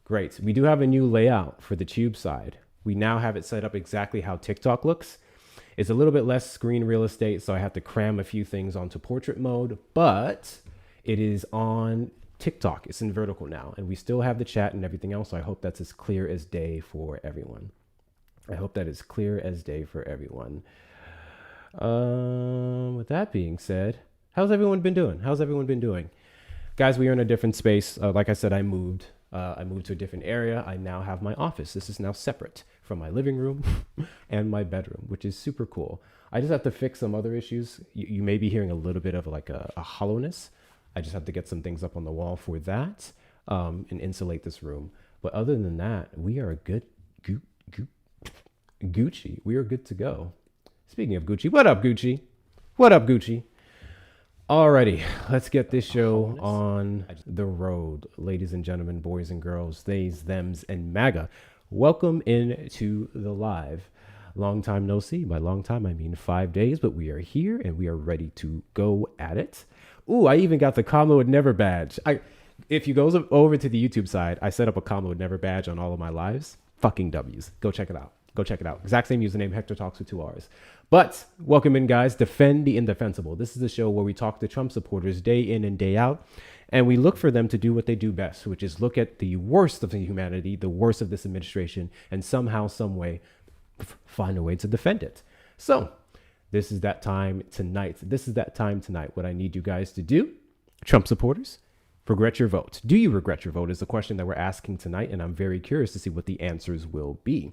Great. We do have a new layout for the tube side. We now have it set up exactly how TikTok looks. It's a little bit less screen real estate, so I have to cram a few things onto portrait mode, but it is on TikTok. It's in vertical now, and we still have the chat and everything else. So I hope that's as clear as day for everyone. I hope that is clear as day for everyone. With that being said, how's everyone been doing? How's everyone been doing? Guys, we are in a different space. Like I said, I moved. I moved to a different area. I now have my office. This is now separate from my living room and my bedroom, which is super cool. I just have to fix some other issues. You may be hearing a little bit of like a hollowness. I just have to get some things up on the wall for that and insulate this room. But other than that, we are good. Gucci. We are good to go. Speaking of Gucci, what up, Gucci? What up, Gucci? Alrighty, let's get this show on the road. Ladies and gentlemen, boys and girls, theys, thems, and MAGA. Welcome into the live. Long time no see. By long time, I mean 5 days, but we are here and we are ready to go at it. Ooh, I even got the Combo with Never badge. If you go over to the YouTube side, I set up a Combo with Never badge on all of my lives. Fucking W's. Go check it out. Go check it out. Exact same username, Hector Talks with 2 R's. But welcome in, guys. Defend the Indefensible. This is the show where we talk to Trump supporters day in and day out, and we look for them to do what they do best, which is look at the worst of the humanity, the worst of this administration, and somehow, some way, find a way to defend it. So this is that time tonight. This is that time tonight. What I need you guys to do, Trump supporters, regret your vote. Do you regret your vote is the question that we're asking tonight, and I'm very curious to see what the answers will be.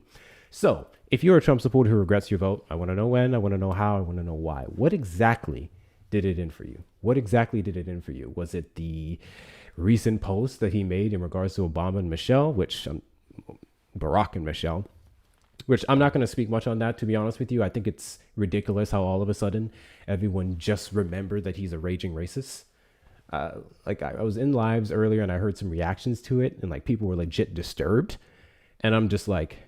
So if you're a Trump supporter who regrets your vote, I want to know when, I want to know how, I want to know why. What exactly did it in for you? What exactly did it in for you? Was it the recent post that he made in regards to Obama and Michelle, Barack and Michelle, which I'm not going to speak much on that, to be honest with you. I think it's ridiculous how all of a sudden everyone just remembered that he's a raging racist. Like I was in lives earlier and I heard some reactions to it and like people were legit disturbed. And I'm just like,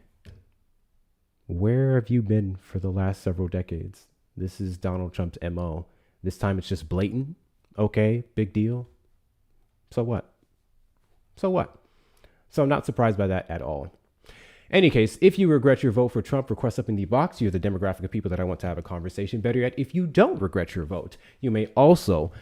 where have you been for the last several decades? This is Donald Trump's MO. This time it's just blatant. Okay, big deal. So what? So what? So I'm not surprised by that at all. Any case, if you regret your vote for Trump, request up in the box. You're the demographic of people that I want to have a conversation. Better yet, if you don't regret your vote, you may also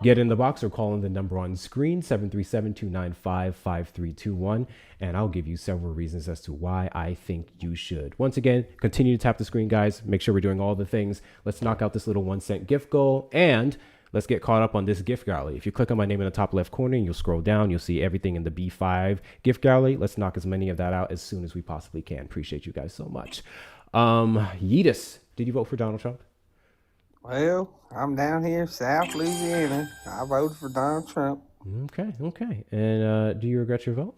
get in the box or call in the number on screen, 737-295-5321, and I'll give you several reasons as to why I think you should. Once again, continue to tap the screen, guys. Make sure we're doing all the things. Let's knock out this little 1-cent gift goal, and let's get caught up on this gift gallery. If you click on my name in the top left corner and you'll scroll down, you'll see everything in the B5 gift gallery. Let's knock as many of that out as soon as we possibly can. Appreciate you guys so much. Yeetus, did you vote for Donald Trump? Well, I'm down here, South Louisiana. I voted for Donald Trump. Okay. And do you regret your vote?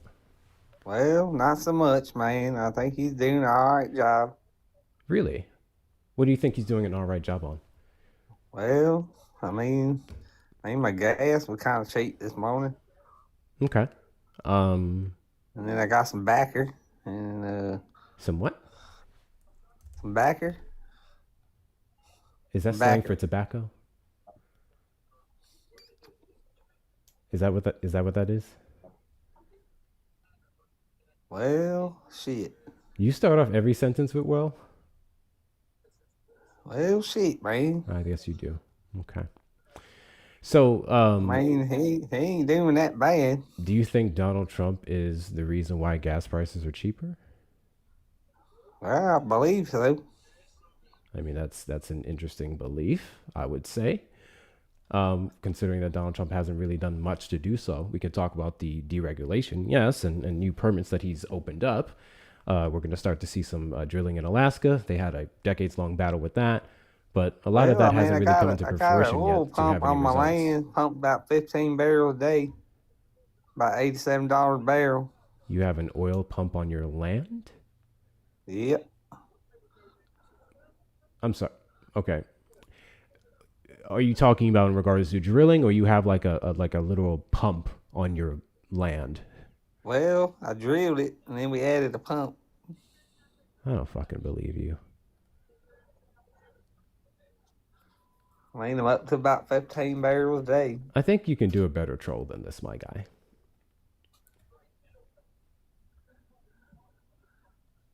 Well, not so much, man. I think he's doing an all right job. Really? What do you think he's doing an all right job on? Well, I mean my gas was kind of cheap this morning. Okay. And then I got some backer and some what? Some backer. Is that slang for tobacco? Is that what that is? Well, shit. You start off every sentence with well? Well, shit, man. I guess you do. Okay. So, man, he ain't doing that bad. Do you think Donald Trump is the reason why gas prices are cheaper? Well, I believe so. I mean, that's an interesting belief, I would say. Considering that Donald Trump hasn't really done much to do so. We could talk about the deregulation, yes, and new permits that he's opened up. We're going to start to see some drilling in Alaska. They had a decades-long battle with that, but a lot of that hasn't really come into fruition yet. I got an oil pump on my land, pump about 15 barrels a day, about $87 a barrel. You have an oil pump on your land? Yep. I'm sorry. Okay. Are you talking about in regards to drilling, or you have like a literal pump on your land? Well, I drilled it, and then we added a pump. I don't fucking believe you. I mean, I'm up to about 15 barrels a day. I think you can do a better troll than this, my guy.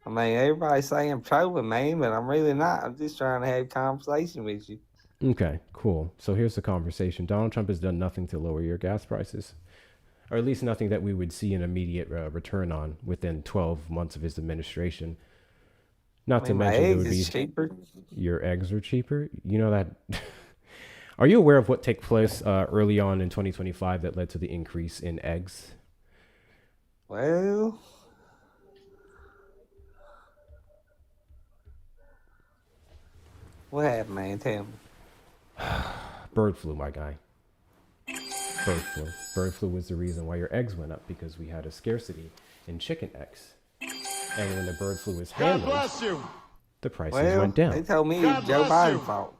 I mean, everybody say I'm trolling, man, but I'm really not. I'm just trying to have a conversation with you. Okay, cool. So here's the conversation. Donald Trump has done nothing to lower your gas prices, or at least nothing that we would see an immediate return on within 12 months of his administration. Not I to mean, my mention it eggs would be is cheaper. your eggs are cheaper. You know that. Are you aware of what took place early on in 2025 that led to the increase in eggs? Well, what happened, man? Tell me. Bird flu, my guy. Bird flu. Bird flu was the reason why your eggs went up because we had a scarcity in chicken eggs. And when the bird flu was handled, the prices went down. They told me it's Joe Biden's fault.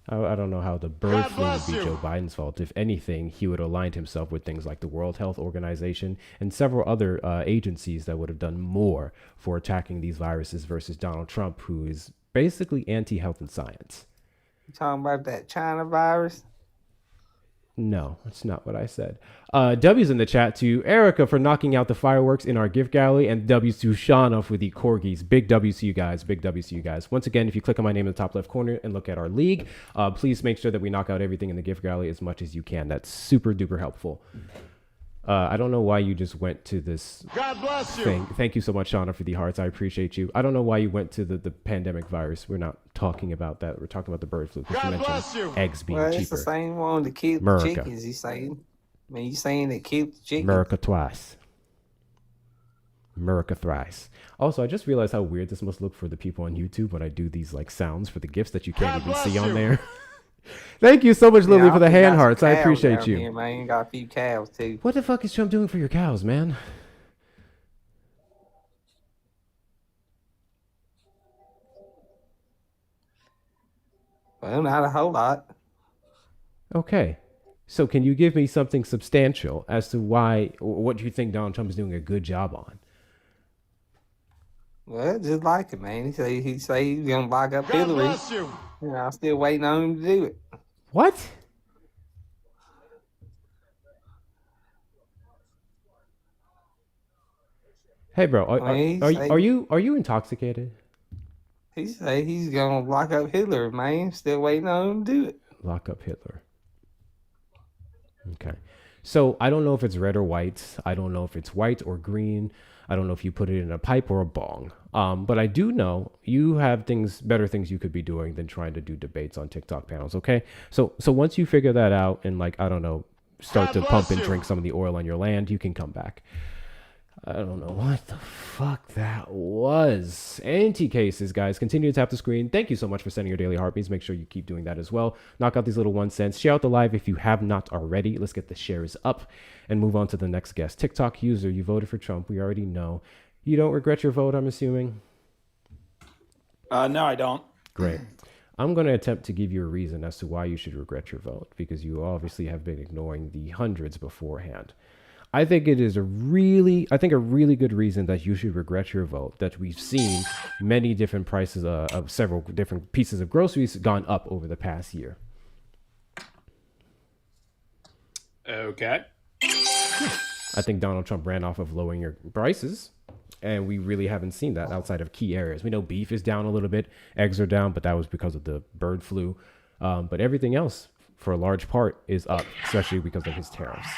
I don't know how the bird flu would be Joe Biden's fault. If anything, he would have aligned himself with things like the World Health Organization and several other agencies that would have done more for attacking these viruses versus Donald Trump, who is basically anti-health and science. You talking about that China virus? No, that's not what I said. W's in the chat to Erica for knocking out the fireworks in our gift gallery, and W's to Shauna for the corgis. Big W's to you guys. Big W's to you guys. Once again, if you click on my name in the top left corner and look at our league, please make sure that we knock out everything in the gift gallery as much as you can. That's super duper helpful. I don't know why you just went to this God bless you. thing. Thank you so much, Shauna, for the hearts. I appreciate you. I don't know why you went to the pandemic virus. We're not talking about that. We're talking about the bird flu. God bless you. Eggs being Well, cheaper. it's the same one to keep the America. chickens, you saying? I mean, you saying it keep the chickens? America twice. America thrice. Also, I just realized how weird this must look for the people on YouTube when I do these like sounds for the gifts that you can't even see on there. Thank you so much, Lily, Yeah, for the I hand got hearts. some I cows appreciate down you. Here, man. Got a few cows too. What the fuck is Trump doing for your cows, man? Well, not a whole lot. Okay. So can you give me something substantial as to why, or what you think Donald Trump is doing a good job on? Well, just like it, man. He say he's gonna lock up God Hillary. bless you. And I'm still waiting on him to do it. What? Hey, bro, are you intoxicated? He say he's gonna lock up Hitler, man. Still waiting on him to do it. Lock up Hitler. Okay. So I don't know if it's red or white. I don't know if it's white or green. I don't know if you put it in a pipe or a bong. But I do know you have better things you could be doing than trying to do debates on TikTok panels. Okay. So once you figure that out and I don't know, start to pump and drink some of the oil on your land, you can come back. I don't know what the fuck that was. Anti-cases, guys. Continue to tap the screen. Thank you so much for sending your daily heartbeats. Make sure you keep doing that as well. Knock out these little 1 cents. Share out the live if you have not already. Let's get the shares up and move on to the next guest. TikTok user, you voted for Trump. We already know. You don't regret your vote, I'm assuming? No, I don't. Great. I'm going to attempt to give you a reason as to why you should regret your vote, because you obviously have been ignoring the hundreds beforehand. I think it is a really good reason that you should regret your vote, that we've seen many different prices of several different pieces of groceries gone up over the past year. Okay. I think Donald Trump ran off of lowering your prices, and we really haven't seen that outside of key areas. We know beef is down a little bit, eggs are down, but that was because of the bird flu. But everything else, for a large part, is up, especially because of his tariffs.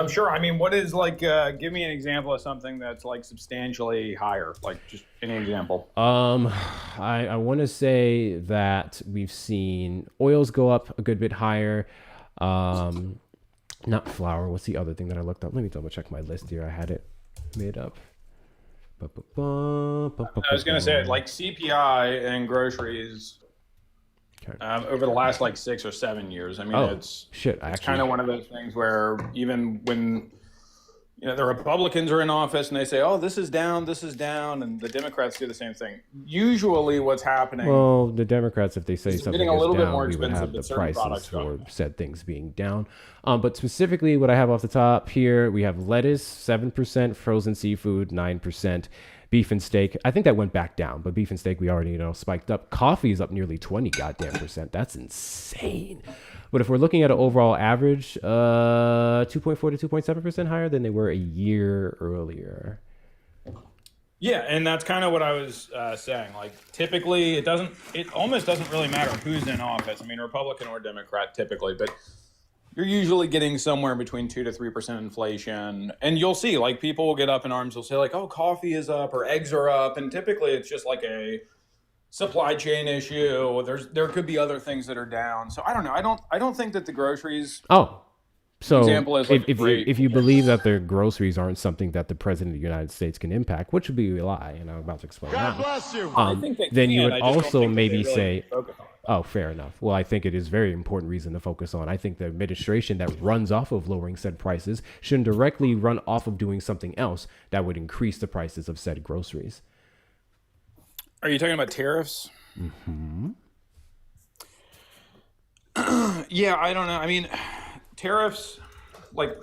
Sure. I mean, what is give me an example of something that's substantially higher, just any example. I want to say that we've seen oils go up a good bit higher. Not flour. What's the other thing that I looked up? Let me double check my list here. I had it made up. I was going to say CPI and groceries. Okay. Over the last 6 or 7 years. I mean, it's kind of one of those things where even when the Republicans are in office and they say, "Oh, this is down," and the Democrats do the same thing. Usually, what's happening? Well, the Democrats, if they say something getting a little is bit down, more we would have expensive, the but certain prices products for don't. said things being down. But specifically, what I have off the top here, we have lettuce 7%, frozen seafood 9%. Beef and steak, I think that went back down, but beef and steak we already spiked up. Coffee is up nearly 20 goddamn percent. That's insane. But if we're looking at an overall average, 2.4 to 2.7% higher than they were a year earlier. Yeah, and that's kind of what I was saying. Like, typically, it almost doesn't really matter who's in office. I mean, Republican or Democrat, typically, but you're usually getting somewhere between 2 to 3% inflation. And you'll see, like, people will get up in arms. They'll say, like, oh, coffee is up or eggs are up. And typically, it's just like a supply chain issue. There could be other things that are down. So I don't know. I don't think that the groceries. So example is like if you believe that the groceries aren't something that the president of the United States can impact, which would be a lie, and I'm about to explain God now. bless you. Then you would also maybe say, oh, fair enough. Well, I think it is a very important reason to focus on. I think the administration that runs off of lowering said prices shouldn't directly run off of doing something else that would increase the prices of said groceries. Are you talking about tariffs? Mm-hmm. Yeah, I don't know. I mean, tariffs, like,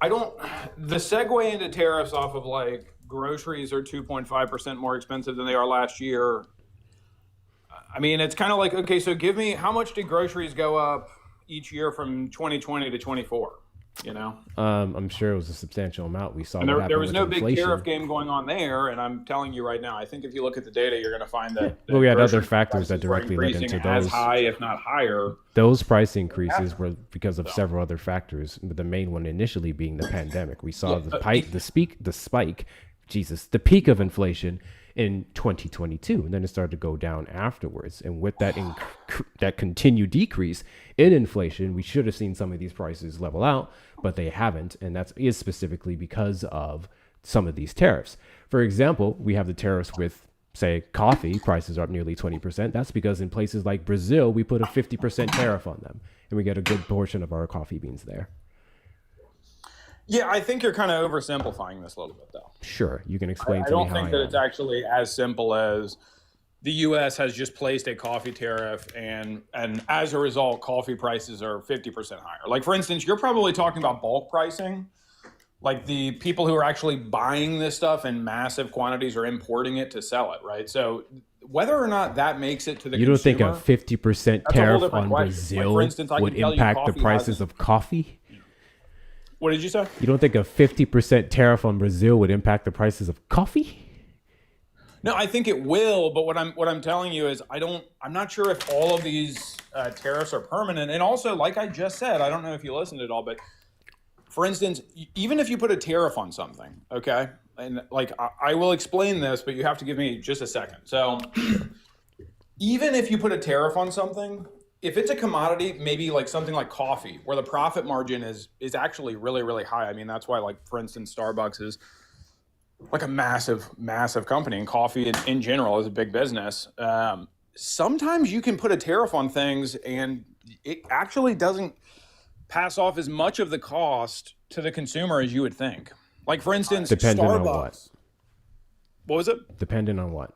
the segue into tariffs off of like groceries are 2.5% more expensive than they are last year. I mean, it's kind of like, okay, so give me, how much did groceries go up each year from 2020 to 24? You know, I'm sure it was a substantial amount. We saw there was no big inflation. tariff game going on there, and I'm telling you right now, I think if you look at the data, you're going to find that. Well, we had other factors that directly led into those. As high, if not higher. Those price increases were because of several other factors, but the main one initially being the pandemic. We saw the peak of inflation in 2022, and then it started to go down afterwards. And with that that continued decrease in inflation, we should have seen some of these prices level out, but they haven't, and that is specifically because of some of these tariffs. For example, we have the tariffs with, say, coffee. Prices are up nearly 20%. That's because in places like Brazil, we put a 50% tariff on them, and we get a good portion of our coffee beans there. Yeah, I think you're kind of oversimplifying this a little bit, though. Sure, you can explain to me how I am. I don't think that it's actually as simple as the U.S. has just placed a coffee tariff, and as a result, coffee prices are 50% higher. Like, for instance, you're probably talking about bulk pricing. Like, the people who are actually buying this stuff in massive quantities are importing it to sell it, right? So whether or not that makes it to the consumer, you don't think a 50% tariff on Brazil would impact the prices of coffee? What did you say? You don't think a 50% tariff on Brazil would impact the prices of coffee? No, I think it will, but what I'm telling you is I'm not sure if all of these tariffs are permanent. And also, like I just said, I don't know if you listened at all, but for instance, even if you put a tariff on something, okay, and like I will explain this, but you have to give me just a second. So even if you put a tariff on something, if it's a commodity, maybe like something like coffee, where the profit margin is actually really, really high. I mean, that's why, like, for instance, Starbucks is like a massive, massive company, and coffee in general is a big business. Sometimes you can put a tariff on things and it actually doesn't pass off as much of the cost to the consumer as you would think. Like, for instance, depending Starbucks. On what? What was it? Depending on what?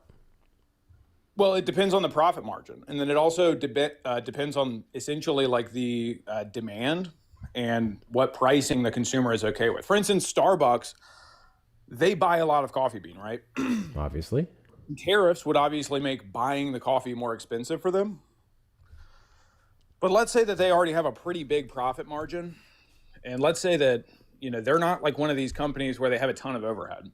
Well, it depends on the profit margin. And then it also depends on essentially like the demand and what pricing the consumer is okay with. For instance, Starbucks, they buy a lot of coffee bean, right? Obviously. Tariffs would obviously make buying the coffee more expensive for them. But let's say that they already have a pretty big profit margin. And let's say that, they're not like one of these companies where they have a ton of overhead.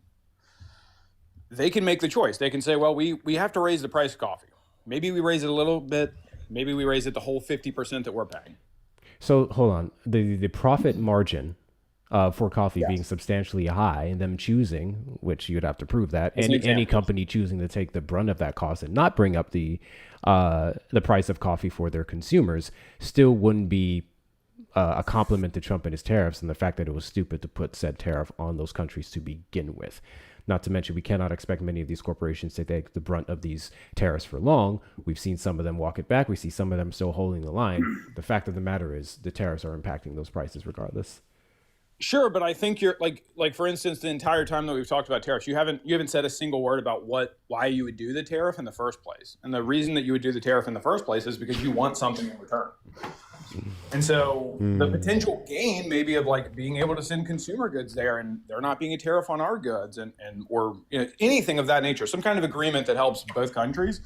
They can make the choice. They can say, well, we have to raise the price of coffee. Maybe we raise it a little bit. Maybe we raise it the whole 50% that we're paying. So hold on. The profit margin for coffee being substantially high, and them choosing, which you'd have to prove that, any company choosing to take the brunt of that cost and not bring up the price of coffee for their consumers still wouldn't be a compliment to Trump and his tariffs, and the fact that it was stupid to put said tariff on those countries to begin with. Not to mention, we cannot expect many of these corporations to take the brunt of these tariffs for long. We've seen some of them walk it back. We see some of them still holding the line. The fact of the matter is the tariffs are impacting those prices regardless. Sure, but I think you're like for instance, the entire time that we've talked about tariffs, you haven't said a single word about why you would do the tariff in the first place. And the reason that you would do the tariff in the first place is because you want something in return. And so the potential gain maybe of like being able to send consumer goods there and there not being a tariff on our goods or anything of that nature, some kind of agreement that helps both countries.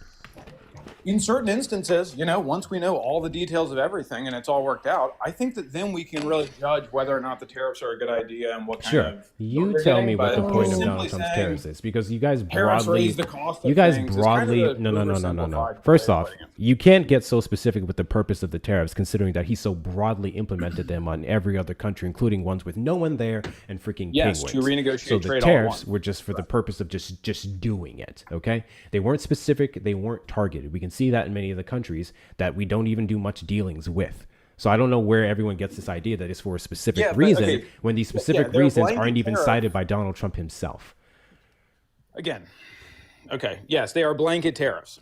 in certain instances, once we know all the details of everything and it's all worked out, I think that then we can really judge whether or not the tariffs are a good idea and what kind of. You tell me what the point of Donald Trump's tariffs is, because you guys broadly, raise the cost of things. No. First off, you can't get so specific with the purpose of the tariffs, considering that he so broadly implemented them on every other country, including ones with no one there and freaking penguins. To renegotiate so the trade tariffs were just for the purpose of just doing it. Okay, they weren't specific, they weren't targeted. We can see that in many of the countries that we don't even do much dealings with. So I don't know where everyone gets this idea that it's for a specific reason, when these specific reasons aren't even cited by Donald Trump himself. Again, okay, yes, they are blanket tariffs.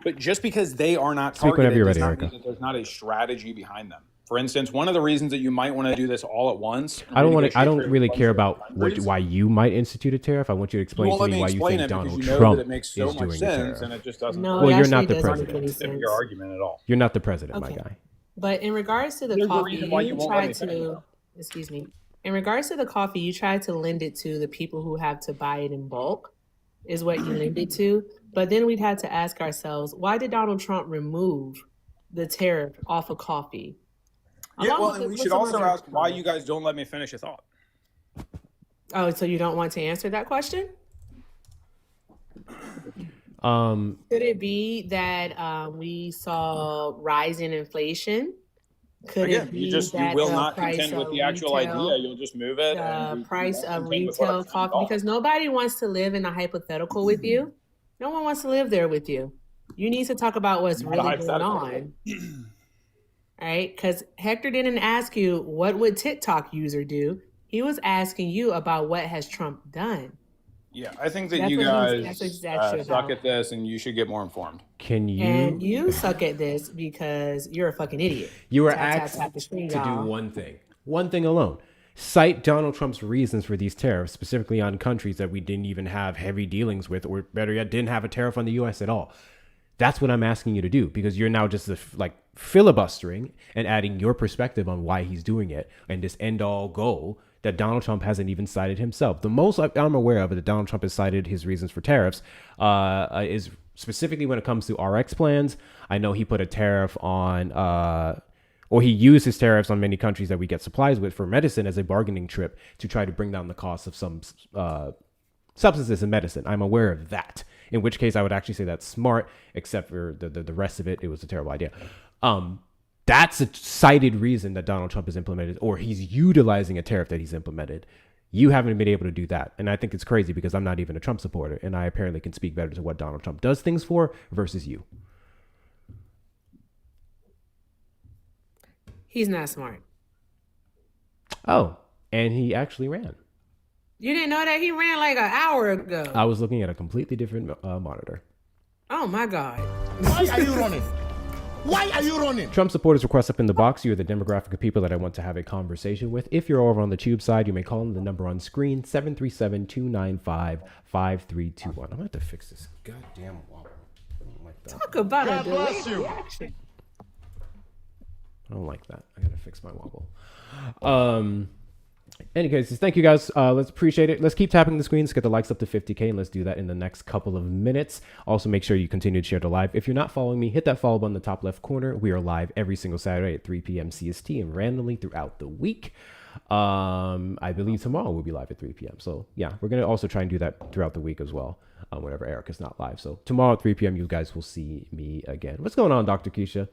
But just because they are not targeted does not mean that there's not a strategy behind them. For instance, one of the reasons that you might want to do this all at once. I don't really care about why you might institute a tariff. I want you to explain to me why you think Donald Trump is doing a tariff. And it just doesn't. Well, you're not the president. Your argument at all. You're not the president, my guy. But in regards to the coffee, you tried to. Excuse me. In regards to the coffee, you tried to lend it to the people who have to buy it in bulk, is what you lend it to. But then we'd had to ask ourselves, why did Donald Trump remove the tariff off of coffee? Yeah, well, and we should also ask why you guys don't let me finish a thought. Oh, so you don't want to answer that question? Could it be that we saw rising inflation? Could it be you will not contend with the actual idea. You'll just move it. The price of retail coffee, because nobody wants to live in a hypothetical with you. No one wants to live there with you. You need to talk about what's really going on. Right? Because Hector didn't ask you what would TikTok user do. He was asking you about what has Trump done. Yeah, I think that you guys suck at this, and you should get more informed. And you suck at this because you're a fucking idiot. You were asked to do one thing alone. Cite Donald Trump's reasons for these tariffs, specifically on countries that we didn't even have heavy dealings with, or better yet, didn't have a tariff on the U.S. at all. That's what I'm asking you to do, because you're now just filibustering and adding your perspective on why he's doing it, and this end-all goal that Donald Trump hasn't even cited himself. The most I'm aware of that Donald Trump has cited his reasons for tariffs is specifically when it comes to RX plans. I know he put a tariff on, or he used his tariffs on many countries that we get supplies with for medicine as a bargaining trip to try to bring down the cost of some substances in medicine. I'm aware of that. In which case, I would actually say that's smart, except for the rest of it. It was a terrible idea. That's a cited reason that Donald Trump has implemented, or he's utilizing a tariff that he's implemented. You haven't been able to do that. And I think it's crazy, because I'm not even a Trump supporter, and I apparently can speak better to what Donald Trump does things for versus you. He's not smart. Oh, and he actually ran. You didn't know that? He ran like an hour ago. I was looking at a completely different monitor. Oh, my God. Why are you running? Why are you running? Trump supporters request up in the box. You're the demographic of people that I want to have a conversation with. If you're over on the tube side, you may call in the number on screen, 737-295-5321. I'm going to have to fix this goddamn wobble. I don't like that. Talk about a delayed reaction. I don't like that. I got to fix my wobble. Any cases, thank you guys. Let's appreciate it. Let's keep tapping the screens, get the likes up to 50K, and let's do that in the next couple of minutes. Also, make sure you continue to share the live. If you're not following me, hit that follow button in the top left corner. We are live every single Saturday at 3 p.m. CST and randomly throughout the week. I believe tomorrow we'll be live at 3 p.m. So yeah, we're going to also try and do that throughout the week as well, whenever Eric is not live. So tomorrow at 3 p.m. you guys will see me again. What's going on, Dr. Keisha?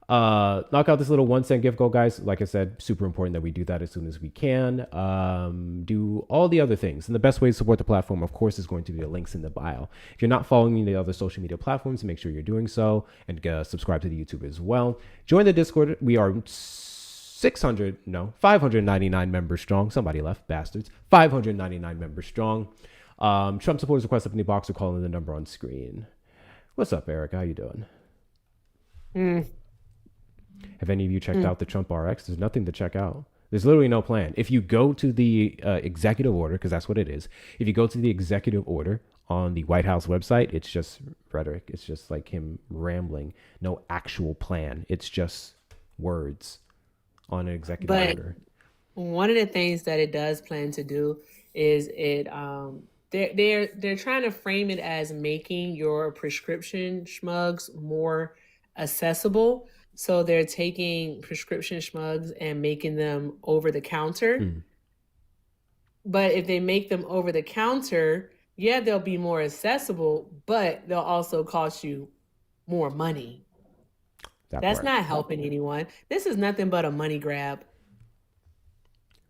Knock out this little 1 cent gift goal, guys. Like I said, super important that we do that as soon as we can. Do all the other things, and the best way to support the platform, of course, is going to be the links in the bio. If you're not following me on the other social media platforms, make sure you're doing so, and subscribe to the YouTube as well. Join the Discord. We are 599 members strong. Somebody left, bastards. 599 members strong. Trump supporters request up in the box or call in the number on screen. What's up, Eric? How you doing? Have any of you checked out the Trump RX? There's nothing to check out. There's literally no plan. If you go to the executive order, because that's what it is. If you go to the executive order on the White House website, it's just rhetoric. It's just like him rambling. No actual plan. It's just words on an executive order. One of the things that it does plan to do is it they're trying to frame it as making your prescription schmugs more accessible. So they're taking prescription schmugs and making them over the counter. But if they make them over the counter, yeah, they'll be more accessible, but they'll also cost you more money. That's not helping anyone. This is nothing but a money grab.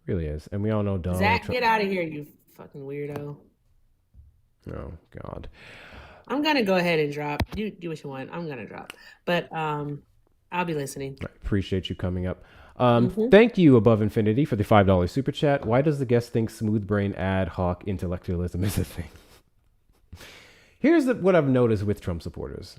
Really is. And we all know Donald Zach, Trump. get out of here, you fucking weirdo. Oh, God. I'm going to go ahead and drop. Do what you want. I'm going to drop. But I'll be listening. I appreciate you coming up. Thank you, Above Infinity, for the $5 super chat. Why does the guest think smooth brain ad hoc intellectualism is a thing? Here's what I've noticed with Trump supporters.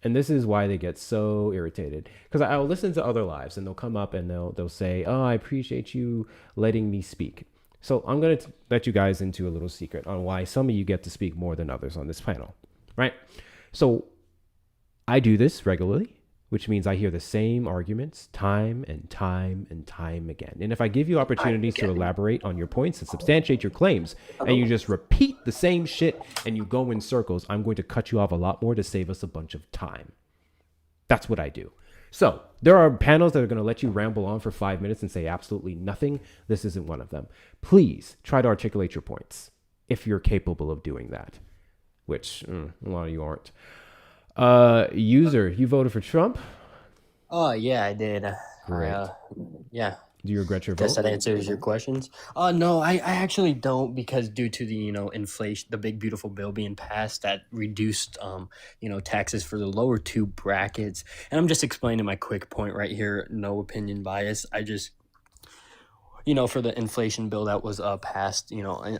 And this is why they get so irritated. Because I'll listen to other lives and they'll come up and they'll say, oh, I appreciate you letting me speak. So I'm going to let you guys into a little secret on why some of you get to speak more than others on this panel, right? So I do this regularly, which means I hear the same arguments time and time and time again. And if I give you opportunities to elaborate on your points and substantiate your claims, and you just repeat the same shit and you go in circles, I'm going to cut you off a lot more to save us a bunch of time. That's what I do. So there are panels that are going to let you ramble on for 5 minutes and say absolutely nothing. This isn't one of them. Please try to articulate your points if you're capable of doing that, which a lot of you aren't. User, you voted for Trump? Oh, yeah, I did. Great. Yeah. Do you regret your vote? Guess that answers your questions. No, I actually don't, because due to the, inflation, the big beautiful bill being passed that reduced, taxes for the lower two brackets. And I'm just explaining my quick point right here. No opinion bias. I just, for the inflation bill that was passed,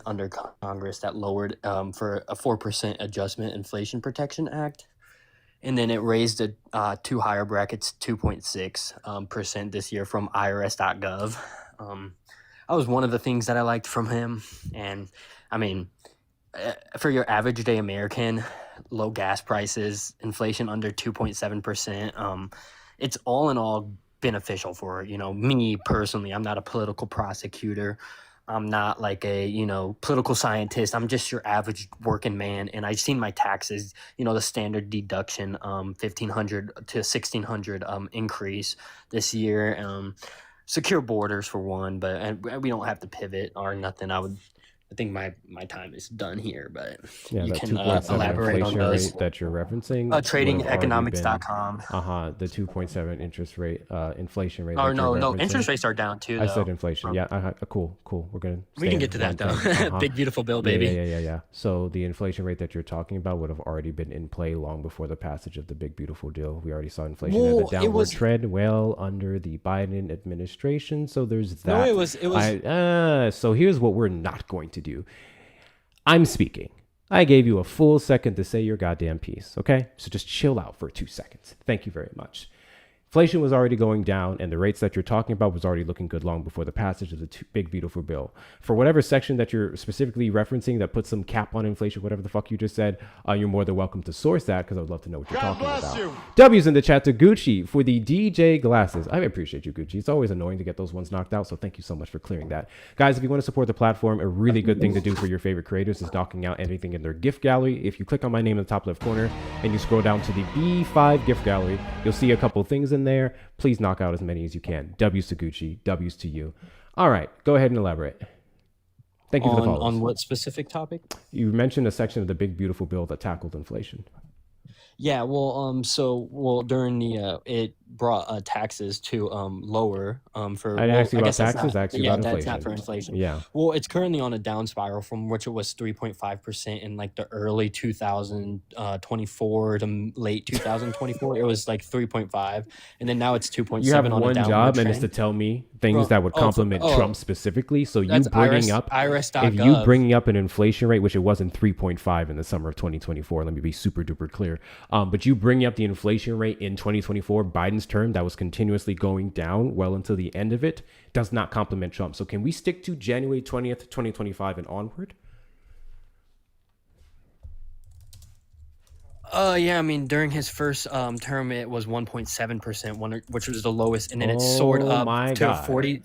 under Congress that lowered for a 4% adjustment Inflation Protection Act. And then it raised the two higher brackets, 2.6% this year from IRS.gov. That was one of the things that I liked from him. And I mean, for your average day American, low gas prices, inflation under 2.7%, it's all in all beneficial for, me personally. I'm not a political prosecutor. I'm not like a, political scientist. I'm just your average working man. And I've seen my taxes, the standard deduction, $1,500 to $1,600 increase this year. Secure borders for one, but we don't have to pivot or nothing. I think my time is done here, but yeah, you that can 2.7 elaborate on those. Rate that you're referencing. Tradingeconomics.com. The 2.7 interest rate, inflation rate. Oh, no, interest rates are down too, though. I said inflation. Cool. We can get to that, though. Big, beautiful bill, baby. Yeah. So the inflation rate that you're talking about would have already been in play long before the passage of the big, beautiful deal. We already saw inflation at a downward trend well under the Biden administration. So there's that. No, it was. So here's what we're not going to do. I'm speaking. I gave you a full second to say your goddamn piece, okay? So just chill out for 2 seconds. Thank you very much. Inflation was already going down, and the rates that you're talking about was already looking good long before the passage of the big, beautiful bill. For whatever section that you're specifically referencing that puts some cap on inflation, whatever the fuck you just said, you're more than welcome to source that, because I would love to know what you're talking about. W's in the chat to Gucci for the DJ glasses. I appreciate you, Gucci. It's always annoying to get those ones knocked out, so thank you so much for clearing that. Guys, if you want to support the platform, a really good thing to do for your favorite creators is knocking out anything in their gift gallery. If you click on my name in the top left corner and you scroll down to the B5 gift gallery, you'll see a couple things in there. Please knock out as many as you can. W's to Gucci, W's to you. All right, go ahead and elaborate. Thank you for the follow. On what specific topic? You mentioned a section of the big beautiful bill that tackled inflation. Yeah, during the it brought taxes to lower for. I asked you about taxes. I asked you about inflation. That's not for inflation. Yeah. Well, it's currently on a down spiral from which it was 3.5% in like the early 2024 to late 2024. It was like 3.5, and then now it's 2.7. You have on one a job, trend. and it's to tell me things that would compliment Trump specifically. So you bringing up IRS.gov. If you bringing up an inflation rate, which it wasn't 3.5 in the summer of 2024. Let me be super duper clear. But you bring up the inflation rate in 2024, Biden's term, that was continuously going down well until the end of it, does not compliment Trump. So can we stick to January 20th, 2025 and onward? Yeah, I mean, during his first term, it was 1.7%, which was the lowest, and then it soared up my to God. 40.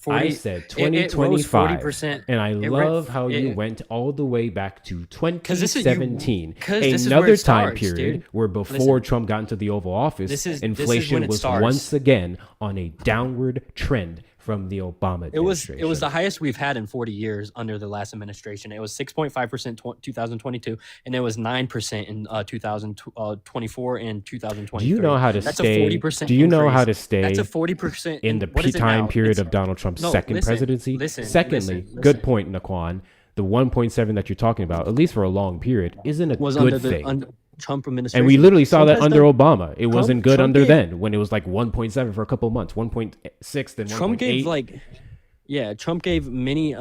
I said It rose 2025, 40%. and I love how you went all the way back to 2017, this is another where it time starts, period dude. where before Trump got into the Oval Office, This is inflation when it was starts. once again on a downward trend from the Obama administration. It was the highest we've had in 40 years under the last administration. It was 6.5% 2022, and it was 9% in 2024 and 2023. Do you know how to That's stay? A 40% do you know how to increase. stay? That's a 40% in the what is it time now? period of Donald Trump's second presidency. Secondly, good point, Naquan. The 1.7 that you're talking about, at least for a long period, isn't a good thing. Trump administration. And we literally saw that under Obama. It wasn't good under then when it was like 1.7 for a couple of months, 1.6, then 1.8. Trump gave Trump gave many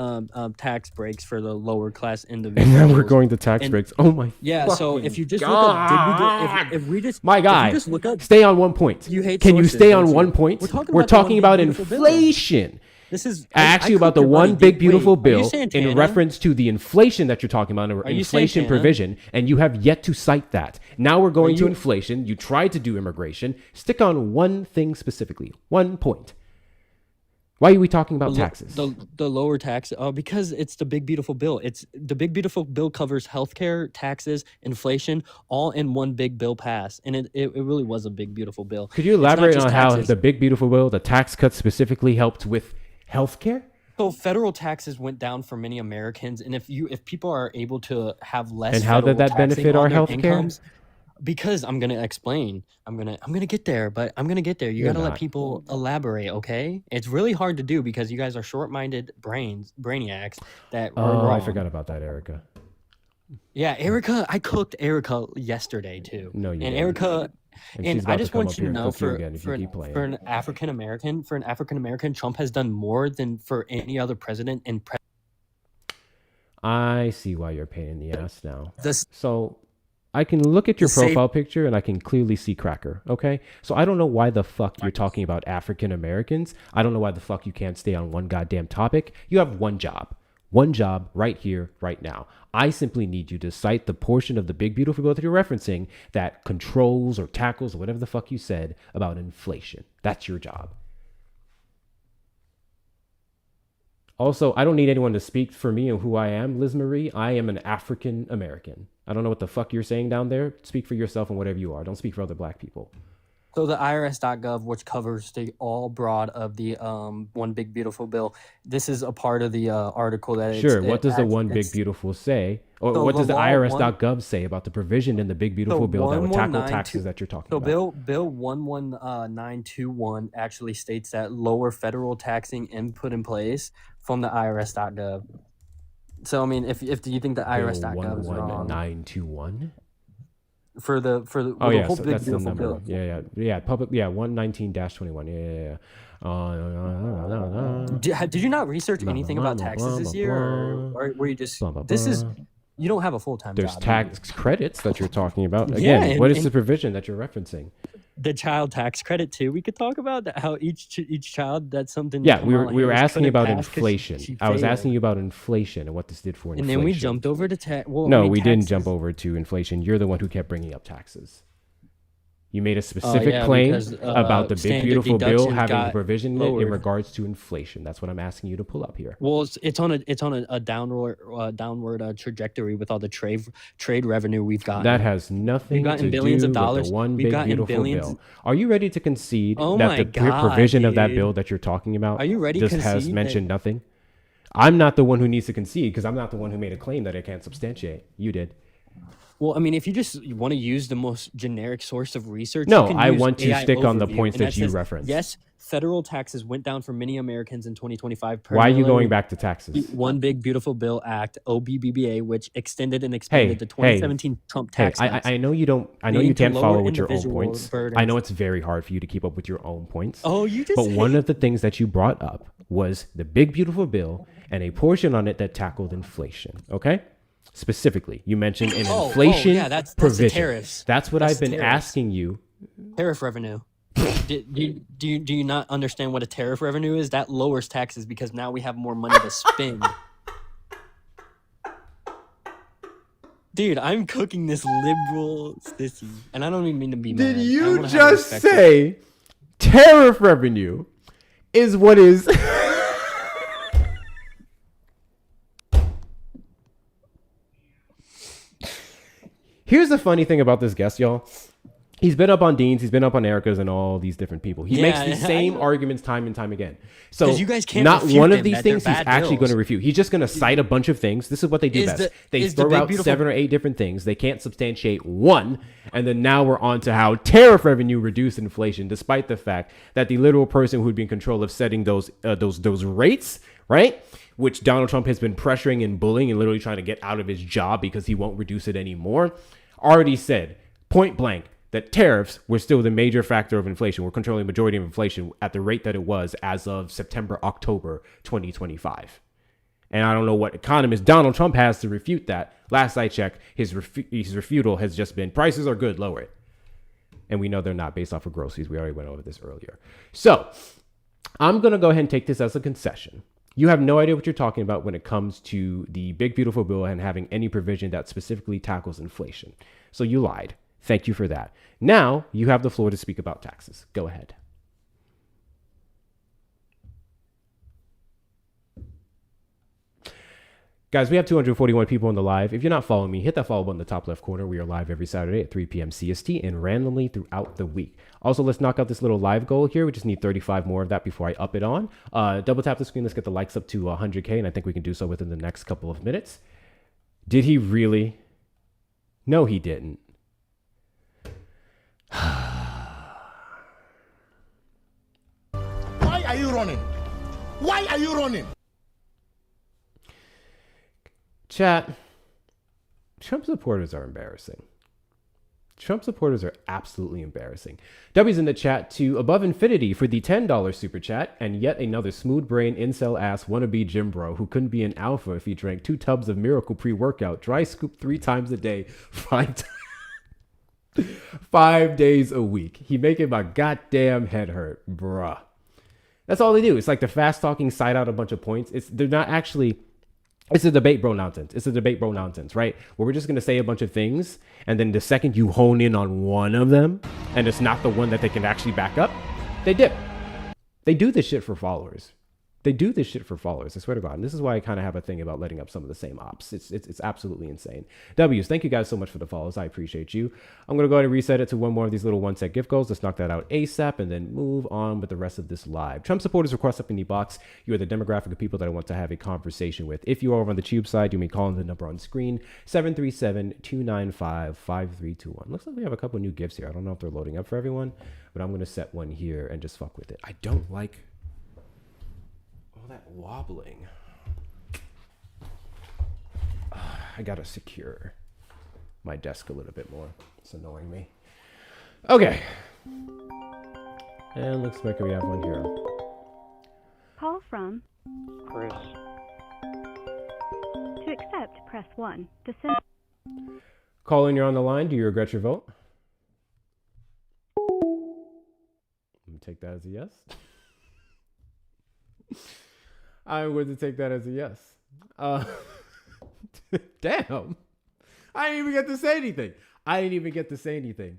tax breaks for the lower class individuals. And then we're going to tax breaks. Oh my. Yeah. So if you just look up, if we just my guy, if you just look up, stay on one point. You hate Can sources, you stay on don't one you? point? We're talking about inflation. This is. I asked you about the one big beautiful bill in reference to the inflation that you're talking about, inflation provision, and you have yet to cite that. Now we're going to inflation. You tried to do immigration. Stick on one thing specifically, 1 point. Why are we talking about taxes? The lower tax, because it's the big beautiful bill. It's the big beautiful bill covers healthcare, taxes, inflation, all in one big bill pass, and it really was a big beautiful bill. Could you elaborate on how the big beautiful bill, the tax cuts specifically, helped with healthcare? So federal taxes went down for many Americans, and if people are able to have less, and how did that benefit our healthcare? Because I'm gonna explain. I'm gonna get there, but I'm gonna get there. You gotta let people elaborate, okay? It's really hard to do because you guys are short-minded brainiacs that are wrong. I forgot about that, Erica. Yeah, Erica. I cooked Erica yesterday too. No, you didn't. Erica. And I just want you to know, for an African American, Trump has done more than for any other president. I see why you're a pain in the ass now. So I can look at your profile picture and I can clearly see cracker. Okay, so I don't know why the fuck you're talking about African Americans. I don't know why the fuck you can't stay on one goddamn topic. You have one job right here, right now. I simply need you to cite the portion of the big beautiful bill that you're referencing that controls or tackles or whatever the fuck you said about inflation. That's your job. Also, I don't need anyone to speak for me and who I am, Liz Marie. I am an African American. I don't know what the fuck you're saying down there. Speak for yourself and whatever you are. Don't speak for other black people. So the IRS.gov, which covers the all broad of the one big beautiful bill, this is a part of the article that. Sure. What does the one big beautiful say, or what does the IRS.gov say about the provision in the big beautiful bill that would tackle taxes that you're talking about? So Bill 11921 actually states that lower federal taxing input in place from the IRS.gov. So I mean, if do you think the IRS.gov is wrong? 11921. For the whole big that's the number. Bill. Yeah. Public. Yeah, 119-21. Yeah. Did you not research anything about taxes this year, or were you just this is? You don't have a full-time job. There's tax credits that you're talking about. Again, what is the provision that you're referencing? The child tax credit too. We could talk about that, how each child, that's something. Yeah, we were asking about inflation. I was asking you about inflation and what this did for inflation. And then we jumped over to tax. Well, no, we didn't jump over to inflation. You're the one who kept bringing up taxes. You made a specific claim about the big beautiful bill having a provision in regards to inflation. That's what I'm asking you to pull up here. Well, it's on a downward trajectory with all the trade revenue we've gotten. That has nothing to do with the one big beautiful bill. Are you ready to concede that the provision of that bill that you're talking about just has mentioned nothing? I'm not the one who needs to concede because I'm not the one who made a claim that I can't substantiate. You did. Well, I mean, if you just want to use the most generic source of research, no, I want to stick on the points that you referenced. Yes, federal taxes went down for many Americans in 2025. Why are you going back to taxes? One Big Beautiful Bill Act, OBBBA, which extended and expanded the 2017 Trump tax cuts. I know you don't. I know you can't follow with your own points. I know it's very hard for you to keep up with your own points. Oh, you just. But one of the things that you brought up was the Big Beautiful Bill and a portion on it that tackled inflation. Okay. Specifically, you mentioned an inflation that's provision. The tariffs. That's what I've been asking you. Tariff revenue. do you not understand what a tariff revenue is? That lowers taxes because now we have more money to spend. Dude, I'm cooking this liberal sissy, and I don't even mean to be mad. Did you just say tariff revenue is what is? Here's the funny thing about this guest, y'all. He's been up on Dean's, he's been up on Erica's and all these different people. He makes the same arguments time and time again. So you guys can't not one of these that things they're he's bad actually bills. going to refute. He's just going to cite a bunch of things. This is what they do best. They throw out 7 or 8 different things. They can't substantiate one. And then now we're on to how tariff revenue reduced inflation, despite the fact that the literal person who would be in control of setting those rates, right? Which Donald Trump has been pressuring and bullying and literally trying to get out of his job because he won't reduce it anymore, already said point blank that tariffs were still the major factor of inflation. We're controlling the majority of inflation at the rate that it was as of September, October 2025. And I don't know what economist Donald Trump has to refute that. Last I checked, his refutal has just been prices are good, lower it. And we know they're not based off of groceries. We already went over this earlier. So I'm going to go ahead and take this as a concession. You have no idea what you're talking about when it comes to the big, beautiful bill and having any provision that specifically tackles inflation. So you lied. Thank you for that. Now you have the floor to speak about taxes. Go ahead. Guys, we have 241 people on the live. If you're not following me, hit that follow button in the top left corner. We are live every Saturday at 3 p.m. CST and randomly throughout the week. Also, let's knock out this little live goal here. We just need 35 more of that before I up it on. Double tap the screen. Let's get the likes up to 100K, and I think we can do so within the next couple of minutes. Did he really? No, he didn't. Why are you running? Why are you running? Chat, Trump supporters are embarrassing. Trump supporters are absolutely embarrassing. W's in the chat to Above Infinity for the $10 super chat, and yet another smooth brain incel ass wannabe gym bro who couldn't be an alpha if he drank 2 tubs of Miracle pre-workout, dry scoop 3 times a day, 5 days a week. He making my goddamn head hurt, bruh. That's all they do. It's like the fast talking cite out a bunch of points. They're not actually. It's a debate bro nonsense. It's a debate bro nonsense, right? Where we're just going to say a bunch of things. And then the second you hone in on one of them and it's not the one that they can actually back up, they dip. They do this shit for followers. They do this shit for followers. I swear to God. And this is why I kind of have a thing about letting up some of the same ops. It's absolutely insane. W's, thank you guys so much for the follows. I appreciate you. I'm going to go ahead and reset it to one more of these little 1-set gift goals. Let's knock that out ASAP and then move on with the rest of this live. Trump supporters request up in the box. You are the demographic of people that I want to have a conversation with. If you are over on the tube side, you may call in the number on screen, 737-295-5321. Looks like we have a couple new gifts here. I don't know if they're loading up for everyone, but I'm going to set one here and just fuck with it. I don't like that wobbling. I gotta secure my desk a little bit more. It's annoying me. Okay. And looks like we have one here. Call from Chris. To accept, press 1. To send. Colin, you're on the line. Do you regret your vote? Let me take that as a yes. I'm going to take that as a yes. Damn. I didn't even get to say anything.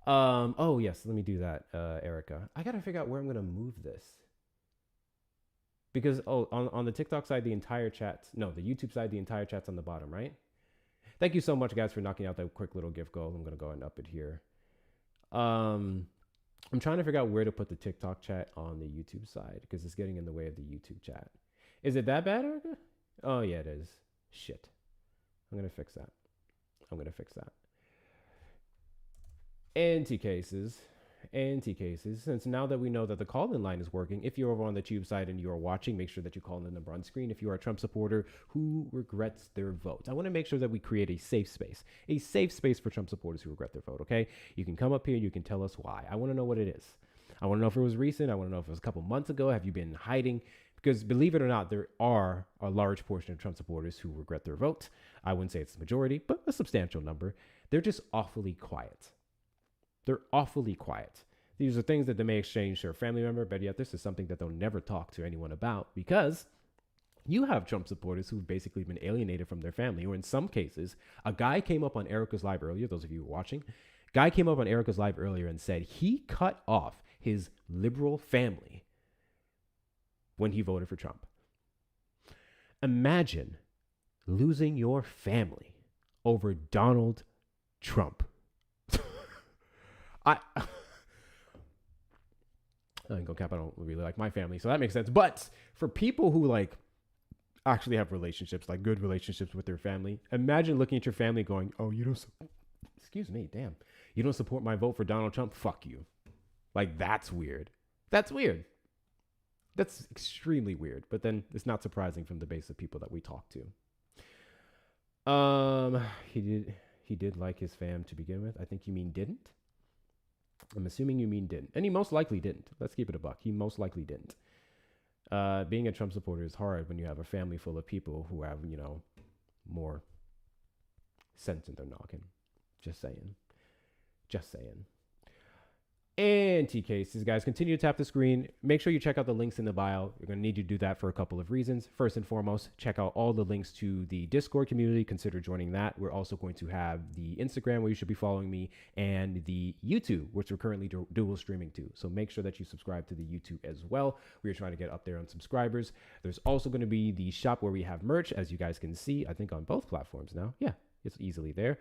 Oh, yes. Let me do that, Erica. I got to figure out where I'm going to move this. Because, on the TikTok side, the YouTube side, the entire chat's on the bottom, right? Thank you so much, guys, for knocking out that quick little gift goal. I'm going to go ahead and up it here. I'm trying to figure out where to put the TikTok chat on the YouTube side because it's getting in the way of the YouTube chat. Is it that bad, Erica? Oh, yeah, it is. Shit. I'm going to fix that. Anti-cases. Since now that we know that the call-in line is working, if you're over on the tube side and you're watching, make sure that you call in the number on screen. If you are a Trump supporter who regrets their vote, I want to make sure that we create a safe space for Trump supporters who regret their vote. Okay, you can come up here, you can tell us why. I want to know what it is. I want to know if it was recent. I want to know if it was a couple months ago. Have you been hiding? Because believe it or not, there are a large portion of Trump supporters who regret their vote. I wouldn't say it's the majority, but a substantial number. They're just awfully quiet. These are things that they may exchange to a family member, but yet this is something that they'll never talk to anyone about because You have Trump supporters who've basically been alienated from their family, or in some cases, a guy came up on Erica's live earlier, those of you who are watching, guy came up on Erica's live earlier and said he cut off his liberal family when he voted for Trump. Imagine losing your family over Donald Trump. I ain't gonna cap, I don't really like my family, so that makes sense. But for people who like actually have relationships, like good relationships with their family, imagine looking at your family going, oh, you don't, excuse me, damn, you don't support my vote for Donald Trump? Fuck you. Like, that's weird. That's weird. That's extremely weird. But then it's not surprising from the base of people that we talk to. He did like his fam to begin with. I think you mean didn't. I'm assuming you mean didn't. And he most likely didn't. Let's keep it a buck. He most likely didn't. Being a Trump supporter is hard when you have a family full of people who have, you know, more sense in their noggin. Just saying. Just saying. And T-cases, guys, continue to tap the screen. Make sure you check out the links in the bio. You're going to need to do that for a couple of reasons. First and foremost, check out all the links to the Discord community. Consider joining that. We're also going to have the Instagram, where you should be following me, and the YouTube, which we're currently dual streaming to. So make sure that you subscribe to the YouTube as well. We are trying to get up there on subscribers. There's also going to be the shop where we have merch, as you guys can see, I think on both platforms now. Yeah, it's easily there.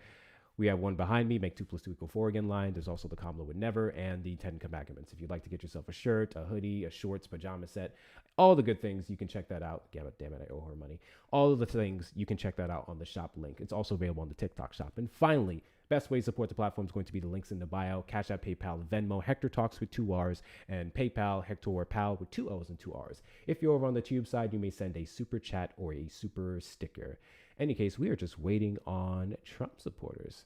We have one behind me, make 2 + 2 = 4 again line. There's also the Kamala would never and the 10 commandments. If you'd like to get yourself a shirt, a hoodie, a shorts, pajama set, all the good things, you can check that out. Damn it, I owe her money. All of the things, you can check that out on the shop link. It's also available on the TikTok shop. And finally, best way to support the platform is going to be the links in the bio. Cash App, PayPal, Venmo, Hector Talks with 2 R's, and PayPal, Hector Pal with 2 O's and 2 R's. If you're over on the Tube side, you may send a super chat or a super sticker. In any case, we are just waiting on Trump supporters.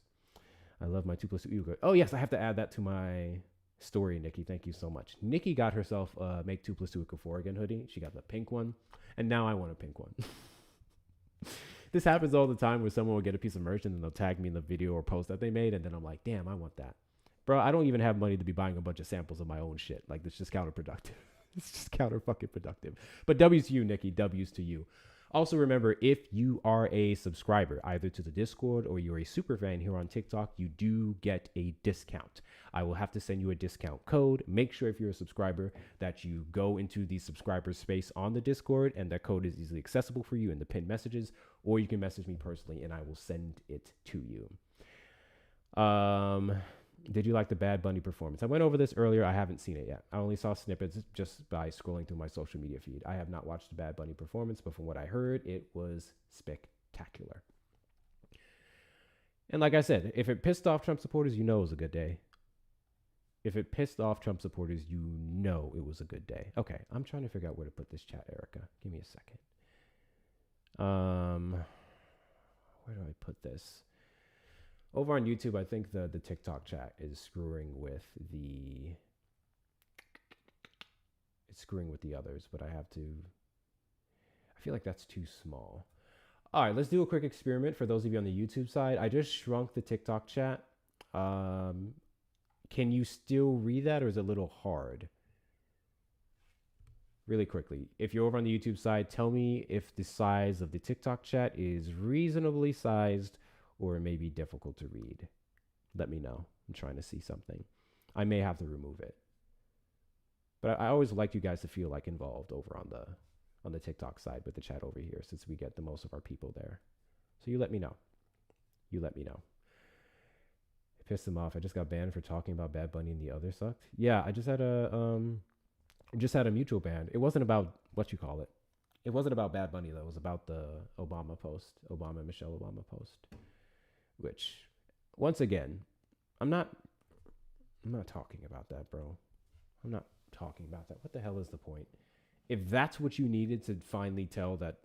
I love my 2 + 2 = Oh, yes, I have to add that to my story, Nikki. Thank you so much. Nikki got herself a make 2 + 2 = 4 again hoodie. She got the pink one, and now I want a pink one. This happens all the time where someone will get a piece of merch and then they'll tag me in the video or post that they made, and then I'm like, damn, I want that. Bro, I don't even have money to be buying a bunch of samples of my own shit. Like, it's just counterproductive. It's just counter-fucking-productive. But W's to you, Nikki. W's to you. Also, remember, if you are a subscriber, either to the Discord or you're a super fan here on TikTok, you do get a discount. I will have to send you a discount code. Make sure if you're a subscriber that you go into the subscriber space on the Discord, and that code is easily accessible for you in the pinned messages, or you can message me personally and I will send it to you. Did you like the Bad Bunny performance? I went over this earlier. I haven't seen it yet. I only saw snippets just by scrolling through my social media feed. I have not watched the Bad Bunny performance, but from what I heard, it was spectacular. And like I said, if it pissed off Trump supporters, you know it was a good day. If it pissed off Trump supporters, you know it was a good day. Okay, I'm trying to figure out where to put this chat, Erica. Give me a second. Where do I put this? Over on YouTube, I think the TikTok chat is screwing with the others, but I feel like that's too small. All right, let's do a quick experiment for those of you on the YouTube side. I just shrunk the TikTok chat. Can you still read that, or is it a little hard? Really quickly, if you're over on the YouTube side, tell me if the size of the TikTok chat is reasonably sized or it may be difficult to read. Let me know. I'm trying to see something. I may have to remove it. But I always like you guys to feel like involved over on the TikTok side with the chat over here, since we get the most of our people there. So you let me know. You let me know. It pissed them off. I just got banned for talking about Bad Bunny and the other sucked. Yeah, I just had a mutual ban. It wasn't about what you call it. It wasn't about Bad Bunny though. It was about the Obama post, Michelle Obama post. Which, once again, I'm not talking about that, bro. I'm not talking about that. What the hell is the point? If that's what you needed to finally tell that,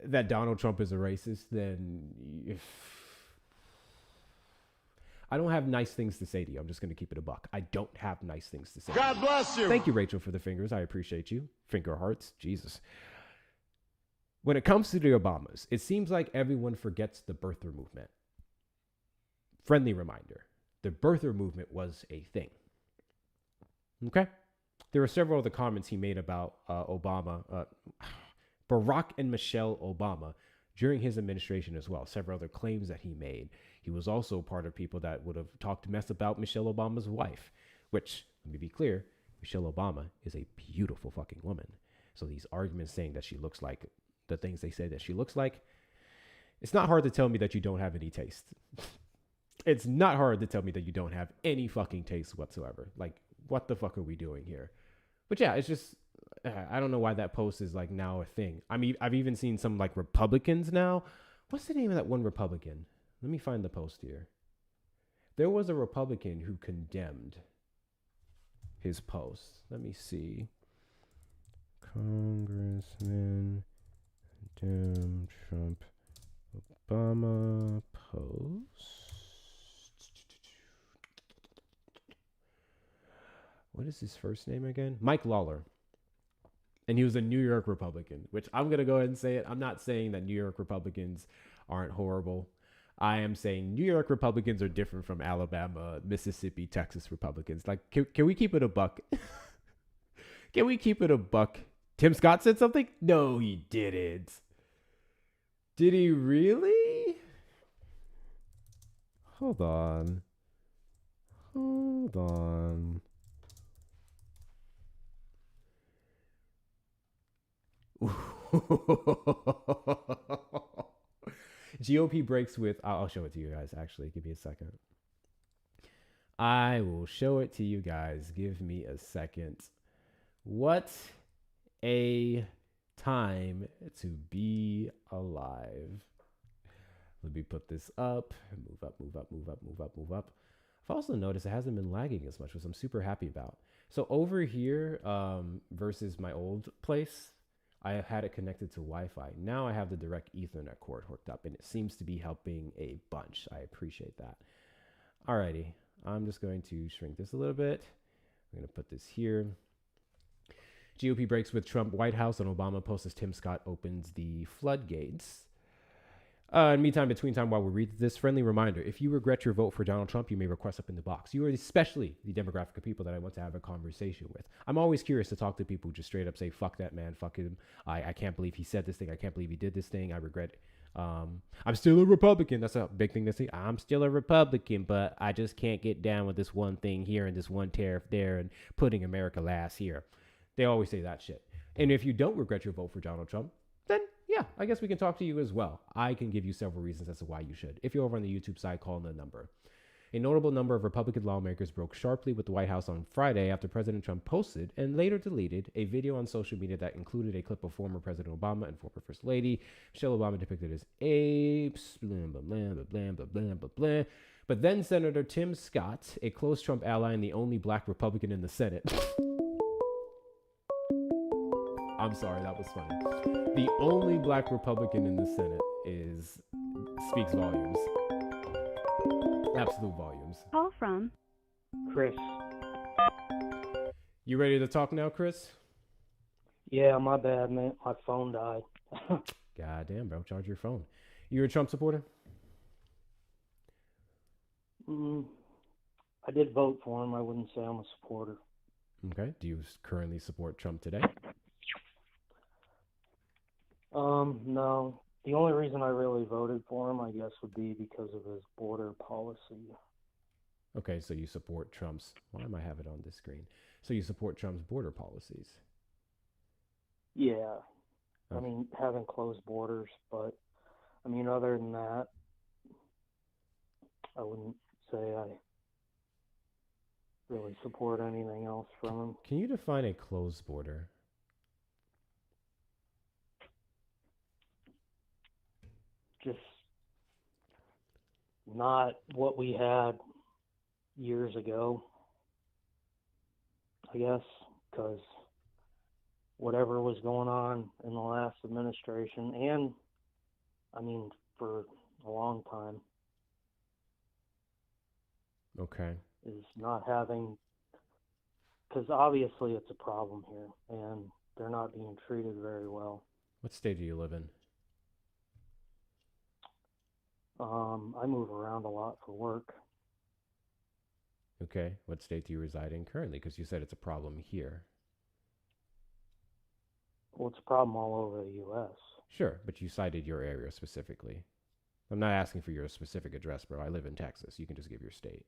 that Donald Trump is a racist, then I don't have nice things to say to you. I'm just going to keep it a buck. I don't have nice things to say. God bless you. Thank you, Rachel, for the fingers. I appreciate you. Finger hearts. Jesus. When it comes to the Obamas, it seems like everyone forgets the birther movement. Friendly reminder. The birther movement was a thing. Okay? The there were several other comments he made about Obama, Barack and Michelle Obama during his administration as well. Several other claims that he made. He was also part of people that would have talked mess about Michelle Obama's wife, which, let me be clear, Michelle Obama is a beautiful fucking woman. So these arguments saying that she looks like the things they say that she looks like, it's not hard to tell me that you don't have any taste. It's not hard to tell me that you don't have any fucking taste whatsoever. Like, what the fuck are we doing here? But yeah, it's just, I don't know why that post is like now a thing. I mean, I've even seen some like Republicans now. What's the name of that one Republican? Let me find the post here. There was a Republican who condemned his post. Let me see. Congressman condemn Trump Obama post. What is his first name again? Mike Lawler. And he was a New York Republican, which I'm going to go ahead and say it. I'm not saying that New York Republicans aren't horrible. I am saying New York Republicans are different from Alabama, Mississippi, Texas Republicans. Like, can we keep it a buck? Can we keep it a buck? Tim Scott said something? No, he didn't. Did he really? Hold on. Hold on. GOP breaks with, I'll show it to you guys. Actually, give me a second. I will show it to you guys. Give me a second. What a time to be alive. Let me put this up. Move up, move up, move up, move up, move up. I've also noticed it hasn't been lagging as much, which I'm super happy about. So over here, versus my old place, I had it connected to Wi-Fi. Now I have the direct Ethernet cord hooked up, and it seems to be helping a bunch. I appreciate that. Alrighty, I'm just going to shrink this a little bit. I'm going to put this here. GOP breaks with Trump White House, and Obama posts as Tim Scott opens the floodgates. In meantime, between time, while we read this, friendly reminder, if you regret your vote for Donald Trump, you may request up in the box. You are especially the demographic of people that I want to have a conversation with. I'm always curious to talk to people who just straight up say, fuck that man, fuck him. I can't believe he said this thing. I can't believe he did this thing. I regret it. I'm still a Republican. That's a big thing to say. I'm still a Republican, but I just can't get down with this one thing here and this one tariff there and putting America last here. They always say that shit. And if you don't regret your vote for Donald Trump, then yeah, I guess we can talk to you as well. I can give you several reasons as to why you should. If you're over on the YouTube side, call in the number. A notable number of Republican lawmakers broke sharply with the White House on Friday after President Trump posted and later deleted a video on social media that included a clip of former President Obama and former First Lady Michelle Obama depicted as apes, blah, blah, blah, blah, blah, blah, blah, blah, blah. But then Senator Tim Scott, a close Trump ally and the only black Republican in the Senate. I'm sorry, that was funny. The only black Republican in the Senate speaks volumes. Absolute volumes. Call from Chris. You ready to talk now, Chris? Yeah, my bad, man. My phone died. God damn, bro. Charge your phone. You a Trump supporter? I did vote for him. I wouldn't say I'm a supporter. Okay. Do you currently support Trump today? No. The only reason I really voted for him, I guess, would be because of his border policy. Okay, so you support Trump's... Why am I have it on this screen? So you support Trump's border policies? Yeah. Okay. I mean, having closed borders, but, I mean, other than that, I wouldn't say I really support anything else from him. Can you define a closed border? Just not what we had years ago, I guess, because whatever was going on in the last administration, and I mean for a long time, okay, is not having, because obviously it's a problem here and they're not being treated very well. What state do you live in? I move around a lot for work. Okay, what state do you reside in currently? Because you said it's a problem here. Well, it's a problem all over the U.S. Sure, but you cited your area specifically. I'm not asking for your specific address, bro. I live in Texas. You can just give your state.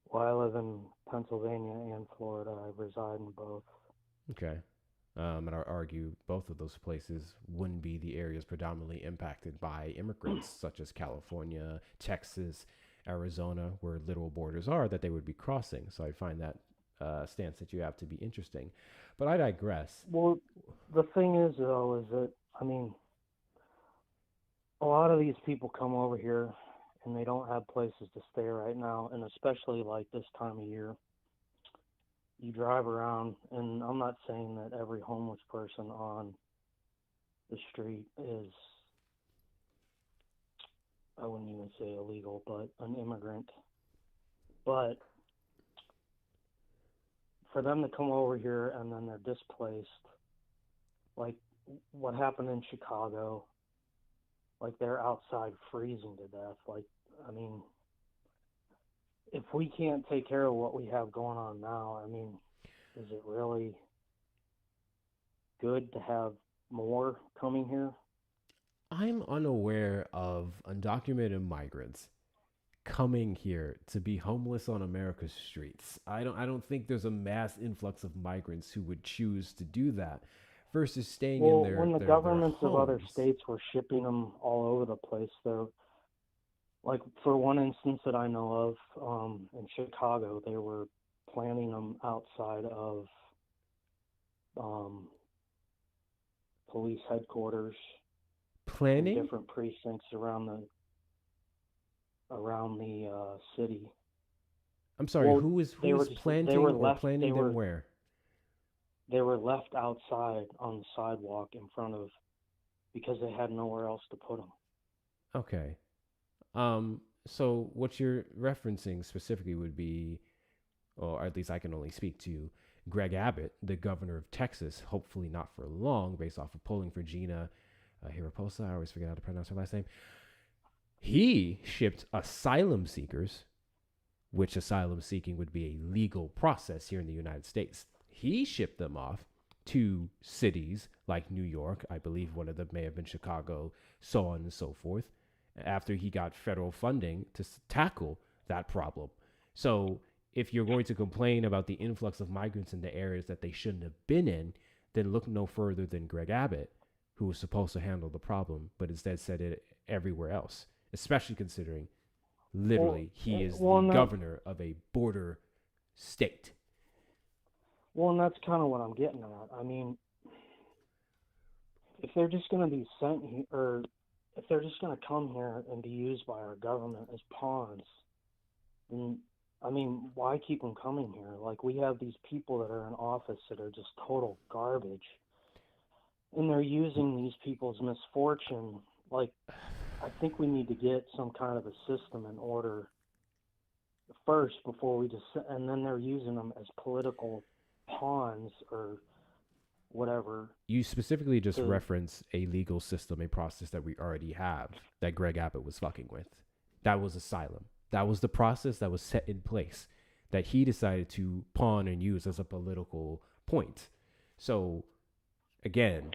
Well, I live in Pennsylvania and Florida. I reside in both. Okay. And I argue both of those places wouldn't be the areas predominantly impacted by immigrants, such as California, Texas, Arizona, where literal borders are that they would be crossing. So I find that stance that you have to be interesting. But I digress. Well, the thing is, though, is that, I mean, a lot of these people come over here and they don't have places to stay right now, and especially like this time of year. You drive around, and I'm not saying that every homeless person on the street is, I wouldn't even say illegal, but an immigrant. But for them to come over here and then they're displaced, like what happened in Chicago, like they're outside freezing to death. Like, I mean, if we can't take care of what we have going on now, I mean, is it really good to have more coming here? I'm unaware of undocumented migrants coming here to be homeless on America's streets. I don't think there's a mass influx of migrants who would choose to do that versus staying in their when the their governments of other homes. states were shipping them all over the place, though, like for one instance that I know of, in Chicago, they were planting them outside of police headquarters, in Planning? different precincts around the city. I'm sorry, Well, who was they were planting or left. planning them where? They were left outside on the sidewalk in front of, because they had nowhere else to put them. Okay. So what you're referencing specifically would be, or at least I can only speak to Greg Abbott, the governor of Texas, hopefully not for long, based off of polling for Gina Hiraposa. I always forget how to pronounce her last name. He shipped asylum seekers, which asylum seeking would be a legal process here in the United States. He shipped them off to cities like New York. I believe one of them may have been Chicago, so on and so forth, after he got federal funding to tackle that problem. So if you're going to complain about the influx of migrants into areas that they shouldn't have been in, then look no further than Greg Abbott, who was supposed to handle the problem, but instead said it everywhere else, especially considering literally he is the governor of a border state. Well, and that's kind of what I'm getting at. I mean, if they're just going to be sent here, or if they're just going to come here and be used by our government as pawns, then, I mean, why keep them coming here? Like, we have these people that are in office that are just total garbage, and they're using these people's misfortune. Like, I think we need to get some kind of a system in order first before we just, and then they're using them as political pawns or whatever. You specifically just reference a legal system, a process that we already have that Greg Abbott was fucking with. That was asylum. That was the process that was set in place that he decided to pawn and use as a political point. So again,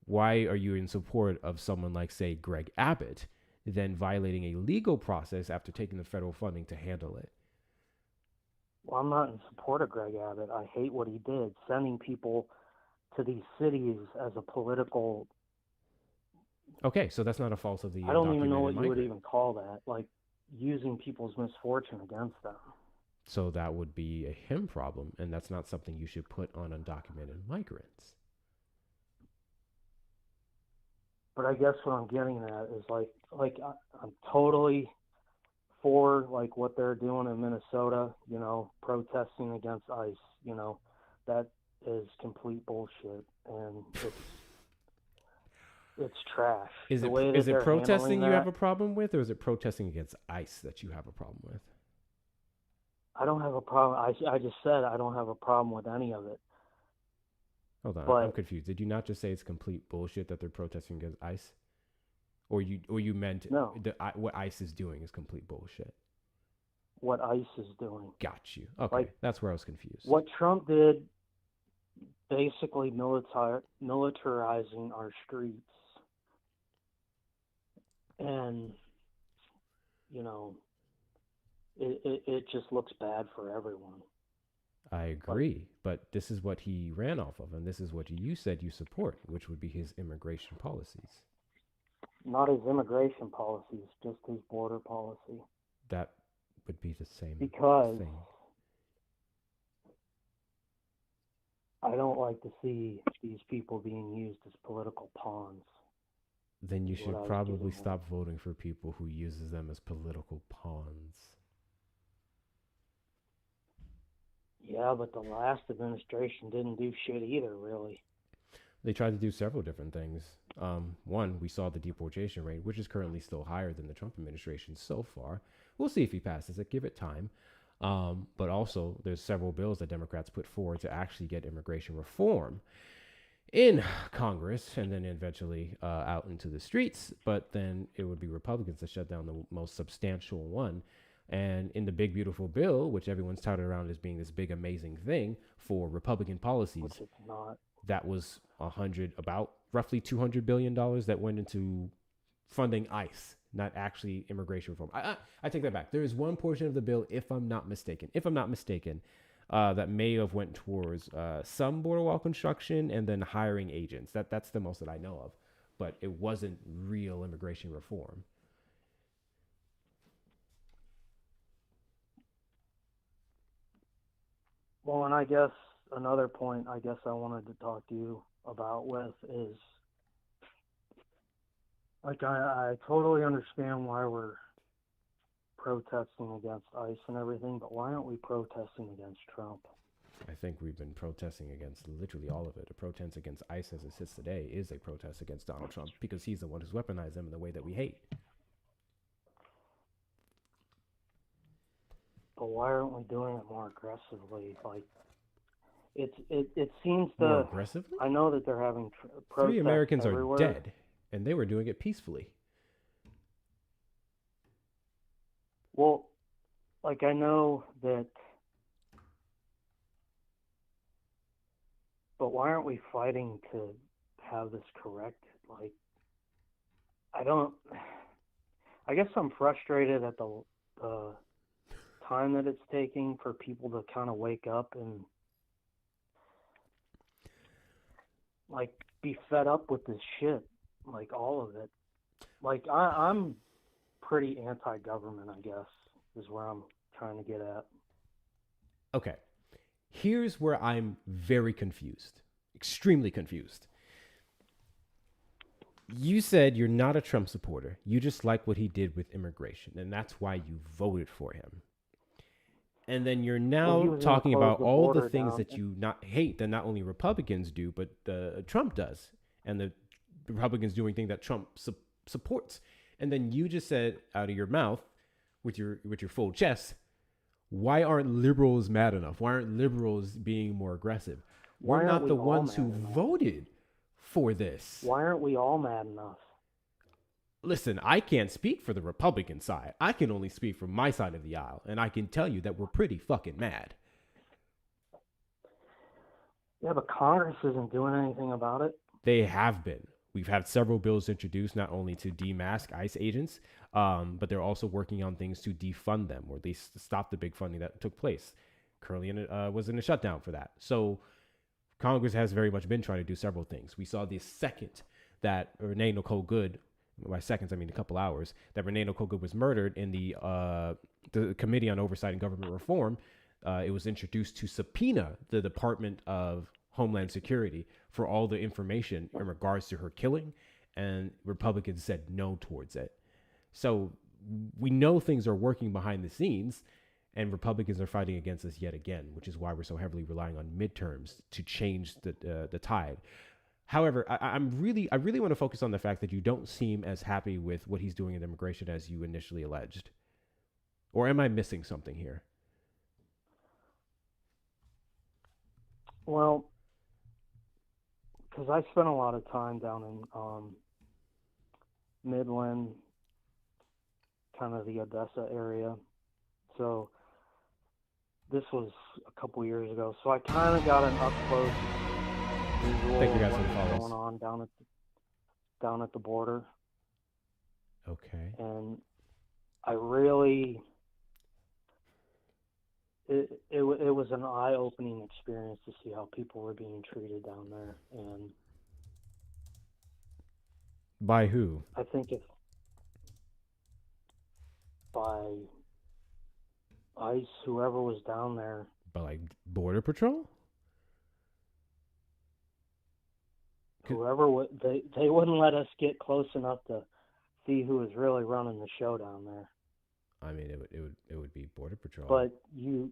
why are you in support of someone like, say, Greg Abbott, then violating a legal process after taking the federal funding to handle it? Well, I'm not in support of Greg Abbott. I hate what he did, sending people to these cities as a political. Okay, so that's not a fault of the. I don't even know what you would even call that. Like using people's misfortune against them. So that would be a him problem, and that's not something you should put on undocumented migrants. But I guess what I'm getting at is like I'm totally for like what they're doing in Minnesota, you know, protesting against ICE, you know, that is complete bullshit, and it's trash. Is it protesting you have a problem with, or is it protesting against ICE that you have a problem with? I don't have a problem. I just said I don't have a problem with any of it. Hold on, I'm confused. Did you not just say it's complete bullshit that they're protesting against ICE? Or you meant no. What ICE is doing is complete bullshit? What ICE is doing. Got you. Okay, like, that's where I was confused. What Trump did basically militarizing our streets. And, you know, it just looks bad for everyone. I agree, but this is what he ran off of, and this is what you said you support, which would be his immigration policies. Not his immigration policies, just his border policy. That would be the same because thing. I don't like to see these people being used as political pawns. Then you should probably stop voting for people who uses them as political pawns. Yeah, but the last administration didn't do shit either, really. They tried to do several different things. One, we saw the deportation rate, which is currently still higher than the Trump administration so far. We'll see if he passes it. Give it time. But also, there's several bills that Democrats put forward to actually get immigration reform in Congress and then eventually out into the streets. But then it would be Republicans that shut down the most substantial one. And in the big, beautiful bill, which everyone's touted around as being this big, amazing thing for Republican policies, which it's not. That was about roughly $200 billion that went into funding ICE, not actually immigration reform. I take that back. There is one portion of the bill, if I'm not mistaken, that may have went towards some border wall construction and then hiring agents. That's the most that I know of, but it wasn't real immigration reform. Well, and I guess another point I wanted to talk to you about with is, like, I totally understand why we're protesting against ICE and everything, but why aren't we protesting against Trump? I think we've been protesting against literally all of it. A protest against ICE as it sits today is a protest against Donald Trump because he's the one who's weaponized them in the way that we hate. But why aren't we doing it more aggressively? Like, it seems more aggressively? I know that they're having protests 3 Americans everywhere. are dead, and they were doing it peacefully. Well, like, I know that, but why aren't we fighting to have this corrected? Like, I guess I'm frustrated at the time that it's taking for people to kind of wake up and, like, be fed up with this shit, like, all of it. Like, I'm pretty anti-government, I guess, is where I'm trying to get at. Okay. Here's where I'm very confused, extremely confused. You said you're not a Trump supporter. You just like what he did with immigration, and that's why you voted for him. And then you're now talking about all the things that you not hate that not only Republicans do, but Trump does, and the Republicans doing things that Trump supports. And then you just said out of your mouth, with your full chest, why aren't liberals mad enough? Why aren't liberals being more aggressive? We're not the ones who voted for this. Why aren't we all mad enough? Listen, I can't speak for the Republican side. I can only speak from my side of the aisle, and I can tell you that we're pretty fucking mad. Yeah, but Congress isn't doing anything about it. They have been. We've had several bills introduced not only to demask ICE agents, but they're also working on things to defund them, or at least stop the big funding that took place. Currently was in a shutdown for that. So Congress has very much been trying to do several things. We saw the second that Renee Nicole Good, by seconds I mean a couple hours, that Renee Nicole Good was murdered in the Committee on Oversight and Government Reform. It was introduced to subpoena the Department of Homeland Security for all the information in regards to her killing, and Republicans said no towards it. So we know things are working behind the scenes, and Republicans are fighting against us yet again, which is why we're so heavily relying on midterms to change the tide. However, I really want to focus on the fact that you don't seem as happy with what he's doing in immigration as you initially alleged. Or am I missing something here? Well, because I spent a lot of time down in Midland, kind of the Odessa area. So this was a couple years ago. So I kind of got an up close Thank you guys for the follows. Going on down at the border. Okay. And I really, it was an eye-opening experience to see how people were being treated down there. And by who? I think if by ICE, whoever was down there. By like Border Patrol? Whoever they wouldn't let us get close enough to see who was really running the show down there. I mean, it would be Border Patrol. But you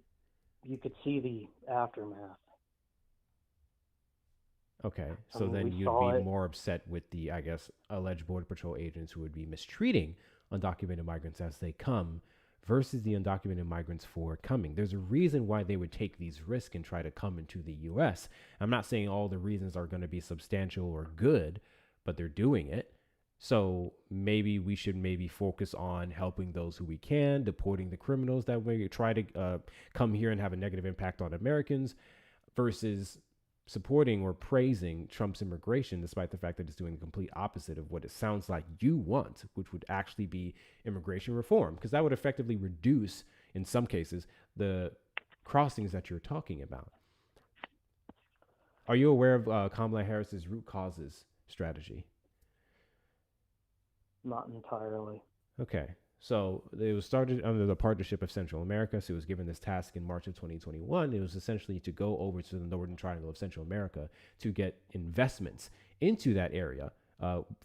could see the aftermath. Okay, so then you'd be more upset with the, I guess, alleged Border Patrol agents who would be mistreating undocumented migrants as they come versus the undocumented migrants for coming. There's a reason why they would take these risks and try to come into the U.S. I'm not saying all the reasons are going to be substantial or good, but they're doing it. So maybe we should focus on helping those who we can, deporting the criminals that may try to come here and have a negative impact on Americans versus supporting or praising Trump's immigration, despite the fact that it's doing the complete opposite of what it sounds like you want, which would actually be immigration reform, because that would effectively reduce, in some cases, the crossings that you're talking about. Are you aware of Kamala Harris's root causes strategy? Not entirely. Okay. So it was started under the Partnership of Central America. So it was given this task in March of 2021. It was essentially to go over to the Northern Triangle of Central America to get investments into that area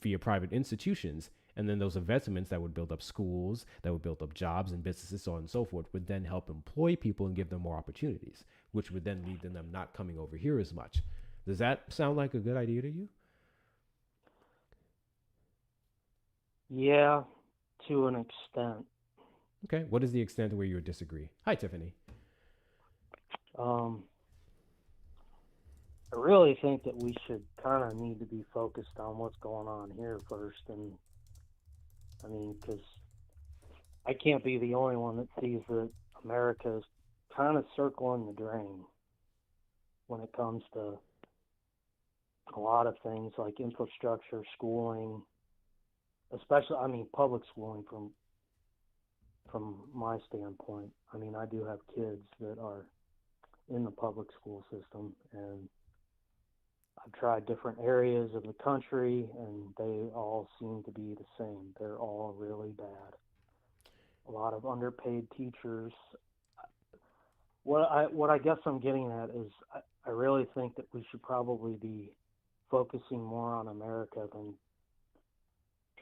via private institutions. And then those investments that would build up schools, that would build up jobs and businesses, so on and so forth, would then help employ people and give them more opportunities, which would then lead to them not coming over here as much. Does that sound like a good idea to you? Yeah, to an extent. Okay. What is the extent where you would disagree? Hi, Tiffany. I really think that we should kind of need to be focused on what's going on here first. And I mean, because I can't be the only one that sees that America is kind of circling the drain when it comes to a lot of things like infrastructure, schooling, especially, I mean, public schooling from my standpoint. I mean, I do have kids that are in the public school system, and I've tried different areas of the country, and they all seem to be the same. They're all really bad. A lot of underpaid teachers. What I guess I'm getting at is I really think that we should probably be focusing more on America than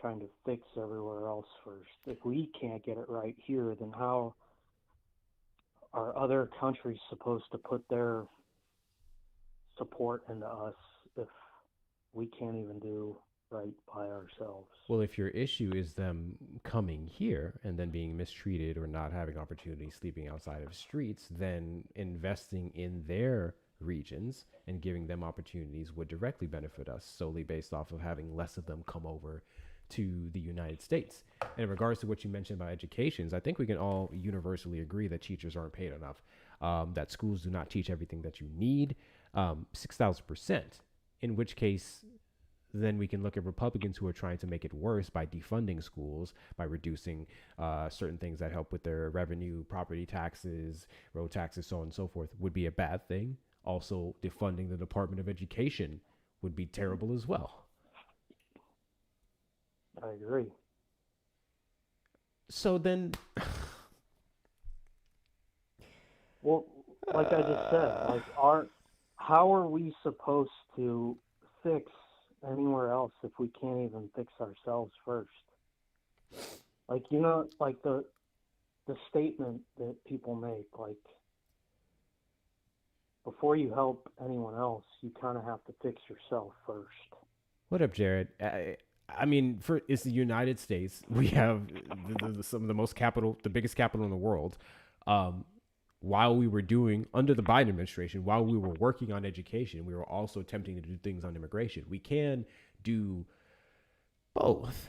trying to fix everywhere else first. If we can't get it right here, then how are other countries supposed to put their support into us if we can't even do right by ourselves? Well, if your issue is them coming here and then being mistreated or not having opportunities, sleeping outside of streets, then investing in their regions and giving them opportunities would directly benefit us solely based off of having less of them come over to the United States. And in regards to what you mentioned about educations, I think we can all universally agree that teachers aren't paid enough, that schools do not teach everything that you need, 6,000%, in which case then we can look at Republicans who are trying to make it worse by defunding schools, by reducing certain things that help with their revenue, property taxes, road taxes, so on and so forth, would be a bad thing. Also, defunding the Department of Education would be terrible as well. I agree. So then, well, like I just said, like how are we supposed to fix anywhere else if we can't even fix ourselves first? Like, you know, like the statement that people make, like, before you help anyone else, you kind of have to fix yourself first. What up, Jared? I mean, it's the United States. We have some of the most capital, the biggest capital in the world. While we were under the Biden administration, while we were working on education, we were also attempting to do things on immigration. We can do both.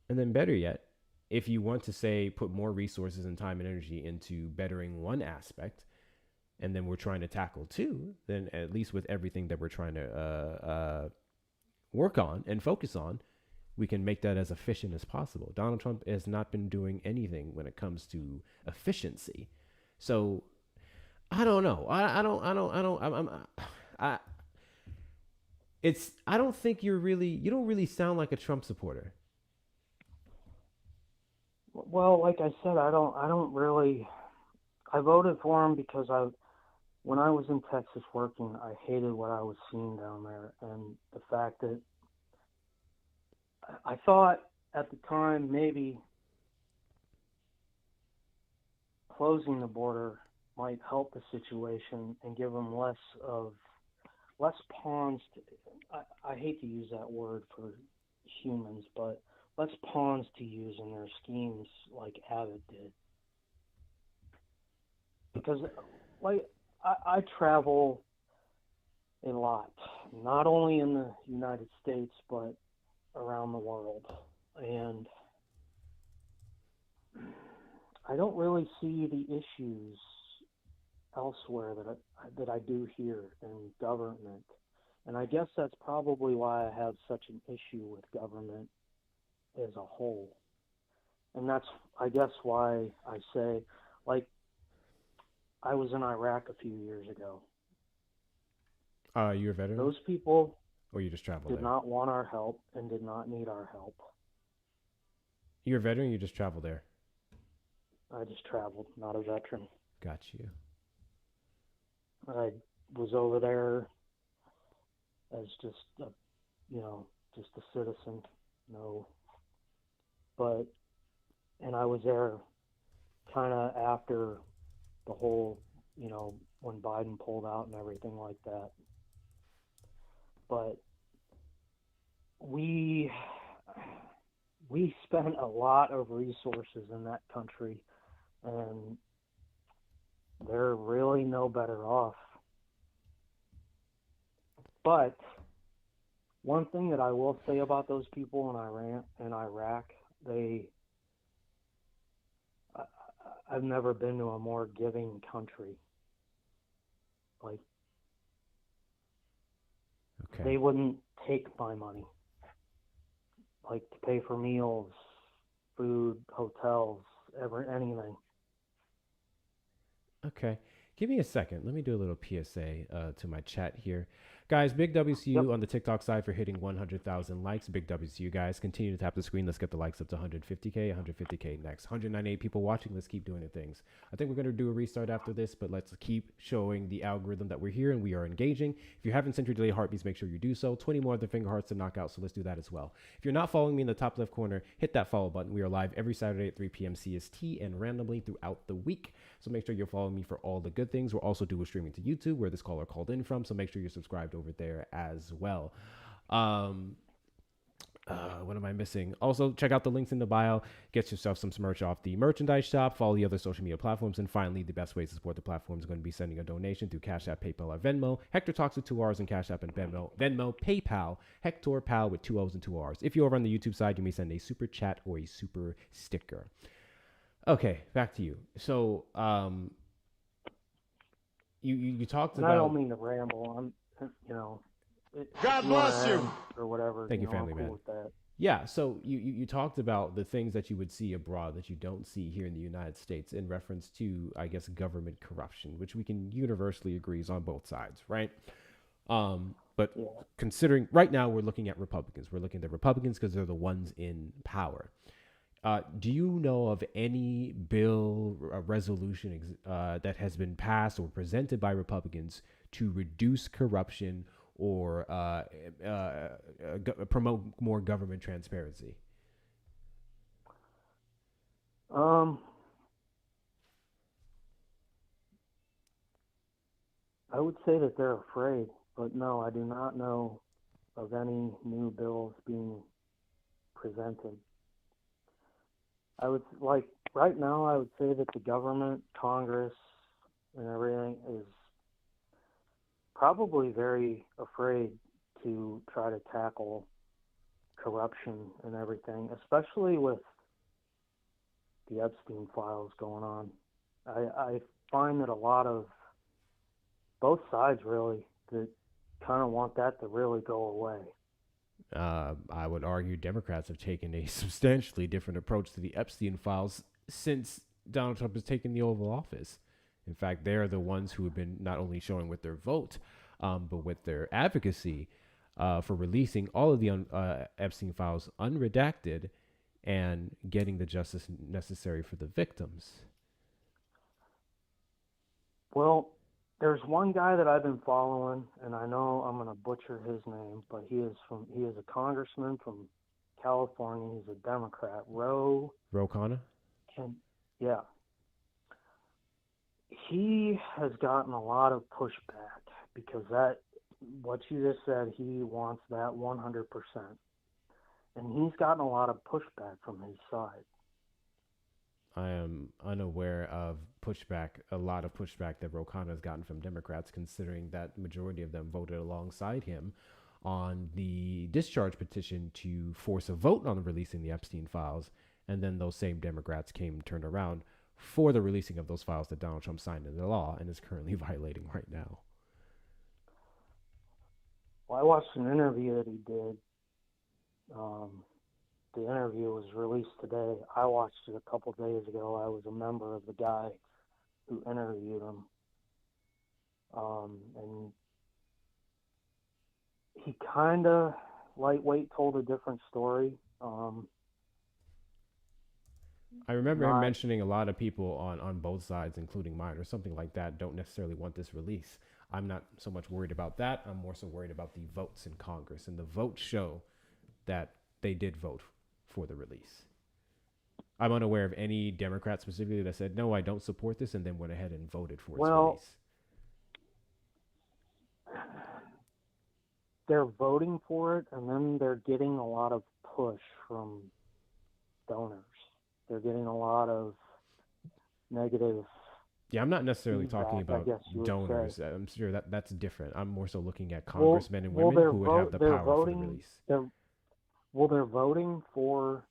And then better yet, if you want to say put more resources and time and energy into bettering one aspect, and then we're trying to tackle two, then at least with everything that we're trying to work on and focus on, we can make that as efficient as possible. Donald Trump has not been doing anything when it comes to efficiency. So I don't know. I don't think you don't really sound like a Trump supporter. Well, like I said, I don't really. I voted for him because when I was in Texas working, I hated what I was seeing down there, and the fact that I thought at the time maybe closing the border might help the situation and give them less pawns. I hate to use that word for humans, but less pawns to use in their schemes like Abbott did. Because, like, I travel a lot, not only in the United States, but around the world. And I don't really see the issues elsewhere that I do here in government. And I guess that's probably why I have such an issue with government as a whole. And that's, I guess, why I say, like, I was in Iraq a few years ago. You're a veteran? Those people or you just traveled did not want our help and did not need our help. You're a veteran or you just traveled there? I just traveled, not a veteran. Got you. I was over there as just a citizen, and I was there kind of after the whole, when Biden pulled out and everything like that. But we spent a lot of resources in that country, and they're really no better off. But one thing that I will say about those people in Iraq, I've never been to a more giving country. Like, okay. They wouldn't take my money, like to pay for meals, food, hotels, anything. Okay. Give me a second. Let me do a little PSA to my chat here. Guys, big W's to you on the TikTok side for hitting 100,000 likes. Big W's to you guys. Continue to tap the screen. Let's get the likes up to 150K. 150K next. 198 people watching. Let's keep doing the things. I think we're going to do a restart after this, but let's keep showing the algorithm that we're here and we are engaging. If you haven't sent your daily heartbeats, make sure you do so. 20 more of the finger hearts to knock out, so let's do that as well. If you're not following me in the top left corner, hit that follow button. We are live every Saturday at 3 p.m. CST and randomly throughout the week. So make sure you're following me for all the good things. We're also doing streaming to YouTube, where this caller called in from. So make sure you're subscribed over there as well. What am I missing? Also, check out the links in the bio. Get yourself some merch off the merchandise shop. Follow the other social media platforms. And finally, the best way to support the platform is going to be sending a donation through Cash App, PayPal, or Venmo. Hector Talks with 2 R's and Cash App and Venmo, PayPal, Hector Pal with 2 O's and 2 R's. If you're over on the YouTube side, you may send a super chat or a super sticker. Okay, back to you. So, you talked about. I don't mean to ramble. God bless you. Or whatever. Thank you, family man. Cool with that. Yeah. So you talked about the things that you would see abroad that you don't see here in the United States in reference to, I guess, government corruption, which we can universally agree is on both sides, right? But considering right now we're looking at Republicans. We're looking at the Republicans because they're the ones in power. Do you know of any bill, resolution that has been passed or presented by Republicans to reduce corruption or promote more government transparency? I would say that they're afraid, but no, I do not know of any new bills being presented. I would right now, I would say that the government, Congress, and everything is probably very afraid to try to tackle corruption and everything, especially with the Epstein files going on. I find that a lot of both sides really that kind of want that to really go away. I would argue Democrats have taken a substantially different approach to the Epstein files since Donald Trump has taken the Oval Office. In fact, they're the ones who have been not only showing with their vote, but with their advocacy for releasing all of the Epstein files unredacted and getting the justice necessary for the victims. Well, there's one guy that I've been following, and I know I'm going to butcher his name, but he is a congressman from California. He's a Democrat, Ro Khanna? Yeah. He has gotten a lot of pushback because what you just said, he wants that 100%. And he's gotten a lot of pushback from his side. I am unaware of a lot of pushback that Ro Khanna has gotten from Democrats, considering that the majority of them voted alongside him on the discharge petition to force a vote on releasing the Epstein files. And then those same Democrats turned around for the releasing of those files that Donald Trump signed into law and is currently violating right now. Well, I watched an interview that he did. The interview was released today. I watched it a couple days ago. I was a member of the guy who interviewed him. And he kind of lightweight told a different story. I remember him mentioning a lot of people on both sides, including mine, or something like that, don't necessarily want this release. I'm not so much worried about that. I'm more so worried about the votes in Congress. And the votes show that they did vote for the release. I'm unaware of any Democrat specifically that said, no, I don't support this, and then went ahead and voted for its release. They're voting for it, and then they're getting a lot of push from donors. They're getting a lot of negative. Yeah, I'm not necessarily talking about donors. I'm sure that's different. I'm more so looking at congressmen and women who would have the power for the release. They're voting for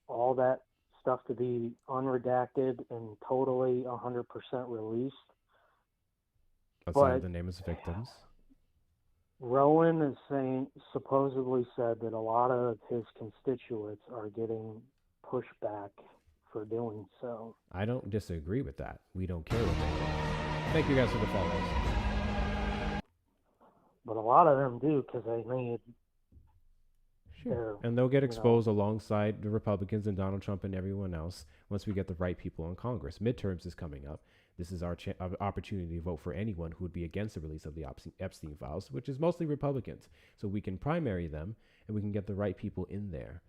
all that stuff to be unredacted and totally 100% released. Outside of the name of victims. Rowan is supposedly said that a lot of his constituents are getting pushback for doing so. I don't disagree with that. We don't care what they are. Thank you guys for the follows. But a lot of them do because they need. Sure. And they'll get exposed alongside the Republicans and Donald Trump and everyone else once we get the right people in Congress. Midterms is coming up. This is our opportunity to vote for anyone who would be against the release of the Epstein files, which is mostly Republicans. So we can primary them and we can get the right people in there.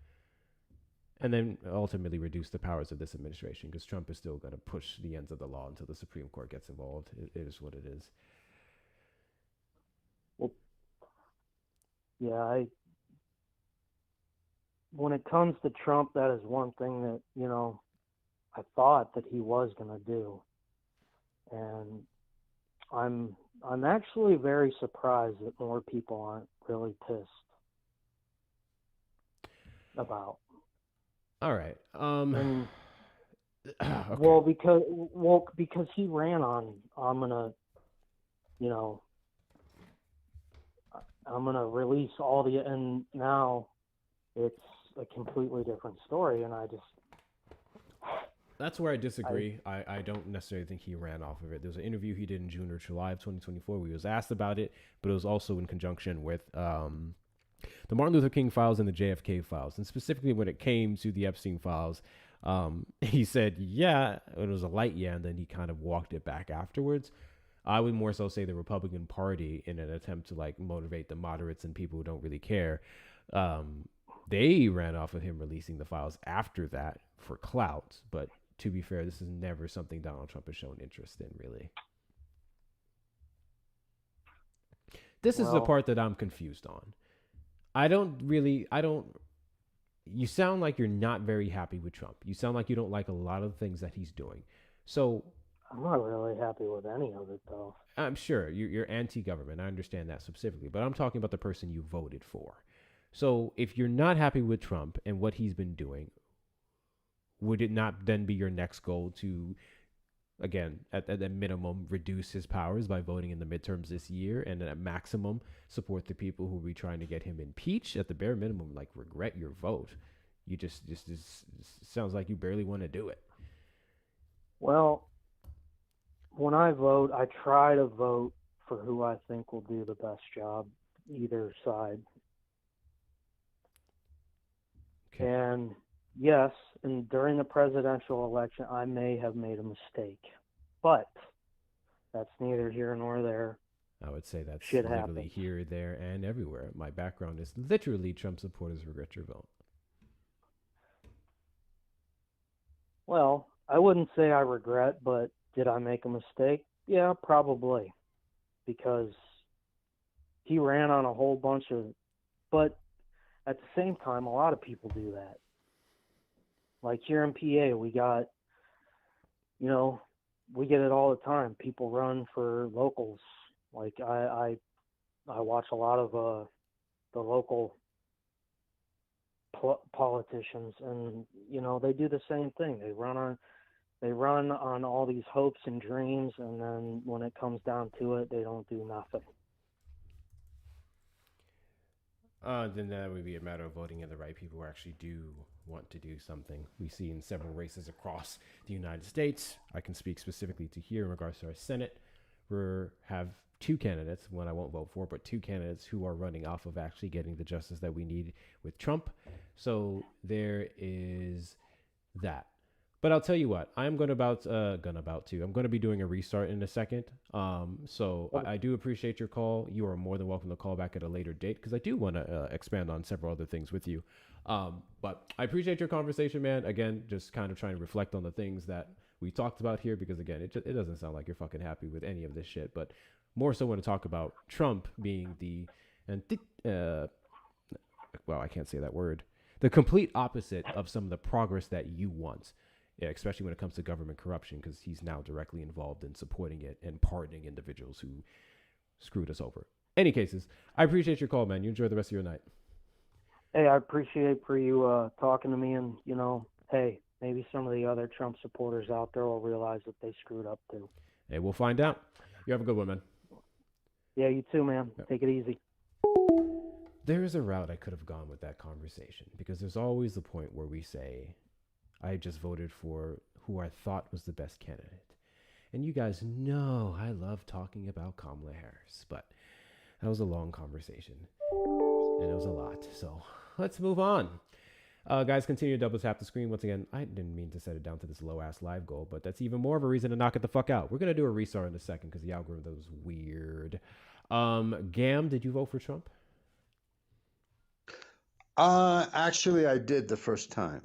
And then ultimately reduce the powers of this administration, because Trump is still going to push the ends of the law until the Supreme Court gets involved. It is what it is. Well, yeah, when it comes to Trump, that is one thing that, I thought that he was going to do. And I'm actually very surprised that more people aren't really pissed about. All right. Okay. Well, because he ran on, I'm gonna release all and now it's a completely different story, and That's where I disagree. I don't necessarily think he ran off of it. There was an interview he did in June or July of 2024 where he was asked about it, but it was also in conjunction with the Martin Luther King files and the JFK files. And specifically when it came to the Epstein files, he said, yeah, it was a light yeah, and then he kind of walked it back afterwards. I would more so say the Republican Party, in an attempt to motivate the moderates and people who don't really care, they ran off of him releasing the files after that for clout. But to be fair, this is never something Donald Trump has shown interest in, really. This is the part that I'm confused on. You sound like you're not very happy with Trump. You sound like you don't like a lot of things that he's doing. So I'm not really happy with any of it, though. I'm sure you're anti-government. I understand that specifically, but I'm talking about the person you voted for. So if you're not happy with Trump and what he's been doing, would it not then be your next goal to, again, at a minimum, reduce his powers by voting in the midterms this year, and at maximum, support the people who will be trying to get him impeached? At the bare minimum, like, regret your vote. You just sounds like you barely want to do it. Well, when I vote, I try to vote for who I think will do the best job, either side. Okay. And yes, and during the presidential election, I may have made a mistake, but that's neither here nor there. I would say that's Shit literally happens. here, there, and everywhere. My background is literally Trump supporters regret your vote. Well, I wouldn't say I regret, but did I make a mistake? Yeah, probably. Because he ran on a whole bunch of... But at the same time, a lot of people do that. Like here in PA, we got, we get it all the time. People run for locals. Like I watch a lot of the local politicians, and they do the same thing. They run on all these hopes and dreams, and then when it comes down to it, they don't do nothing. Then that would be a matter of voting in the right people who actually do want to do something. We see in several races across the United States. I can speak specifically to here in regards to our Senate. We have two candidates, one I won't vote for, but two candidates who are running off of actually getting the justice that we need with Trump. So there is that. But I'll tell you what, I'm going to be doing a restart in a second. I do appreciate your call. You are more than welcome to call back at a later date, because I do want to expand on several other things with you. But I appreciate your conversation, man. Again, just kind of trying to reflect on the things that we talked about here, because again, it doesn't sound like you're fucking happy with any of this shit, but more so want to talk about Trump being I can't say that word, the complete opposite of some of the progress that you want. Yeah, especially when it comes to government corruption, because he's now directly involved in supporting it and pardoning individuals who screwed us over. Any cases, I appreciate your call, man. You enjoy the rest of your night. Hey, I appreciate for you talking to me, and hey, maybe some of the other Trump supporters out there will realize that they screwed up too. Hey, we'll find out. You have a good one, man. Yeah, you too, man. Yep. Take it easy. There is a route I could have gone with that conversation, because there's always the point where we say, I just voted for who I thought was the best candidate. And you guys know I love talking about Kamala Harris, but that was a long conversation and it was a lot. So let's move on. Guys, continue to double tap the screen. Once again, I didn't mean to set it down to this low ass live goal, but that's even more of a reason to knock it the fuck out. We're going to do a restart in a second because the algorithm was weird. Gam, did you vote for Trump? Actually, I did the first time.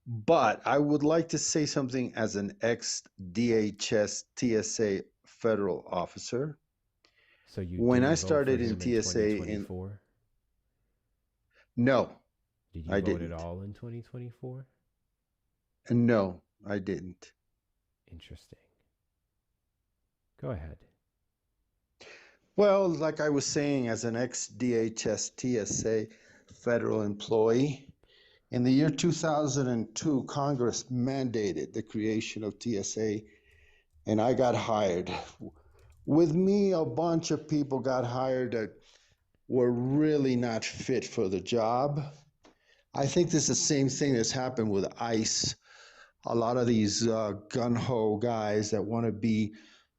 But I would like to say something as an ex-DHS TSA federal officer. So when I started in TSA in No. Did you vote at all in 2024? No, I didn't. Interesting. Go ahead. Well, like I was saying, as an ex-DHS TSA federal employee, in the year 2002, Congress mandated the creation of TSA, and I got hired. With me, a bunch of people got hired that were really not fit for the job. I think this is the same thing that's happened with ICE. A lot of these gun-ho guys that want to be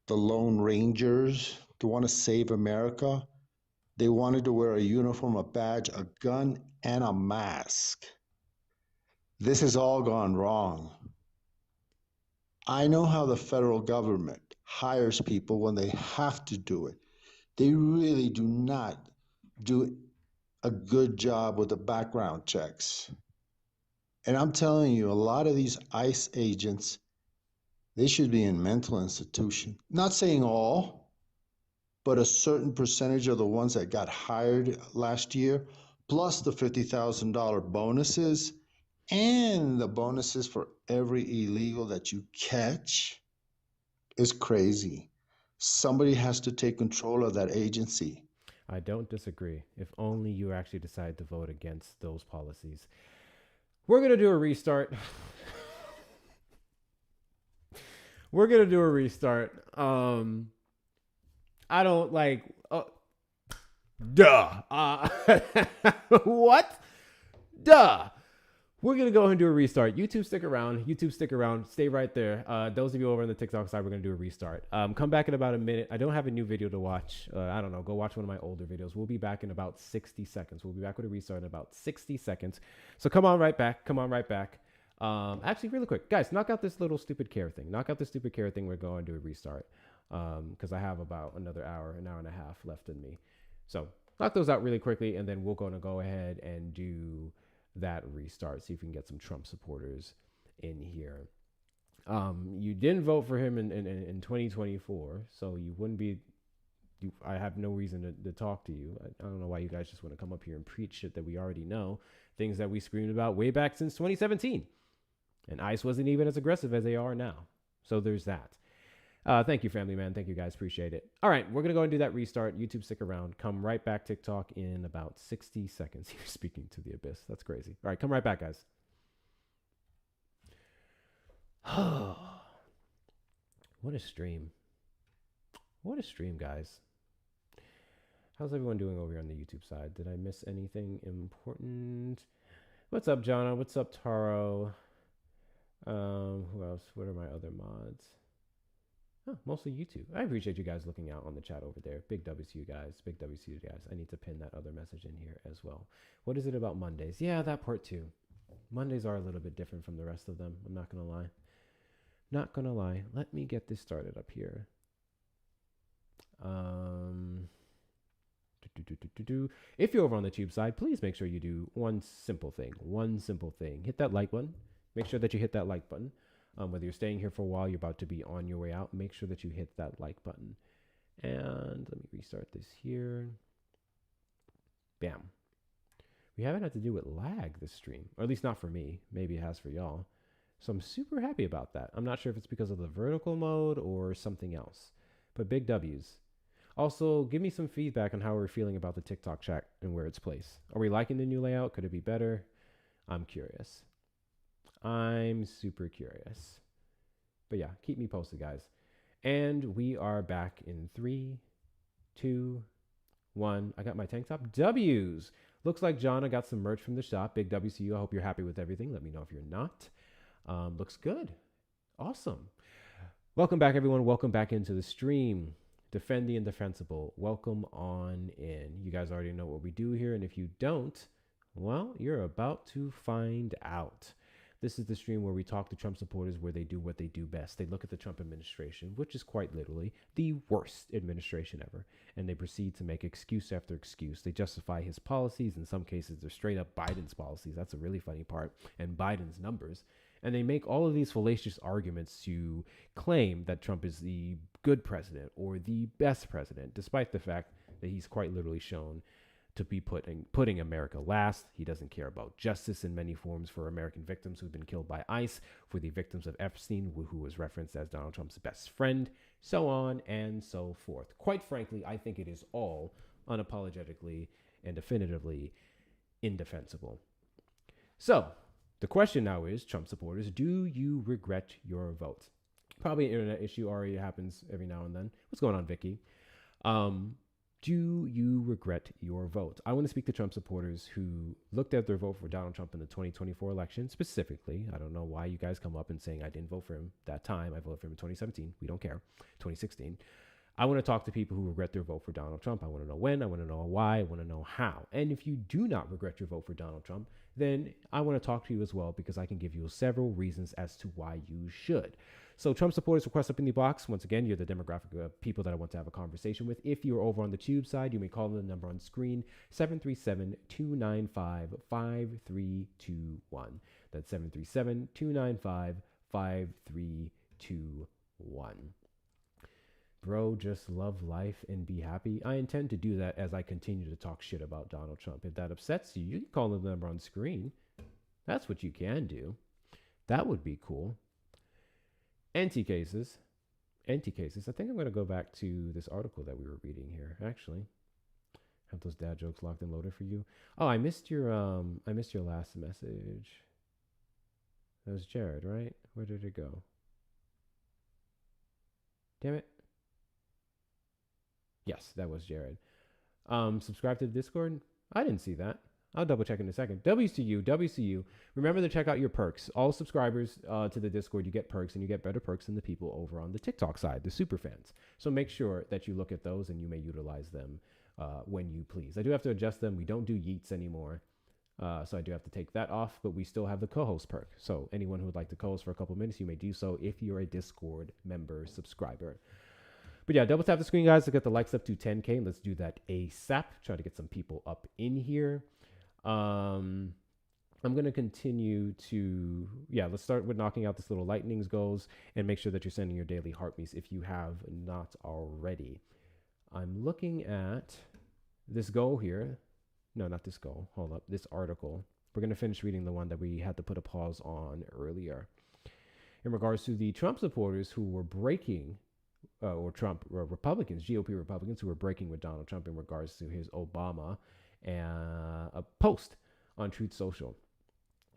the Lone Rangers, to want to save America, they wanted to wear a uniform, a badge, a gun, and a mask. This has all gone wrong. I know how the federal government hires people when they have to do it. They really do not do a good job with the background checks. And I'm telling you, a lot of these ICE agents, they should be in mental institution. Not saying all, but a certain percentage of the ones that got hired last year, plus the $50,000 bonuses, and the bonuses for every illegal that you catch, is crazy. Somebody has to take control of that agency. I don't disagree. If only you actually decide to vote against those policies. We're going to do a restart. We're gonna do a restart. I don't like. Duh. What? Duh. We're going to go ahead and do a restart. YouTube, stick around. YouTube, stick around. Stay right there. Those of you over on the TikTok side, we're going to do a restart. Come back in about a minute. I don't have a new video to watch. I don't know. Go watch one of my older videos. We'll be back in about 60 seconds. We'll be back with a restart in about 60 seconds. So come on right back. Come on right back. Actually, really quick. Guys, knock out this little stupid care thing. Knock out this stupid care thing. We're going to do a restart. Because I have about another hour and a half left in me. So knock those out really quickly, and then we're going to go ahead and do that restart. See if we can get some Trump supporters in here. You didn't vote for him in 2024, so you wouldn't be. I have no reason to talk to you. I don't know why you guys just want to come up here and preach shit that we already know, things that we screamed about way back since 2017, and ICE wasn't even as aggressive as they are now. So there's that. Thank you, family man. Thank you, guys. Appreciate it. All right, we're going to go and do that restart. YouTube, stick around. Come right back, TikTok, in about 60 seconds. You're speaking to the abyss. That's crazy. All right, come right back, guys. What a stream. What a stream, guys. How's everyone doing over here on the YouTube side? Did I miss anything important? What's up, Jonna? What's up, Taro? Who else? What are my other mods? Oh, mostly YouTube. I appreciate you guys looking out on the chat over there. Big W's to you guys. Big W's to you guys. I need to pin that other message in here as well. What is it about Mondays? Yeah, that part too. Mondays are a little bit different from the rest of them. I'm not going to lie. Not going to lie. Let me get this started up here. If you're over on the tube side, please make sure you do one simple thing. One simple thing. Hit that like button. Make sure that you hit that like button. Whether you're staying here for a while, you're about to be on your way out, make sure that you hit that like button. And let me restart this here. Bam. We haven't had to do with lag this stream, or at least not for me. Maybe it has for y'all. So I'm super happy about that. I'm not sure if it's because of the vertical mode or something else, but big W's. Also, give me some feedback on how we're feeling about the TikTok chat and where it's placed. Are we liking the new layout? Could it be better? I'm curious. I'm super curious. But yeah, keep me posted, guys. And we are back in 3, 2, 1. I got my tank top. W's. Looks like Jonna got some merch from the shop. Big W's to you. I hope you're happy with everything. Let me know if you're not. Looks good. Awesome. Welcome back, everyone. Welcome back into the stream. Defend the Indefensible. Welcome on in. You guys already know what we do here. And if you don't, well, you're about to find out. This is the stream where we talk to Trump supporters, where they do what they do best. They look at the Trump administration, which is quite literally the worst administration ever, and they proceed to make excuse after excuse. They justify his policies. In some cases, they're straight up Biden's policies. That's a really funny part, and Biden's numbers. And they make all of these fallacious arguments to claim that Trump is the good president or the best president, despite the fact that he's quite literally shown to be putting America last. He doesn't care about justice in many forms for American victims who've been killed by ICE, for the victims of Epstein, who was referenced as Donald Trump's best friend, so on and so forth. Quite frankly, I think it is all unapologetically and definitively indefensible. So the question now is, Trump supporters, do you regret your vote? Probably an internet issue. Already happens every now and then. What's going on, Vicky? Do you regret your vote? I want to speak to Trump supporters who looked at their vote for Donald Trump in the 2024 election specifically. I don't know why you guys come up and saying I didn't vote for him that time. I voted for him in 2017. We don't care. 2016. I want to talk to people who regret their vote for Donald Trump. I want to know when. I want to know why. I want to know how. And if you do not regret your vote for Donald Trump, then I want to talk to you as well, because I can give you several reasons as to why you should. So Trump supporters, request up in the box. Once again, you're the demographic of people that I want to have a conversation with. If you're over on the tube side, you may call the number on screen, 737-295-5321. That's 737-295-5321. Bro, just love life and be happy. I intend to do that as I continue to talk shit about Donald Trump. If that upsets you, you can call the number on screen. That's what you can do. That would be cool. Anti-cases. I think I'm going to go back to this article that we were reading here, actually. Have those dad jokes locked and loaded for you. Oh, I missed your last message. That was Jared, right? Where did it go? Damn it. Yes, that was Jared. Subscribe to the Discord. I didn't see that. I'll double check in a second. WCU. Remember to check out your perks. All subscribers to the Discord, you get perks, and you get better perks than the people over on the TikTok side, the super fans. So make sure that you look at those and you may utilize them when you please. I do have to adjust them. We don't do yeets anymore. So I do have to take that off, but we still have the co-host perk. So anyone who would like to co-host for a couple minutes, you may do so if you're a Discord member subscriber. But yeah, double tap the screen, guys, to get the likes up to 10K. Let's do that ASAP. Try to get some people up in here. I'm going to continue to, let's start with knocking out this little lightnings goals and make sure that you're sending your daily heartbeats if you have not already. I'm looking at this goal here. No, not this goal. Hold up. This article. We're going to finish reading the one that we had to put a pause on earlier. In regards to the Trump supporters who were breaking, Republicans, GOP Republicans who were breaking with Donald Trump in regards to his Obama and a post on Truth Social.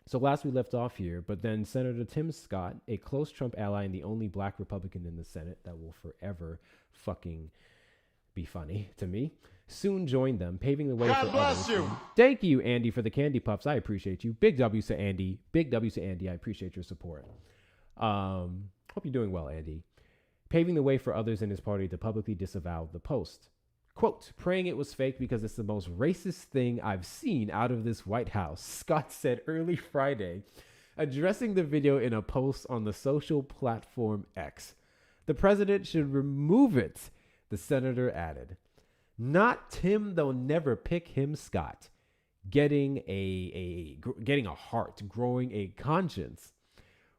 So last we left off here, but then Senator Tim Scott, a close Trump ally and the only black Republican in the Senate that will forever fucking be funny to me, soon joined them, paving the way for others. God bless you. Thank you, Andy, for the candy puffs. I appreciate you. Big W's to Andy. Big W's to Andy. I appreciate your support. Hope you're doing well, Andy. Paving the way for others in his party to publicly disavow the post. Quote, praying it was fake because it's the most racist thing I've seen out of this White House, Scott said early Friday, addressing the video in a post on the social platform X. The president should remove it, the senator added. Not Tim, they'll never pick him, Scott. Getting a heart, growing a conscience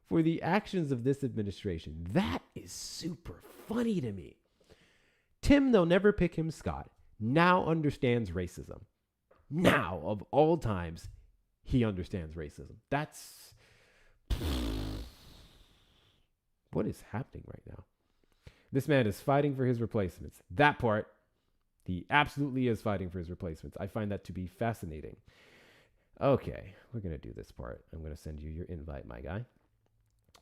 for the actions of this administration. That is super funny to me. Tim, they'll never pick him, Scott, now understands racism. Now, of all times, he understands racism. That's... What is happening right now? This man is fighting for his replacements. That part, he absolutely is fighting for his replacements. I find that to be fascinating. Okay, we're going to do this part. I'm going to send you your invite, my guy.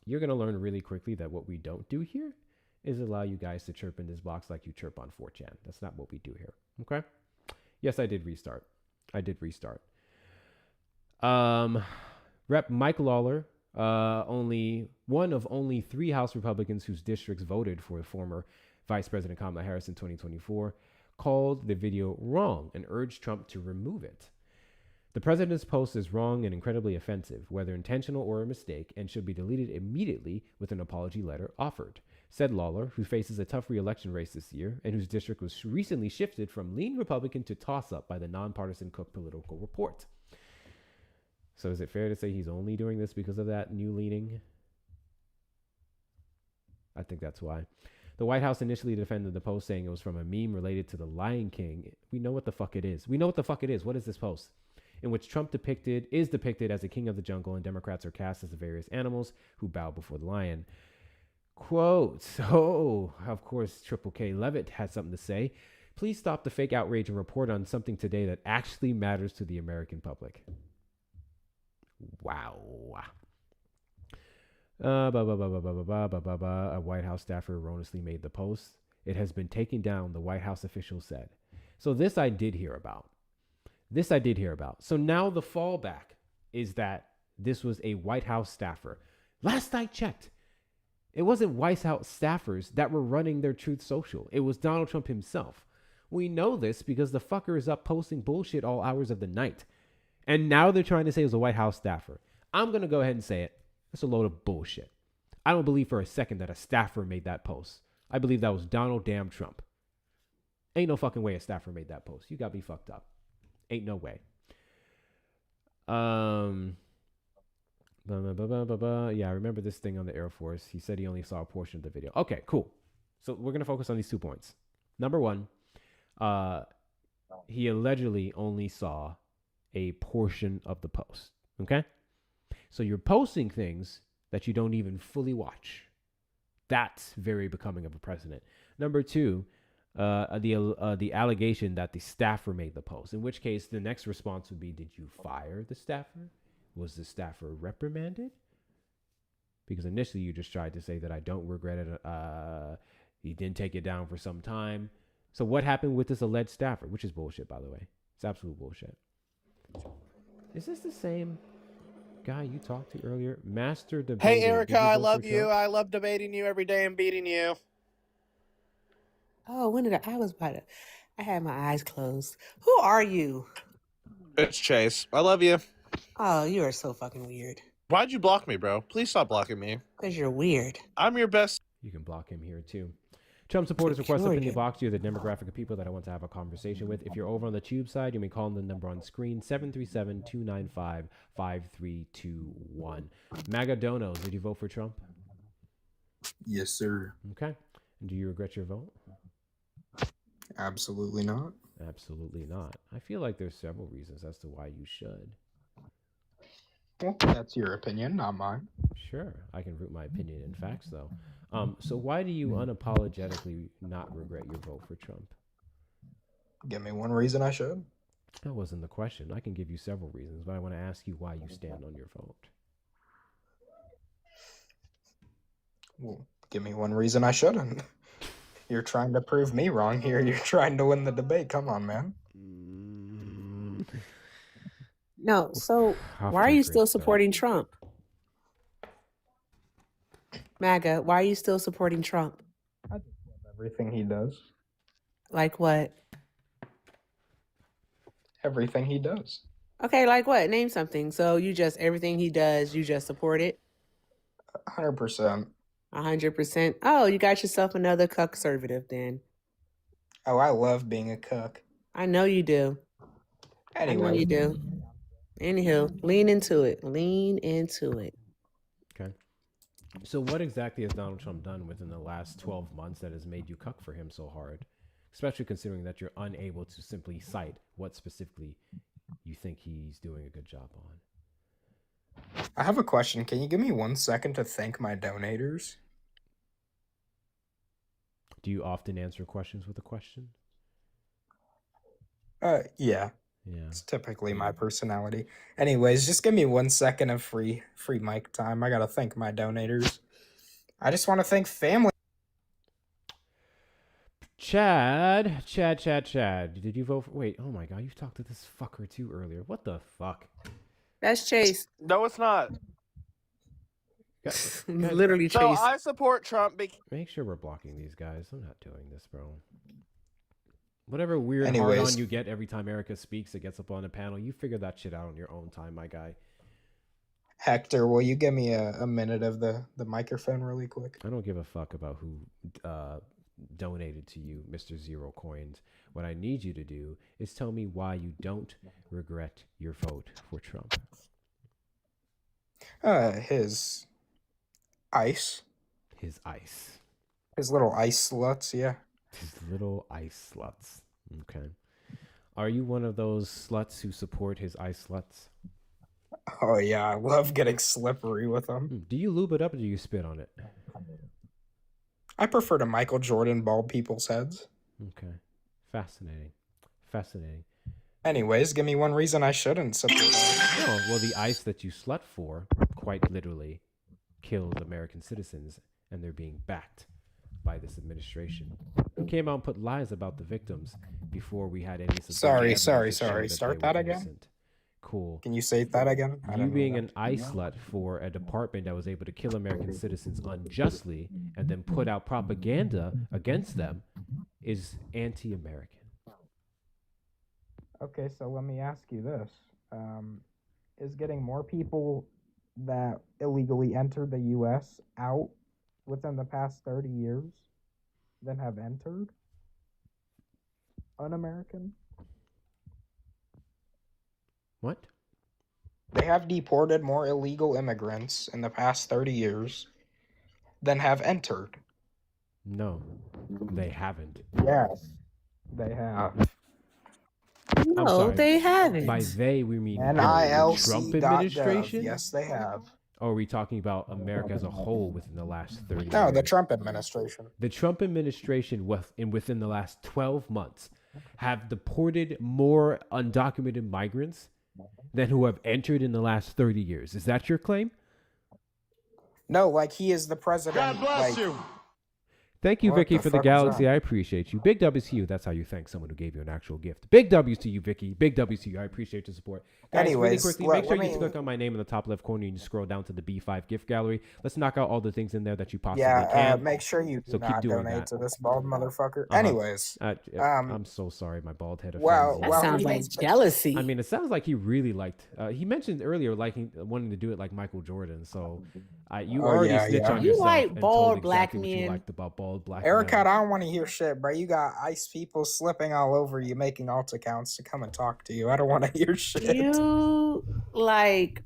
You're going to learn really quickly that what we don't do here is allow you guys to chirp in this box like you chirp on 4chan. That's not what we do here. Okay? Yes, I did restart. Rep. Mike Lawler, one of only 3 House Republicans whose districts voted for former Vice President Kamala Harris in 2024, called the video wrong and urged Trump to remove it. The president's post is wrong and incredibly offensive, whether intentional or a mistake, and should be deleted immediately with an apology letter offered, said Lawler, who faces a tough re-election race this year and whose district was recently shifted from lean Republican to toss-up by the nonpartisan Cook Political Report. So is it fair to say he's only doing this because of that new leaning? I think that's why. The White House initially defended the post, saying it was from a meme related to the Lion King. We know what the fuck it is. What is this post? In which Trump is depicted as a king of the jungle and Democrats are cast as the various animals who bow before the lion. Quote, of course, Triple K Levitt had something to say. Please stop the fake outrage and report on something today that actually matters to the American public. Wow. A White House staffer erroneously made the post. It has been taken down, the White House official said. So this I did hear about. So now the fallback is that this was a White House staffer. Last I checked, it wasn't White House staffers that were running their Truth Social. It was Donald Trump himself. We know this because the fucker is up posting bullshit all hours of the night. And now they're trying to say it was a White House staffer. I'm going to go ahead and say it. That's a load of bullshit. I don't believe for a second that a staffer made that post. I believe that was Donald damn Trump. Ain't no fucking way a staffer made that post. You got me fucked up. Ain't no way. Yeah, I remember this thing on the Air Force. He said he only saw a portion of the video. Okay, cool. So we're going to focus on these 2 points. Number 1, he allegedly only saw a portion of the post. Okay? So you're posting things that you don't even fully watch. That's very becoming of a president. Number 2, the allegation that the staffer made the post, in which case the next response would be, did you fire the staffer? Was the staffer reprimanded? Because initially you just tried to say that I don't regret it. He didn't take it down for some time. So what happened with this alleged staffer, which is bullshit, by the way. It's absolute bullshit. Is this the same guy you talked to earlier? Master debater. Hey, Erica, I love you. I love debating you every day and beating you. Oh, when did I had my eyes closed. Who are you? It's Chase. I love you. Oh, you are so fucking weird. Why'd you block me, bro? Please stop blocking me. Because you're weird. I'm your best. You can block him here too. Trump supporters request opinion box. You're the demographic of people that I want to have a conversation with. If you're over on the tube side, you may call the number on screen, 737-295-5321. MAGA Donos, did you vote for Trump? Yes, sir. Okay. And do you regret your vote? Absolutely not. Absolutely not. I feel like there's several reasons as to why you should. Well, that's your opinion, not mine. Sure. I can root my opinion in facts, though. So why do you unapologetically not regret your vote for Trump? Give me one reason I should. That wasn't the question. I can give you several reasons, but I want to ask you why you stand on your vote. Well, give me one reason I shouldn't. You're trying to prove me wrong here. You're trying to win the debate. Come on, man. No, so why are you still supporting Trump? MAGA, why are you still supporting Trump? I just love everything he does. Like what? Everything he does. Okay, like what? Name something. So you just, everything he does, you just support it? 100%. 100%. Oh, you got yourself another conservative then. Oh, I love being a cook. I know you do. Anyway. I know you do. Anywho, lean into it. Lean into it. Okay. So what exactly has Donald Trump done within the last 12 months that has made you cuck for him so hard? Especially considering that you're unable to simply cite what specifically you think he's doing a good job on. I have a question. Can you give me 1 second to thank my donators? Do you often answer questions with a question? Yeah. Yeah. It's typically my personality. Anyways, just give me 1 second of free mic time. I gotta thank my donators. I just want to thank family. Chad. Did you vote for... Wait, oh my God, you've talked to this fucker too earlier. What the fuck? That's Chase. No, it's not. Literally Chase. So I support Trump. Make sure we're blocking these guys. I'm not doing this, bro. Whatever weird hard-on you get every time Erica speaks, it gets up on a panel. You figure that shit out on your own time, my guy. Hector, will you give me a minute of the microphone really quick? I don't give a fuck about who donated to you, Mr. Zero Coins. What I need you to do is tell me why you don't regret your vote for Trump. His ice. His ice. His little ice sluts, yeah. His little ice sluts. Okay. Are you one of those sluts who support his ice sluts? Oh, yeah. I love getting slippery with them. Do you lube it up or do you spit on it? I prefer to Michael Jordan bald people's heads. Okay. Fascinating. Anyways, give me one reason I shouldn't support it. Oh, well, the ice that you slut for quite literally killed American citizens, and they're being backed by this administration. Who came out and put lies about the victims before we had any... Sorry. Start that again? Innocent. Cool. Can you say that again? You being an ice slut for a department that was able to kill American citizens unjustly and then put out propaganda against them is anti-American. Okay, so let me ask you this. Is getting more people that illegally entered the U.S. out within the past 30 years than have entered un-American? What? They have deported more illegal immigrants in the past 30 years than have entered. No, they haven't. Yes, they have. No, they haven't. By they, we mean the Trump administration? Yes, they have. Or are we talking about America as a whole within the last 30 years? No, the Trump administration. The Trump administration within the last 12 months have deported more undocumented migrants than who have entered in the last 30 years. Is that your claim? No, like he is the president. God bless you. Thank you, What Vicky, the for the fuck is galaxy. that? I appreciate you. Big W's to you. That's how you thank someone who gave you an actual gift. Big W's to you, Vicky. Big W's to you. I appreciate your support. Guys, really Anyways, quickly, make sure you click on my name in the top left corner and you scroll down to the B5 gift gallery. Let's knock out all the things in there that you possibly can. Make sure you do So keep not doing donate that. to this bald motherfucker. Uh-huh. Anyways, I'm so sorry, my bald head offends well, you. That sounds like jealousy. I mean, it sounds like he really liked. He mentioned earlier wanting to do it like Michael Jordan. So, you already snitch on You yourself. like and bald told black exactly what you men. liked about bald black Erica, men. I don't want to hear shit, bro. You got ice people slipping all over you, making alt accounts to come and talk to you. I don't want to hear shit. You like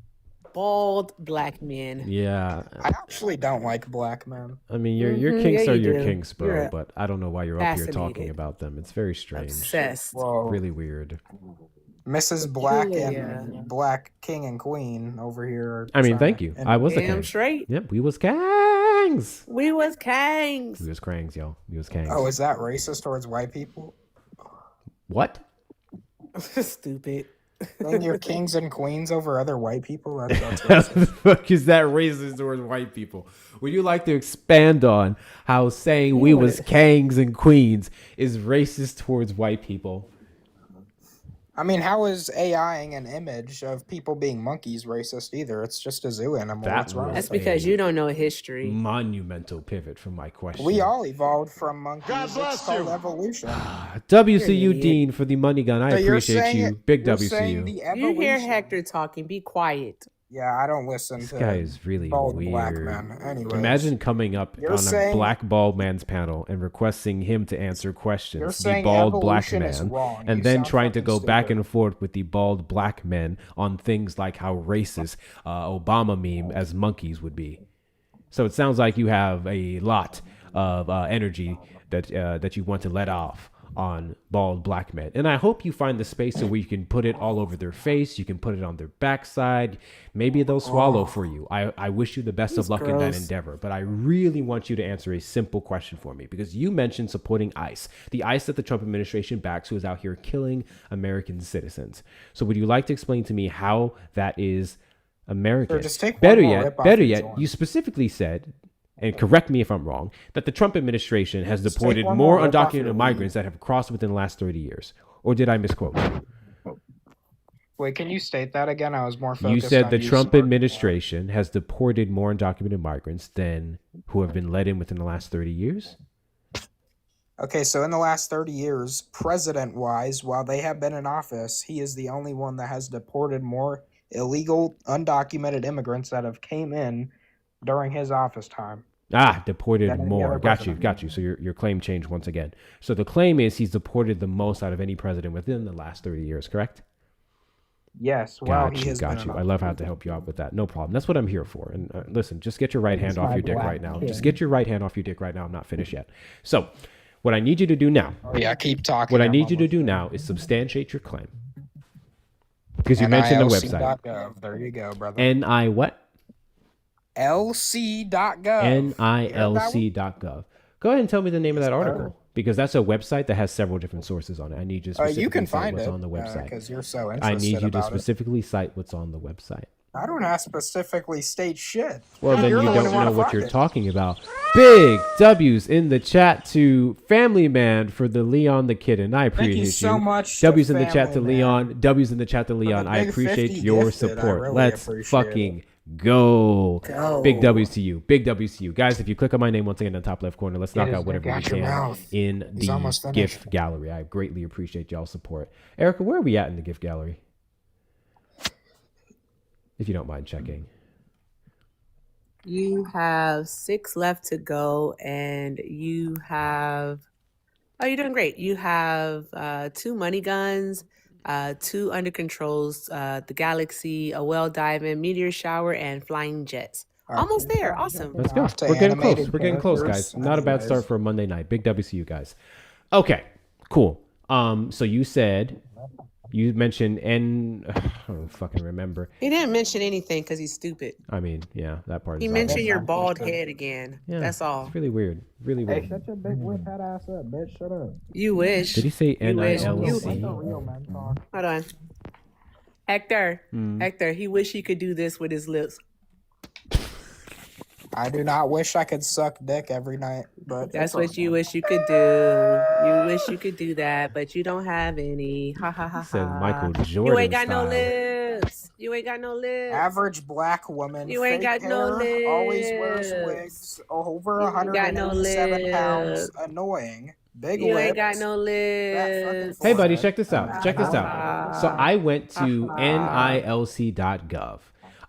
bald black men. Yeah. I actually don't like black men. I mean, your kinks Yeah, are you your do. kinks, bro. You're But I don't know why you're up here talking fascinated. about them. It's very strange. Obsessed. Whoa. Really weird. Mrs. Black Peculiar. and Black King and Queen over here. I mean, trying thank to- you. and- I was a Damn king. straight. Yep, we was kangs. We was kangs. We was crangs, yo. We was kangs. Oh, is that racist towards white people? What? Stupid. Saying you're kings and queens over other white people? That's How racist. the fuck is that racist towards white people? Would you like to expand on how saying we was kangs and queens is racist towards white people? I mean, how is AIing an image of people being monkeys racist either? It's just a zoo animal. That What's wrong That's with it? because you don't know history. Monumental pivot from my question. We all evolved from monkeys. It's called evolution. WCU You're an Dean for the money gun. I So you're appreciate saying you. it- Big you're saying WCU. the You evolution. hear Hector talking. Be quiet. Yeah, I don't listen This to guy is really bald weird. black men. Anyways, Imagine coming up You're on a saying- black bald man's panel and requesting him to answer You're questions, the saying bald black evolution is man, wrong. and You then sound trying to fucking go back stupid. and forth with the bald black men on things like how racist Obama meme as monkeys would be. So it sounds like you have a lot of energy that you want to let off on bald black men. And I hope you find the space so where you can put it all over their face, you can put it on their backside. Maybe they'll swallow for you. I wish you the best of luck in that gross. endeavor, but I really want you to answer a simple question for me because you mentioned supporting ICE, the ICE that the Trump administration backs, who is out here killing American citizens. So would you like to explain to me how that is American? Sure, just take one better more yet, rip off better each yet, one. you specifically said, and correct me if I'm wrong, that the Trump administration has Just deported take one more more rip off your undocumented weed. migrants that have crossed within the last 30 years. Or did I misquote? Wait, can you state that again? I was more focused You said on the you Trump smirking. administration has deported more undocumented migrants than who have been let in within the last 30 years? Okay, so in the last 30 years, president-wise, while they have been in office, he is the only one that has deported more illegal, undocumented immigrants that have came in during his office time. Deported Than any more. other Got president. you. So your claim changed once again. So the claim is he's deported the most out of any president within the last 30 years, correct? Yes, well, Got he you, has got been you. in I love how to help you out with that. No problem. That's what I'm here for. And listen, just get your right hand off my your dick black right now. kid. Just get your right hand off your dick right now. I'm not finished yet. So what I need you to do now, Oh, yeah, keep talking. what I I'm need you to almost do done. now is substantiate your claim. Because you mentioned the website. NILC.gov. There you go, brother. NI what? LC.gov. NILC.gov. Go ahead and tell me the name of that article. Because that's a website that has several different sources on it. I need you to specifically You can cite find what's it on the website. because you're so interested I need you to about it. specifically cite what's on the website. I don't have to specifically state shit. Well, then You're you the one don't who wanna know what find you're it. talking about. Big W's in the chat to Family Man for the Leon the Kitten. I appreciate you so much to W's in the chat to Family Leon. W's in the chat to Leon. I big appreciate 50 your gifted, I support. really Let's appreciate fucking go. Go. Big W's to you. Big W's to you. Guys, if you click on my name once again in the top left corner, let's knock his out whatever dick we out your can mouth. in He's almost the finished. gift gallery. I greatly appreciate y'all's support. Erica, where are we at in the gift gallery? If you don't mind checking. You have 6 left to go, and you have. Oh, you're doing great. You have 2 money guns, 2 under controls, the Galaxy, a well diamond, meteor shower, and flying jets. Almost there. Awesome. Let's go. To We're getting close. animated We're getting close, characters. guys. Not a bad start Anyways. for a Monday night. Big W to you guys. Okay, cool. So you said you mentioned I don't fucking remember. He didn't mention anything because he's stupid. I mean, yeah, that part. He is mentioned obvious. your bald head again. Yeah, That's all. It's really weird. Really Hey, weird. shut your big whip head ass up, bitch. Shut up. You wish. Did he say You wish. Let the NILC? real men talk. Hold on. Hector. Hmm. Hector, he wish he could do this with his lips. I do not wish I could suck dick every night, but that's what you wish you could do. You wish you could do that, but you don't have any. Ha ha ha Said ha. Michael You Jordan ain't got no style. lips. You ain't got no lips. Average black woman. You ain't got hair, no lips. Always wears wigs. Over You ain't got no 187 pounds. lips. Annoying. Big You lips. ain't got no lips. Hey, buddy, check this out. Check this out. So I went to nilc.gov.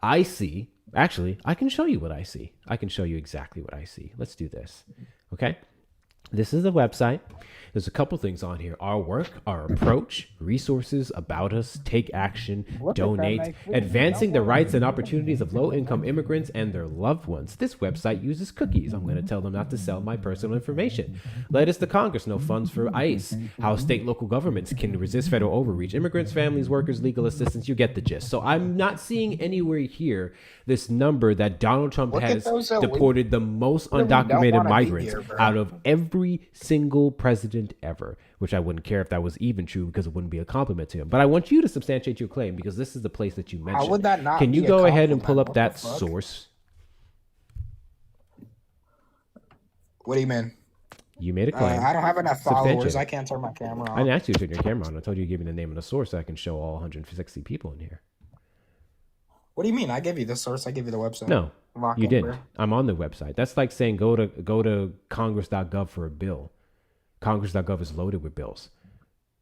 I see. Actually, I can show you what I see. I can show you exactly what I see. Let's do this. Okay. This is the website. There's a couple things on here. Our work, our approach, resources, about us, take action, donate, advancing the rights and opportunities of low-income immigrants and their loved ones. This website uses cookies. I'm going to tell them not to sell my personal information. Letters to Congress, no funds for ICE. How state local governments can resist federal overreach. Immigrants, families, workers, legal assistance. You get the gist. So I'm not seeing anywhere here this number that Donald Trump has deported the most undocumented migrants out of every single president ever, which I wouldn't care if that was even true because it wouldn't be a compliment to him. But I want you to substantiate your claim because this is the place that you mentioned. How would that not Can you be a go ahead and compliment? pull up What that the fuck? source? What do you mean? You made a claim. I don't have enough Substantiate followers. it. I can't turn my camera on. I didn't ask you to turn your camera on. I told you to give me the name of the source so I can show all 160 people in here. What do you mean? I gave you the source. I gave you the website. No, Lock you in, didn't. bro. I'm on the website. That's like saying go to congress.gov for a bill. Congress.gov is loaded with bills.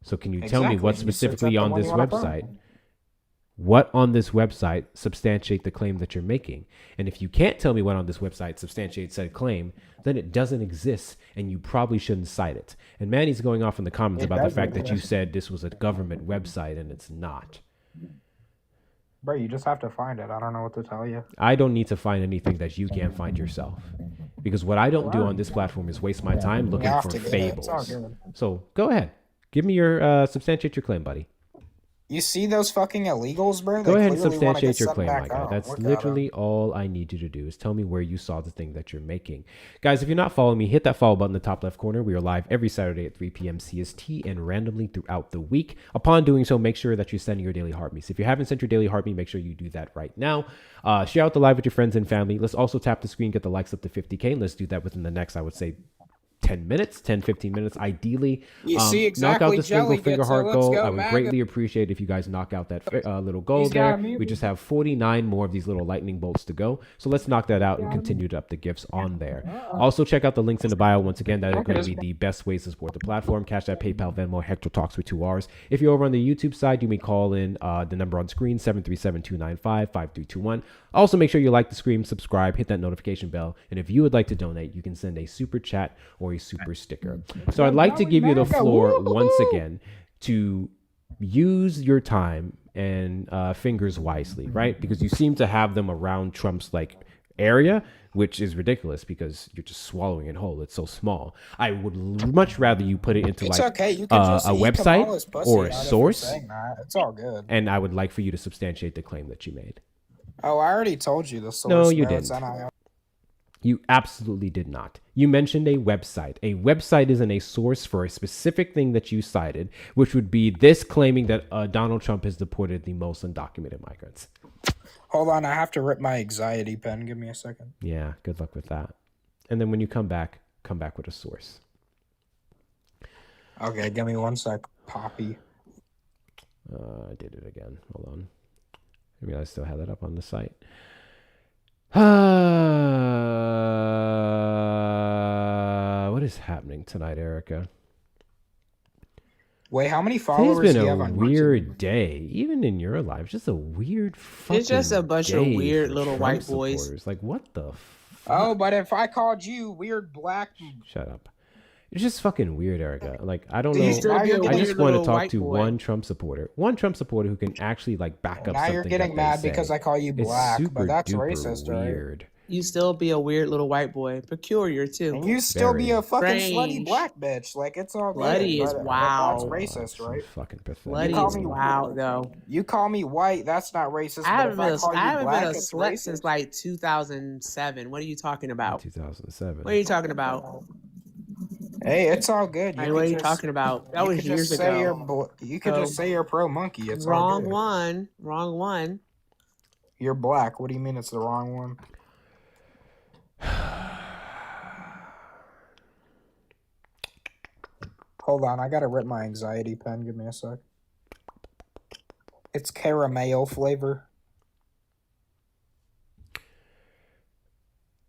So can you tell me what Exactly. You search specifically up the on one this you wanna website? find. What on this website substantiate the claim that you're making? And if you can't tell me what on this website substantiates said claim, then it doesn't exist and you probably shouldn't cite it. And Manny's going off in the comments It about the doesn't fact that you exist. said this was a government website and it's not. Bro, you just have to find it. I don't know what to tell you. I don't need to find anything that you can't find yourself. Because what I don't do on this platform is waste my time looking have for to get it. It's all fables. good. So go ahead. Give me your substantiate your claim, buddy. You see those fucking illegals, bro? Go They ahead and clearly wanna get substantiate your sent claim, back my guy. home. That's Look at 'em. literally all I need you to do is tell me where you saw the thing that you're making. Guys, if you're not following me, hit that follow button in the top left corner. We are live every Saturday at 3 p.m. CST and randomly throughout the week. Upon doing so, make sure that you're sending your daily heartbeats. If you haven't sent your daily heartbeat, make sure you do that right now. Share out the live with your friends and family. Let's also tap the screen, get the likes up to 50K. And let's do that within the next, I would say, 10 minutes, 10, 15 minutes, ideally. You see exactly knock out the single Jelly finger gets heart it. Let's goal. go, I would MAGA. greatly appreciate if you guys knock out that little goal He's there. got me. We just have 49 more of these little lightning bolts to go. So let's knock that out and continue to up the gifts on there. Also, check out the links in the bio. Once again, that are going to be the best ways to support the platform. Cash App, PayPal, Venmo, Hector Talks with 2 R's. If you're over on the YouTube side, you may call in the number on screen, 737-295-5321. Also, make sure you like the stream, subscribe, hit that notification bell. And if you would like to donate, you can send a super chat or a super sticker. So I'd like to give you the floor once again to use your time and fingers wisely, right? Because you seem to have them around Trump's like area, which is ridiculous because you're just swallowing it whole. It's so small. I would much rather you put it into It's like okay. You can just a eat website Kamala's pussy or a out if you're source. saying that. It's all good. And I would like for you to substantiate the claim that you made. Oh, I already told you the source. No, you bro. It's didn't. NIL. You absolutely did not. You mentioned a website. A website isn't a source for a specific thing that you cited, which would be this claiming that Donald Trump has deported the most undocumented migrants. Hold on, I have to rip my anxiety pen. Give me a second. Yeah, good luck with that. And then when you come back with a source. Okay, give me 1 sec. Poppy. I did it again. Hold on. Maybe I still have that up on the site. What is happening tonight, Erica? Wait, how many Today's followers been do you a have on weird day, even in your life. Just a weird fucking It's just a bunch of day weird for little Trump white boys. supporters. Like, what the Oh, but if I called you weird black... Shut up. It's just fucking weird, Erica. Like, I don't You know. still be a I weird just want to little talk white to boy. one Trump supporter who can actually like back up Now something you're getting that mad they because say. I call you It's black, super but that's duper racist, right? weird. You still be a weird little white boy, peculiar too. And you still be Very. a fucking slutty Strange. black bitch. Like, it's all good. Slutty is but wow. that's racist, right? Fucking pathetic. Bloody call is me- wild though. You call me white, that's not racist. I But haven't if been I call I you haven't black, been a it's slut racist. since like 2007. What are you talking about? 2007. What are you talking about? Hey, it's all good. Like, could what are you just- talking about? That you was could years just say ago. you could just say you're pro monkey. It's all Wrong good. one. Wrong one. You're black. What do you mean it's the wrong one? Hold on, I gotta rip my anxiety pen. Give me a sec. It's caramel flavor.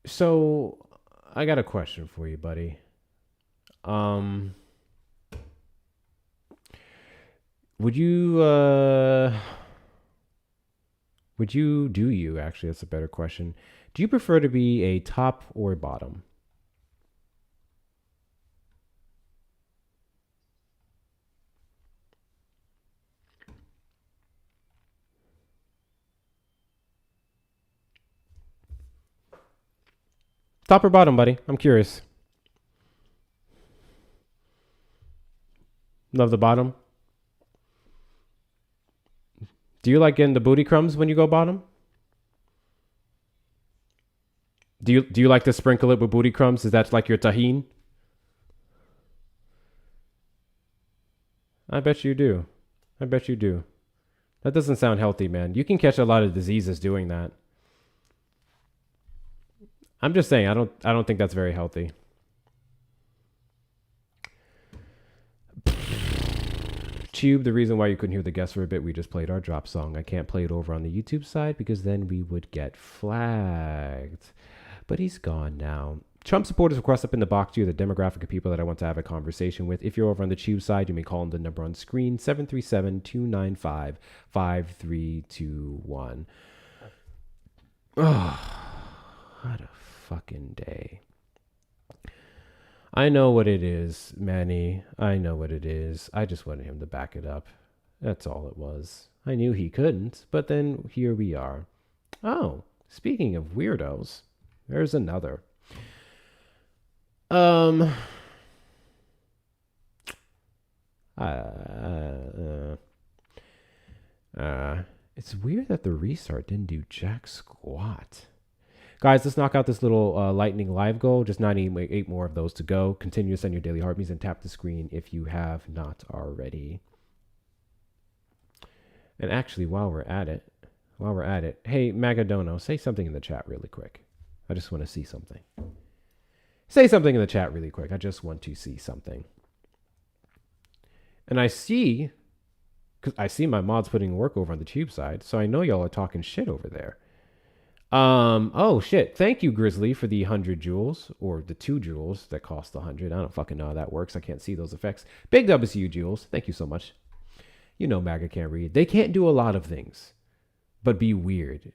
So, I got a question for you, buddy. Would you actually, that's a better question. Do you prefer to be a top or bottom? Top or bottom, buddy? I'm curious. Love the bottom? Do you like getting the booty crumbs when you go bottom? Do you like to sprinkle it with booty crumbs? Is that like your tahine? I bet you do. I bet you do. That doesn't sound healthy, man. You can catch a lot of diseases doing that. I'm just saying, I don't think that's very healthy. Tube, the reason why you couldn't hear the guest for a bit, we just played our drop song. I can't play it over on the YouTube side because then we would get flagged. But he's gone now. Trump supporters will cross up in the box. You're the demographic of people that I want to have a conversation with. If you're over on the Tube side, you may call on the number on screen, 737-295-5321. Oh, what a fucking day. I know what it is, Manny. I know what it is. I just wanted him to back it up. That's all it was. I knew he couldn't, but then here we are. Oh, speaking of weirdos, there's another. It's weird that the restart didn't do jack squat. Guys, let's knock out this little lightning live goal. Just 98 more of those to go. Continue to send your daily heartbeats and tap the screen if you have not already. And actually, while we're at it, hey, Magadono, say something in the chat really quick. I just want to see something. Say something in the chat really quick. I just want to see something. And I see, because I see my mods putting work over on the Tube side, so I know y'all are talking shit over there. Oh shit. Thank you, Grizzly, for the 100 jewels, or the 2 jewels that cost 100. I don't fucking know how that works. I can't see those effects. Big W to you, Jules. Thank you so much. You know MAGA can't read. They can't do a lot of things, but be weird.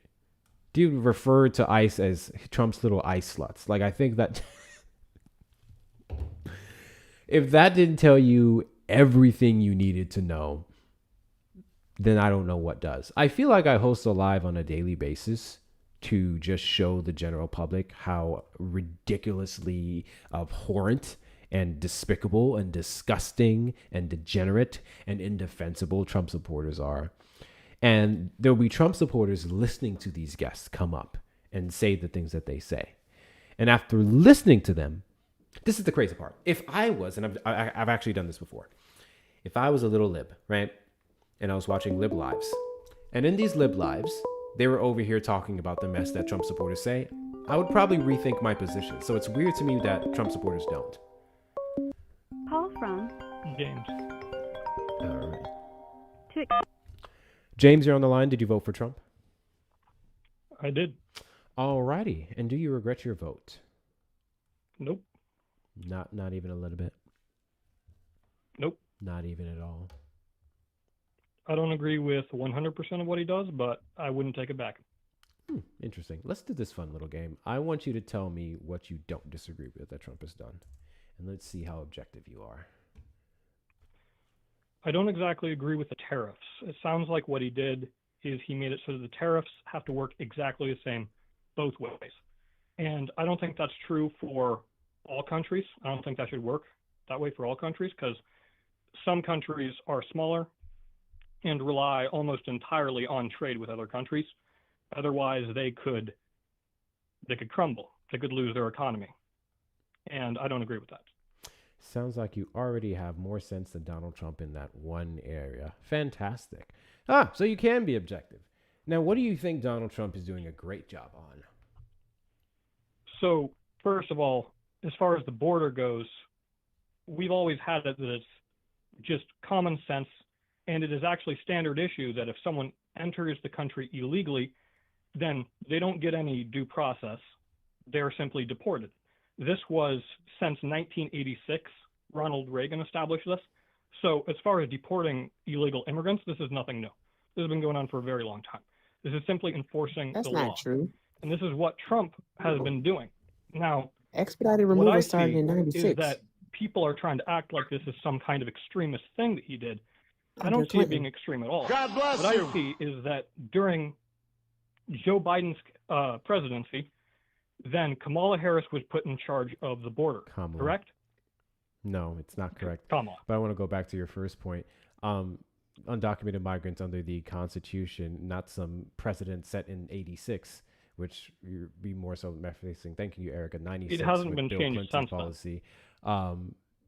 Dude referred to ICE as Trump's little ICE sluts. Like, I think that if that didn't tell you everything you needed to know, then I don't know what does. I feel like I host a live on a daily basis to just show the general public how ridiculously abhorrent and despicable and disgusting and degenerate and indefensible Trump supporters are. And there'll be Trump supporters listening to these guests come up and say the things that they say. And after listening to them, this is the crazy part. If I was, and I've actually done this before, if I was a little lib, right? And I was watching lib lives. And in these lib lives, they were over here talking about the mess that Trump supporters say, I would probably rethink my position. So it's weird to me that Trump supporters don't. Call from James. All right. To James, you're on the line. Did you vote for Trump? I did. All righty. And do you regret your vote? Nope. Not even a little bit? Nope. Not even at all? I don't agree with 100% of what he does, but I wouldn't take it back. Interesting. Let's do this fun little game. I want you to tell me what you don't disagree with that Trump has done. And let's see how objective you are. I don't exactly agree with the tariffs. It sounds like what he did is he made it so that the tariffs have to work exactly the same both ways. And I don't think that's true for all countries. I don't think that should work that way for all countries, because some countries are smaller and rely almost entirely on trade with other countries. Otherwise, they could crumble. They could lose their economy. And I don't agree with that. Sounds like you already have more sense than Donald Trump in that one area. Fantastic. So you can be objective. Now, what do you think Donald Trump is doing a great job on? So, first of all, as far as the border goes, we've always had it that it's just common sense, and it is actually standard issue that if someone enters the country illegally, then they don't get any due process. They're simply deported. This was since 1986. Ronald Reagan established this. So as far as deporting illegal immigrants, this is nothing new. This has been going on for a very long time. This is simply enforcing the law. That's not true. And this is what Trump has been doing. Now, expedited what removal I started see in is '96. that people are trying to act like this is some kind of extremist thing that he did. I don't Under see it Clinton. being extreme at all. God bless what you. I see is that during Joe Biden's presidency, then Kamala Harris was put in charge of the border, correct? No, it's not correct. Kamala. But I want to go back to your first point. Undocumented migrants under the Constitution, not some precedent set in '86, which you'd be more so referencing. Thank you, Erica. '96. It hasn't with been Bill changed Clinton's since policy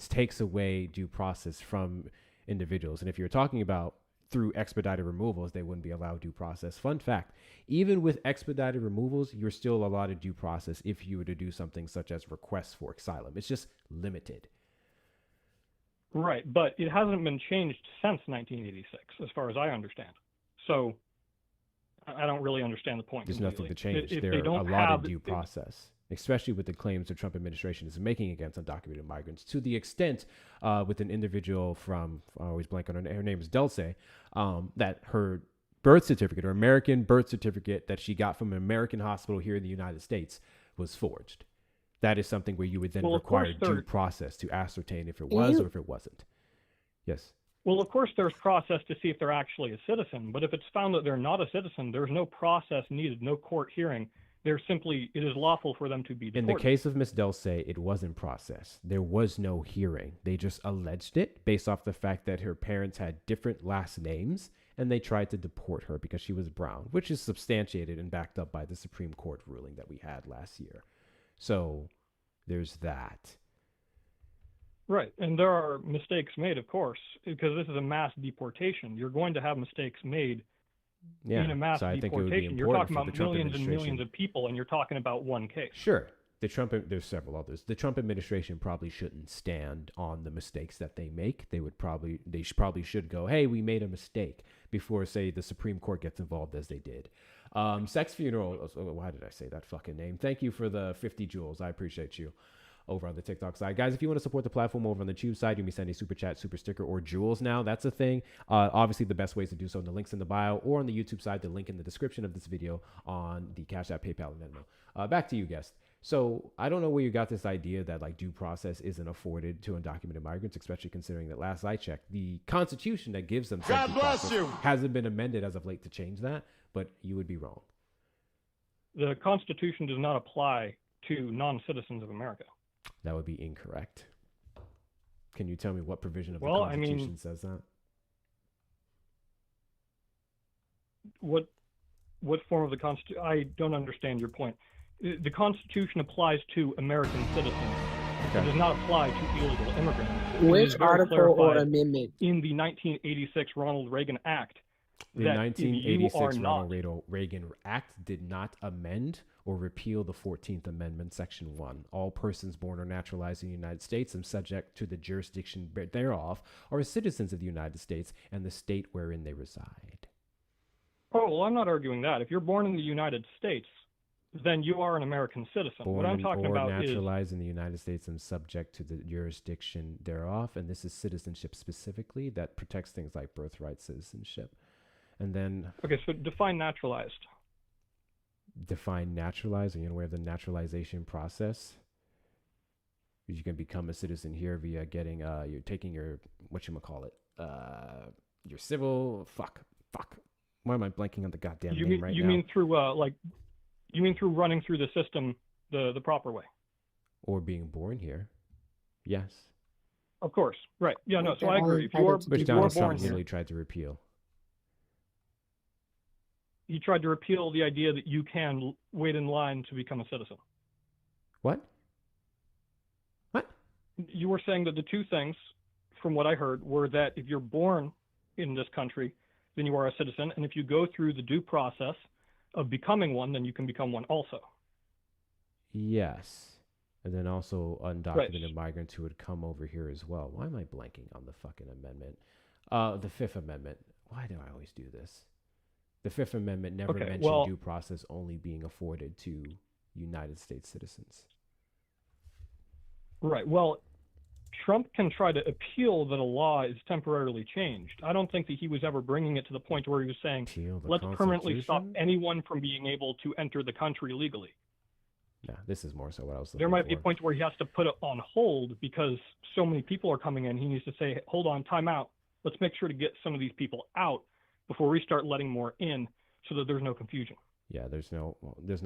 takes away due process from individuals. And if you're talking about through expedited removals, they wouldn't be allowed due process. Fun fact, even with expedited removals, you're still allotted due process if you were to do something such as requests for asylum. It's just limited. Right, but it hasn't been changed since 1986, as far as I understand. So I don't really understand the point. There's nothing to change. If They're they don't allotted have due process, especially with the claims the Trump administration is making against undocumented migrants, to the extent with an individual from, I always blank on her name is Dulce, that her birth certificate or American birth certificate that she got from an American hospital here in the United States was forged. That is something where you would then require due process to ascertain if it was or if it wasn't. Yes. Well, of course, there's process to see if they're actually a citizen, but if it's found that they're not a citizen, there's no process needed, no court hearing. It is lawful for them to be deported. In the case of Miss Dulce, it wasn't process. There was no hearing. They just alleged it based off the fact that her parents had different last names, and they tried to deport her because she was brown, which is substantiated and backed up by the Supreme Court ruling that we had last year. So there's that. Right, and there are mistakes made, of course, because this is a mass deportation. You're going to have mistakes made in a mass deportation. You're talking about millions and millions of people, and you're talking about one case. Sure. There's several others. The Trump administration probably shouldn't stand on the mistakes that they make. They probably should go, hey, we made a mistake before, say, the Supreme Court gets involved as they did. Sex Funeral. Why did I say that fucking name? Thank you for the 50 joules. I appreciate you. Over on the TikTok side, guys, if you want to support the platform over on the Tube side, you can send a super chat, super sticker, or jewels. Now that's a thing. Obviously, the best ways to do so in the links in the bio or on the YouTube side, the link in the description of this video on the Cash App, PayPal, and Venmo. Back to you, guest. So I don't know where you got this idea that like due due isn't afforded to undocumented migrants, especially considering that last I checked, the Constitution that gives them God bless you hasn't been amended as of late to change that. But you would be wrong. The Constitution does not apply to non-citizens of America. That would be incorrect. Can you tell me what provision of the Constitution says that? What form of the Constitution? I don't understand your point. The Constitution applies to American citizens. Okay. It does not apply to illegal immigrants. Which article or amendment? In the 1986 Ronald Reagan Act. The 1986 Ronald Reagan Act did not amend or repeal the 14th Amendment, Section 1. All persons born or naturalized in the United States and subject to the jurisdiction thereof are citizens of the United States and the state wherein they reside. Oh, well, I'm not arguing that. If you're born in the United States, then you are an American citizen. Born what I'm talking about naturalized in the United States and subject to the jurisdiction thereof. And this is citizenship specifically that protects things like birthright citizenship. And then... Okay, so define naturalized. Define naturalized. Are you aware of the naturalization process? You can become a citizen here via getting, you're taking your, whatchamacallit, your civil, fuck. Why am I blanking on the goddamn name right now? You mean through, you mean through running through the system the proper way? Or being born here. Yes. Of course. Right. Yeah, no, so I agree. Which Donald Trump really tried to repeal. He tried to repeal the idea that you can wait in line to become a citizen. What? You were saying that the two things, from what I heard, were that if you're born in this country, then you are a citizen, and if you go through the due process of becoming one, then you can become one also. Yes. And then also undocumented migrants who would come over here as well. Why am I blanking on the fucking amendment? The Fifth Amendment. Why do I always do this? The Fifth Amendment never mentioned due process only being afforded to United States citizens. Right. Well, Trump can try to appeal that a law is temporarily changed. I don't think that he was ever bringing it to the point where he was saying, let's permanently stop anyone from being able to enter the country legally. Yeah, this is more so what I was looking There might for. be a point where he has to put it on hold because so many people are coming in. He needs to say, hold on, time out. Let's make sure to get some of these people out before we start letting more in so that there's no confusion. Yeah, there's no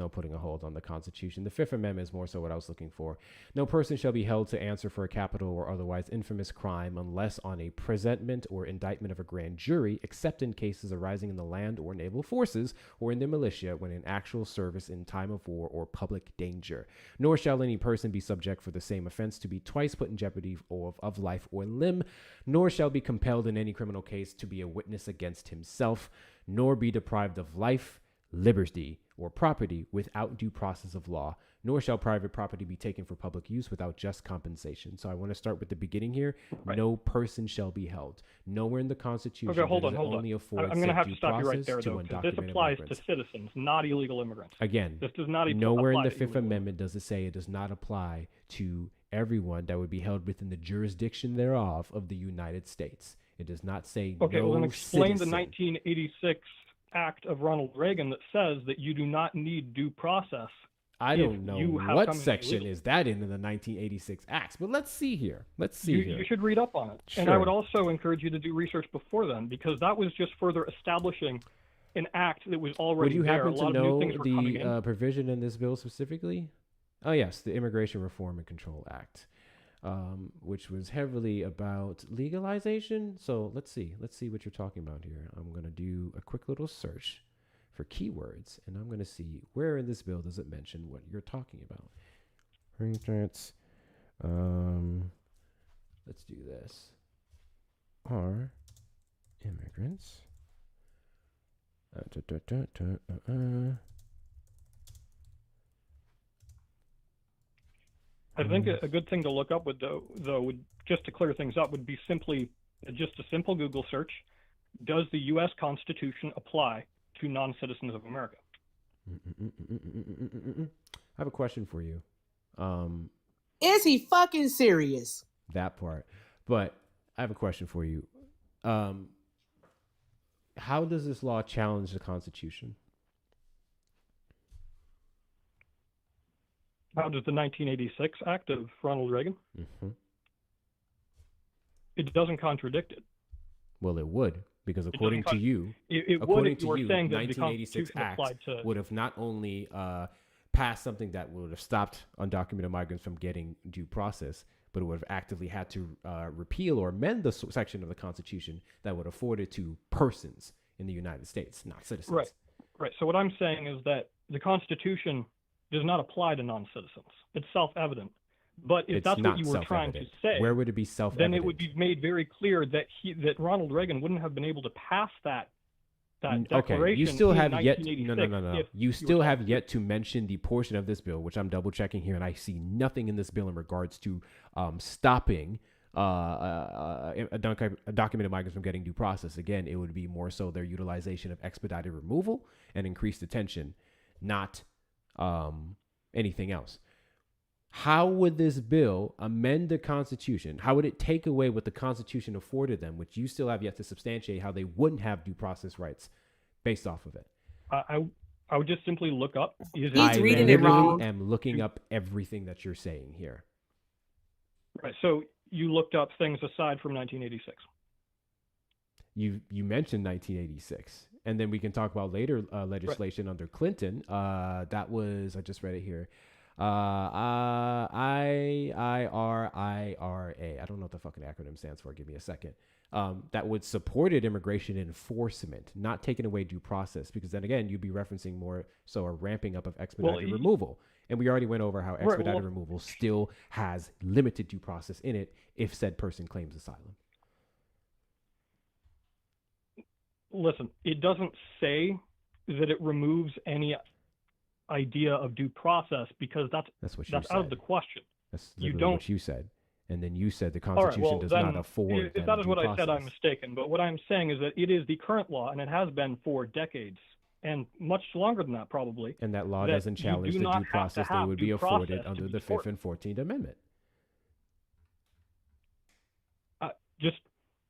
putting a hold on the Constitution. The Fifth Amendment is more so what I was looking for. No person shall be held to answer for a capital or otherwise infamous crime unless on a presentment or indictment of a grand jury, except in cases arising in the land or naval forces or in the militia when in actual service in time of war or public danger. Nor shall any person be subject for the same offense to be twice put in jeopardy of life or limb, nor shall be compelled in any criminal case to be a witness against himself, nor be deprived of life, liberty, or property without due process of law, nor shall private property be taken for public use without just compensation. So I want to start with the beginning here. Right. No person shall be held. Nowhere in the Constitution okay, hold on. only affords I'm going to have to stop you right process there, though, because this applies to citizens, not illegal immigrants. Again, this does not nowhere in the to Fifth Amendment does it say it does not apply to everyone that would be held within the jurisdiction thereof of the United States. It does not say okay, no well, then explain citizen. The 1986 Act of Ronald Reagan that says that you do not need due process. I don't know what section is that in the 1986 Acts, but let's see here. You should read up on it. Sure. And I would also encourage you to do research before then, because that was just further establishing an act that was already there. Would you happen to know the provision in this bill specifically? Oh, yes, the Immigration Reform and Control Act. Which was heavily about legalization. So let's see what you're talking about here. I'm going to do a quick little search for keywords, and I'm going to see where in this bill does it mention what you're talking about. Let's do this. Are immigrants I think a good thing to look up would just to clear things up would be simply just a simple Google search. Does the U.S. Constitution apply to non-citizens of America? I have a question for you. Is he fucking serious? That part. But I have a question for you. How does this law challenge the Constitution? How does the 1986 Act of Ronald Reagan? Mm-hmm. It doesn't contradict it. Well, it would, because according to you, the 1986 Act would have not only passed something that would have stopped undocumented migrants from getting due process, but it would have actively had to repeal or amend the section of the Constitution that would afford it to persons in the United States, not citizens. Right. So what I'm saying is that the Constitution does not apply to non-citizens. It's self-evident. But if that's what you were trying to say, where would it be self-evident? Then it would be made very clear that Ronald Reagan wouldn't have been able to pass that declaration. Okay, you still have yet. No. You still have yet to mention the portion of this bill, which I'm double checking here, and I see nothing in this bill in regards to stopping undocumented migrants from getting due process. Again, it would be more so their utilization of expedited removal and increased detention, not anything else. How would this bill amend the Constitution? How would it take away what the Constitution afforded them, which you still have yet to substantiate how they wouldn't have due process rights based off of it? I would just simply look up. He's reading it wrong. I am looking up everything that you're saying here. Right. So you looked up things aside from 1986. You mentioned 1986, and then we can talk about later legislation under Clinton. That was, I just read it here. IRA. I don't know what the fucking acronym stands for. Give me a second. That would supported immigration enforcement, not taking away due process, because then again, you'd be referencing more so a ramping up of expedited removal. And we already went over how expedited removal still has limited due process in it if said person claims asylum. Listen, it doesn't say that it removes any idea of due process because that's what you out of the question. That's literally what you said. And then you said the Constitution does not afford if that is what process. I said, I'm mistaken. But what I'm saying is that it is the current law, and it has been for decades, and much longer than that probably. And that law doesn't challenge the due process they would be afforded under the 5th and 14th Amendment.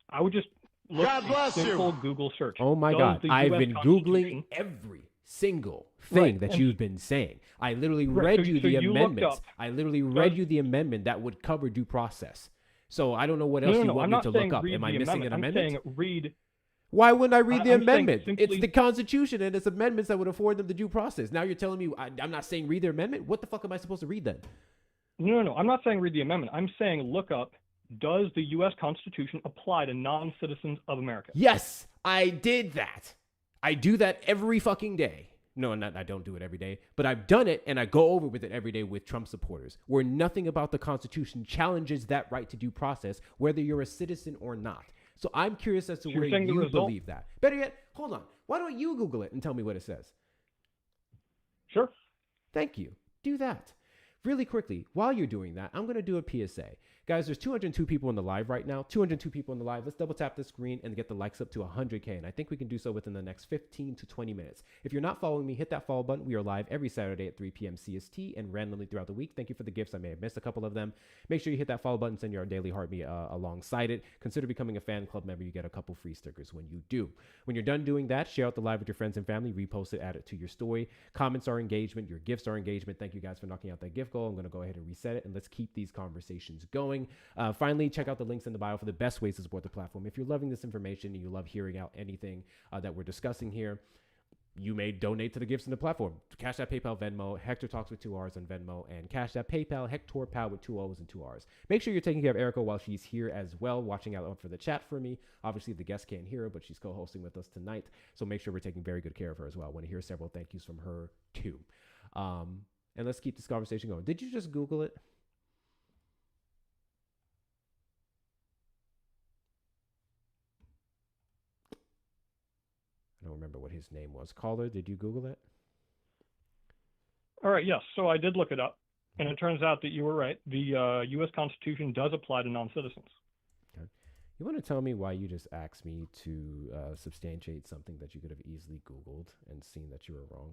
I would just look at a simple Google search. Oh my God. I've been Googling every single thing that you've been saying. I literally read you the amendments. I literally read you the amendment that would cover due process. So I don't know what else you want me to look up. Am I missing an amendment? I'm saying read. Why wouldn't I read the amendment? It's the Constitution and it's amendments that would afford them the due process. Now you're telling me I'm not saying read the amendment? What the fuck am I supposed to read then? No. I'm not saying read the amendment. I'm saying look up, does the U.S. Constitution apply to non-citizens of America? Yes, I did that. I do that every fucking day. No, I don't do it every day, but I've done it and I go over with it every day with Trump supporters, where nothing about the Constitution challenges that right to due process, whether you're a citizen or not. So I'm curious as to where you believe that. Better yet, hold on. Why don't you Google it and tell me what it says? Sure. Thank you. Do that. Really quickly, while you're doing that, I'm going to do a PSA. Guys, there's 202 people in the live right now. 202 people in the live. Let's double tap the screen and get the likes up to 100K. And I think we can do so within the next 15 to 20 minutes. If you're not following me, hit that follow button. We are live every Saturday at 3 p.m. CST and randomly throughout the week. Thank you for the gifts. I may have missed a couple of them. Make sure you hit that follow button. Send your daily heartbeat alongside it. Consider becoming a fan club member. You get a couple free stickers when you do. When you're done doing that, share out the live with your friends and family. Repost it. Add it to your story. Comments are engagement. Your gifts are engagement. Thank you guys for knocking out that gift goal. I'm going to go ahead and reset it and let's keep these conversations going. Finally, check out the links in the bio for the best ways to support the platform. If you're loving this information and you love hearing out anything that we're discussing here, you may donate to the gifts in the platform. Cash App, PayPal, Venmo, Hector Talks with 2 R's on Venmo, and Cash App, PayPal, Hector Pal with 2 O's and 2 R's. Make sure you're taking care of Erica while she's here as well, watching out for the chat for me. Obviously, the guest can't hear her, but she's co-hosting with us tonight. So make sure we're taking very good care of her as well. I want to hear several thank yous from her too. And let's keep this conversation going. Did you just Google it? I don't remember what his name was. Caller, did you Google it? All right, yes. So I did look it up, and it turns out that you were right. The U.S. Constitution does apply to non-citizens. Okay. You want to tell me why you just asked me to substantiate something that you could have easily Googled and seen that you were wrong?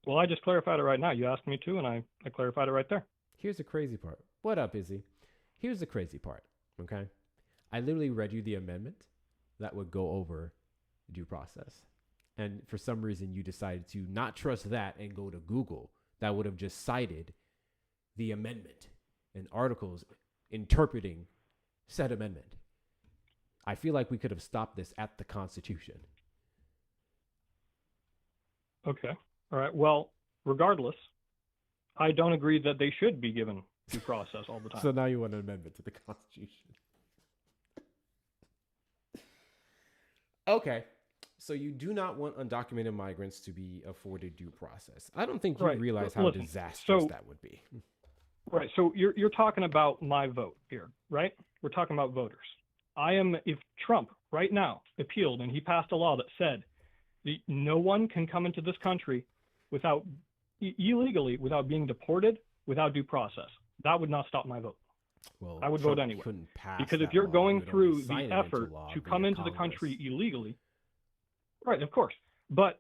Well, I just clarified it right now. You asked me to, and I clarified it right there. Here's the crazy part. What up, Izzy? Here's the crazy part, okay? I literally read you the amendment that would go over due process. And for some reason, you decided to not trust that and go to Google that would have just cited the amendment and articles interpreting said amendment. I feel like we could have stopped this at the Constitution. Okay. All right. Well, regardless, I don't agree that they should be given due process all the time. So now you want an amendment to the Constitution. Okay. So you do not want undocumented migrants to be afforded due process. I don't think you realize how disastrous that would be. Right. So you're talking about my vote here, right? We're talking about voters. If Trump right now appealed and he passed a law that said that no one can come into this country illegally without being deported, without due process, that would not stop my vote. Well, I would Trump vote anyway. Couldn't pass because if that you're law, going you would through only sign the it into effort law to via come into the Congress. country illegally, right, of course. But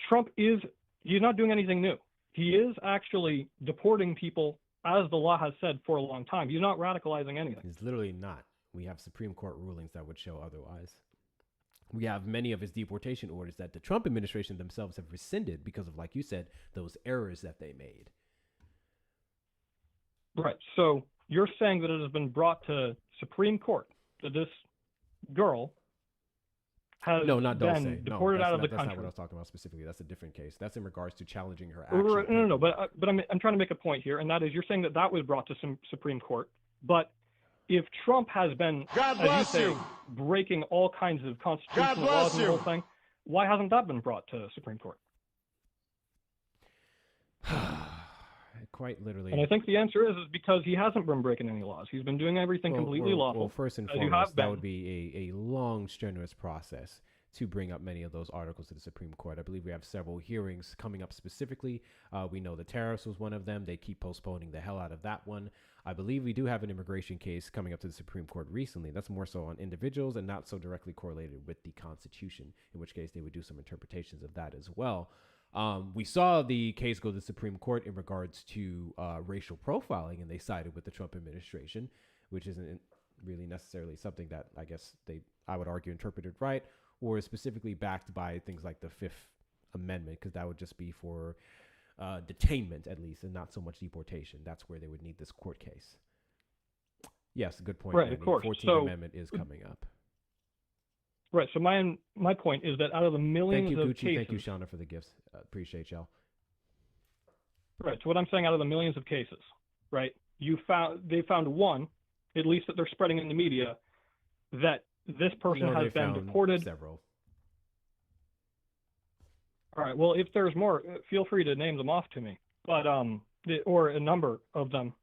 Trump he's not doing anything new. He is actually deporting people, as the law has said, for a long time. He's not radicalizing anything. He's literally not. We have Supreme Court rulings that would show otherwise. We have many of his deportation orders that the Trump administration themselves have rescinded because of, like you said, those errors that they made. Right. So you're saying that it has been brought to Supreme Court that this girl has been deported out of the country. That's not what I was talking about specifically. That's a different case. That's in regards to challenging her action. action. No. But I'm trying to make a point here, and that is you're saying that was brought to some Supreme Court. But if Trump has been, as you say, breaking all kinds of constitutional laws and the whole thing, why hasn't that been brought to Supreme Court? Quite literally. And I think the answer is because he hasn't been breaking any laws. He's been doing everything completely lawful. Well, first and foremost, that would be a long, strenuous process to bring up many of those articles to the Supreme Court. I believe we have several hearings coming up specifically. We know the tariffs was one of them. They keep postponing the hell out of that one. I believe we do have an immigration case coming up to the Supreme Court recently. That's more so on individuals and not so directly correlated with the Constitution, in which case they would do some interpretations of that as well. We saw the case go to the Supreme Court in regards to racial profiling, and they sided with the Trump administration, which isn't really necessarily something that I guess I would argue, interpreted right, or specifically backed by things like the Fifth Amendment, because that would just be for detainment, at least, and not so much deportation. That's where they would need this court case. Yes, good point. Right, of course. 14th Amendment is coming up. Right. So my point is that out of the millions Thank you, of Gucci. cases, Thank you, Shauna, for the gifts. Appreciate y'all. Right. So what I'm saying, out of the millions of cases, right? They found one, at least that they're spreading in the media, that this person has been deported. Several. All right. Well, if there's more, feel free to name them off to me. But or a number of them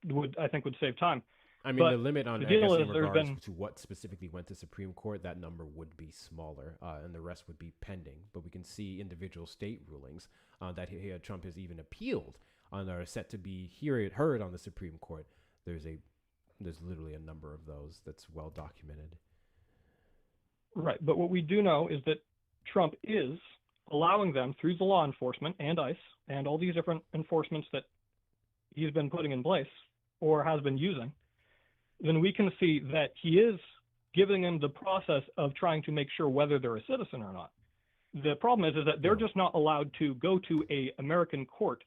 would save time. I mean, the limit on, I guess, in regards to what specifically went to Supreme Court, that number would be smaller, and the rest would be pending. But we can see individual state rulings that Trump has even appealed and are set to be heard on the Supreme Court. There's literally a number of those that's well documented. Right. But what we do know is that Trump is allowing them, through the law enforcement and ICE and all these different enforcements that he's been putting in place or has been using, then we can see that he is giving them the process of trying to make sure whether they're a citizen or not. The problem is that they're just not allowed to go to a American court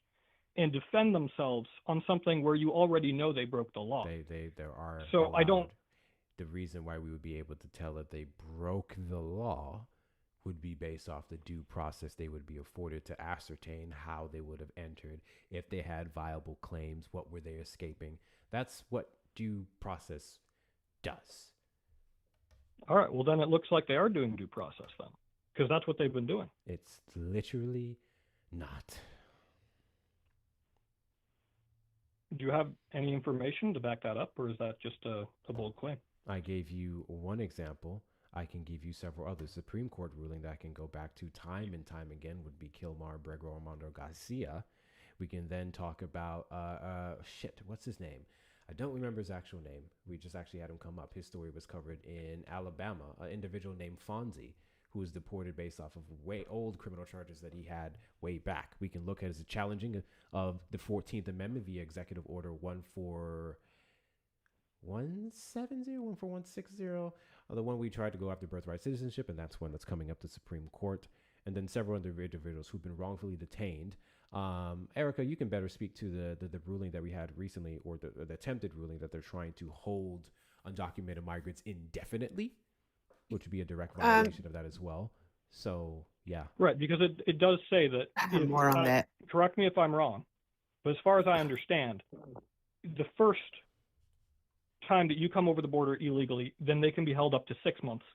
and defend themselves on something where you already know they broke the law. There are. So allowed. I don't. The reason why we would be able to tell that they broke the law would be based off the due process they would be afforded to ascertain how they would have entered, if they had viable claims, what were they escaping. That's what due process does. All right. Well, then it looks like they are doing due process then, because that's what they've been doing. It's literally not. Do you have any information to back that up, or is that just a bold claim? I gave you one example. I can give you several others. Supreme Court ruling that I can go back to time and time again would be Kilmar Brego Armando Garcia. We can then talk about, what's his name? I don't remember his actual name. We just actually had him come up. His story was covered in Alabama, an individual named Fonzie, who was deported based off of way old criminal charges that he had way back. We can look at it as a challenging of the 14th Amendment via Executive Order 14160, 14160, the one we tried to go after birthright citizenship, and that's one that's coming up to Supreme Court. And then several other individuals who've been wrongfully detained. Erica, you can better speak to the ruling that we had recently, or the attempted ruling that they're trying to hold undocumented migrants indefinitely, which would be a direct violation of that as well. So, yeah. Right, because it does say that. I have more on that. Correct me if I'm wrong, but as far as I understand, the first time that you come over the border illegally, then they can be held up to 6 months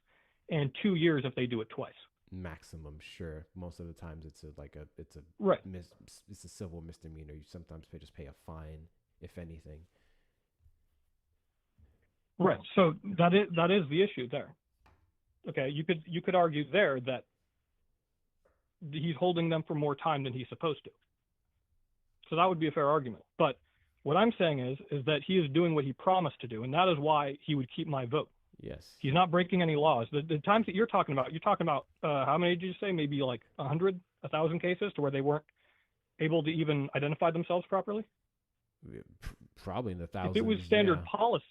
and 2 years if they do it twice. Maximum, sure. Most of the times it's a civil misdemeanor. You sometimes just pay a fine, if anything. Right. So that is the issue there. Okay, you could argue there that he's holding them for more time than he's supposed to. So that would be a fair argument. But what I'm saying is that he is doing what he promised to do, and that is why he would keep my vote. Yes. He's not breaking any laws. The times that you're talking about how many did you say? Maybe like 100, 1,000 cases to where they weren't able to even identify themselves properly? Probably in the thousands. If it was standard policy.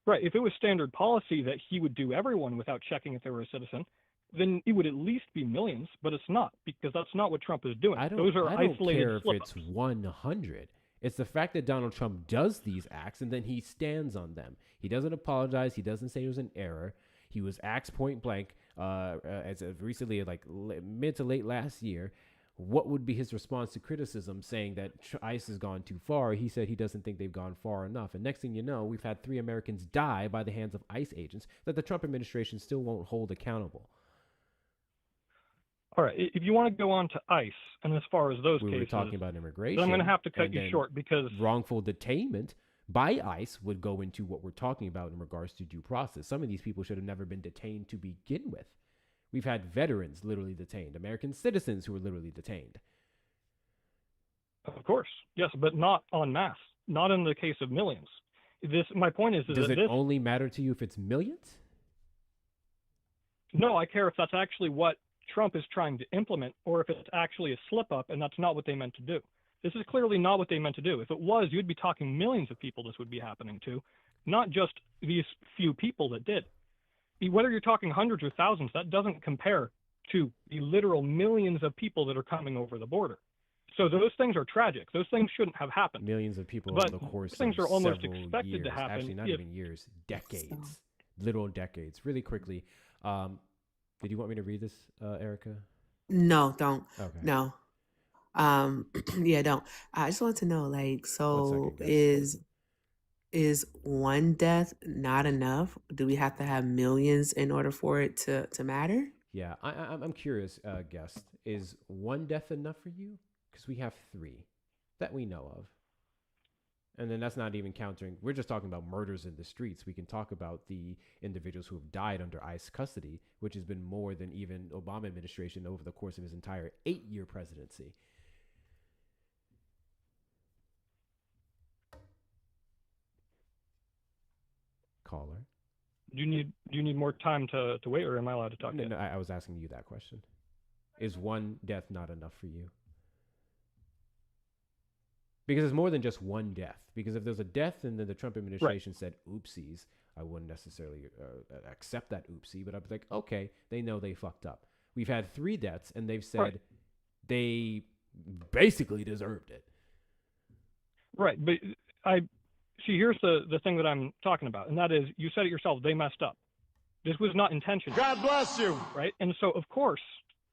Right. If it was standard policy that he would do everyone without checking if they were a citizen, then it would at least be millions, but it's not, because that's not what Trump is doing. I don't care if it's 100. It's the fact that Donald Trump does these acts and then he stands on them. He doesn't apologize. He doesn't say it was an error. He was asked point blank as of recently, like mid to late last year, what would be his response to criticism saying that ICE has gone too far. He said he doesn't think they've gone far enough. And next thing you know, we've had 3 Americans die by the hands of ICE agents that the Trump administration still won't hold accountable. All right. If you want to go on to ICE, and as far as those cases, we were talking about immigration. I'm going to have to cut you short, because wrongful detainment by ICE would go into what we're talking about in regards to due process. Some of these people should have never been detained to begin with. We've had veterans literally detained, American citizens who were literally detained. Of course, yes, but not en masse. Not in the case of millions. My point is Does that it only matter to you if it's millions? No, I care if that's actually what Trump is trying to implement, or if it's actually a slip up and that's not what they meant to do. This is clearly not what they meant to do. If it was, you'd be talking millions of people this would be happening to, not just these few people that did. Whether you're talking hundreds or thousands, that doesn't compare to the literal millions of people that are coming over the border. So those things are tragic. Those things shouldn't have happened. Millions of people But over the course things of are almost several expected years. to happen. Actually, not even years, decades, literal decades. Really quickly, did you want me to read this, Erica? No, don't. Okay. No. Yeah, don't. I just want to know, like, so second guess. is one death not enough? Do we have to have millions in order for it to matter? Yeah, I'm curious, guest. Is one death enough for you? Because we have 3 that we know of. And then that's not even counting. We're just talking about murders in the streets. We can talk about the individuals who have died under ICE custody, which has been more than even Obama administration over the course of his entire 8-year presidency. Caller. Do you need more time to wait, or am I allowed to talk? No, I was asking you that question. Is one death not enough for you? Because it's more than just one death. Because if there's a death and then the Trump administration said oopsies, I wouldn't necessarily accept that oopsie, but I'd be like, okay, they know they fucked up. We've had 3 deaths and they've said they basically deserved it. Right, but here's the thing that I'm talking about, and that is, you said it yourself, they messed up. This was not intentional. God bless you. Right, and so of course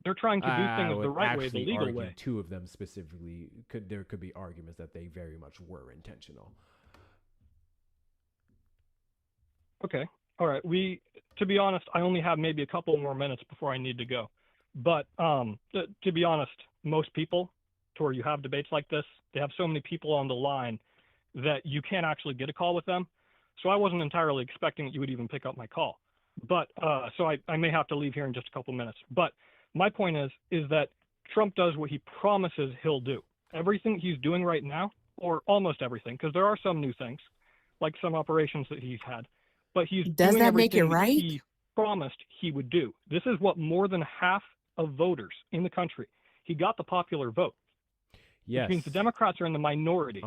they're trying to do things the right way, the legal way. 2 of them specifically, there could be arguments that they very much were intentional. Okay, all right. To be honest, I only have maybe a couple more minutes before I need to go. But to be honest, most people, to where you have debates like this, they have so many people on the line that you can't actually get a call with them. So I wasn't entirely expecting that you would even pick up my call. But so I may have to leave here in just a couple minutes. But my point is that Trump does what he promises he'll do. Everything he's doing right now, or almost everything, because there are some new things, like some operations that he's had, but he's Does doing that make it everything right? he promised he would do. This is what more than half of voters in the country, he got the popular vote. Yes. Which means the Democrats are in the minority.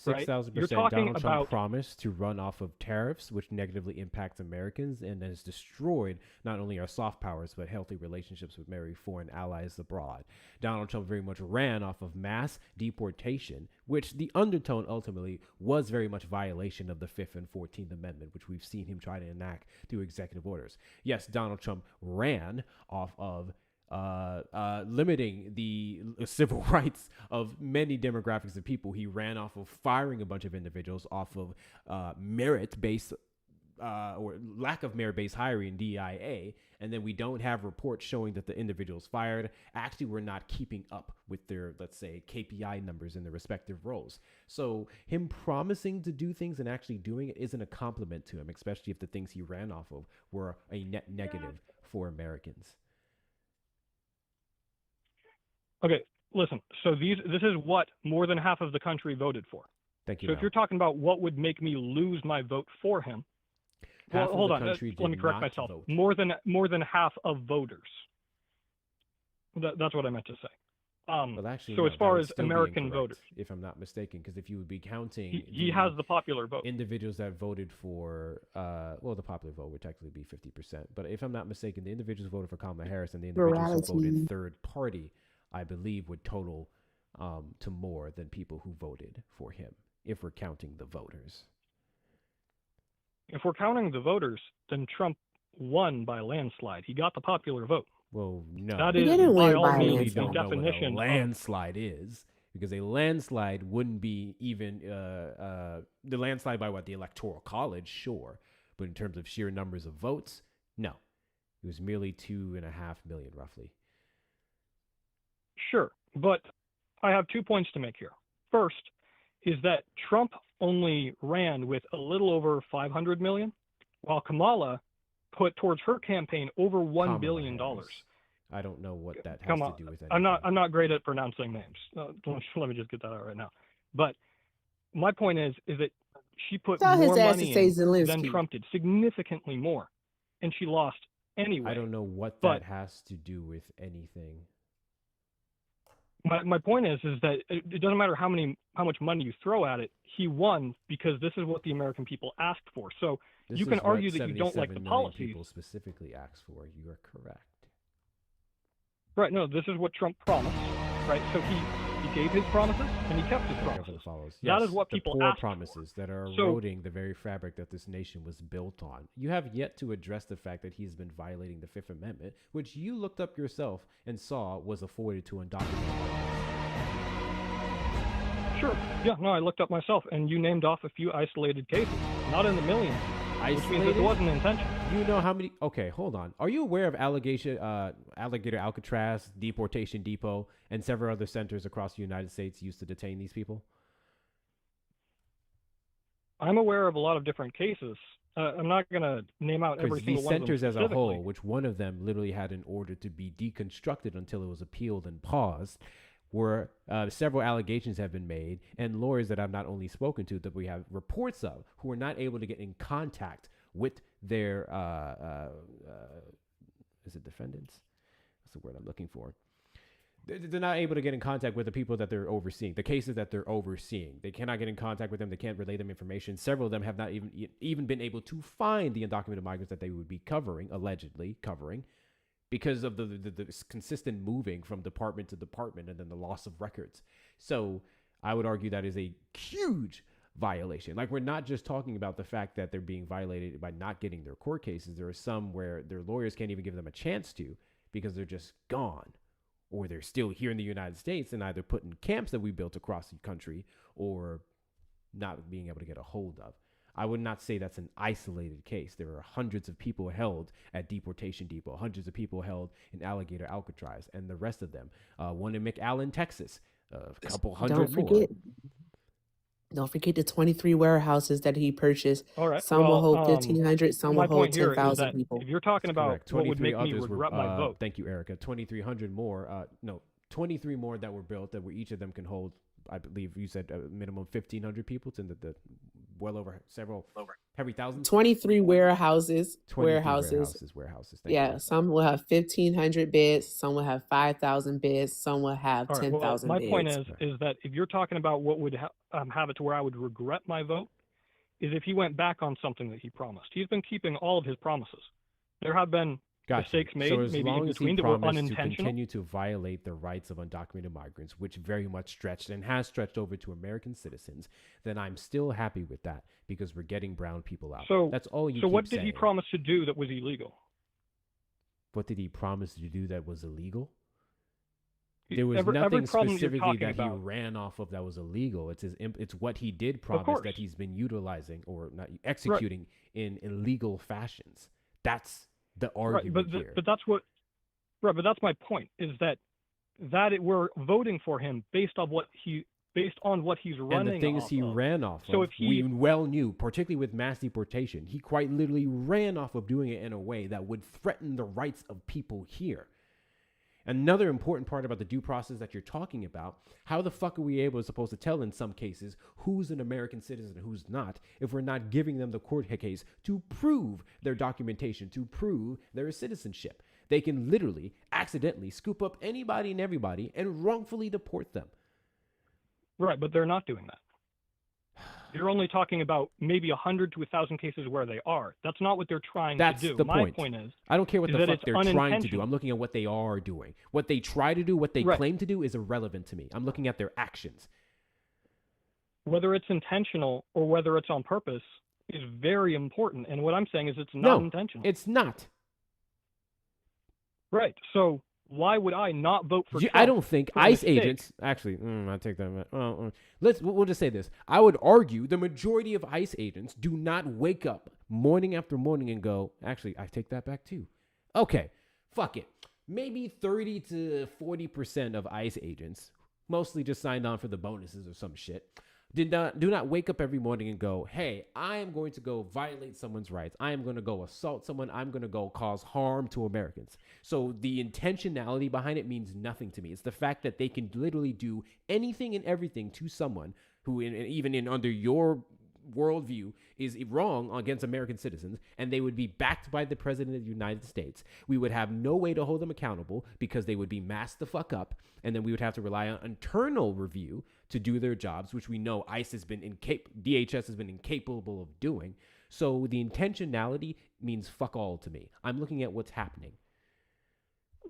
6,000%. Donald Trump promised to run off of tariffs, which negatively impacts Americans and has destroyed not only our soft powers, but healthy relationships with many foreign allies abroad. Donald Trump very much ran off of mass deportation, which the undertone ultimately was very much violation of the 5th and 14th Amendment, which we've seen him try to enact through executive orders. Yes, Donald Trump ran off of limiting the civil rights of many demographics of people. He ran off of firing a bunch of individuals off of merit-based or lack of merit-based hiring, DIA, and then we don't have reports showing that the individuals fired actually were not keeping up with their, let's say, KPI numbers in their respective roles. So him promising to do things and actually doing it isn't a compliment to him, especially if the things he ran off of were a net negative for Americans. Okay, listen. So this is what more than half of the country voted for. Thank you. So if you're talking about what would make me lose my vote for him, well, hold on. Let me correct myself. Vote. More than half of voters. That's what I meant to say. Well, actually, so no, as far as American voters, if I'm not mistaken, because if you would be counting, he has the popular vote. Individuals that voted for, well, the popular vote would technically be 50%. But if I'm not mistaken, the individuals who voted for Kamala Harris and the individuals who voted third party, I believe, would total to more than people who voted for him, if we're counting the voters. If we're counting the voters, then Trump won by a landslide. He got the popular vote. Well, no. That is by all means the don't definition know what a landslide is, because a landslide wouldn't be even the landslide by what the Electoral College, sure, but in terms of sheer numbers of votes, no. It was merely 2.5 million, roughly. Sure, but I have 2 points to make here. First is that Trump only ran with a little over 500 million, while Kamala put towards her campaign over $1 billion. I don't know what that has Come to on. do with anything. I'm not great at pronouncing names. Let me just get that out right now. But my point is that she put Tell more his ass to money say in than Zelensky. Trump did, significantly more, and she lost anyway. I don't know what that has to do with anything. My point is that it doesn't matter how much money you throw at it. He won because this is what the American people asked for. So This you can is what argue that you don't like the 77 million policies. people specifically asked for. You are correct. Right? No, this is what Trump promised. Right? So he gave his promises and he kept his promises. Yes, that is what people the poor asked promises for. that are eroding the very fabric that this nation was built on. You have yet to address the fact that he's been violating the Fifth Amendment, which you looked up yourself and saw was afforded to undocumented. Sure. Yeah, no, I looked up myself, and you named off a few isolated cases, not in the millions. Which means that it wasn't intentional. You know how many? Okay, hold on. Are you aware of Alligator Alcatraz, Deportation Depot, and several other centers across the United States used to detain these people? I'm aware of a lot of different cases. I'm not going to name out every single one of them. These centers as a whole, which one of them literally had an order to be deconstructed until it was appealed and paused, where several allegations have been made, and lawyers that I've not only spoken to, that we have reports of, who are not able to get in contact with their, is it defendants? That's the word I'm looking for. They're not able to get in contact with the people that they're overseeing, the cases that they're overseeing. They cannot get in contact with them. They can't relay them information. Several of them have not even been able to find the undocumented migrants that they would be allegedly covering, because of the consistent moving from department to department and then the loss of records. So I would argue that is a huge violation. Like, we're not just talking about the fact that they're being violated by not getting their court cases. There are some where their lawyers can't even give them a chance to, because they're just gone, or they're still here in the United States and either put in camps that we built across the country or not being able to get a hold of. I would not say that's an isolated case. There are hundreds of people held at Deportation Depot, hundreds of people held in Alligator Alcatraz, and the rest of them. One in McAllen, Texas, a couple hundred more. Don't forget the 23 warehouses that he purchased. All right. Some will hold 1,500, some will hold 10,000 people. If you're talking about what would make me regret my vote. Thank you, Erica. 2,300 more. 23 more that were built that were each of them can hold, I believe you said a minimum 1,500 people. It's in the well over every thousand. 23 warehouses. 23 warehouses. Yeah, some will have 1,500 beds. Some will have 5,000 beds. Some will have 10,000 my beds. point is that if you're talking about what would have it to where I would regret my vote, is if he went back on something that he promised. He's been keeping all of his promises. There have been mistakes made, maybe in between, that were unintentional. To continue to violate the rights of undocumented migrants, which very much stretched and has stretched over to American citizens, then I'm still happy with that, because we're getting brown people out. So that's all you. So keep what did saying. he promise to do that was illegal? What did he promise to do that was illegal? There was nothing specifically that he ran off of that was illegal. It's what he did promise that he's been utilizing or not executing in illegal fashions. That's the argument here. But that's what. Right, but that's my point. Is that we're voting for him based on what he's running, and the things he ran off of. We well knew, particularly with mass deportation, he quite literally ran off of doing it in a way that would threaten the rights of people here. Another important part about the due process that you're talking about, how the fuck are we supposed to tell in some cases who's an American citizen and who's not, if we're not giving them the court case to prove their documentation, to prove their citizenship? They can literally accidentally scoop up anybody and everybody and wrongfully deport them. Right, but they're not doing that. You're only talking about maybe 100 to 1,000 cases where they are. That's not what they're trying to do. That's the point. My point is, I don't care what the fuck they're trying to do. I'm looking at what they are doing. What they try to do, what they claim to do is irrelevant to me. I'm looking at their actions. Whether it's intentional or whether it's on purpose is very important. And what I'm saying is it's not intentional. It's not. Right. So why would I not vote for Trump? I don't think ICE agents actually. I take that. We'll just say this. I would argue the majority of ICE agents do not wake up morning after morning and go, actually, I take that back too. Okay, fuck it. Maybe 30 to 40% of ICE agents, mostly just signed on for the bonuses or some shit, Do not wake up every morning and go, hey, I am going to go violate someone's rights. I am going to go assault someone. I'm going to go cause harm to Americans. So the intentionality behind it means nothing to me. It's the fact that they can literally do anything and everything to someone who, even under your worldview, is wrong against American citizens, and they would be backed by the president of the United States. We would have no way to hold them accountable because they would be masked the fuck up, and then we would have to rely on internal review to do their jobs, which we know DHS has been incapable of doing. So the intentionality means fuck all to me. I'm looking at what's happening.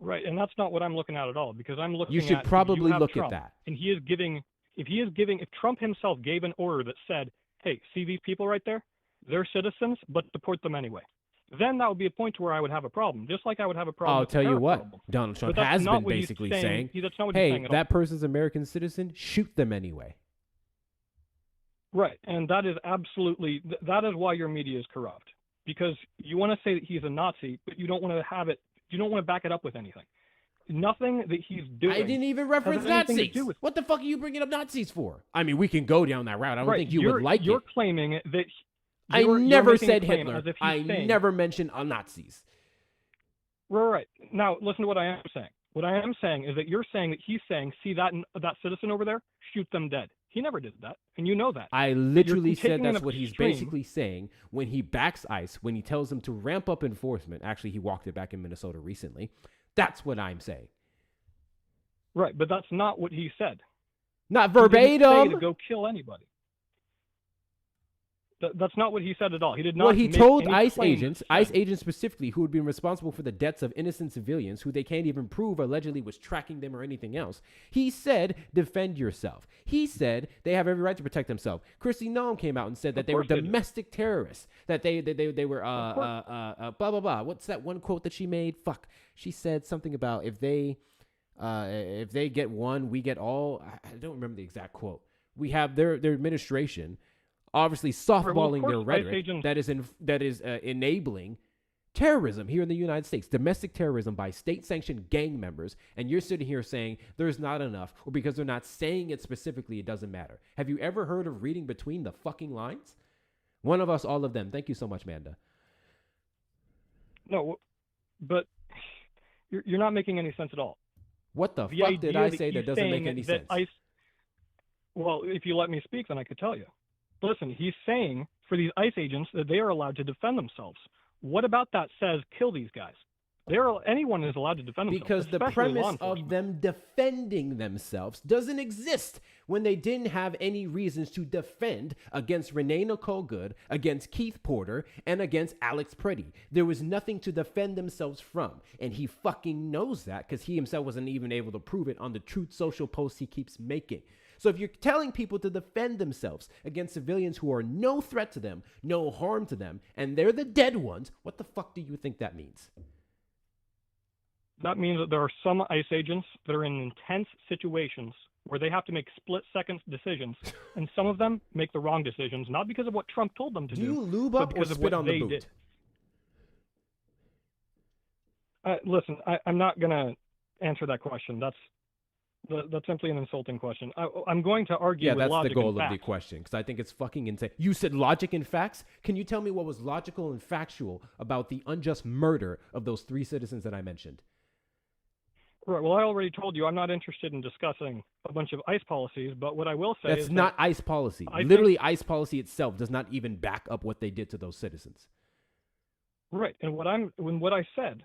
Right, and that's not what I'm looking at all, because I'm looking at... You should probably look Trump, at that. And if Trump himself gave an order that said, hey, see these people right there? They're citizens, but deport them anyway. Then that would be a point where I would have a problem, just like I would have a problem. I'll tell you what, Donald Trump has been basically saying, hey, that person's American citizen, shoot them anyway. Right, and that is absolutely, that is why your media is corrupt. Because you want to say that he's a Nazi, but you don't want to back it up with anything. Nothing that he's doing. I didn't even reference Nazis. What the fuck are you bringing up Nazis for? I mean, we can go down that route. I don't think you would like it. You're claiming that... I never said Hitler. I never mentioned Nazis. Right. Now, listen to what I am saying. What I am saying is that you're saying that he's saying, see that citizen over there? Shoot them dead. He never did that, and you know that. I literally said that's what he's basically saying when he backs ICE, when he tells them to ramp up enforcement. Actually, he walked it back in Minnesota recently. That's what I'm saying. Right, but that's not what he said. Not verbatim. He didn't say to go kill anybody. That's not what he said at all. He did not. Well, he told ICE agents specifically, who had been responsible for the deaths of innocent civilians, who they can't even prove allegedly was tracking them or anything else. He said, defend yourself. He said they have every right to protect themselves. Kristi Noem came out and said that they were domestic terrorists, that they were blah blah blah. What's that one quote that she made? Fuck. She said something about if they get one, we get all. I don't remember the exact quote. We have their administration obviously softballing their rhetoric that is enabling terrorism here in the United States, domestic terrorism by state-sanctioned gang members, and you're sitting here saying there's not enough, or because they're not saying it specifically, it doesn't matter. Have you ever heard of reading between the fucking lines? One of us, all of them. Thank you so much, Manda. No, but you're not making any sense at all. What the fuck did I say that doesn't make any sense? Well, if you let me speak, then I could tell you. Listen, he's saying for these ICE agents that they are allowed to defend themselves. What about that says kill these guys? Anyone is allowed to defend themselves. Because the premise of them defending themselves doesn't exist when they didn't have any reasons to defend against Renee Nicole Good, against Keith Porter, and against Alex Preddy. There was nothing to defend themselves from. And he fucking knows that because he himself wasn't even able to prove it on the Truth Social posts he keeps making. So if you're telling people to defend themselves against civilians who are no threat to them, no harm to them, and they're the dead ones, what the fuck do you think that means? That means that there are some ICE agents that are in intense situations where they have to make split-second decisions, and some of them make the wrong decisions, not because of what Trump told them to do. Do you lube up or spit on the boot? Listen, I'm not going to answer that question. That's simply an insulting question. I'm going to argue with logic and facts. Yeah, that's the goal of the question, because I think it's fucking insane. You said logic and facts? Can you tell me what was logical and factual about the unjust murder of those 3 citizens that I mentioned? Right. Well, I already told you I'm not interested in discussing a bunch of ICE policies, but what I will say is that's not ICE policy. Literally, ICE policy itself does not even back up what they did to those citizens. Right. And what I said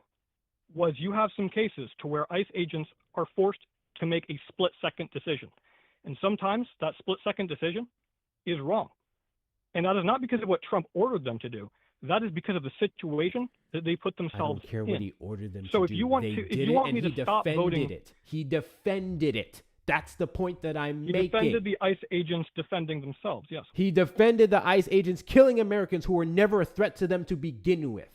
was you have some cases to where ICE agents are forced to make a split-second decision. And sometimes that split-second decision is wrong. And that is not because of what Trump ordered them to do. That is because of the situation that they put themselves in. I don't care what he ordered them to do. So if you want me to stop voting... He defended it. That's the point that I'm making. He defended the ICE agents defending themselves, yes. He defended the ICE agents killing Americans who were never a threat to them to begin with.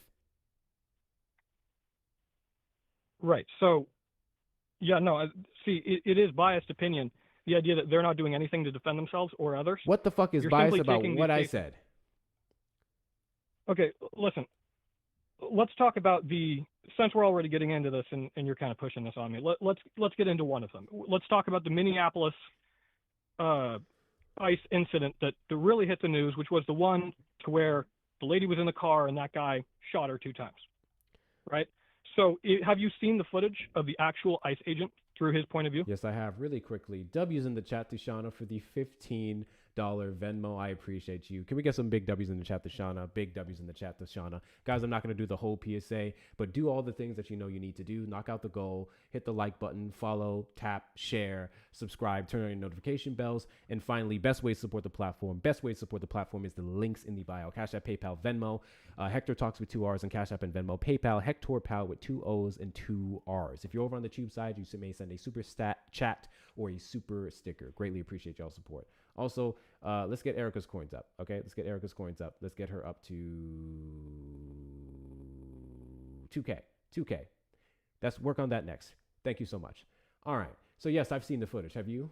Right. So, yeah, no, see, it is biased opinion, the idea that they're not doing anything to defend themselves or others. What the fuck is biased about what I said? Okay, listen, let's talk about since we're already getting into this and you're kind of pushing this on me, let's get into one of them. Let's talk about the Minneapolis ICE incident that really hit the news, which was the one to where the lady was in the car and that guy shot her 2 times, right? So have you seen the footage of the actual ICE agent through his point of view? Yes, I have. Really quickly. W's in the chat to Shauna for the $15 Venmo. I appreciate you. Can we get some big W's in the chat to Shauna? Big W's in the chat to Shauna. Guys, I'm not going to do the whole PSA, but do all the things that you know you need to do. Knock out the goal. Hit the like button. Follow, tap, share, subscribe, turn on your notification bells. And finally, best way to support the platform. Best way to support the platform is the links in the bio. Cash App, PayPal, Venmo. Hector Talks with 2 R's and Cash App and Venmo. PayPal, Hector Pal with 2 O's and 2 R's. If you're over on the tube side, you may send a super chat or a super sticker. Greatly appreciate y'all's support. Also, let's get Erica's coins up. Okay, let's get Erica's coins up. Let's get her up to 2K. 2K. Let's work on that next. Thank you so much. All right. So yes, I've seen the footage. Have you?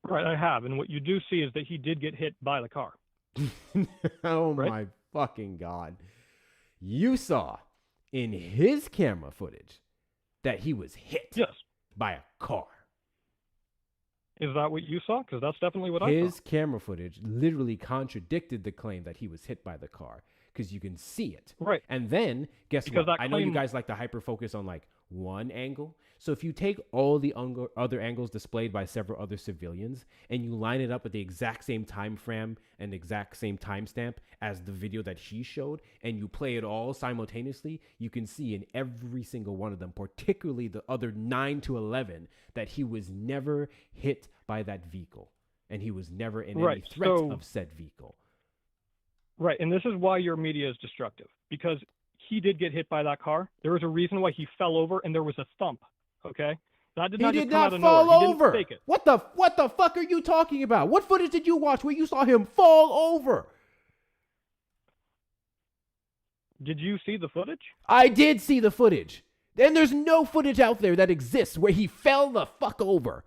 Right, I have. And what you do see is that he did get hit by the car. Oh right? My fucking God. You saw in his camera footage that he was hit by a car. Is that what you saw? Because that's definitely what I saw. His camera footage literally contradicted the claim that he was hit by the car because you can see it. Right. And then, guess because what? I know you guys like to hyper focus on like one angle. So if you take all the other angles displayed by several other civilians and you line it up with the exact same time frame and exact same timestamp as the video that he showed, and you play it all simultaneously, you can see in every single one of them, particularly the other 9 to 11, that he was never hit by that vehicle and he was never in any threat of said vehicle. Right. And this is why your media is destructive, because he did get hit by that car. There was a reason why he fell over and there was a thump. Okay, that did not he just did come not out of fall nowhere. over. He didn't fake it. What the fuck are you talking about? What footage did you watch where you saw him fall over? Did you see the footage? I did see the footage. And there's no footage out there that exists where he fell the fuck over.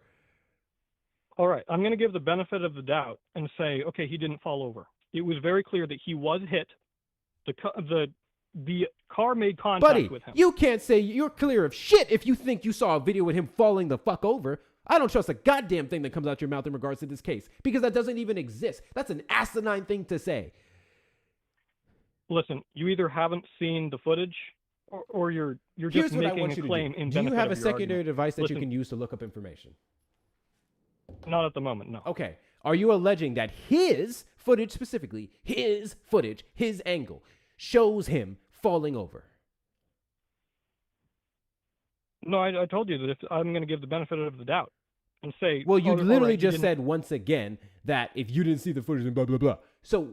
All right, I'm going to give the benefit of the doubt and say, okay, he didn't fall over. It was very clear that he was hit. The car made contact with him. You can't say you're clear of shit if you think you saw a video with him falling the fuck over. I don't trust a goddamn thing that comes out your mouth in regards to this case because that doesn't even exist. That's an asinine thing to say. Listen, you either haven't seen the footage or you're just making a claim in benefit of your argument. Do you have a secondary device that you can use to look up information? Not at the moment, no. Okay. Are you alleging that his footage specifically, his footage, his angle, shows him falling over? No, I told you that if I'm going to give the benefit of the doubt and say... Well, you literally just said once again that if you didn't see the footage and blah, blah, blah. So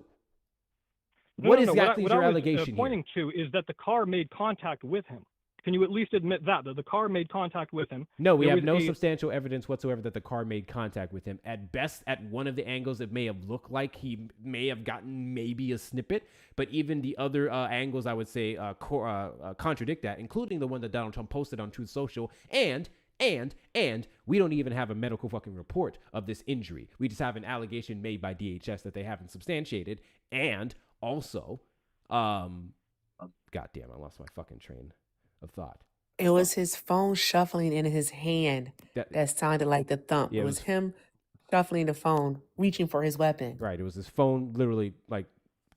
what exactly is your allegation What I was pointing to is that the car made contact with him. Can you at least admit that the car made contact with him? No, we have no substantial evidence whatsoever that the car made contact with him. At best, at one of the angles, it may have looked like he may have gotten maybe a snippet, but even the other angles, I would say, contradict that, including the one that Donald Trump posted on Truth Social. And we don't even have a medical fucking report of this injury. We just have an allegation made by DHS that they haven't substantiated. And also, goddamn, I lost my fucking train of thought. It was his phone shuffling in his hand that sounded like the thump. Yeah, it was him shuffling the phone, reaching for his weapon. Right. It was his phone literally, like,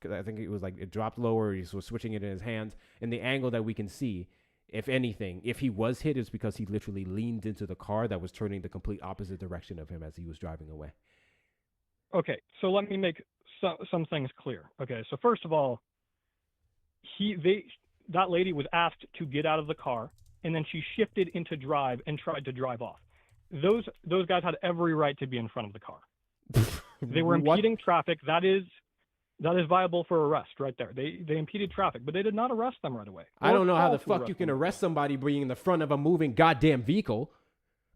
I think it was like it dropped lower. He was switching it in his hands. And the angle that we can see, if anything, if he was hit, it's because he literally leaned into the car that was turning the complete opposite direction of him as he was driving away. Okay. So let me make some things clear. Okay. So first of all, that lady was asked to get out of the car, and then she shifted into drive and tried to drive off. Those guys had every right to be in front of the car. They were impeding traffic. That is viable for arrest right there. They impeded traffic, but they did not arrest them right away. I don't know how the fuck you can arrest somebody being in the front of a moving goddamn vehicle.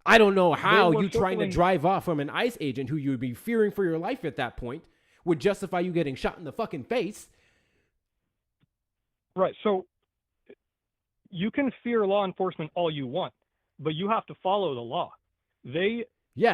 I don't know how you trying to drive off from an ICE agent who you would be fearing for your life at that point would justify you getting shot in the fucking face. Right. So you can fear law enforcement all you want, but you have to follow the law. They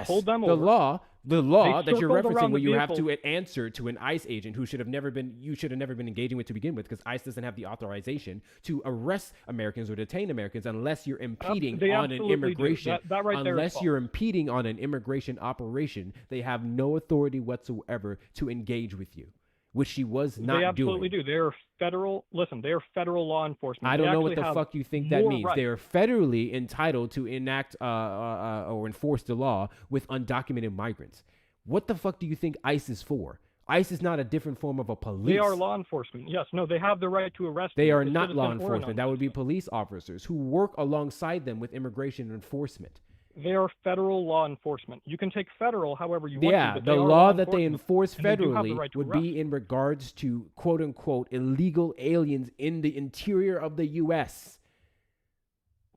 pulled them over. The law The law that you're circled referencing, around where the you have vehicle. to answer to an ICE agent who should have never been engaging with to begin with, because ICE doesn't have the authorization to arrest Americans or detain Americans unless you're impeding They on an absolutely do. immigration. That right there is Unless false. you're impeding on an immigration operation, they have no authority whatsoever to engage with you, which she was not doing. They absolutely do. They are federal. Listen, they are federal law enforcement. I don't They know what actually the have fuck you think that more means. rights. They are federally entitled to enact or enforce the law with undocumented migrants. What the fuck do you think ICE is for? ICE is not a different form of a police. They are law enforcement. Yes, no, they have the right to arrest. They you, are a not law citizen or a enforcement. That would be police officers who work alongside them with immigration enforcement. They are federal law enforcement. You can take federal however you want to. Yeah, But the they are law that they enforce and they do have the federally right to would arrest. be in regards to quote unquote illegal aliens in the interior of the U.S.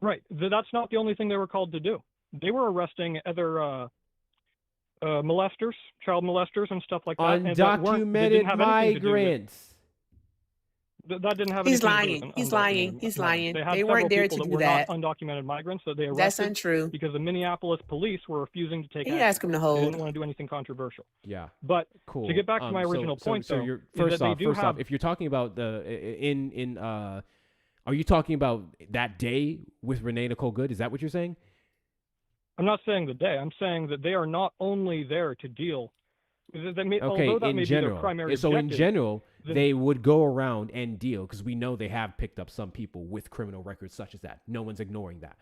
Right. That's not the only thing they were called to do. They were arresting other molesters, child molesters, and stuff like that. and that weren't- they didn't Undocumented have anything to do with- migrants. That didn't have He's anything to do lying. with He's undocumented lying. He's migrants. lying. They had They weren't several there people to that do were that. not undocumented migrants that they arrested. That's untrue. Because the Minneapolis police were refusing to take You action. ask him to They hold. didn't want to do anything controversial. Yeah. But Cool. to get back to my original point, so though, you're, is first that off, they do have. if you're talking about are you talking about that day with Renee Nicole Good? Is that what you're saying? I'm not saying the day. I'm saying that they are not only there to deal. Okay, although that in may general. be their primary So in objective, general, then- they would go around and deal, because we know they have picked up some people with criminal records such as that. No one's ignoring that.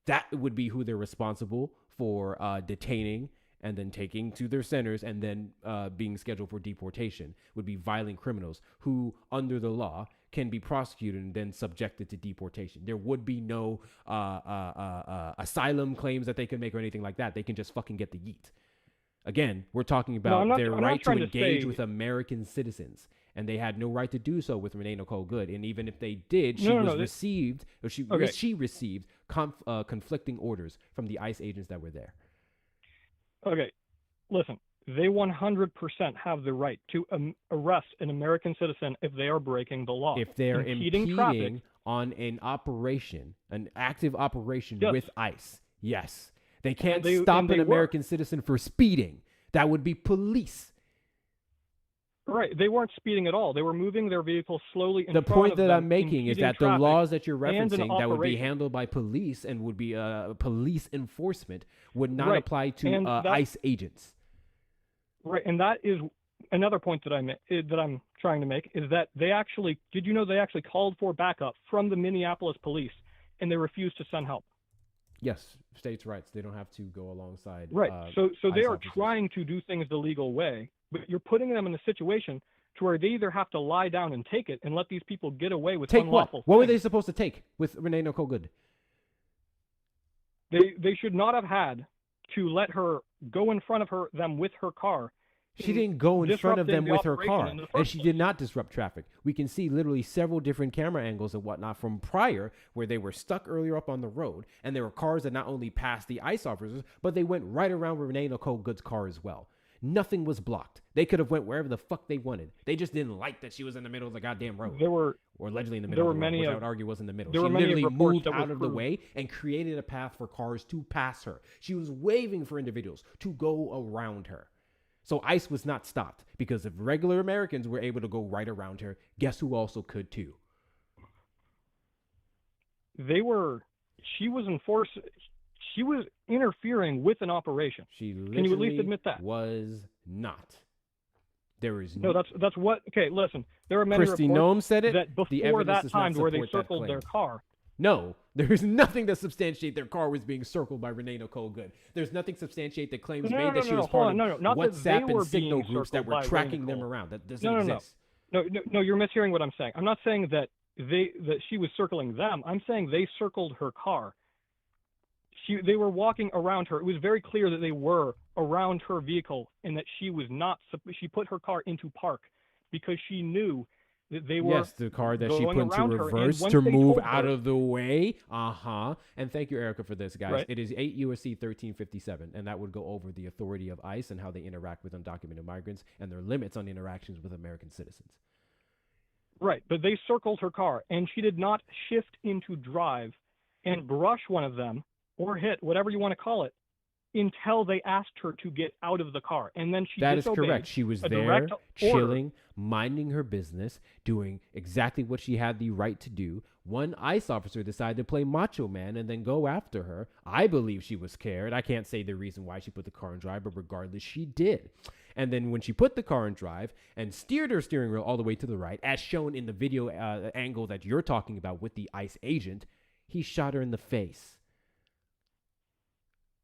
That would be who they're responsible for detaining and then taking to their centers and then being scheduled for deportation, would be violent criminals who, under the law, can be prosecuted and then subjected to deportation. There would be no asylum claims that they can make or anything like that. They can just fucking get the yeet. Again, we're talking about their right to engage with American citizens, and they had no right to do so with Renee Nicole Good. And even if they did, she received conflicting orders from the ICE agents that were there. Okay, listen. They 100% have the right to arrest an American citizen if they are breaking the law. If they're impeding traffic on an operation, an active operation Yes. with ICE, yes. They can't they- stop and they an were. American citizen for speeding. That would be police. Right, they weren't speeding at all. They were moving their vehicle slowly in The front point of that them, I'm making is impeding that the traffic laws that you're and an referencing that would be operation. handled by police and would be police enforcement would not Right, apply to and that- ICE agents. Right, and that is another point that I'm trying to make, is that they actually, did you know they actually called for backup from the Minneapolis police, and they refused to send help? Yes, states' rights. They don't have to go alongside. Right. So they ICE are officers. trying to do things the legal way, but you're putting them in a situation to where they either have to lie down and take it and let these people get away with Take what? unlawful What were they things. supposed to take with Renee Nicole Good? They should not have had to let her go in front of them with her car. She didn't go in front of them disrupting the with her operation car, in the and first she did not disrupt traffic. We can see literally several different camera angles and whatnot from prior, where they were stuck earlier up on the road, and there were cars that not only passed the ICE officers, but they went right around Renee Nicole Good's car as well. Nothing was blocked. They could have went wherever the fuck they wanted. They just didn't like that she was in the middle of the goddamn road. Or allegedly in the middle there of the were road, many which I of- would argue was in the middle. there She were many literally reports moved that were out of the proved- way and created a path for cars to pass her. She was waving for individuals to go around her. So ICE was not stopped, because if regular Americans were able to go right around her, guess who also could too? She was interfering with an operation. She literally Can you at least admit that? was not. There is No, that's what. Okay, listen. There are many Kristi reports Noem said it. that The before evidence that does not time, where they support that circled their claim. car. No, there is nothing to substantiate their car was being circled by Renee Nicole Good. There's nothing to substantiate the claims No, made no, that no, she was hold part on, of not that WhatsApp they were and Signal being groups that circled were by Renee tracking them Nicole. around. That doesn't No, exist. No, you're mishearing what I'm saying. I'm not saying that she was circling them. I'm saying they circled her car. They were walking around her. It was very clear that they were around her vehicle and that she was not. She put her car into park because she knew that they were. Yes, the car that she going put into around her, and reverse once to they move told out her- of the way. And thank you, Erica, for this, guys. Right. It is 8 U.S.C. 1357, and that would go over the authority of ICE and how they interact with undocumented migrants and their limits on interactions with American citizens. Right, but they circled her car, and she did not shift into drive and brush one of them or hit, whatever you want to call it, until they asked her to get out of the car, and then she That is disobeyed correct. She was a there, direct order. chilling, minding her business, doing exactly what she had the right to do. One ICE officer decided to play macho man and then go after her. I believe she was scared. I can't say the reason why she put the car in drive, but regardless, she did. And then when she put the car in drive and steered her steering wheel all the way to the right, as shown in the video angle that you're talking about with the ICE agent, he shot her in the face.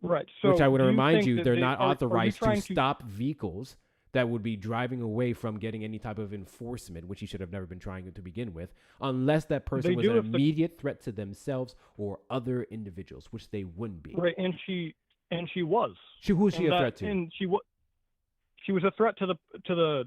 Right. So which I would remind you, they're they not authorized to trying stop vehicles that would be driving away from getting any type of enforcement, which he should have never been trying to begin with, unless that person was an immediate threat to themselves or other individuals, which they wouldn't be. Right, and she was. Who was she a threat to? And she was a threat to the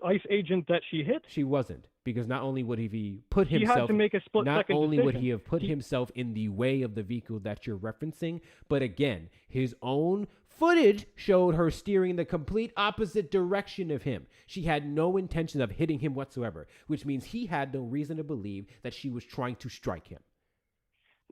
ICE agent that she hit. She wasn't, because not only would he put He himself, had to make a split-second not only would decision. he have put himself in the way of the vehicle that you're referencing, but again, his own footage showed her steering the complete opposite direction of him. She had no intention of hitting him whatsoever, which means he had no reason to believe that she was trying to strike him.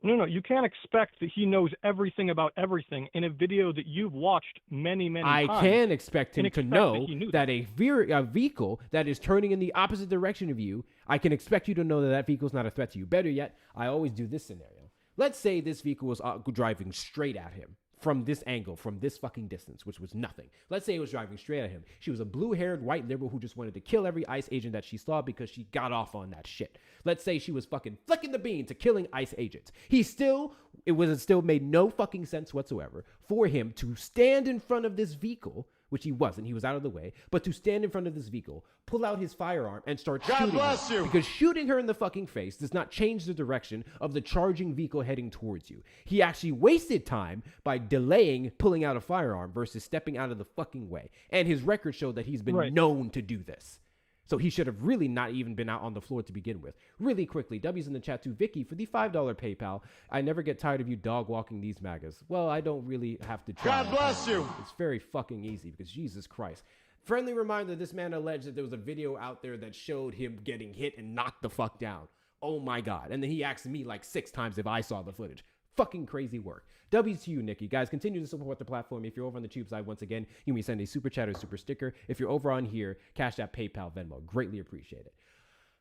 No, you can't expect that he knows everything about everything in a video that you've watched many times. I can expect him to know that a vehicle that is turning in the opposite direction of you, I can expect you to know that that vehicle is not a threat to you. Better yet, I always do this scenario. Let's say this vehicle was driving straight at him from this angle, from this fucking distance, which was nothing. Let's say it was driving straight at him. She was a blue-haired white liberal who just wanted to kill every ICE agent that she saw because she got off on that shit. Let's say she was fucking flicking the bean to killing ICE agents. It still made no fucking sense whatsoever for him to stand in front of this vehicle, which he wasn't. He was out of the way. But to stand in front of this vehicle, pull out his firearm, and start shooting her. Because shooting her in the fucking face does not change the direction of the charging vehicle heading towards you. He actually wasted time by delaying pulling out a firearm versus stepping out of the fucking way. And his record showed that he's been known to do this. So he should have really not even been out on the floor to begin with. Really quickly, W's in the chat to Vicky for the $5 PayPal. I never get tired of you dog walking these MAGAs. Well, I don't really have to try. God bless you. It's very fucking easy because Jesus Christ. Friendly reminder, this man alleged that there was a video out there that showed him getting hit and knocked the fuck down. Oh my God. And then he asked me like 6 times if I saw the footage. Fucking crazy work. W to you, Nikki. Guys, continue to support the platform. If you're over on the tube side, once again, you may send a super chat or super sticker. If you're over on here, Cash App, PayPal, Venmo. Greatly appreciate it.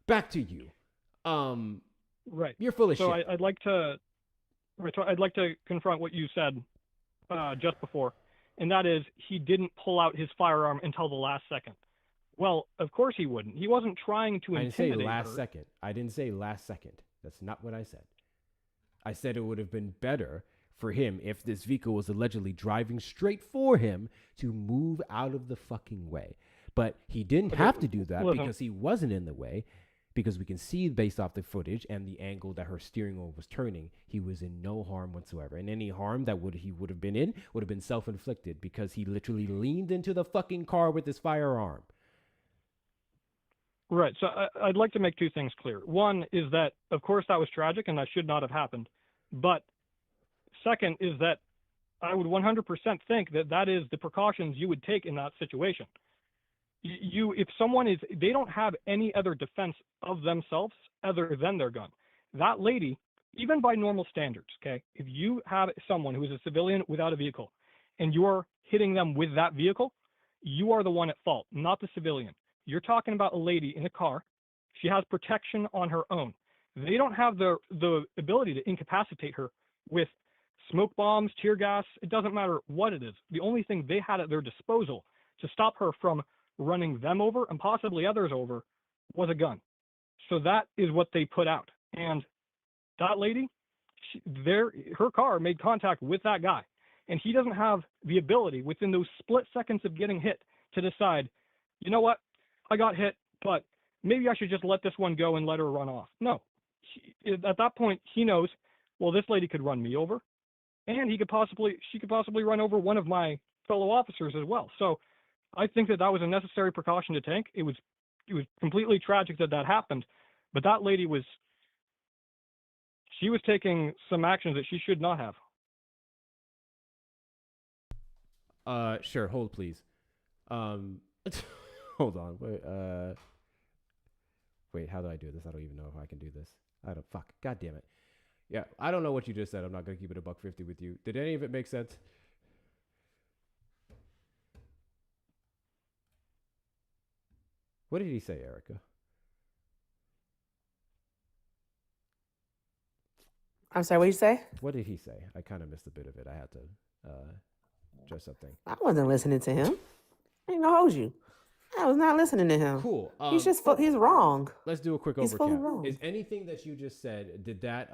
Back to you. Right. You're full of shit. So I'd like to confront what you said just before, and that is he didn't pull out his firearm until the last second. Well, of course he wouldn't. He wasn't trying to intimidate her. I didn't say last second. I didn't say last second. That's not what I said. I said it would have been better for him if this vehicle was allegedly driving straight for him to move out of the fucking way. But he didn't have to do that because he wasn't in the way, because we can see based off the footage and the angle that her steering wheel was turning, he was in no harm whatsoever. And any harm that he would have been in would have been self-inflicted because he literally leaned into the fucking car with his firearm. Right. So I'd like to make 2 things clear. One is that, of course, that was tragic and that should not have happened. But second is that I would 100% think that that is the precautions you would take in that situation. If someone they don't have any other defense of themselves other than their gun. That lady, even by normal standards, okay, if you have someone who is a civilian without a vehicle and you're hitting them with that vehicle, you are the one at fault, not the civilian. You're talking about a lady in a car. She has protection on her own. They don't have the ability to incapacitate her with smoke bombs, tear gas. It doesn't matter what it is. The only thing they had at their disposal to stop her from running them over and possibly others over was a gun. So that is what they put out. And that lady, her car made contact with that guy. And he doesn't have the ability within those split seconds of getting hit to decide, you know what? I got hit, but maybe I should just let this one go and let her run off. No. At that point, he knows, well, this lady could run me over, and she could possibly run over one of my fellow officers as well. So I think that was a necessary precaution to take. It was completely tragic that happened, but that lady was taking some actions that she should not have. Sure. Hold, please. Hold on. Wait, how do I do this? I don't even know if I can do this. Fuck. God damn it. Yeah, I don't know what you just said. I'm not going to keep it $1.50 with you. Did any of it make sense? What did he say, Erica? I'm sorry, what did you say? What did he say? I kind of missed a bit of it. I had to address something. I wasn't listening to him. I ain't gonna hold you. I was not listening to him. Cool. He's just he's wrong. Let's do a quick He's fully wrong. overcap. Is anything that you just said, did that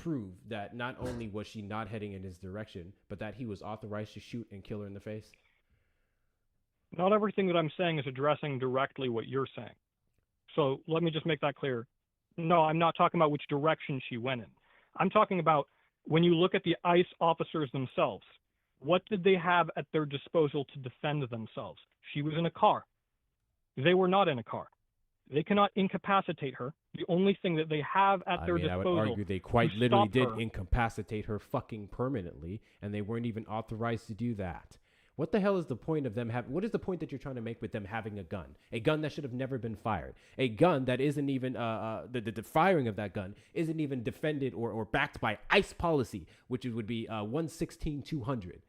prove that not only was she not heading in his direction, but that he was authorized to shoot and kill her in the face? Not everything that I'm saying is addressing directly what you're saying. So let me just make that clear. No, I'm not talking about which direction she went in. I'm talking about when you look at the ICE officers themselves, what did they have at their disposal to defend themselves? She was in a car. They were not in a car. They cannot incapacitate her. The only thing that they have at their disposal. I would argue they quite literally did incapacitate her fucking permanently, and they weren't even authorized to do that. What the hell is the point of them having? What is the point that you're trying to make with them having a gun? A gun that should have never been fired. A gun that isn't even the firing of that gun isn't even defended or backed by ICE policy, which would be 116-200.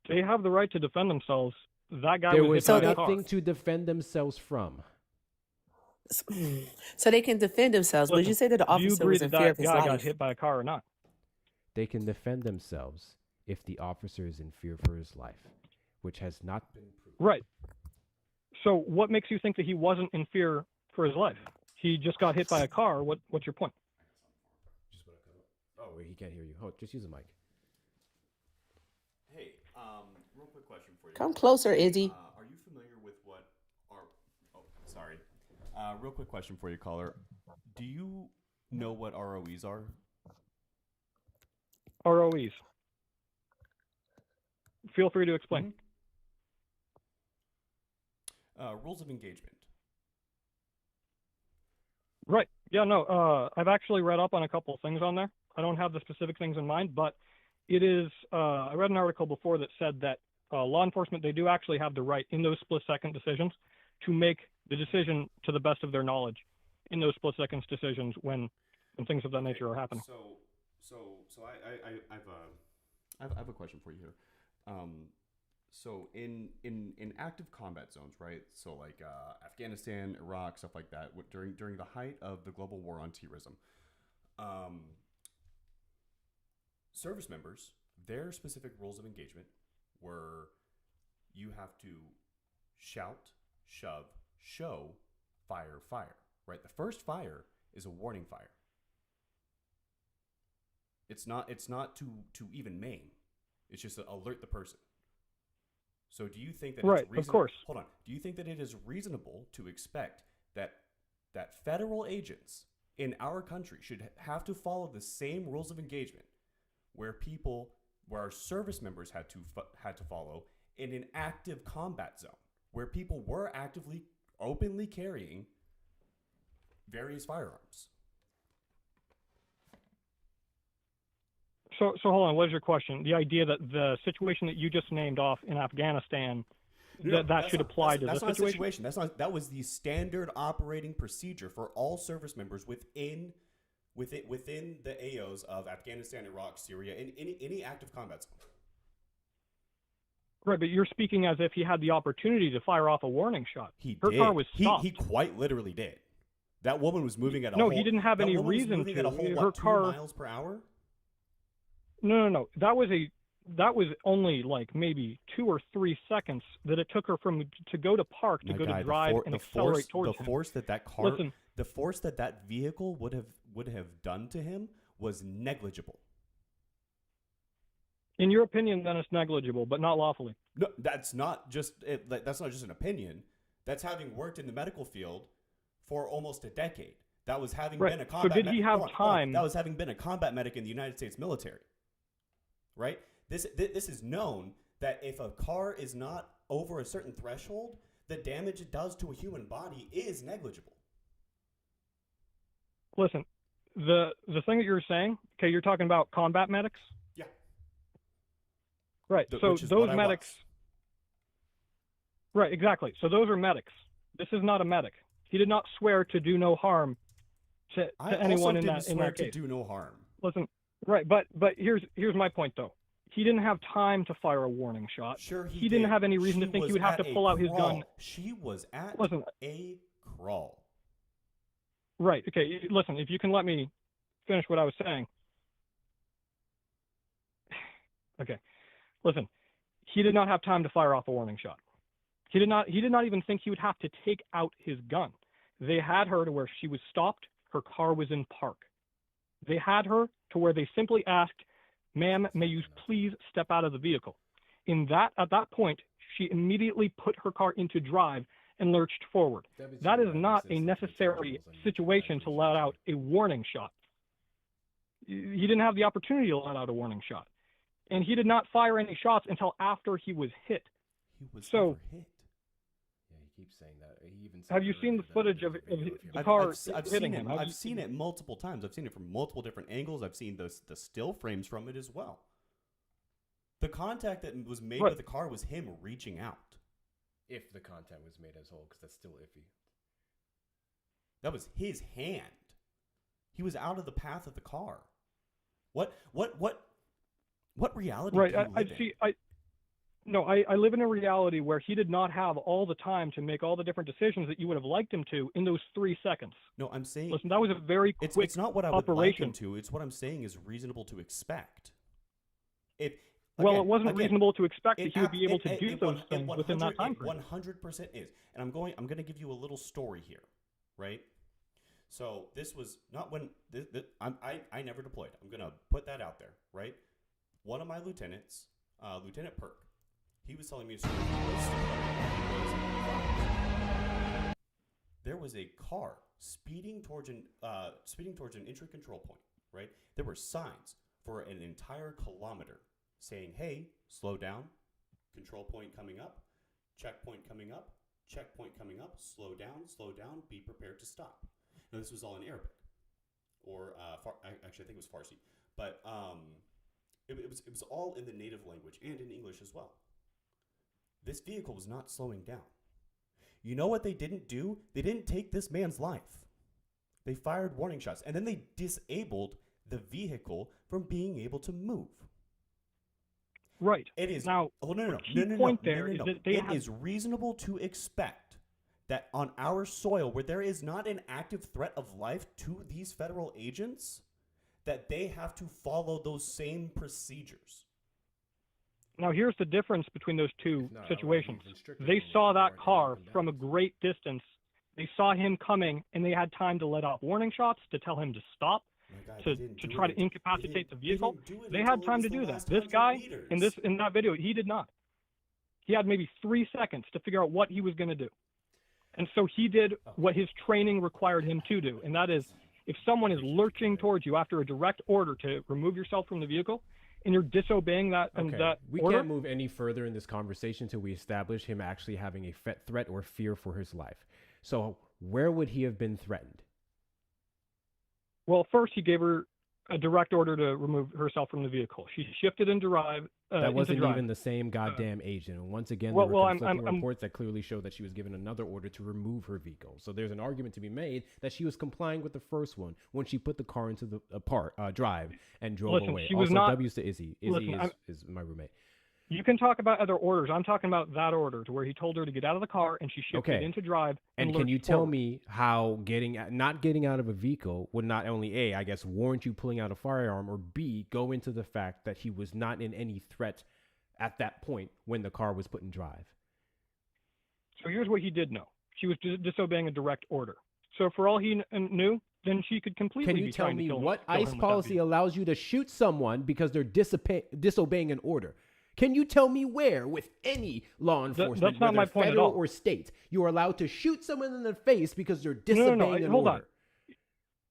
They have the right to defend themselves. That guy there was nothing to defend themselves from. So they can defend themselves. Listen, would you say that the officer was in fear of his life? Guy got hit by a car or not? They can defend themselves if the officer is in fear for his life, which has not been proven. Right. So what makes you think that he wasn't in fear for his life? He just got hit by a car. What's your point? Oh, he can't hear you. Oh, just use the mic. Hey, real quick question for you. Come closer, Izzy. Are you familiar with what are... Oh, sorry. Real quick question for you, caller. Do you know what ROEs are? ROEs. Feel free to explain. Rules of engagement. Right. Yeah, no, I've actually read up on a couple of things on there. I don't have the specific things in mind, but it is, I read an article before that said that law enforcement, they do actually have the right in those split-second decisions to make the decision to the best of their knowledge in those split-second decisions when things of that nature are happening. So I have a question for you here. So in active combat zones, right? So like Afghanistan, Iraq, stuff like that. During the height of the global war on terrorism, service members, their specific rules of engagement were you have to shout, shove, show, fire, fire. Right? The first fire is a warning fire. It's not to even maim. It's just to alert the person. So do you think that right, it's reasonable? Of course. Hold on. Do you think that it is reasonable to expect that federal agents in our country should have to follow the same rules of engagement where our service members had to follow in an active combat zone where people were actively openly carrying various firearms? So hold on. What is your question? The idea that the situation that you just named off in Afghanistan, that should apply to the situation? That was the standard operating procedure for all service members within the AOs of Afghanistan, Iraq, Syria, and any active combat zone. Right, but you're speaking as if he had the opportunity to fire off a warning shot. Her car was stopped. He quite literally did. That woman was moving at he didn't have any reason to. Her car 2 miles per hour. No. That was only like maybe 2 or 3 seconds that it took her to go to park to to drive and accelerate towards him. The force that vehicle would have done to him was negligible. In your opinion, then it's negligible, but not lawfully. No, that's not just an opinion. That's having worked in the medical field for almost a decade. That was having been a combat. So did he have time? That was having been a combat medic in the United States military. Right? This is known that if a car is not over a certain threshold, the damage it does to a human body is negligible. Listen, the thing that you're saying, okay, you're talking about combat medics? Yeah. Right. So those medics. Right, exactly. So those are medics. This is not a medic. He did not swear to do no harm to anyone in that case. To do no harm. Listen, right, but here's my point though. He didn't have time to fire a warning shot. Sure, he didn't have any reason to think he would have to pull out his gun. She was at a crawl. Right. Okay. Listen, if you can let me finish what I was saying. Okay. Listen, he did not have time to fire off a warning shot. He did not even think he would have to take out his gun. They had her to where she was stopped. Her car was in park. They had her to where they simply asked, "Ma'am, may you please step out of the vehicle?" At that point, she immediately put her car into drive and lurched forward. That is not a necessary situation to let out a warning shot. He didn't have the opportunity to let out a warning shot. And he did not fire any shots until after he was hit. He was never hit. Yeah, he keeps saying that. He even have you seen the footage of the car hitting him? I've seen it multiple times. I've seen it from multiple different angles. I've seen the still frames from it as well. The contact that was made with the car was him reaching out. If the contact was made as whole, because that's still iffy. That was his hand. He was out of the path of the car. What reality do you live in? I live in a reality where he did not have all the time to make all the different decisions that you would have liked him to in those 3 seconds. No, I'm saying... Listen, that was a very quick It's not what I would like him operation. to. It's what I'm saying is reasonable to expect. It wasn't reasonable to expect that he would be able to do those things within that time frame. 100% is. And I'm going to give you a little story here, right? So this was not when... I never deployed. I'm going to put that out there, right? One of my lieutenants, Lieutenant Perk, he was telling me a story. There was a car speeding towards an entry control point, right? There were signs for an entire kilometer saying, "Hey, slow down, control point coming up, checkpoint coming up, checkpoint coming up, slow down, be prepared to stop." Now this was all in Arabic, or actually I think it was Farsi, but it was all in the native language and in English as well. This vehicle was not slowing down. You know what they didn't do? They didn't take this man's life. They fired warning shots, and then they disabled the vehicle from being able to move. Right. It is now. It is reasonable to expect that on our soil, where there is not an active threat of life to these federal agents, that they have to follow those same procedures. Now, here's the difference between those two situations. They saw that car from a great distance. They saw him coming, and they had time to let off warning shots to tell him to stop, to try to incapacitate the vehicle. They had time to do that. This guy, in that video, he did not. He had maybe 3 seconds to figure out what he was going to do. And so he did what his training required him to do, and that is, if someone is lurching towards you after a direct order to remove yourself from the vehicle, and you're disobeying that we order, can't move any further in this conversation until we establish him actually having a threat or fear for his life. So where would he have been threatened? Well, first he gave her a direct order to remove herself from the vehicle. She shifted and drive. That wasn't even the same goddamn agent. And once again, there were conflicting reports that clearly show that she was given another order to remove her vehicle. So there's an argument to be made that she was complying with the first one when she put the car into the drive and drove away. She was also, not. W's to Izzy. Izzy is my roommate. You can talk about other orders. I'm talking about that order to where he told her to get out of the car and she shifted into drive. And can you tell me how not getting out of a vehicle would not only A, I guess, warrant you pulling out a firearm, or B, go into the fact that he was not in any threat at that point when the car was put in drive? So here's what he did know. She was disobeying a direct order. So for all he knew, then she could completely Can you tell me what ICE policy allows you to shoot someone because they're disobeying an order? Can you tell me where, with any law enforcement, that's not my point federal at all. or state, you are allowed to shoot someone in the face because they're disobeying an hold order? on.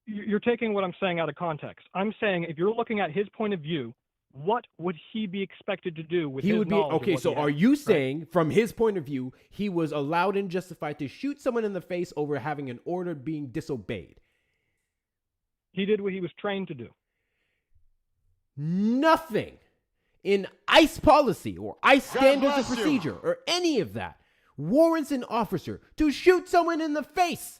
You're taking what I'm saying out of context. I'm saying if you're looking at his point of view, what would he be expected to do with his knowledge? Okay, so are you saying, from his point of view, he was allowed and justified to shoot someone in the face over having an order being disobeyed? He did what he was trained to do. Nothing in ICE policy or ICE standards of procedure or any of that warrants an officer to shoot someone in the face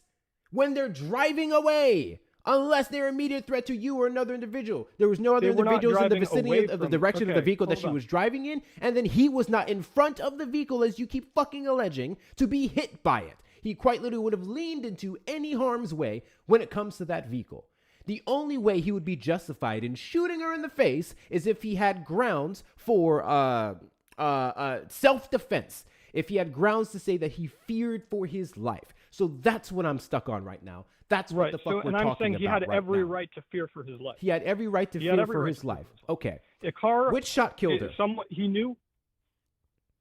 when they're driving away Unless they're an immediate threat to you or another individual. There was no other individuals in the vicinity of the direction of the vehicle that she was driving in, and then he was not in front of the vehicle, as you keep fucking alleging, to be hit by it. He quite literally would have leaned into any harm's way when it comes to that vehicle. The only way he would be justified in shooting her in the face is if he had grounds for self-defense. If he had grounds to say that he feared for his life. So that's what I'm stuck on right now. That's what the fuck we're talking about. And I'm saying he had every right to fear for his life. He had every right to fear for his life. Okay. A car. Which shot killed her? He knew.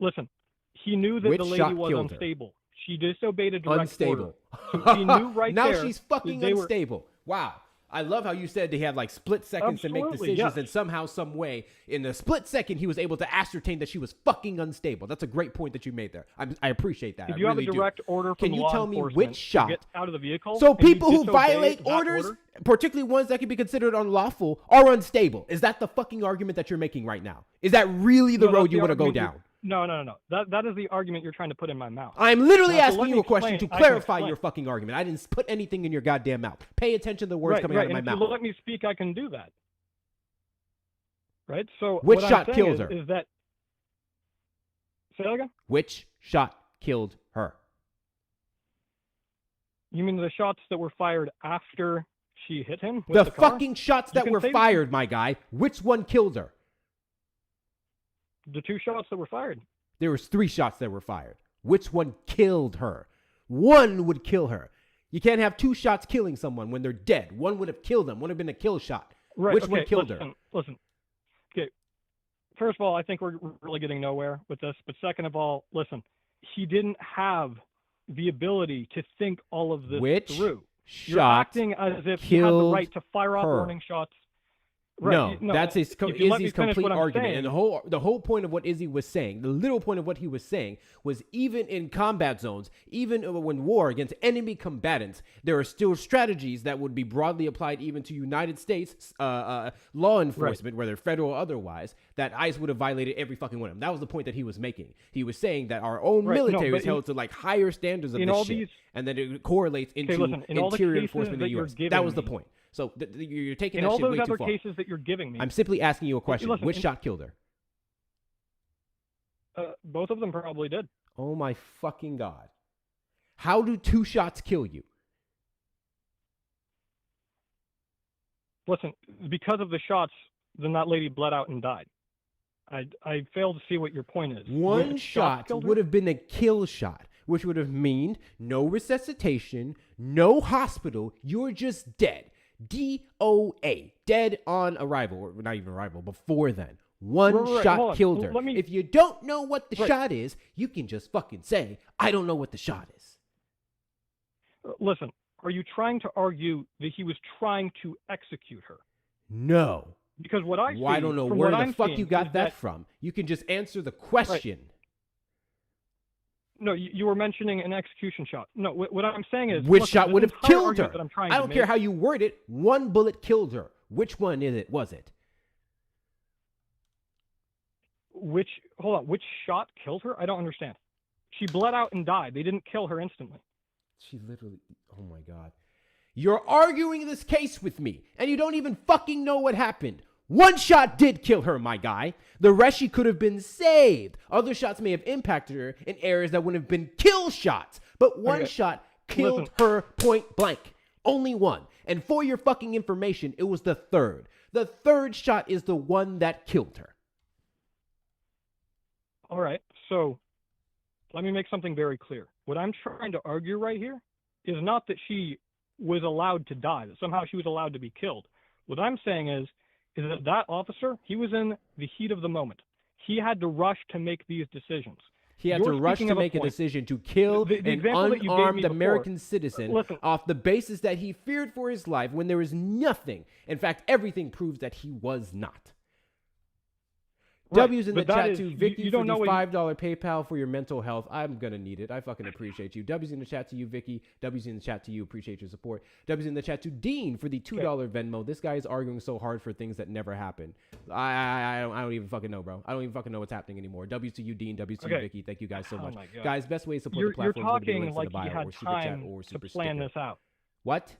Listen, he knew that the lady was unstable. She disobeyed a direct order. So he knew right now there. Now she's fucking unstable. Wow. I love how you said they had like split seconds to make decisions, and somehow, some way, in a split second, he was able to ascertain that she was fucking unstable. That's a great point that you made there. I appreciate that. If you have a direct order from can you tell me which shot? To get out of the vehicle. So people who violate orders, particularly ones that can be considered unlawful, are unstable. Is that the fucking argument that you're making right now? Is that really the road you want to go down? No. That is the argument you're trying to put in my mouth. I'm literally asking you a question to clarify your fucking argument. I didn't put anything in your goddamn mouth. Pay attention to the words coming out of my mouth. If you let me speak, I can do that. Right? So which shot killed her? Is that... Say that again? Which shot killed her? You mean the shots that were fired after she hit him? The fucking shots that were fired, my guy. Which one killed her? The 2 shots that were fired. There was 3 shots that were fired. Which one killed her? One would kill her. You can't have 2 shots killing someone when they're dead. One would have killed them. One would have been a kill shot. Right. Which one killed her? Listen. Okay. First of all, I think we're really getting nowhere with this. But second of all, listen. He didn't have the ability to think all of this through. You're acting as if he had the right to fire off warning shots. Right. No, that's Izzy's complete argument. And the whole point of what Izzy was saying, the little point of what he was saying, was even in combat zones, even when war against enemy combatants, there are still strategies that would be broadly applied even to United States law enforcement, whether federal or otherwise, that ICE would have violated every fucking one of them. That was the point that he was making. He was saying that our own military is held to like higher standards of this shit, and then it correlates into interior enforcement in the U.S. That was the point. So you're taking that shit way too far. In all those other cases that you're giving me, I'm simply asking you a question. Which shot killed her? Both of them probably did. Oh my fucking God. How do 2 shots kill you? Listen, because of the shots, then that lady bled out and died. I fail to see what your point is. One shot would have been a kill shot, which would have meant no resuscitation, no hospital, you're just dead. DOA, dead on arrival, or not even arrival, before then. One shot killed her. If you don't know what the shot is, you can just fucking say, I don't know what the shot is. Listen, are you trying to argue that he was trying to execute her? No. Because what I see, I don't know where the fuck you got that from. You can just answer the question. No, you were mentioning an execution shot. No, what I'm saying is... Which shot would have killed her? I don't care how you word it. One bullet killed her. Which one was it? Hold on, which shot killed her? I don't understand. She bled out and died. They didn't kill her instantly. She literally... Oh my God. You're arguing this case with me, and you don't even fucking know what happened. One shot did kill her, my guy. The rest, she could have been saved. Other shots may have impacted her in areas that wouldn't have been kill shots. But one shot killed her point blank. Only one. And for your fucking information, it was the third. The third shot is the one that killed her. All right. So let me make something very clear. What I'm trying to argue right here is not that she was allowed to die, that somehow she was allowed to be killed. What I'm saying is that officer, he was in the heat of the moment. He had to rush to make these decisions. He had to rush to make a decision to kill an unarmed American citizen off the basis that he feared for his life when there was nothing. In fact, everything proves that he was not. W's in the chat to Vicky for the $5 PayPal for your mental health. I'm going to need it. I fucking appreciate you. W's in the chat to you, Vicky. W's in the chat to you. Appreciate your support. W's in the chat to Dean for the $2 Venmo. This guy is arguing so hard for things that never happened. I don't even fucking know, bro. I don't even fucking know what's happening anymore. W's to you, Dean. W's to you, Vicky. Thank you guys so much. Guys, best way to support the platform is to be links in the bio or super chat or super sticker. Plan this out. What?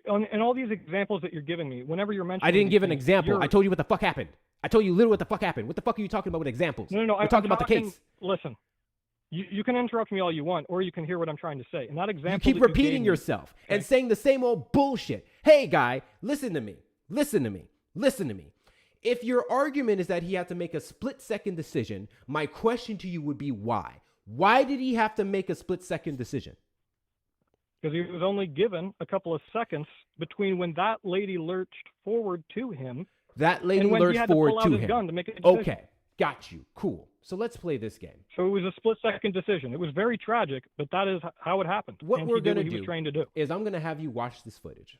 and all these examples that you're giving me, whenever you're mentioning, I didn't give an things, example. I told you what the fuck happened. I told you literally what the fuck happened. What the fuck are you talking about with examples? No. We're talking about the case. Listen, you can interrupt me all you want, or you can hear what I'm trying to say. And that example, you keep repeating yourself and saying the same old bullshit. Hey, guy, listen to me. Listen to me. Listen to me. If your argument is that he had to make a split-second decision, my question to you would be why? Why did he have to make a split-second decision? Because he was only given a couple of seconds between when that lady lurched forward to him. That lady and when lurched he had to forward pull out to his him. gun to make a decision. Okay, got you. Cool. So let's play this game. So it was a split-second decision. It was very tragic, but that is how it happened. What and we're he did going what to he do was trained to do is I'm going to have you watch this footage.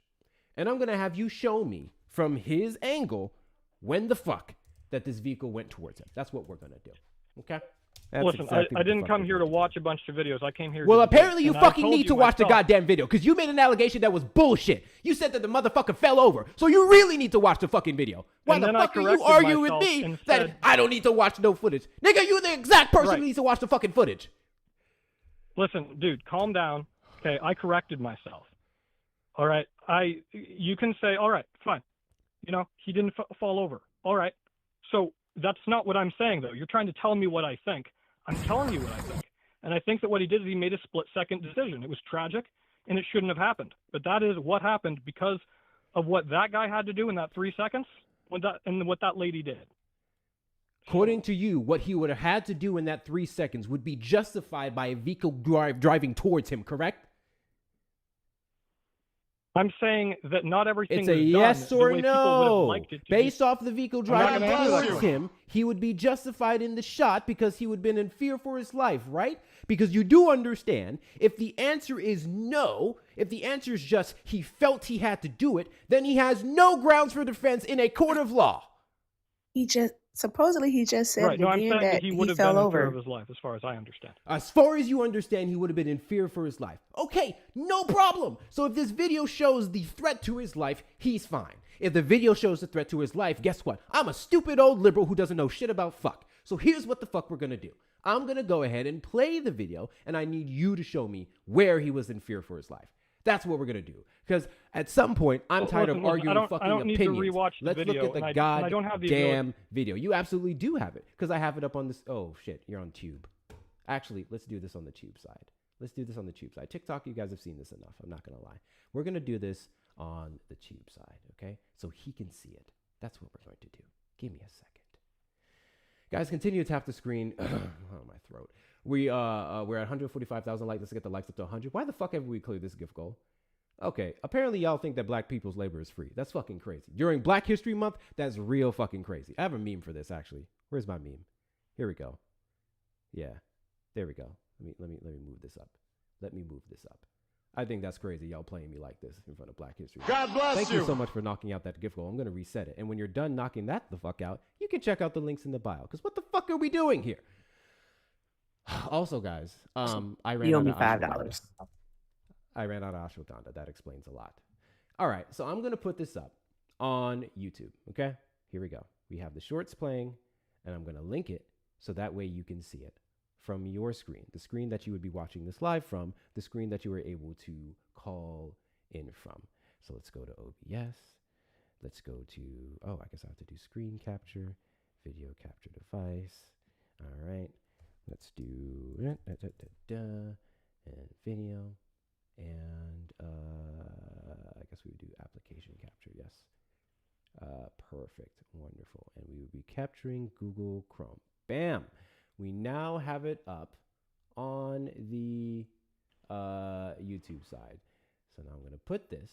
And I'm going to have you show me from his angle when the fuck that this vehicle went towards him. That's what we're going to do. Okay? That's Listen, exactly I what the didn't fuck come we're here to gonna do. watch a bunch of videos. I came here Well, to apparently you debate, and I fucking told need to you watch the myself- goddamn video because you made an allegation that was bullshit. You said that the motherfucker fell over. So you really need to watch the fucking video. Why And the then I fuck are you corrected arguing with myself me and that said- I don't need to watch no footage? Nigga, you're the exact person Right. who needs to watch the fucking footage. Listen, dude, calm down. Okay, I corrected myself. All right, you can say, all right, fine. You know, he didn't fall over. All right. So that's not what I'm saying, though. You're trying to tell me what I think. I'm telling you what I think. And I think that what he did is he made a split-second decision. It was tragic, and it shouldn't have happened. But that is what happened because of what that guy had to do in that 3 seconds and what that lady did. According to you, what he would have had to do in that 3 seconds would be justified by a vehicle driving towards him, correct? I'm saying that not everything It's was a done yes the or way people would have no. liked it to Based be. off the vehicle I'm not driving gonna answer towards that. him, he would be justified in the shot because he would have been in fear for his life, right? Because you do understand, if the answer is no, if the answer is just he felt he had to do it, then he has no grounds for defense in a court of law. Supposedly he just said Right. No, I'm again saying that that he he would have fell been in fear over. of his life, as far as I understand. As far as you understand, he would have been in fear for his life. Okay, no problem. So if this video shows the threat to his life, he's fine. If the video shows the threat to his life, guess what? I'm a stupid old liberal who doesn't know shit about fuck. So here's what the fuck we're gonna do. I'm gonna go ahead and play the video, and I need you to show me where he was in fear for his life. That's what we're gonna do. Because at some point, I'm tired of arguing I fucking don't need to opinions. rewatch the Let's video, look at the and I don't have the goddamn video. You absolutely do have it, because I have it up on this. Oh shit, you're on Tube. Actually, let's do this on the Tube side. Let's do this on the Tube side. TikTok, you guys have seen this enough. I'm not gonna lie. We're gonna do this on the Tube side, okay? So he can see it. That's what we're going to do. Give me a second. Guys, continue to tap the screen. Oh, my throat. We're at 145,000 likes. Let's get the likes up to 100. Why the fuck have we cleared this gift goal? Okay, apparently y'all think that black people's labor is free. That's fucking crazy. During Black History Month, that's real fucking crazy. I have a meme for this, actually. Where's my meme? Here we go. Yeah, there we go. Let me move this up. Let me move this up. I think that's crazy, y'all playing me like this in front of Black History Month. God bless Thank you. you so much for knocking out that gift goal. I'm going to reset it. And when you're done knocking that the fuck out, you can check out the links in the bio. Because what the fuck are we doing here? Also, guys, I ran You owe out me of $5. ashwagandha. I ran out of ashwagandha. That explains a lot. All right, so I'm going to put this up on YouTube, okay? Here we go. We have the shorts playing, and I'm going to link it so that way you can see it from your screen, the screen that you would be watching this live from, the screen that you were able to call in from. So let's go to OBS. Let's go to, oh, I guess I have to do screen capture, video capture device. All right, let's do and video. And I guess we would do application capture, yes. Perfect, wonderful. And we would be capturing Google Chrome. Bam! We now have it up on the YouTube side. So now I'm going to put this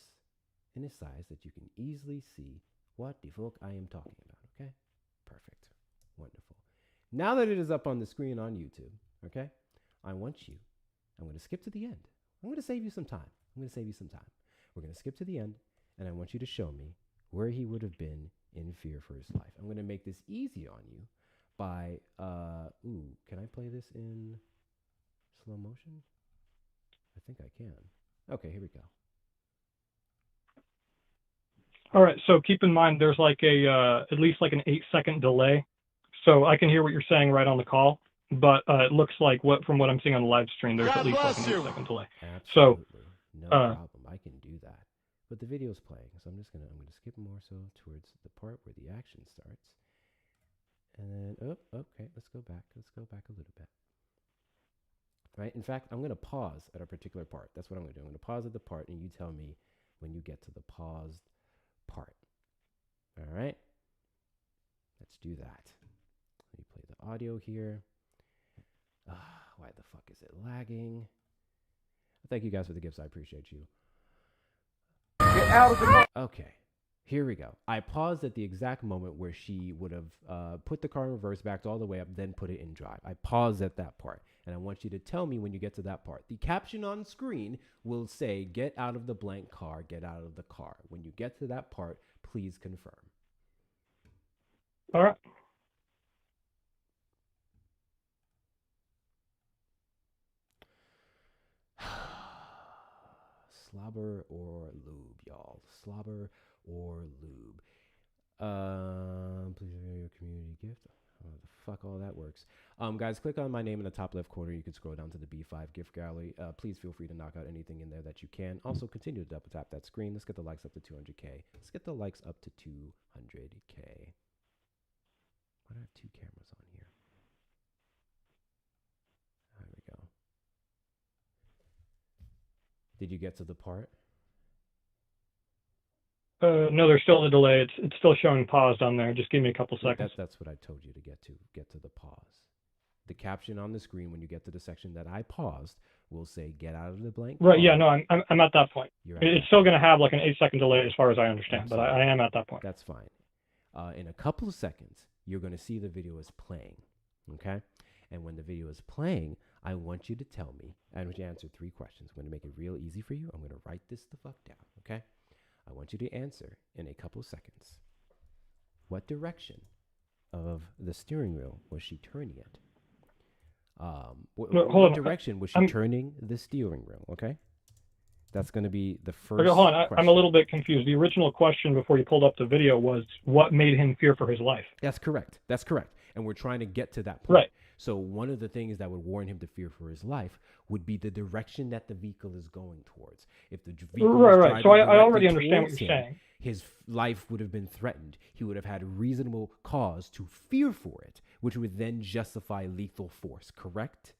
in a size that you can easily see what the fuck I am talking about, okay? Perfect, wonderful. Now that it is up on the screen on YouTube, okay, I'm going to skip to the end. I'm going to save you some time. We're going to skip to the end, and I want you to show me where he would have been in fear for his life. I'm going to make this easy on you by, can I play this in slow motion? I think I can. Okay, here we go. All right, so keep in mind there's like at least like an 8-second delay. So I can hear what you're saying right on the call, but it looks like from what I'm seeing on the live stream, there's at least like an 8-second delay. Absolutely. So no problem. I can do that. But the video's playing. So I'm gonna skip more so towards the part where the action starts. And then, okay, let's go back. Let's go back a little bit. Right? In fact, I'm going to pause at a particular part. That's what I'm going to do. I'm going to pause at the part, and you tell me when you get to the paused part. All right? Let's do that. Let me play the audio here. Why the fuck is it lagging? Thank you guys for the gifts. I appreciate you. Get out of the... Okay. Here we go. I paused at the exact moment where she would have put the car in reverse, backed all the way up, then put it in drive. I paused at that part, and I want you to tell me when you get to that part. The caption on screen will say, "Get out of the blank car, get out of the car." When you get to that part, please confirm. All right. Slobber or lube, y'all. Slobber or lube. Please review your community gift. How the fuck all that works. Guys, click on my name in the top left corner. You can scroll down to the B5 gift gallery. Please feel free to knock out anything in there that you can. Also, continue to double tap that screen. Let's get the likes up to 200K. Let's get the likes up to 200K. Why do I have two cameras on here? There we go. Did you get to the part? No, there's still a delay. It's still showing paused on there. Just give me a couple seconds. That's what I told you to get to. Get to the pause. The caption on the screen when you get to the section that I paused will say "Get out of the blank." Right. Yeah. No, I'm at that point. You're at It's that still going to have like an 8-second delay as far as I understand, Absolutely. but I am at that point. That's fine. In a couple of seconds, you're going to see the video is playing. Okay. And when the video is playing, I want you to tell me. I want you to answer 3 questions. I'm going to make it real easy for you. I'm going to write this the fuck down. Okay. I want you to answer in a couple of seconds. What direction of the steering wheel was she turning it? What direction was she turning the steering wheel? Okay. That's going to be the first Okay, hold on. question. I'm a little bit confused. The original question before you pulled up the video was what made him fear for his life? That's correct. That's correct. And we're trying to get to that point. Right. So one of the things that would warn him to fear for his life would be the direction that the vehicle is going towards. If the vehicle was right. So I already understand what you're saying. His life would have been threatened. He would have had reasonable cause to fear for it, which would then justify lethal force, correct?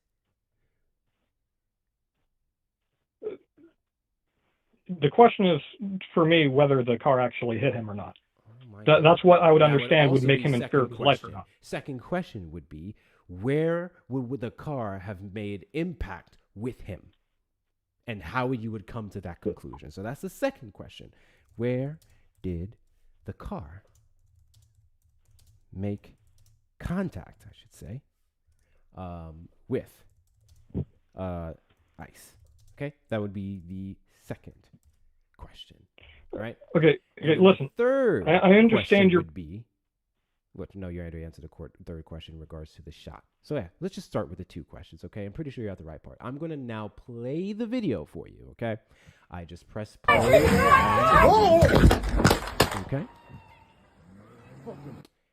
The question is, for me, whether the car actually hit him or not. That's what I would understand would make him in fear of his life or not. Second question would be, where would the car have made impact with him? And how you would come to that conclusion. So that's the second question. Where did the car make contact, I should say, with ice? Okay, that would be the second question. All right. Okay. Listen. Third. I understand your. Would be. What? No, you already answered the third question in regards to the shot. So yeah, let's just start with the 2 questions. Okay, I'm pretty sure you're at the right part. I'm gonna now play the video for you. Okay, I just press play. Okay.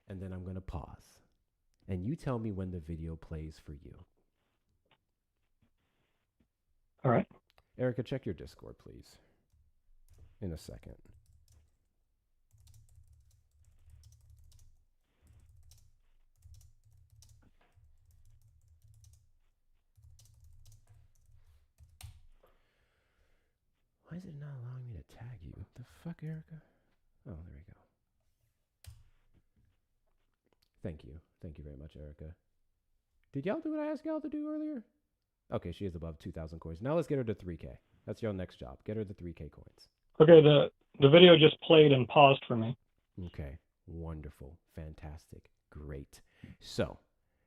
And then I'm gonna pause, and you tell me when the video plays for you. All right. Erica, check your Discord, please. In a second. Why is it not allowing me to tag you? The fuck, Erica? Oh, there we go. Thank you. Thank you very much, Erica. Did y'all do what I asked y'all to do earlier? Okay, she is above 2,000 coins. Now let's get her to 3K. That's your next job. Get her the 3K coins. Okay, the video just played and paused for me. Okay, wonderful, fantastic, great. So,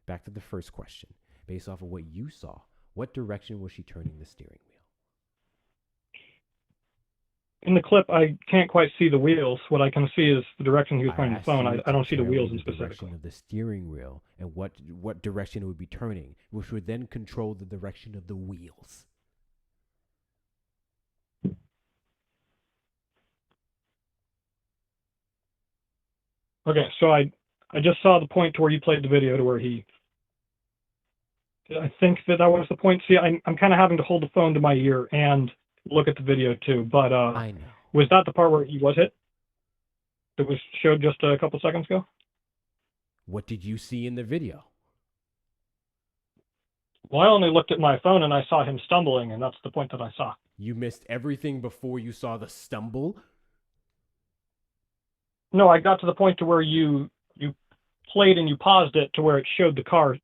back to the first question. Based off of what you saw, what direction was she turning the steering wheel? In the clip, I can't quite see the wheels. What I can see is the direction he was pointing the phone. I don't see the wheels in specific. The direction of the steering wheel and what direction it would be turning, which would then control the direction of the wheels. Okay, so I just saw the point to where you played the video to where he. I think that was the point. See, I'm kind of having to hold the phone to my ear and look at the video too, but I know. Was that the part where he was hit? That was showed just a couple seconds ago? What did you see in the video? Well, I only looked at my phone and I saw him stumbling, and that's the point that I saw. You missed everything before you saw the stumble? No, I got to the point to where you played and you paused it to where it showed the car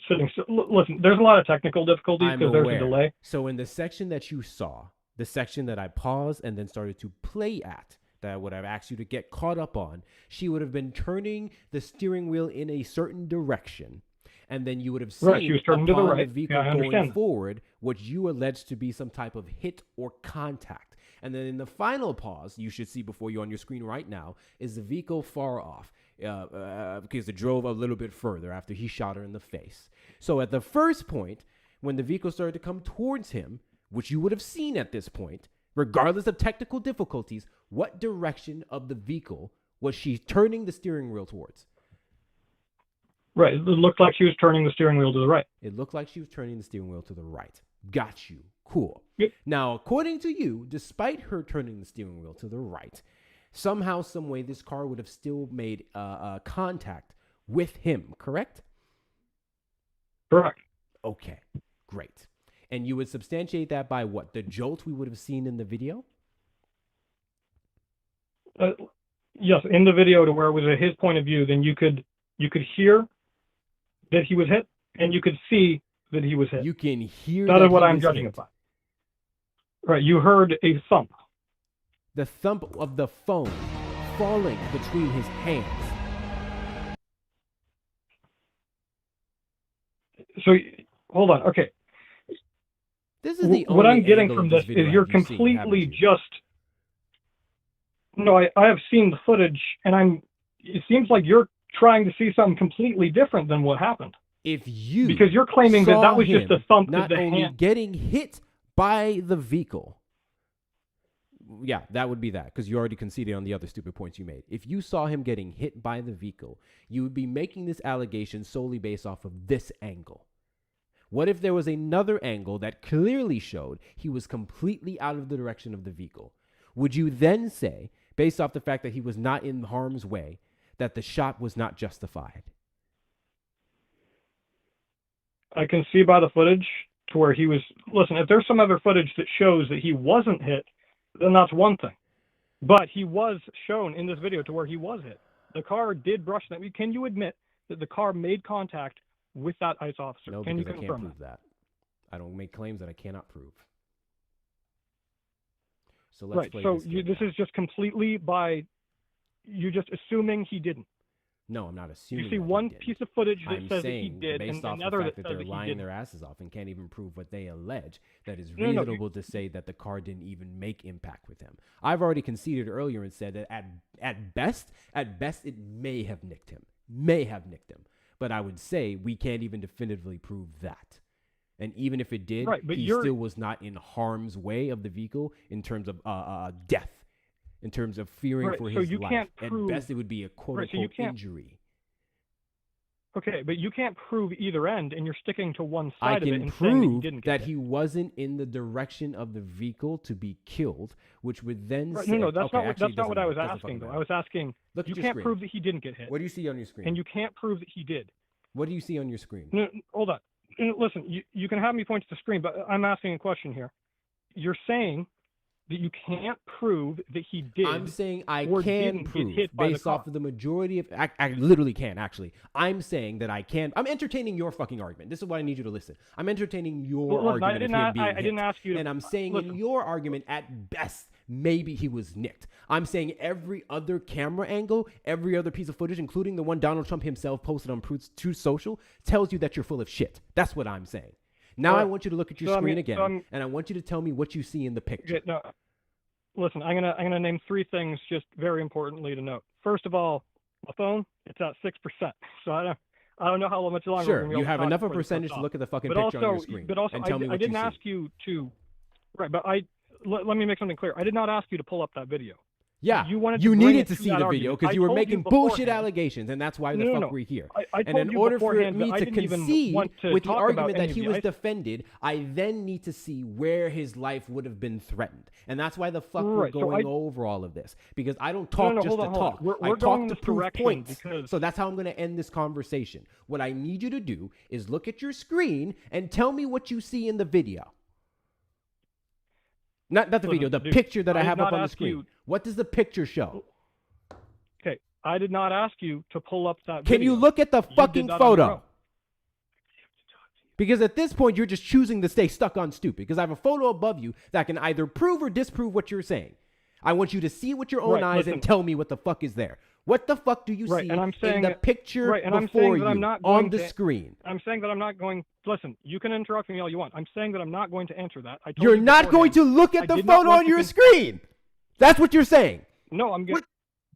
sitting. Listen, there's a lot of technical difficulties because there's a delay. So in the section that you saw, the section that I paused and then started to play at, that I would have asked you to get caught up on, she would have been turning the steering wheel in a certain direction. And then you would have seen she was turning to the right. the vehicle going forward what you alleged to be some type of hit or contact. And then in the final pause, you should see before you on your screen right now, is the vehicle far off because it drove a little bit further after he shot her in the face. So at the first point, when the vehicle started to come towards him, which you would have seen at this point, regardless of technical difficulties, what direction of the vehicle was she turning the steering wheel towards? Right. It looked like she was turning the steering wheel to the right. It looked like she was turning the steering wheel to the right. Got you. Cool. Yep. Now, according to you, despite her turning the steering wheel to the right, somehow, some way, this car would have still made contact with him, correct? Correct. Okay, great. And you would substantiate that by what? The jolt we would have seen in the video? Yes, in the video to where it was at his point of view, then you could hear that he was hit, and you could see that he was hit. You can hear that is what I'm judging it by. Right, you heard a thump. The thump of the phone falling between his hands. So, hold on, okay. This is the what only I'm getting angle from of this video is you're have you seen, completely haven't you? just... No, I have seen the footage, and it seems like you're trying to see something completely different than what happened. If you because you're claiming that saw was just a thump not to the only hand. getting hit by the vehicle, yeah, that would be that, because you already conceded on the other stupid points you made. If you saw him getting hit by the vehicle, you would be making this allegation solely based off of this angle. What if there was another angle that clearly showed he was completely out of the direction of the vehicle? Would you then say, based off the fact that he was not in harm's way, that the shot was not justified? I can see by the footage to where he was... Listen, if there's some other footage that shows that he wasn't hit, then that's one thing. But he was shown in this video to where he was hit. The car did brush that. Can you admit that the car made contact with that ICE officer? No, can you because I confirm can't prove that. I don't make claims that I cannot prove. So let's right. play So this is just completely by you just assuming he didn't. No, I'm not assuming. You see that he one did. piece of footage that I'm says that saying, he did, based and off another the that fact that says they're that he lying didn't. their asses off and can't even prove what they allege, that is No, no, reasonable to say that the car didn't even make impact with him. I've already conceded earlier and said that at best, it may have nicked him. But I would say we can't even definitively prove that. And even if it did, Right, but he still was not in harm's way of the vehicle in terms of death, in terms of fearing Right, for so his you life. can't At prove- best, it would be a Right, so you quote-unquote can't- injury. Okay, but you can't prove either end, and you're sticking to one I side of it can and saying that he prove didn't get that hit. he wasn't in the direction of the vehicle to be killed, which would then Right, say... no, that's okay, not what, actually, that's not it what I was doesn't asking, fucking though. matter. I was asking, Look you at your can't screen. prove that he didn't get hit. What do you see on your screen? And you can't prove that he did. What do you see on your screen? No, hold on. Listen, you can have me point to the screen, but I'm asking a question here. You're saying that you can't prove that he did. I'm saying I or can didn't prove, get hit by the based car. off of the majority of... I literally can, actually. I'm saying that I can... I'm entertaining your fucking argument. This is why I need you to listen. I'm entertaining your Listen, argument of him being I didn't hit. ask you to... And I'm saying listen. in your argument, at best, maybe he was nicked. I'm saying every other camera angle, every other piece of footage, including the one Donald Trump himself posted on Truth Social, tells you that you're full of shit. That's what I'm saying. Now I want you to look at your screen again, and I want you to tell me what you see in the picture. Okay, no, listen, I'm gonna name three things just very importantly to note. First of all, my phone, it's at 6%, so I don't know how much longer. Sure, we're gonna be you able to have talk enough of before this percentage cuts to off. look at the fucking But picture also, on your screen. But also, and tell me I what didn't you ask see. you to. Right, but let me make something clear. I did not ask you to pull up that video. Yeah, you wanted you to bring needed it to to see that the argument. video I because you were told making bullshit beforehand. allegations, and that's why the No, fuck we're here. I And told in you order for beforehand me that I to didn't even concede want to with the talk argument about that any he of was you. defended, I then need to see where his life would have been threatened. And that's why the fuck we're Right, so going over all of this. Because I don't No, talk no, just hold to on, hold on. talk. We're I going talk in to this prove direction points. because- So that's how I'm going to end this conversation. What I need you to do is look at your screen and tell me what you see in the video. Not the video, the dude, picture that I did have not up on the ask screen. you- What does the picture show? Okay, I did not ask you to pull up that Can video. you look at the You did fucking that on your photo? own. Because at this point, you're just choosing to stay stuck on stupid. Because I have a photo above you that can either prove or disprove what you're saying. I want you to see it with your own Right, eyes listen. and tell me what the fuck is there. What the fuck do you Right, see and I'm saying in the that- picture right, and I'm before saying that I'm you not on going the to- screen? I'm saying that I'm not going. Listen, you can interrupt me all you want. I'm saying that I'm not going to answer that. I told You're you not going beforehand. to look I at the did not photo want on to your con- screen. That's what you're saying. No, I'm getting.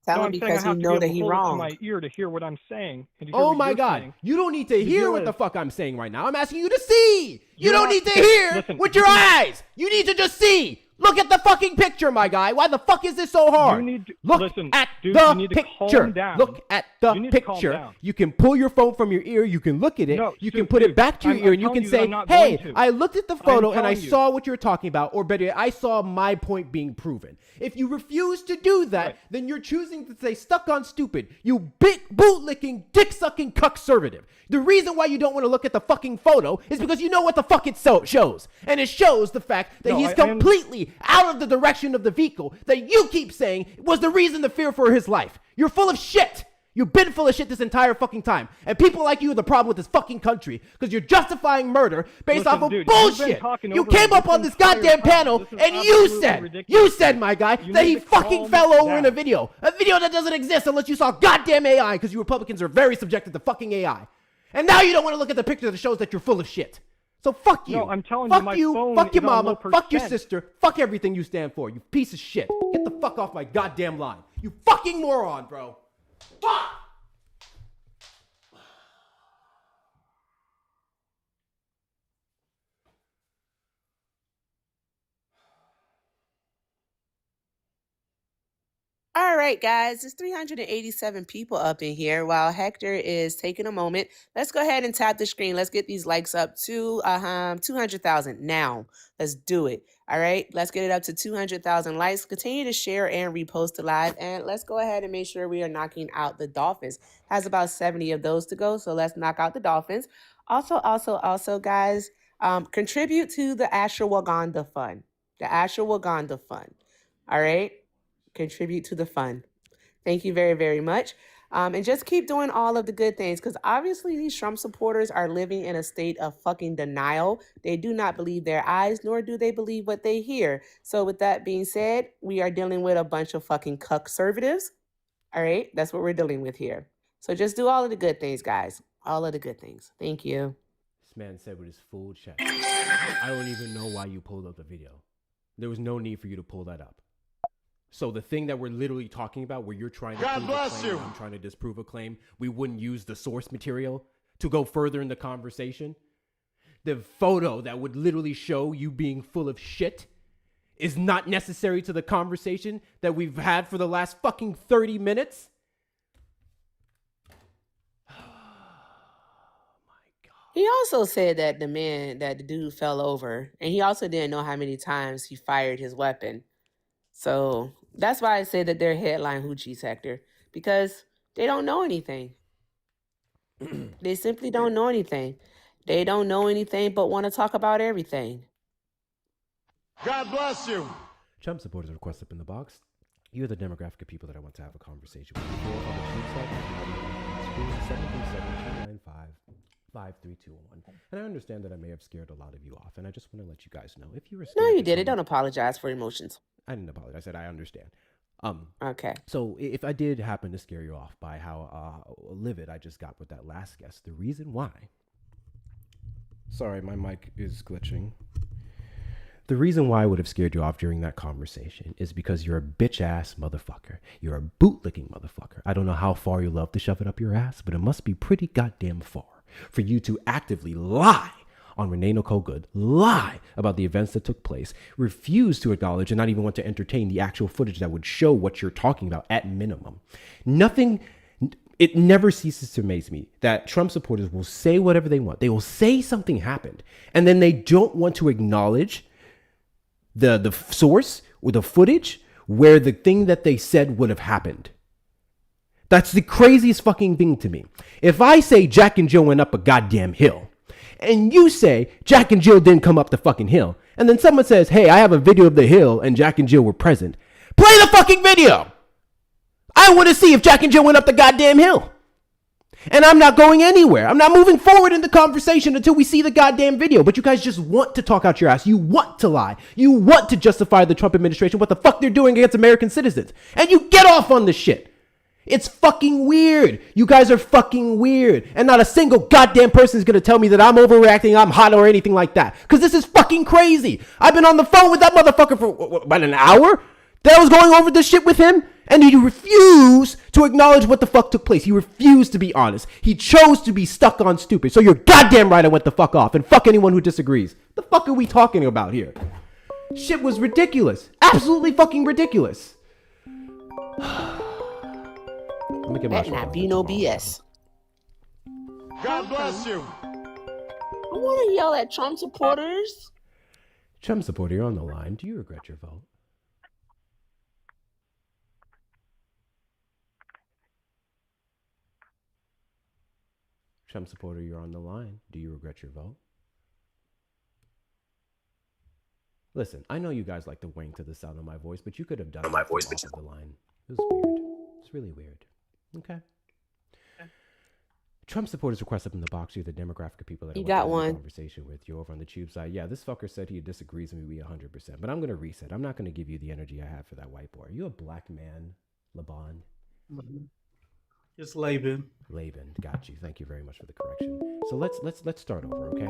Tell no, him I'm saying because I have you to know be that able he to hold it to wrong. my ear to hear what I'm saying. And to hear Oh what my you're God. saying. You don't need to The hear deal what the is- fuck I'm saying right now. I'm asking you to see. You You're don't not- need to hear listen, with you your can- eyes. You need to just see. Look at the fucking picture, my guy. Why the fuck is this so hard? You need to- Look listen, at dude, the you need to picture. calm down. Look at the You need to calm picture. down. You can pull your phone from your ear. You can look at it. No, you dude, can put it dude, back to your I'm ear, and you telling can you that say, I'm not "Hey, going to. I looked at the photo and I telling you. saw what you're talking about," or better yet, I saw my point being proven. If you refuse to do that, Right. then you're choosing to stay stuck on stupid. You boot-licking, dick-sucking cuck-servative. The reason why you don't want to look at the fucking photo is because you know what the fuck it shows. And it shows the fact that No, he's I completely out of the direction of the vehicle that you keep saying was the reason to fear for his life. You're full of shit. You've been full of shit this entire fucking time. And people like you are the problem with this fucking country because you're justifying murder based Listen, off of dude, you've been bullshit. talking You over came me up on this entire goddamn time. panel This is and you absolutely said, ridiculous. my guy, You that need he to fucking calm fell over in a down. video. A video that doesn't exist unless you saw goddamn AI because you Republicans are very subjected to fucking AI. And now you don't want to look at the picture that shows that you're full of shit. So fuck you. No, I'm telling fuck you, my you, phone fuck your is on mama, low fuck your percent. sister, fuck everything you stand for, you piece of shit. Get the fuck off my goddamn line. You fucking moron, bro. Fuck! All right, guys, there's 387 people up in here. While Hector is taking a moment, let's go ahead and tap the screen. Let's get these likes up to 200,000 now. Let's do it. All right, let's get it up to 200,000 likes. Continue to share and repost the live, and let's go ahead and make sure we are knocking out the Dolphins. Has about 70 of those to go, so let's knock out the Dolphins. Also, guys, contribute to the Ashwagandha Fund. The Ashwagandha Fund. All right. Contribute to the fund. Thank you very, very much. And just keep doing all of the good things because obviously these Trump supporters are living in a state of fucking denial. They do not believe their eyes, nor do they believe what they hear. So with that being said, we are dealing with a bunch of fucking cuck-servatives. All right? That's what we're dealing with here. So just do all of the good things, guys. All of the good things. Thank you. This man said with his full chest. I don't even know why you pulled up the video. There was no need for you to pull that up. So the thing that we're literally talking about where you're trying to prove a claim and I'm trying to disprove a claim, we wouldn't use the source material to go further in the conversation. The photo that would literally show you being full of shit is not necessary to the conversation that we've had for the last fucking 30 minutes. He also said that the dude fell over, and he also didn't know how many times he fired his weapon. So that's why I say that they're headline hoochie sector, because they don't know anything. They simply don't know anything. They don't know anything but want to talk about everything. God bless you. Trump supporters request up in the box. You're the demographic of people that I want to have a conversation with. If you're on the Tube site, 737-295-5321. And I understand that I may have scared a lot of you off, and I just want to let you guys know if you were scared. No, you to didn't. come- Don't apologize for emotions. I didn't apologize. I said I understand. Okay. So if I did happen to scare you off by how livid I just got with that last guest, the reason why. Sorry, my mic is glitching. The reason why I would have scared you off during that conversation is because you're a bitch ass motherfucker. You're a bootlicking motherfucker. I don't know how far you love to shove it up your ass, but it must be pretty goddamn far for you to actively lie on Renee Nicole Good, lie about the events that took place, refuse to acknowledge and not even want to entertain the actual footage that would show what you're talking about at minimum. It never ceases to amaze me that Trump supporters will say whatever they want. They will say something happened, and then they don't want to acknowledge the source or the footage where the thing that they said would have happened. That's the craziest fucking thing to me. If I say Jack and Jill went up a goddamn hill, and you say Jack and Jill didn't come up the fucking hill, and then someone says, hey, I have a video of the hill and Jack and Jill were present, play the fucking video. I want to see if Jack and Jill went up the goddamn hill. And I'm not going anywhere. I'm not moving forward in the conversation until we see the goddamn video. But you guys just want to talk out your ass. You want to lie. You want to justify the Trump administration, what the fuck they're doing against American citizens. And you get off on this shit. It's fucking weird. You guys are fucking weird. And not a single goddamn person is going to tell me that I'm overreacting, I'm hot, or anything like that. Because this is fucking crazy. I've been on the phone with that motherfucker for about an hour. That I was going over this shit with him. And he refused to acknowledge what the fuck took place. He refused to be honest. He chose to be stuck on stupid. So you're goddamn right I went the fuck off. And fuck anyone who disagrees. The fuck are we talking about here? Shit was ridiculous. Absolutely fucking ridiculous. Let me get my That not be no BS. God bless you. I want to yell at Trump supporters. Trump supporter, you're on the line. Do you regret your vote? Trump supporter, you're on the line. Do you regret your vote? Listen, I know you guys like to wink to the sound of my voice, but you could have done my voice off of the line. It was weird. It's really weird. Okay. Trump supporters request up in the box. You're the demographic of people that I You want got to have a one. conversation with. You over on the tube side. Yeah, this fucker said he disagrees with me 100%, but I'm going to reset. I'm not going to give you the energy I have for that white boy. Are you a black man, Laban? It's Laban. Laban, got you. Thank you very much for the correction. So let's start over, okay?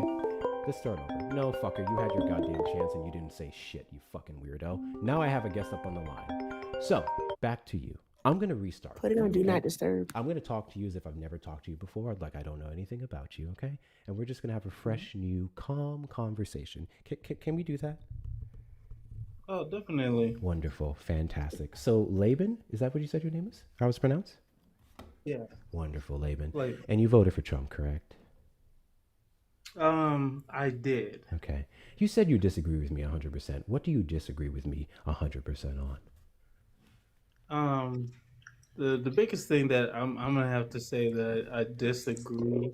Let's start over. No, fucker, you had your goddamn chance and you didn't say shit, you fucking weirdo. Now I have a guest up on the line. So, back to you. I'm going to restart. Put it on Do Not Disturb. I'm going to talk to you as if I've never talked to you before, like I don't know anything about you, okay? And we're just going to have a fresh, new, calm conversation. Can we do that? Oh, definitely. Wonderful. Fantastic. So, Laban, is that what you said your name is? How it's pronounced? Yeah. Wonderful, Laban. Laban. And you voted for Trump, correct? I did. Okay. You said you disagree with me 100%. What do you disagree with me 100% on? The biggest thing that I'm gonna have to say that I disagree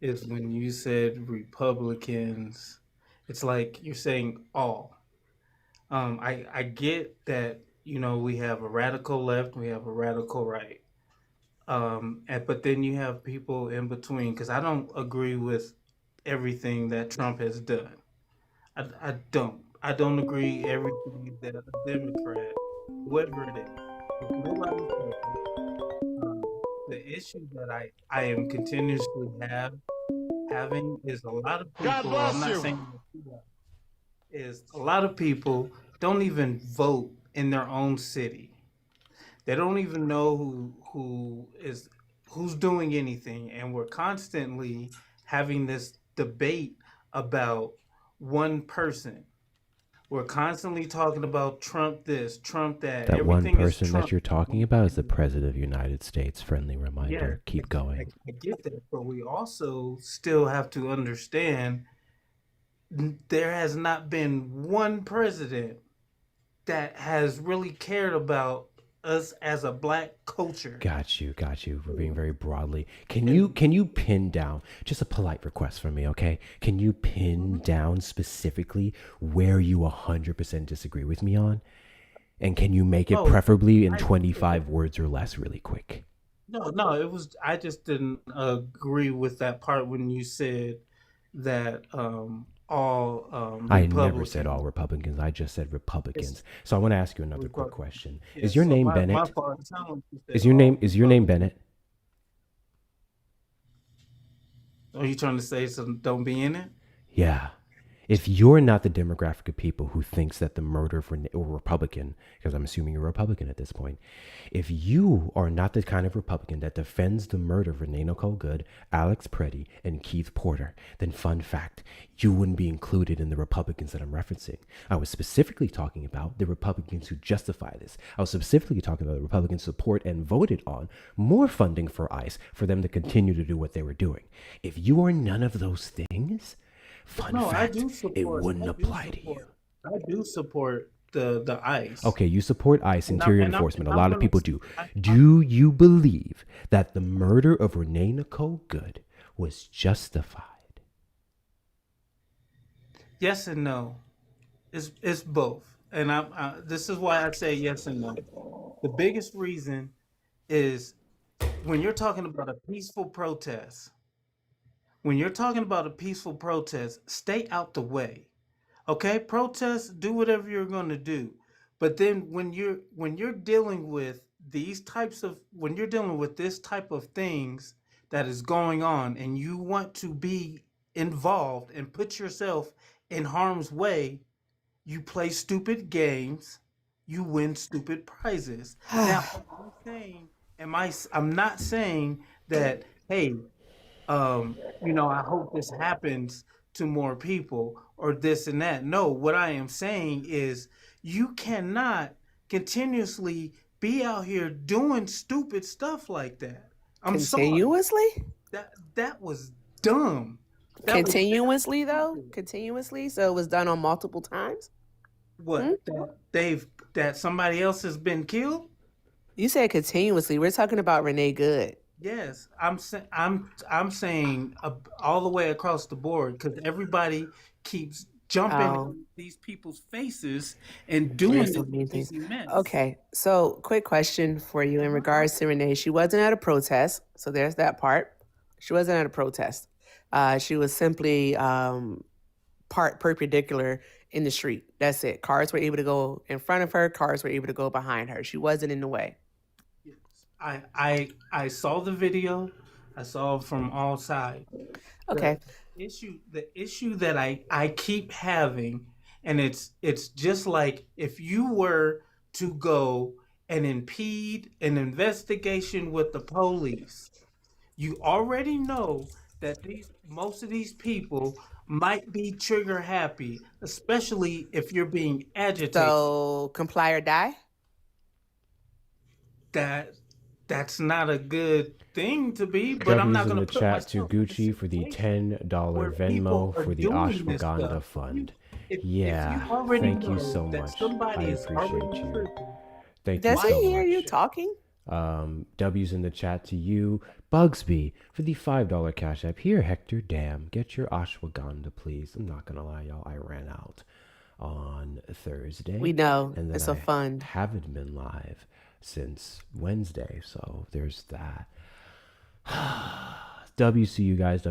is when you said Republicans. It's like you're saying all. I get that, you know, we have a radical left, we have a radical right. But then you have people in between, because I don't agree with everything that Trump has done. I don't agree everything that a Democrat, whatever it is. Nobody's perfect. The issue that I am continuously having is a lot of people. God bless I'm not you. saying that, is a lot of people don't even vote in their own city. They don't even know who's doing anything, and we're constantly having this debate about one person. We're constantly talking about Trump this, Trump that. That Everything one is person Trump. that you're talking about is the President of the United States. Friendly reminder. Yeah, Keep going. I get that, but we also still have to understand there has not been one president that has really cared about us as a black culture. Got you. We're being very broadly. Can you pin down, just a polite request from me, okay? Can you pin down specifically where you 100% disagree with me on? And can you make it preferably in 25 words or less really quick? No, it was, I just didn't agree with that part when you said that all I never said all Republicans. I just said Republicans. So I want to ask you another quick question. Is your name Bennett? My fault. It sounded like you said Is your name Bennett? Are you trying to say some don't be in it? Yeah. If you're not the demographic of people who thinks that the murder of Renee, or Republican, because I'm assuming you're a Republican at this point, if you are not the kind of Republican that defends the murder of Renee Nicole Good, Alex Preddy, and Keith Porter, then fun fact, you wouldn't be included in the Republicans that I'm referencing. I was specifically talking about the Republicans who justify this. I was specifically talking about the Republicans support and voted on more funding for ICE for them to continue to do what they were doing. If you are none of those things, fun No, fact, I do support. it wouldn't apply to you. I do support the ICE. Okay, you support ICE, interior enforcement. A lot of people do. I- Do you believe that the murder of Renee Nicole Good was justified? Yes and no. It's both, and this is why I say yes and no. The biggest reason is when you're talking about a peaceful protest. When you're talking about a peaceful protest, stay out the way. Okay, protest, do whatever you're going to do. But then when you're dealing with when you're dealing with this type of things that is going on and you want to be involved and put yourself in harm's way, you play stupid games, you win stupid prizes. Now, I'm not saying that, hey, I hope this happens to more people or this and that. No, what I am saying is you cannot continuously be out here doing stupid stuff like that. I'm Continuously? sorry. That was dumb. Continuously, so it was done on multiple times. What? That somebody else has been killed? You said continuously. We're talking about Renee Good. Yes, I'm saying all the way across the board because everybody keeps jumping in these people's faces and doing these mess. Okay, so quick question for you in regards to Renee. She wasn't at a protest, so there's that part. She wasn't at a protest. She was simply perpendicular in the street. That's it. Cars were able to go in front of her. Cars were able to go behind her. She wasn't in the way. I saw the video. I saw it from all sides. Okay. The issue that I keep having, and it's just like if you were to go and impede an investigation with the police, you already know that most of these people might be trigger happy, especially if you're being agitated. So comply or die? That's not a good thing to be, but I'm not going to put chat to Gucci for the $10 Venmo for the Ashwagandha Fund. Thank you so much. I appreciate you. Thank you so much. Does he hear you talking? W's in the chat to you. Bugsby for the $5 Cash App. Here, Hector, damn, get your ashwagandha, please. I'm not gonna lie, y'all. I ran out on Thursday. We know. And then it's a fund. Haven't been live since Wednesday, so there's that. WCU guys.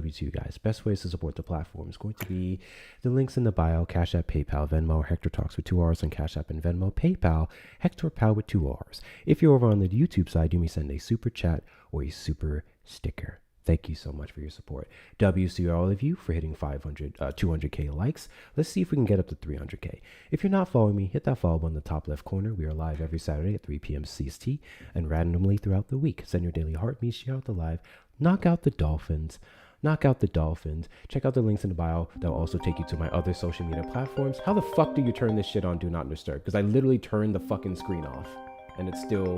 Best ways to support the platform is going to be the links in the bio: Cash App, PayPal, Venmo, Hector Talks with 2 R's on Cash App and Venmo, PayPal, Hector Pal with 2 R's. If you're over on the YouTube side, you may send a super chat or a super sticker. Thank you so much for your support. WC all of you for hitting 200K likes. Let's see if we can get up to 300K. If you're not following me, hit that follow button in the top left corner. We are live every Saturday at 3 p.m. CST and randomly throughout the week. Send your daily heart me, share out the live. Knock out the Dolphins. Check out the links in the bio. That will also take you to my other social media platforms. How the fuck do you turn this shit on Do Not Disturb? Because I literally turned the fucking screen off and it's still...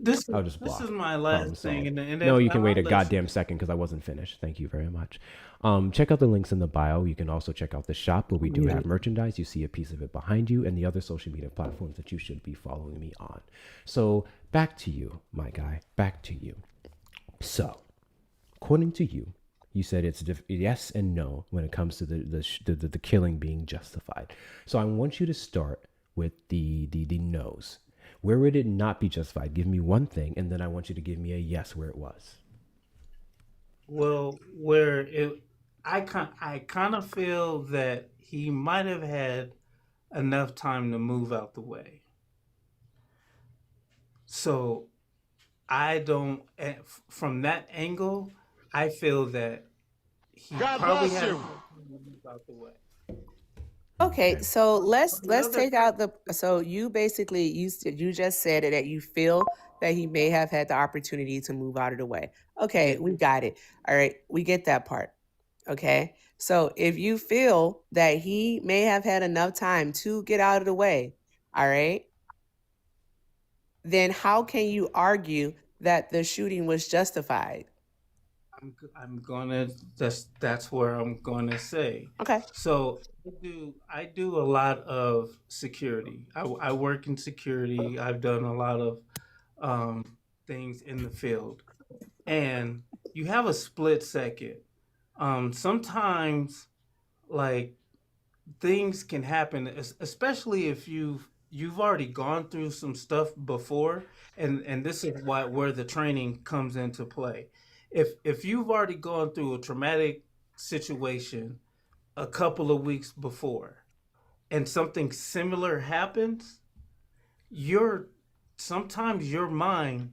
This is my last thing. And no, you can wait a goddamn second because I wasn't finished. Thank you very much. Check out the links in the bio. You can also check out the shop where we do have merchandise. You see a piece of it behind you and the other social media platforms that you should be following me on. So back to you, my guy. Back to you. So, according to you, you said it's yes and no when it comes to the killing being justified. So I want you to start with the no's. Where would it not be justified? Give me one thing, and then I want you to give me a yes where it was. Well, I kind of feel that he might have had enough time to move out the way. So I don't, from that angle, I feel that he God probably bless had you. to move out the way. Okay, so let's Another take out the. So you basically you just said that you feel that he may have had the opportunity to move out of the way. Okay, we got it. All right, we get that part. Okay, so if you feel that he may have had enough time to get out of the way, all right, then how can you argue that the shooting was justified? I'm gonna that's where I'm gonna say. Okay. So I do a lot of security. I work in security. I've done a lot of things in the field, and you have a split second. Sometimes, like, things can happen, especially if you've already gone through some stuff before, and this is where the training comes into play. If you've already gone through a traumatic situation a couple of weeks before, and something similar happens, your sometimes your mind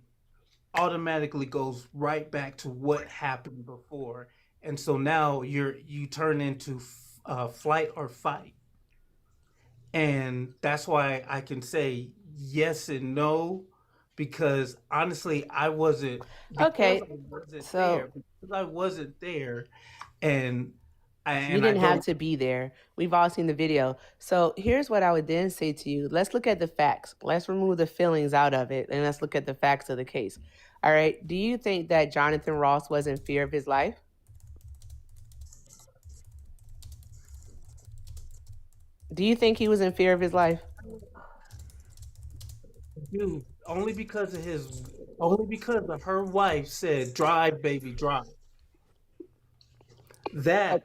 automatically goes right back to what happened before, and so now you turn into flight or fight. And that's why I can say yes and no, because honestly, I wasn't Okay, there. so Because I wasn't there, and I you and I didn't have don't. to be there. We've all seen the video. So here's what I would then say to you. Let's look at the facts. Let's remove the feelings out of it, and let's look at the facts of the case. All right. Do you think that Jonathan Ross was in fear of his life? Do you think he was in fear of his life? Dude, only because of her wife said, "Drive, baby, drive." That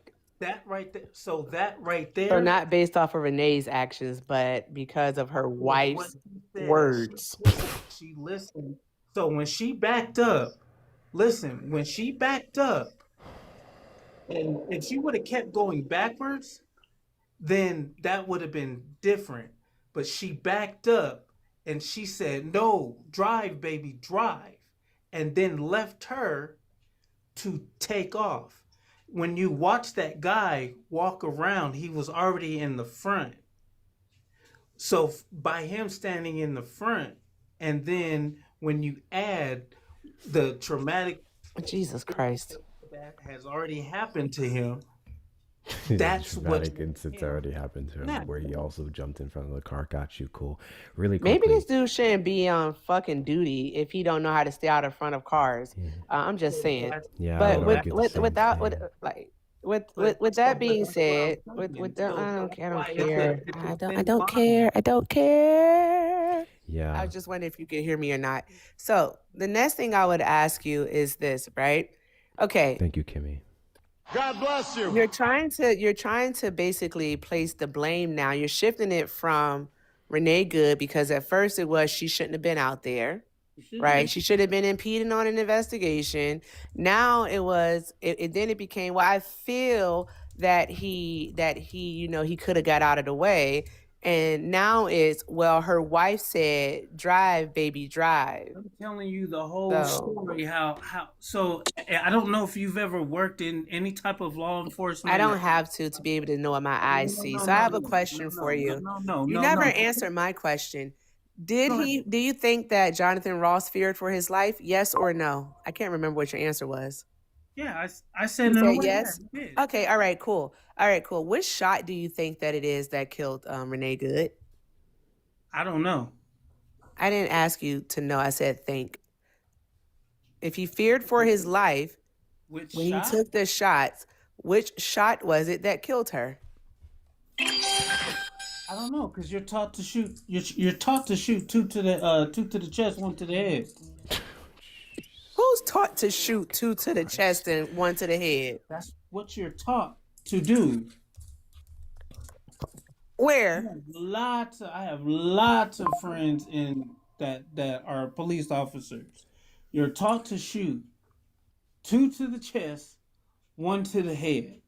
right there. So that right So there. not based off of Renee's actions, but because of her wife's words. She listened. So when she backed up, listen, when she backed up, and if she would have kept going backwards, then that would have been different. But she backed up and she said, "No, drive, baby, drive," and then left her to take off. When you watch that guy walk around, he was already in the front. So by him standing in the front, and then when you add the traumatic Jesus Christ that has already happened to him, that's traumatic incident already happened to him, where he also jumped in front of the car. Got you, cool. Really quickly. Maybe this dude shouldn't be on fucking duty if he don't know how to stay out in front of cars. I'm just saying. Yeah, but with that being said, with that, I don't care. Yeah. I was just wondering if you could hear me or not. So the next thing I would ask you is this, right? Okay. Thank you, Kimmy. God bless you. You're trying to basically place the blame now. You're shifting it from Renee Good, because at first it was she shouldn't have been out there, right? She should have been impeding on an investigation. Now then it became, well, I feel that he he could have got out of the way. And now it's, well, her wife said, "Drive, baby, drive." I'm telling you the whole story. How so? I don't know if you've ever worked in any type of law enforcement. I don't have to be able to know what my eyes see. So I have a question for you. You never answered my question. Do you think that Jonathan Ross feared for his life? Yes or no? I can't remember what your answer was. Yeah, I said no. No, Yes. Okay. All right. Cool. Which shot do you think that it is that killed Renee Good? I don't know. I didn't ask you to know. I said think. If he feared for his life when he took the shots, which shot was it that killed her? I don't know, because you're taught to shoot. You're taught to shoot two to the chest, one to the head. Who's taught to shoot two to the chest and one to the head? That's what you're taught to do. Where? I have lots of friends that are police officers. You're taught to shoot two to the chest, one to the head.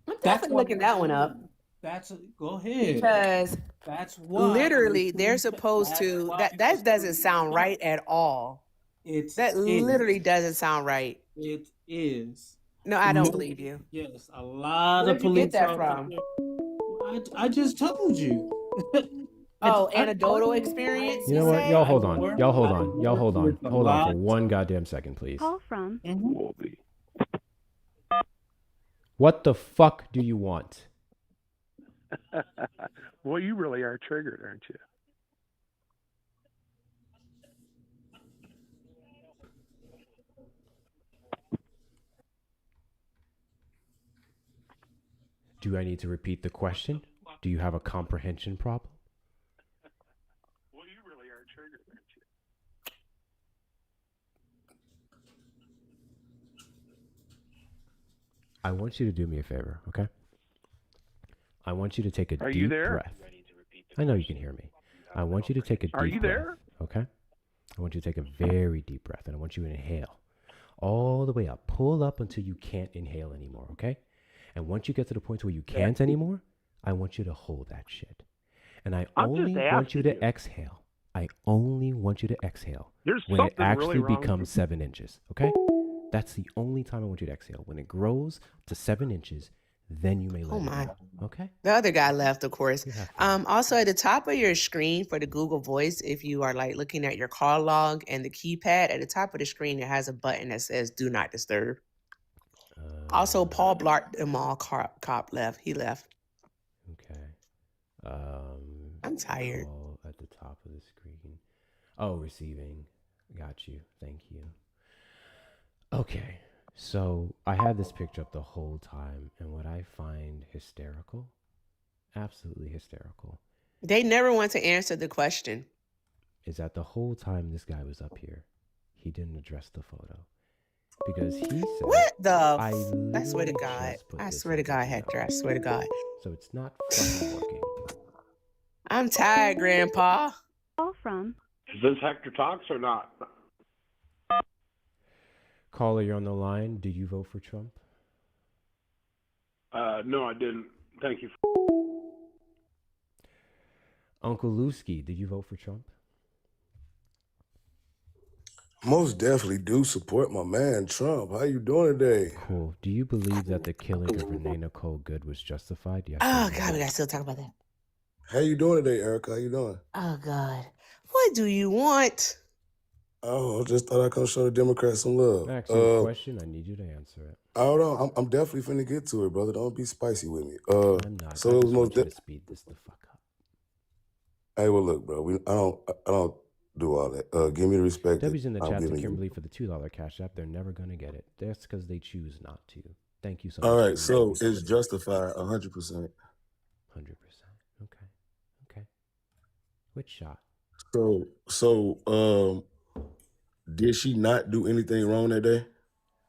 I'm definitely looking that one up. Go ahead. Because that's why literally they're supposed to. That doesn't sound right at all. That literally doesn't sound right. It is. No, I don't believe you. Yes, a lot Where of did you get police that officers. from? I just told you. Oh, anecdotal experience, You know you what? say? Y'all hold on. Y'all hold on. Y'all hold on. with a Hold on for lot. one goddamn second, please. Call from. What the fuck do you want? Well, you really are triggered, aren't you? Do I need to repeat the question? Do you have a comprehension problem? Well, you really are triggered, aren't you? I want you to do me a favor, okay? I want you to take a Are you deep there? breath. I know you can hear me. I want you to take a deep Are you breath, there? okay? I want you to take a very deep breath, and I want you to inhale all the way up. Pull up until you can't inhale anymore, okay? And once you get to the point where you can't anymore, I want you to hold that shit. And I I'm only just want you to asking you. exhale. I only want you to exhale There's when it something really actually wrong. becomes 7 inches, okay? That's the only time I want you to exhale. When it grows to 7 inches, then you may let Oh it my. go, okay? The other guy left, of course. You have fun. Also at the top of your screen for the Google Voice, if you are like looking at your call log and the keypad, at the top of the screen, it has a button that says "Do Not Disturb." Also, Paul Blart, the mall cop left. He left. Okay. I'm tired. Call at the top of the screen. Oh, receiving. Got you. Thank you. Okay. So I had this picture up the whole time, and what I find hysterical, absolutely hysterical, They never want to answer the question. is that the whole time this guy was up here, he didn't address the photo. Because he said, What the? I I swear to literally God. just put I this swear to in the God, email. Hector. I swear to God. So it's not fucking working. I'm tired, Grandpa. Call from. Is this Hector Talks or not? Caller, you're on the line. Did you vote for Trump? No, I didn't. Thank you. Uncle Lusky, did you vote for Trump? Most definitely do support my man Trump. How you doing today? Cool. Do you believe that the killing of Renee Nicole Good was justified? Yes. Oh, or no? God, we got to still talk about that. How you doing today, Erica? How you doing? Oh, God. What do you want? Oh, I just thought I'd come show the Democrats some love. I asked you a question. I need you to answer it. I don't know. I'm definitely finna get to it, brother. Don't be spicy with me. I'm not. So I it was just most want you to speed this the fuck up. Hey, well, look, bro. I don't do all that. Give me the respect. Debbie's in the chat to giving Kimberly you. for the $2 cash app. They're never gonna get it. That's because they choose not to. Thank you so All much. right, so it's justified 100%. 100%. Okay. Okay. Which shot? So, did she not do anything wrong that day?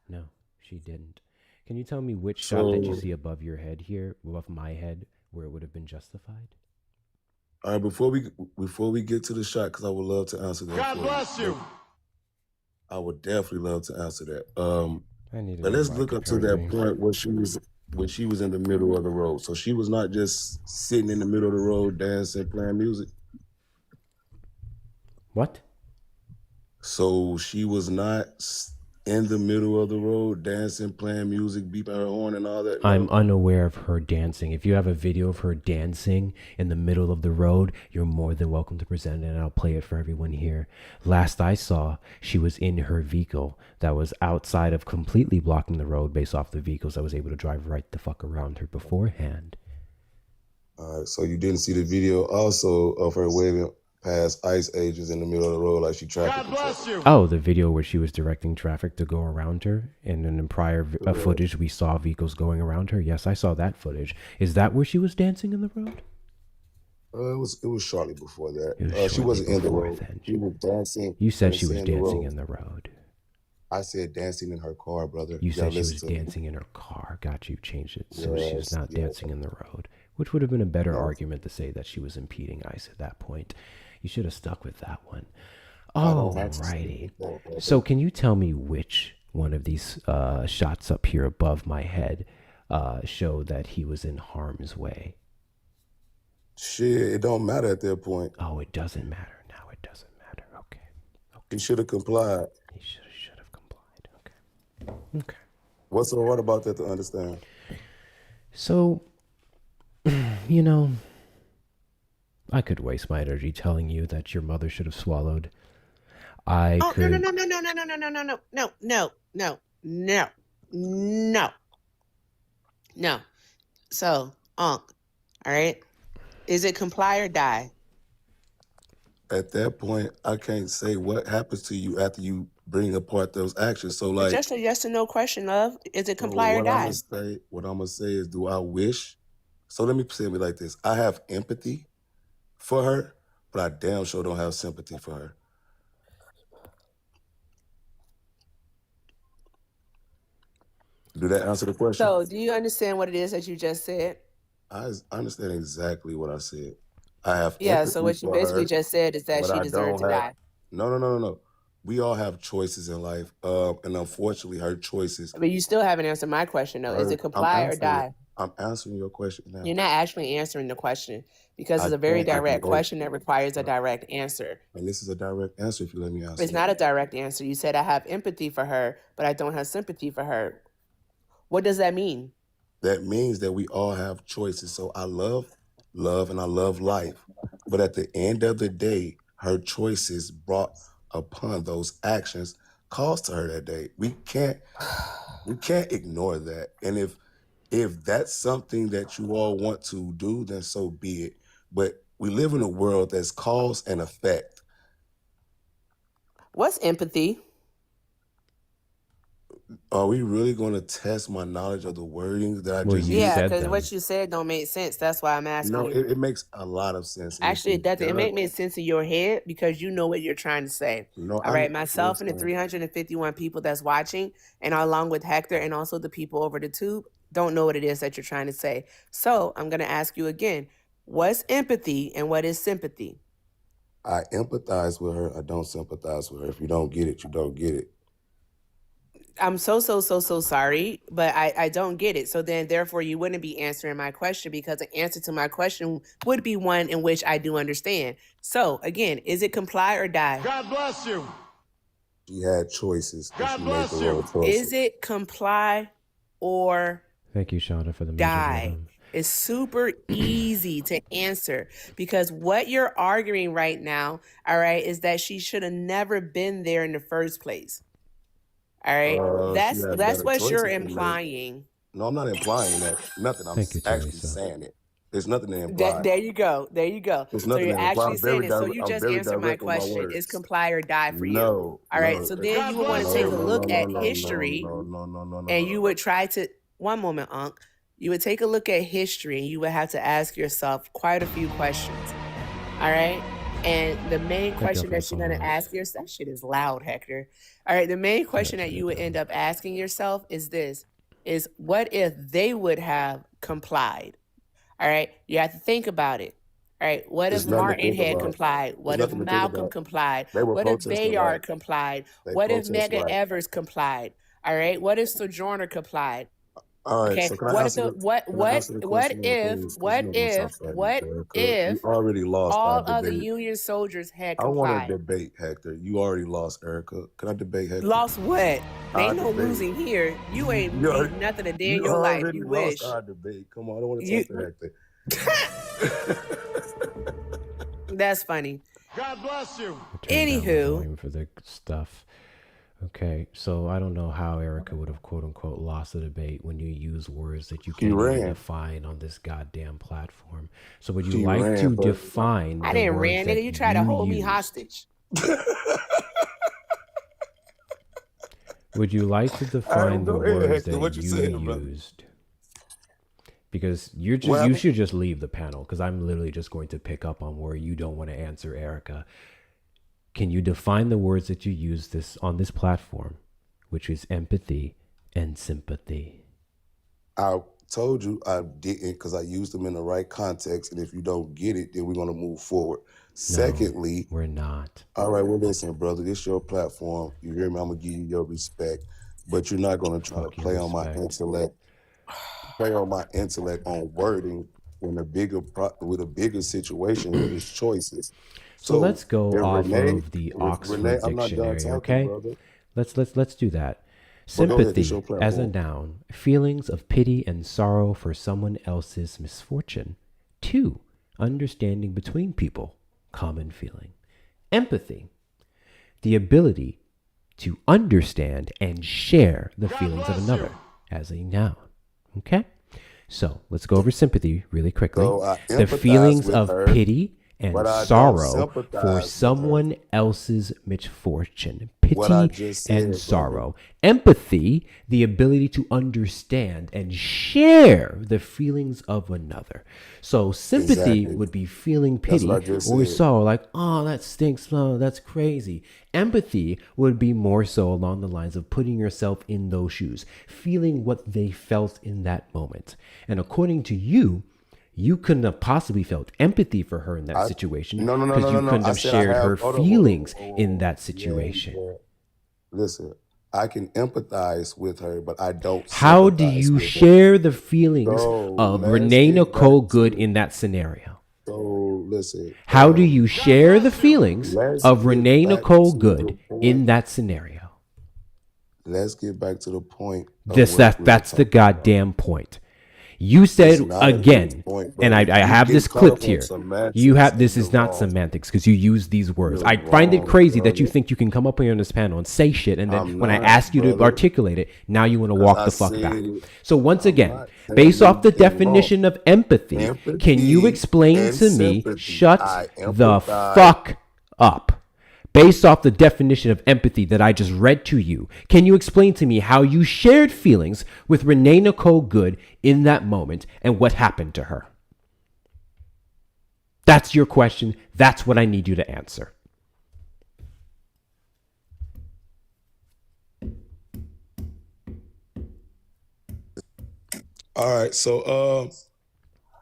No, she didn't. Can you tell me which shot that you see above your head here, above my head, where it would have been justified? All right, before we get to the shot, because I would love to answer that. God bless you. I would definitely love to answer that. But let's look up to that point where she was in the middle of the road. So she was not just sitting in the middle of the road dancing, playing music. What? So she was not in the middle of the road dancing, playing music, beeping her horn and all that. No. I'm unaware of her dancing. If you have a video of her dancing in the middle of the road, you're more than welcome to present it, and I'll play it for everyone here. Last I saw, she was in her vehicle that was outside of completely blocking the road based off the vehicles that was able to drive right the fuck around her beforehand. All right, so you didn't see the video also of her waving past ICE agents in the middle of the road like she traffic. God bless you. Oh, the video where she was directing traffic to go around her, and then in prior footage we saw vehicles going around her. Yes, I saw that footage. Is that where she was dancing in the road? It was shortly before that. It was She wasn't in the road. then. She was dancing. You said she was in the dancing road. in the road. I said dancing in her car, brother. You said gotta she was listen to me. dancing in her car. Got you. Changed it. So she was Yes, not yes. dancing in the road, which would have been a better Yes. argument to say that she was impeding ICE at that point. You should have stuck with that one. I don't have to Alrighty. stick with that. So can you tell me which one of these shots up here above my head show that he was in harm's way? Shit, it don't matter at that point. Oh, it doesn't matter. Now it doesn't matter. Okay. He should have complied. He should have complied. Okay. Okay. What's so hard about that to understand? So, you know, I could waste my energy telling you that your mother should have swallowed. I could. No. So, all right. Is it comply or die? At that point, I can't say what happens to you after you bring apart those actions. So, It's like, just a yes or no question of is it so comply or what die? I'm gonna say is, do I wish? So let me say it like this: I have empathy for her, but I damn sure don't have sympathy for her. Do that answer the question? So, do you understand what it is that you just said? I understand exactly what I said. I have Yeah. So, empathy what you for basically her, just said is that but she I deserved don't to have. die. No. We all have choices in life, and unfortunately, her choices. But you still haven't answered my question, though. Is it comply or die? I'm answering your question now. You're not actually answering the question because I it's a very can't- I direct can- question that requires a direct answer. And this is a direct answer if you let me answer. It's not a direct answer. You said I have empathy for her, but I don't have sympathy for her. What does that mean? That means that we all have choices. So I love and I love life. But at the end of the day, her choices brought upon those actions caused to her that day. We can't ignore that. And if that's something that you all want to do, then so be it. But we live in a world that's cause and effect. What's empathy? Are we really going to test my knowledge of the wording that I just used? Yeah, because what you said don't make sense. That's why I'm asking No, you. it makes a lot of sense. Actually, it doesn't. It make sense in your head because you know what you're trying to say. No, all right, myself and the 351 people that's watching, and along with Hector and also the people over the tube, don't know what it is that you're trying to say. So I'm going to ask you again, what's empathy and what is sympathy? I empathize with her. I don't sympathize with her. If you don't get it, you don't get it. I'm so sorry, but I don't get it. So then, therefore, you wouldn't be answering my question because the answer to my question would be one in which I do understand. So, again, is it comply or die? God bless you. She had choices. God she bless made the you. wrong choices. Is it comply or Thank you, Shauna, for the die? It's super easy to answer because what you're arguing right now, all right, is that she should have never been there in the first place. All right, that's what you're implying. No, I'm not implying that. Nothing. I'm actually saying it. There's nothing to imply. There you go. There's So nothing you're to imply. actually saying it. So you just answered my question. Is comply or die for you? All right. So then you would want to take a look at history. And you would try to, one moment, Unc. You would take a look at history and you would have to ask yourself quite a few questions. All right. And the main question that you're going to ask yourself, that shit is loud, Hector. All right. The main question that you would end up asking yourself is this, is what if they would have complied? All right. You have to think about it. All right. What if Martin had complied? What if Malcolm complied? What if Bayard complied? What if Medgar Evers complied? All right. What if Sojourner complied? All right. Okay. So can I What answer if you already lost all our other debate. Union soldiers had I want complied? to debate, Hector. You already lost, Erica. Can I debate, Hector? Lost what? They ain't no debate. losing here. You ain't beat nothing a day in your life. You wish. Lost our debate. Come on, I don't want to talk to Hector. That's funny. God bless you. Anywho, for the stuff. Okay, so I don't know how Erica would have quote unquote lost the debate when you use words that you can't even define on this goddamn platform. So would you like to define? I didn't ran, nigga. You tried to hold me hostage. Would you like to define the words that you used? Because you should just leave the panel because I'm literally just going to pick up on where you don't want to answer, Erica. Can you define the words that you use on this platform, which is empathy and sympathy? I told you I didn't because I used them in the right context, and if you don't get it, then we're going to move forward. Secondly, we're not. All right, well, listen, brother, this is your platform. You hear me? I'm going to give you your respect, but you're not going to try to play on my intellect. Play on my intellect on wording with a bigger situation with his choices. So let's go off of the Oxford Dictionary, okay? Let's do that. Well, go ahead, it's Sympathy your as a platform. noun, feelings of pity and sorrow for someone else's misfortune. 2, understanding between people, common feeling. Empathy, the ability to understand and share the feelings of another as a noun. Okay? So let's go over sympathy really quickly. So I The empathize feelings with of her, pity and but I don't sorrow for sympathize with her. someone else's misfortune. What I Pity just said, and brother. sorrow. Empathy, the ability to understand and share the feelings of another. So sympathy Exactly. would be feeling That's pity what I just or said. sorrow, like, oh, that stinks, oh, that's crazy. Empathy would be more so along the lines of putting yourself in those shoes, feeling what they felt in that moment. And according to you, you couldn't have possibly felt empathy for her in that situation No. because you couldn't I have said I shared have. her Hold on. feelings in that situation. Yeah. Listen, I can empathize with her, but I don't How do sympathize you with her. share the feelings So of let's Renee get Nicole back Good to. in that scenario? So listen. How do you share the feelings Let's of get Renee back Nicole to Good the in point. that scenario? Let's get back to the point of what we were That's the talking about. goddamn point. You It's said not a good again, point, and I brother. You have get this caught up clipped on here. semantics, This and is you're not wrong. semantics because you use these words. You're I find it wrong, crazy that you brother. think you can come up here on this panel and say shit, and then I'm when I not, ask you to brother. articulate it, now you want to Because walk I the fuck said back. it. So once I'm again, not saying based off the anything wrong. definition of empathy, can you Empathy explain and to me? sympathy. Shut I the empathize. fuck up. Based off the definition of empathy that I just read to you, can you explain to me how you shared feelings with Renee Nicole Good in that moment and what happened to her? That's your question. That's what I need you to answer. All right, so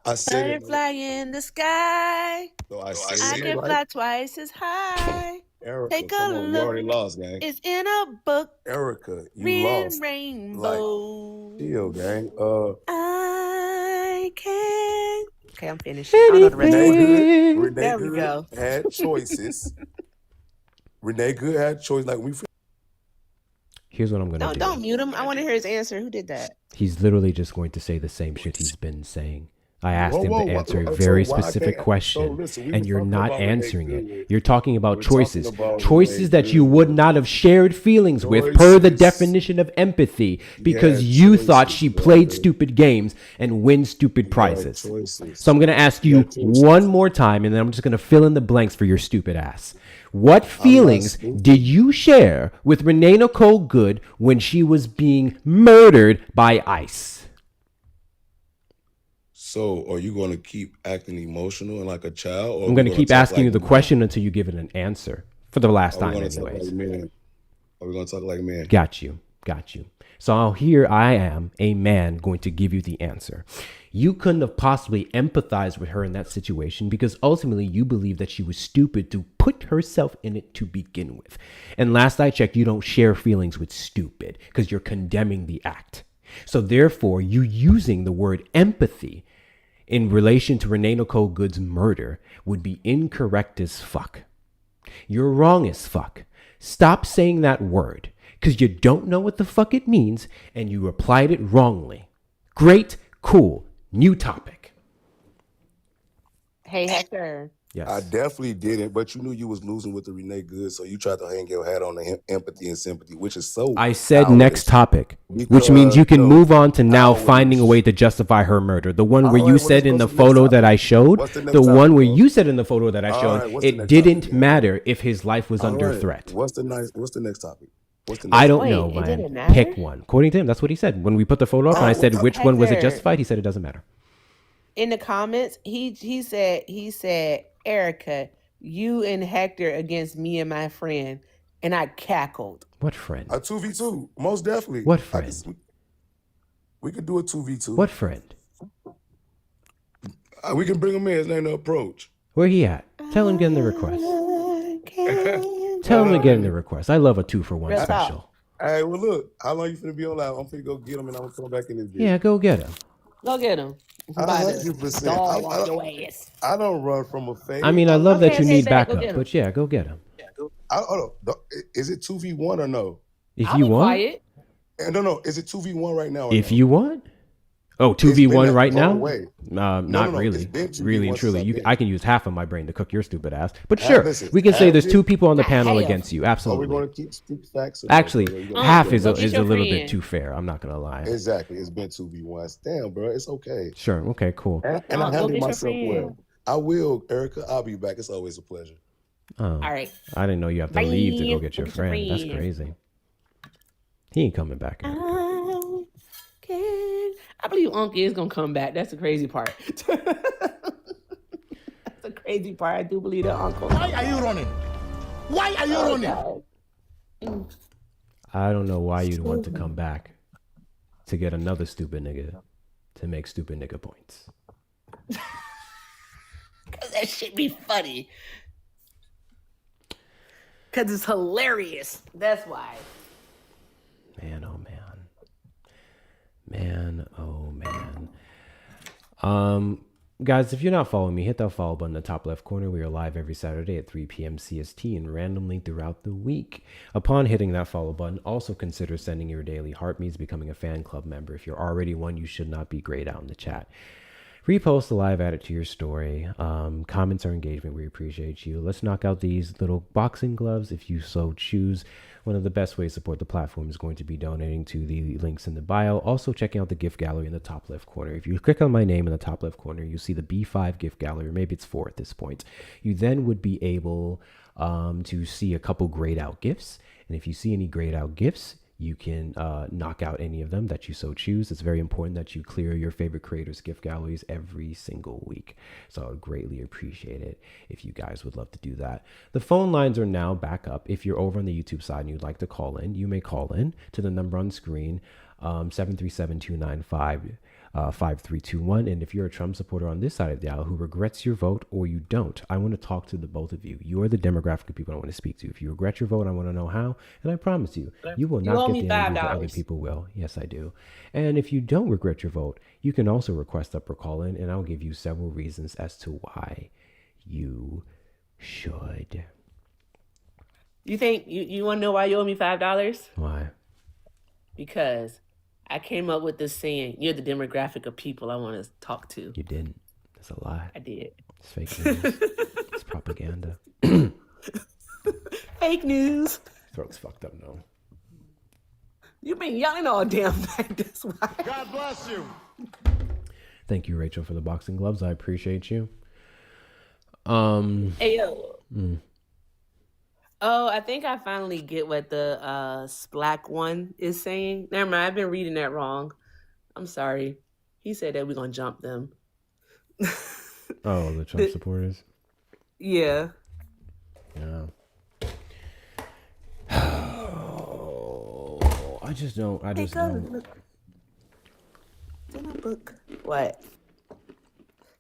I said it. Butterfly in the sky. So I said I it can right. fly twice as high. Erica, Take a come on, you look. already lost, gang. It's in a book. Erica, you Reading lost. rainbow. Chill, gang. I can. Okay, I'm finished. I don't know the rest of Renee it. There we Good go. had choices. Renee Good had choices. Like we. Here's what I'm gonna do. Don't mute him. I want to hear his answer. Who did that? He's literally just going to say the same shit he's been saying. I asked him to answer a So very why I specific can't- question, so listen, we and was you're talking not about Renee answering it. Good. You're talking about We're choices. talking about Choices Renee that you Good. would not have shared feelings with per the Choices. definition of empathy because Yeah, you thought choices, she played brother. stupid games and win stupid Yeah, prizes. choices. So I'm going to ask you Yeah, choices. one more time, and then I'm just going to fill in the blanks for your stupid ass. What feelings stupid. did you share with Renee Nicole Good when she was being murdered by ICE? So, are you going to keep acting emotional and like a child? Or I'm going to keep asking you the question until you give it an answer for the last time, anyways. Are we going to talk like men? Got you. So here I am, a man, going to give you the answer. You couldn't have possibly empathized with her in that situation because ultimately you believe that she was stupid to put herself in it to begin with. And last I checked, you don't share feelings with stupid because you're condemning the act. So therefore, you using the word empathy in relation to Renee Nicole Good's murder would be incorrect as fuck. You're wrong as fuck. Stop saying that word because you don't know what the fuck it means and you applied it wrongly. Great, cool, new topic. Hey, Hector. Yes. I definitely didn't, but you knew you was losing with the Renee Good, so you tried to hang your hat on the empathy and sympathy, which is so I said childish. next topic, which means you can move on to now childish. finding a way to justify her murder. The one where All you right, well, said let's in go the to the next photo that topic. I showed, What's the next the one topic, where bro? you said in the photo that I All showed, right, what's the it next didn't topic? matter if his life was All under right, threat. What's the next topic? What's the next I don't topic? know, Wait, it man. didn't matter? Pick one. According to him, that's what he said. When we put the photo up and I said which one was it Hector. justified, he said it doesn't matter. In the comments, he said, Erica, you and Hector against me and my friend, and I cackled. What friend? A 2v2, most definitely. What friend? We could do a 2v2. What friend? We can bring him in. His name to approach. Where he at? Tell him get in the request. Tell him to get in the request. I love a 2-for-1 Real special. talk. Hey, well, look. How long you finna be on live? I'm finna go get him, and I'm gonna come back in this video. Yeah, go get him. Go get him. By the 100%. dog walk your ass. I don't run from a fade. I mean, I love that you need bet. Go backup, get him. but yeah, go get him. Hold on. Is it 2v1 or no? If you want. Quiet. No. Is it 2v1 right now? If you want. Oh, 2v1 right now? Way. Not really. Really and truly. I can use half of my brain to cook your stupid ass. But Listen, we can say there's 2 people on the panel against you. Absolutely. Are we going to keep stupid facts? Actually, half is a little bit too fair. I'm not going to lie. Exactly. It's been 2v1s. Damn, bro. It's okay. Sure. Okay, cool. And I handled myself well. I will, Erica. I'll be back. It's always a pleasure. Oh, all right. I didn't know you have to leave to go get your friend. That's crazy. He ain't coming back. I believe Uncle is gonna come back. That's the crazy part. That's the crazy part. I do believe that Uncle. Why are you running? Why are you running? I don't know why you'd want to come back to get another stupid nigga to make stupid nigga points. Cause that shit be funny. Cause it's hilarious. That's why. Man, oh man. Man, oh man. Guys, if you're not following me, hit that follow button in the top left corner. We are live every Saturday at 3 p.m. CST and randomly throughout the week. Upon hitting that follow button, also consider sending your daily heartbeats, becoming a fan club member. If you're already one, you should not be grayed out in the chat. Repost the live, add it to your story. Comments or engagement, we appreciate you. Let's knock out these little boxing gloves if you so choose. One of the best ways to support the platform is going to be donating to the links in the bio. Also checking out the gift gallery in the top left corner. If you click on my name in the top left corner, you see the B5 gift gallery, or maybe it's 4 at this point. You then would be able to see a couple grayed out gifts. And if you see any grayed out gifts, you can knock out any of them that you so choose. It's very important that you clear your favorite creators' gift galleries every single week. So I would greatly appreciate it if you guys would love to do that. The phone lines are now back up. If you're over on the YouTube side and you'd like to call in, you may call in to the number on screen, 737-295. 5321. And if you're a Trump supporter on this side of the aisle who regrets your vote or you don't, I want to talk to the both of you. You are the demographic of people I want to speak to. If you regret your vote, I want to know how. And I promise you, you will not get the energy that other people will. Yes, I do. And if you don't regret your vote, you can also request up or call in, and I'll give you several reasons as to why you should. You think you want to know why you owe me $5? Why? Because I came up with this saying, you're the demographic of people I want to talk to. You didn't. That's a lie. I did. It's fake news. It's propaganda. Fake news. Throat's fucked up, no. You've been yelling all damn night. That's why. God bless you. Thank you, Rachel, for the boxing gloves. I appreciate you. Hey, yo. Oh, I think I finally get what the Splack one is saying. Never mind, I've been reading that wrong. I'm sorry. He said that we're going to jump them. Oh, the Trump supporters? Yeah. Yeah. I just don't. Book. What?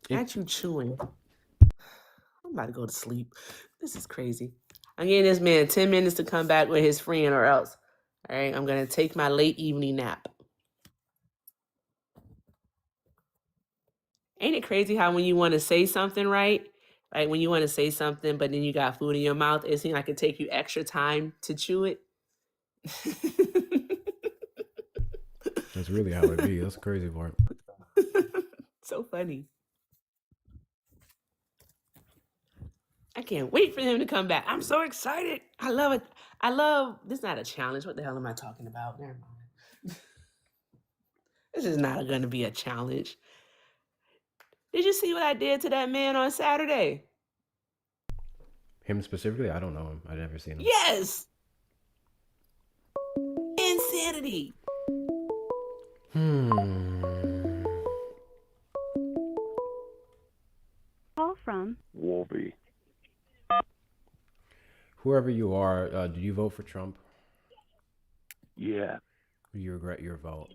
Not you chewing. I'm about to go to sleep. This is crazy. I'm giving this man 10 minutes to come back with his friend or else. All right, I'm going to take my late evening nap. Ain't it crazy how when you want to say something, right? Like when you want to say something, but then you got food in your mouth, it seems like it take you extra time to chew it. That's really how it be. That's the crazy part. So funny. I can't wait for him to come back. I'm so excited. I love it. This is not a challenge. What the hell am I talking about? Never mind. This is not going to be a challenge. Did you see what I did to that man on Saturday? Him specifically? I don't know him. I've never seen him. Yes. Insanity. Call from Wolby. Whoever you are, did you vote for Trump? Yeah. Do you regret your vote?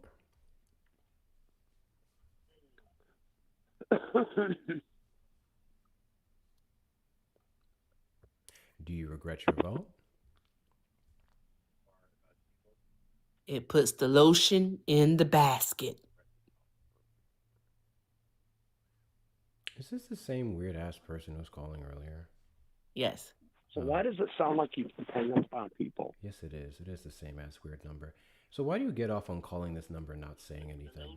Do you regret your vote? It puts the lotion in the basket. Is this the same weird ass person who was calling earlier? Yes. So why does it sound like you hang up on people? Yes, it is. It is the same ass weird number. So why do you get off on calling this number and not saying anything?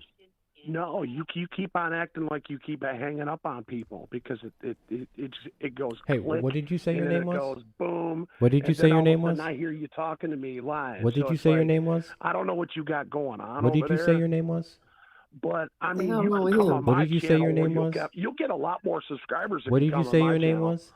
No, you keep on acting like you keep hanging up on people because it goes. Hey, click, what did you say your and then name it was? goes boom. What did you say your name was? I hear you talking to me live. What did so you it's say your like, name was? I don't know what you got going on. What over did you there, say your name was? But I mean, hell you wrong can with come him? on What my did you say channel your where name was? you'll get a lot more subscribers. If What you did you come say on my your name channel. was?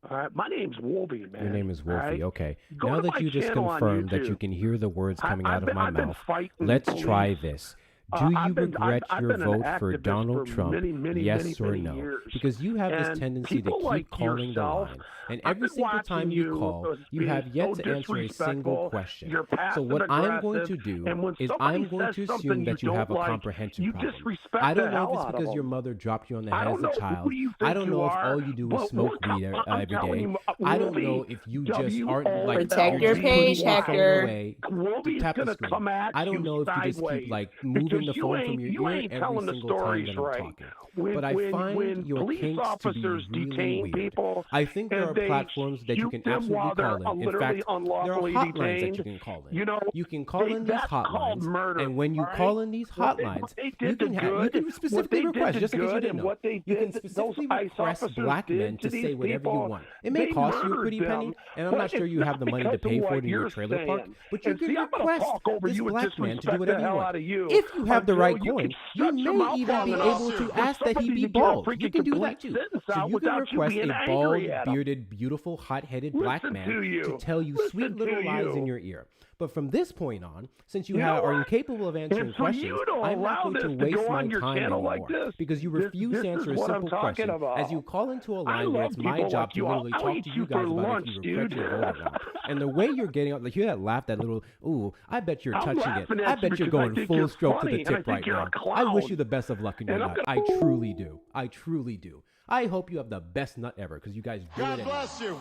All right, my name's Wolvie, man. Your name is Wolfie. Right? Okay. Go Now to that my you just channel on confirmed that you YouTube. can hear the words coming out of my I've been mouth, fighting let's police. try this. Do you regret I've your been an vote for activist Donald for Trump? many Yes or many no? years. Because you have this And tendency to people keep like calling the yourself, line, and I've every been single watching time you call, as you being have yet so to answer a single disrespectful. question. You're So what I'm going to passive-aggressive, do and when is somebody I'm going says to something assume that you have a don't like, comprehension you problem. disrespect I don't the know if hell it's out of because your them. mother dropped you on the I head don't as a know child. who you I think don't you know if are, all you do is but smoke weed I'm every telling day. you, I don't Wolvie, know if you just aren't like Protect you're your just putting page, your phone Hector. away to Wolvie's tap the gonna screen. come at I don't you know if you just keep sideways like moving because the phone from your you ear ain't every telling the single time stories that I'm right. talking. When But I find your police kinks to be officers really detain weird. people I think there and are they platforms that you shoot can them absolutely while they're call in. In literally fact, there are unlawfully hotlines that detained, you can call in. you know, You can call in these that's called hotlines, murder. and when you all right? call in these What hotlines, they you did to can good, specifically request, just in case you didn't and know, what they you did, can those specifically ICE request officers black men did to to these say whatever you people, want. It may they cost you a murdered pretty penny, them, and I'm but not sure it's you have not the money to because of pay for what it in your you're trailer park, saying. but you And can see, I'm gonna request talk over this you and black man to do disrespect whatever the you hell want. out of you If you have the until right you coin, can you shut your may mouth even long be enough able to for ask that he somebody be to get a bald. You freaking can do complete that too. sentence So out you can without you request being a bald, angry at them. bearded, beautiful, hot-headed black Listen man to to you. tell you sweet Listen little to lies in you. your ear. But from this point on, since you You know are what? incapable of answering And for questions, you to I'm not allow going to this to waste go my on your time channel anymore like this, because you refuse to this answer is a what I'm simple talking question about. as you call into a I line where love it's my people job like to you. literally I'll talk eat to you you for guys about lunch, if you regret dude. your vote or not. And the way you're getting out, like you that laugh, that little, ooh, I bet you're I'm touching it. laughing I at you bet you're because I going think full you're stroke to funny, the and I tip think right you're now. a I wish clown. you the best of luck in your And I'm nut. I truly do. I truly do. I hope you have the best nut ever because you guys do God it. bless you.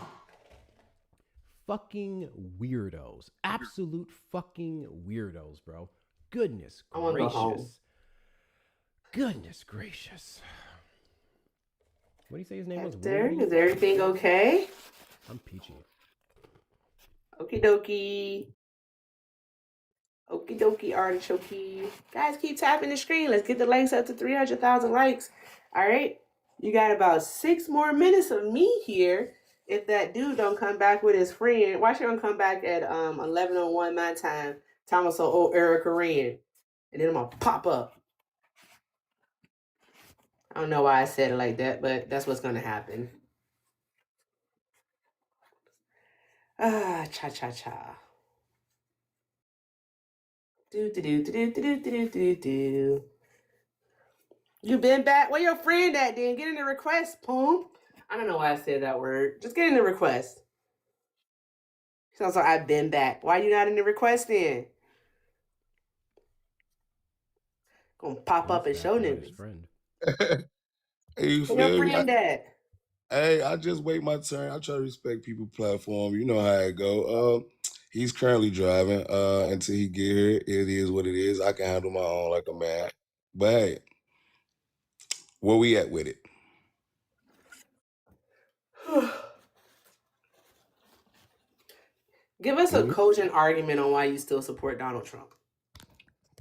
Fucking weirdos. Absolute fucking weirdos, bro. Goodness I wanna go home. gracious. Goodness gracious. What do you say his name was? Hector, Wolvie? is everything okay? I'm peachy. Okie dokie. Okie dokie, artichoke. Guys, keep tapping the screen. Let's get the likes up to 300,000 likes. All right? You got about 6 more minutes of me here. If that dude don't come back with his friend, why should he come back at 11:01 my time? Thomas or Erica Rand. And then I'm going to pop up. I don't know why I said it like that, but that's what's going to happen. Cha-cha-cha. Do. You been back? Where your friend at then? Get in the request, Poom. I don't know why I said that word. Just get in the request. Sounds like I've been back. Why you not in the request then? Gonna pop up and show niggas. Hey, you Where your feel me? friend at? Hey, I just wait my turn. I try to respect people's platform. You know how it go. He's currently driving. Until he get here, it is what it is. I can handle my own like a man. But hey, where we at with it? Give us a cogent argument on why you still support Donald Trump.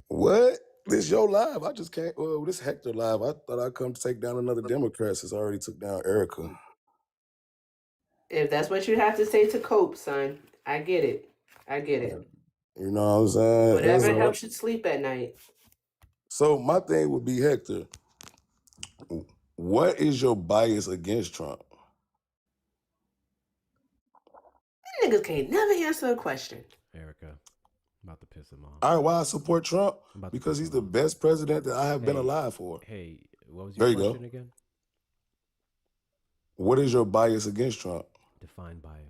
What? This your live. I just can't. Well, this Hector live. I thought I'd come to take down another Democrat since I already took down Erica. If that's what you have to say to cope, son, I get it. I get it. You know what I'm saying? Whatever helps you sleep at night. So my thing would be, Hector, what is your bias against Trump? Niggas can't never answer a question. Erica, I'm about to piss him off. All right, why I support Trump? Because he's the best president that I have been alive for. Hey, what was your question go. again? What is your bias against Trump? Define bias.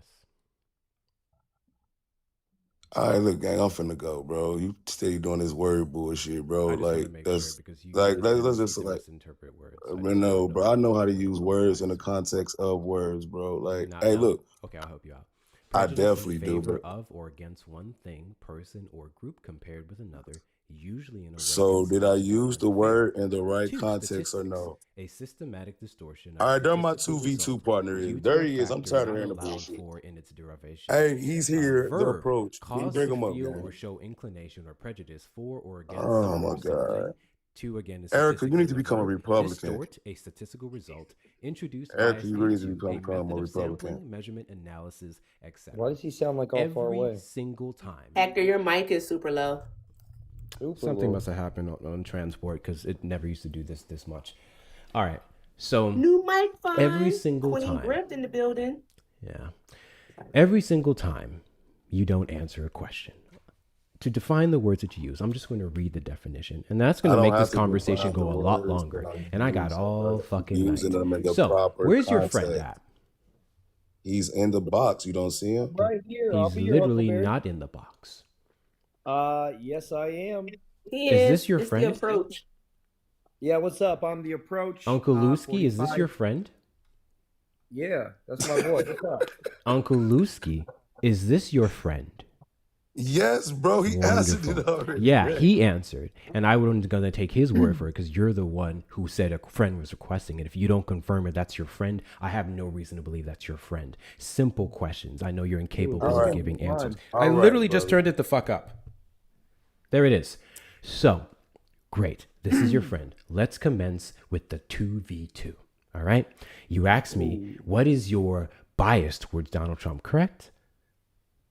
All right, look, gang, I'm finna go, bro. You steady doing this word bullshit, bro. I just wanna Like make that's sure because you like have a let's tendency just to like misinterpret words. no, bro. I know how to use words in the context of words, bro. Like, Not hey, now. look. Okay, I'll help you out. I Prejudice definitely in do, favor bro. of or against one thing, person, or group compared with another usually in a way So did I considered use the unfair. word in the right 2. context or Statistics, no? a systematic distortion All of right, there my statistical 2v2 result partner due is. to There a he is. I'm factor tired of not hearing the allowed bullshit. for in its derivation. Hey, he's here. The Verb, approach. Can you cause bring to him up, feel gang? or show inclination or prejudice for or against Oh someone my or something. God. 2, again, is Erica, you need to statistics, become a verb, Republican. distort a statistical result, introduce Erica, bias you really need to into a become a method of Republican. sampling, measurement, analysis, etc. Why does he sound like all far away? Every single time. Hector, your mic is super low. Something must have happened on transport because it never used to do this much. All right. So New mic fine. every single Queen time. Grift in the building. Yeah. Every single time you don't answer a question. To define the words that you use, I'm just going to read the definition. And that's going to make this conversation go a lot longer. And I got all fucking using night. them in the So, proper where's your context. friend at? He's in the box. You don't see him? Right here. I'll He's be your literally Huckleberry. not in the box. Yes, I am. He Is this your it's friend? The approach. Yeah, what's up? I'm the approach. Uncle Lusky, is this 45. your friend? Yeah, that's my boy. What's up? Uncle Lusky, is this your friend? Yes, bro. He answered it already. Yeah, he answered. And I wasn't going to take his word for it because you're the one who said a friend was requesting it. If you don't confirm it, that's your friend. I have no reason to believe that's your friend. Simple questions. I know you're incapable of giving answers. I literally just turned it the fuck up. There it is. So, great. This is your friend. Let's commence with the 2v2. All right? You asked me, what is your bias towards Donald Trump, correct?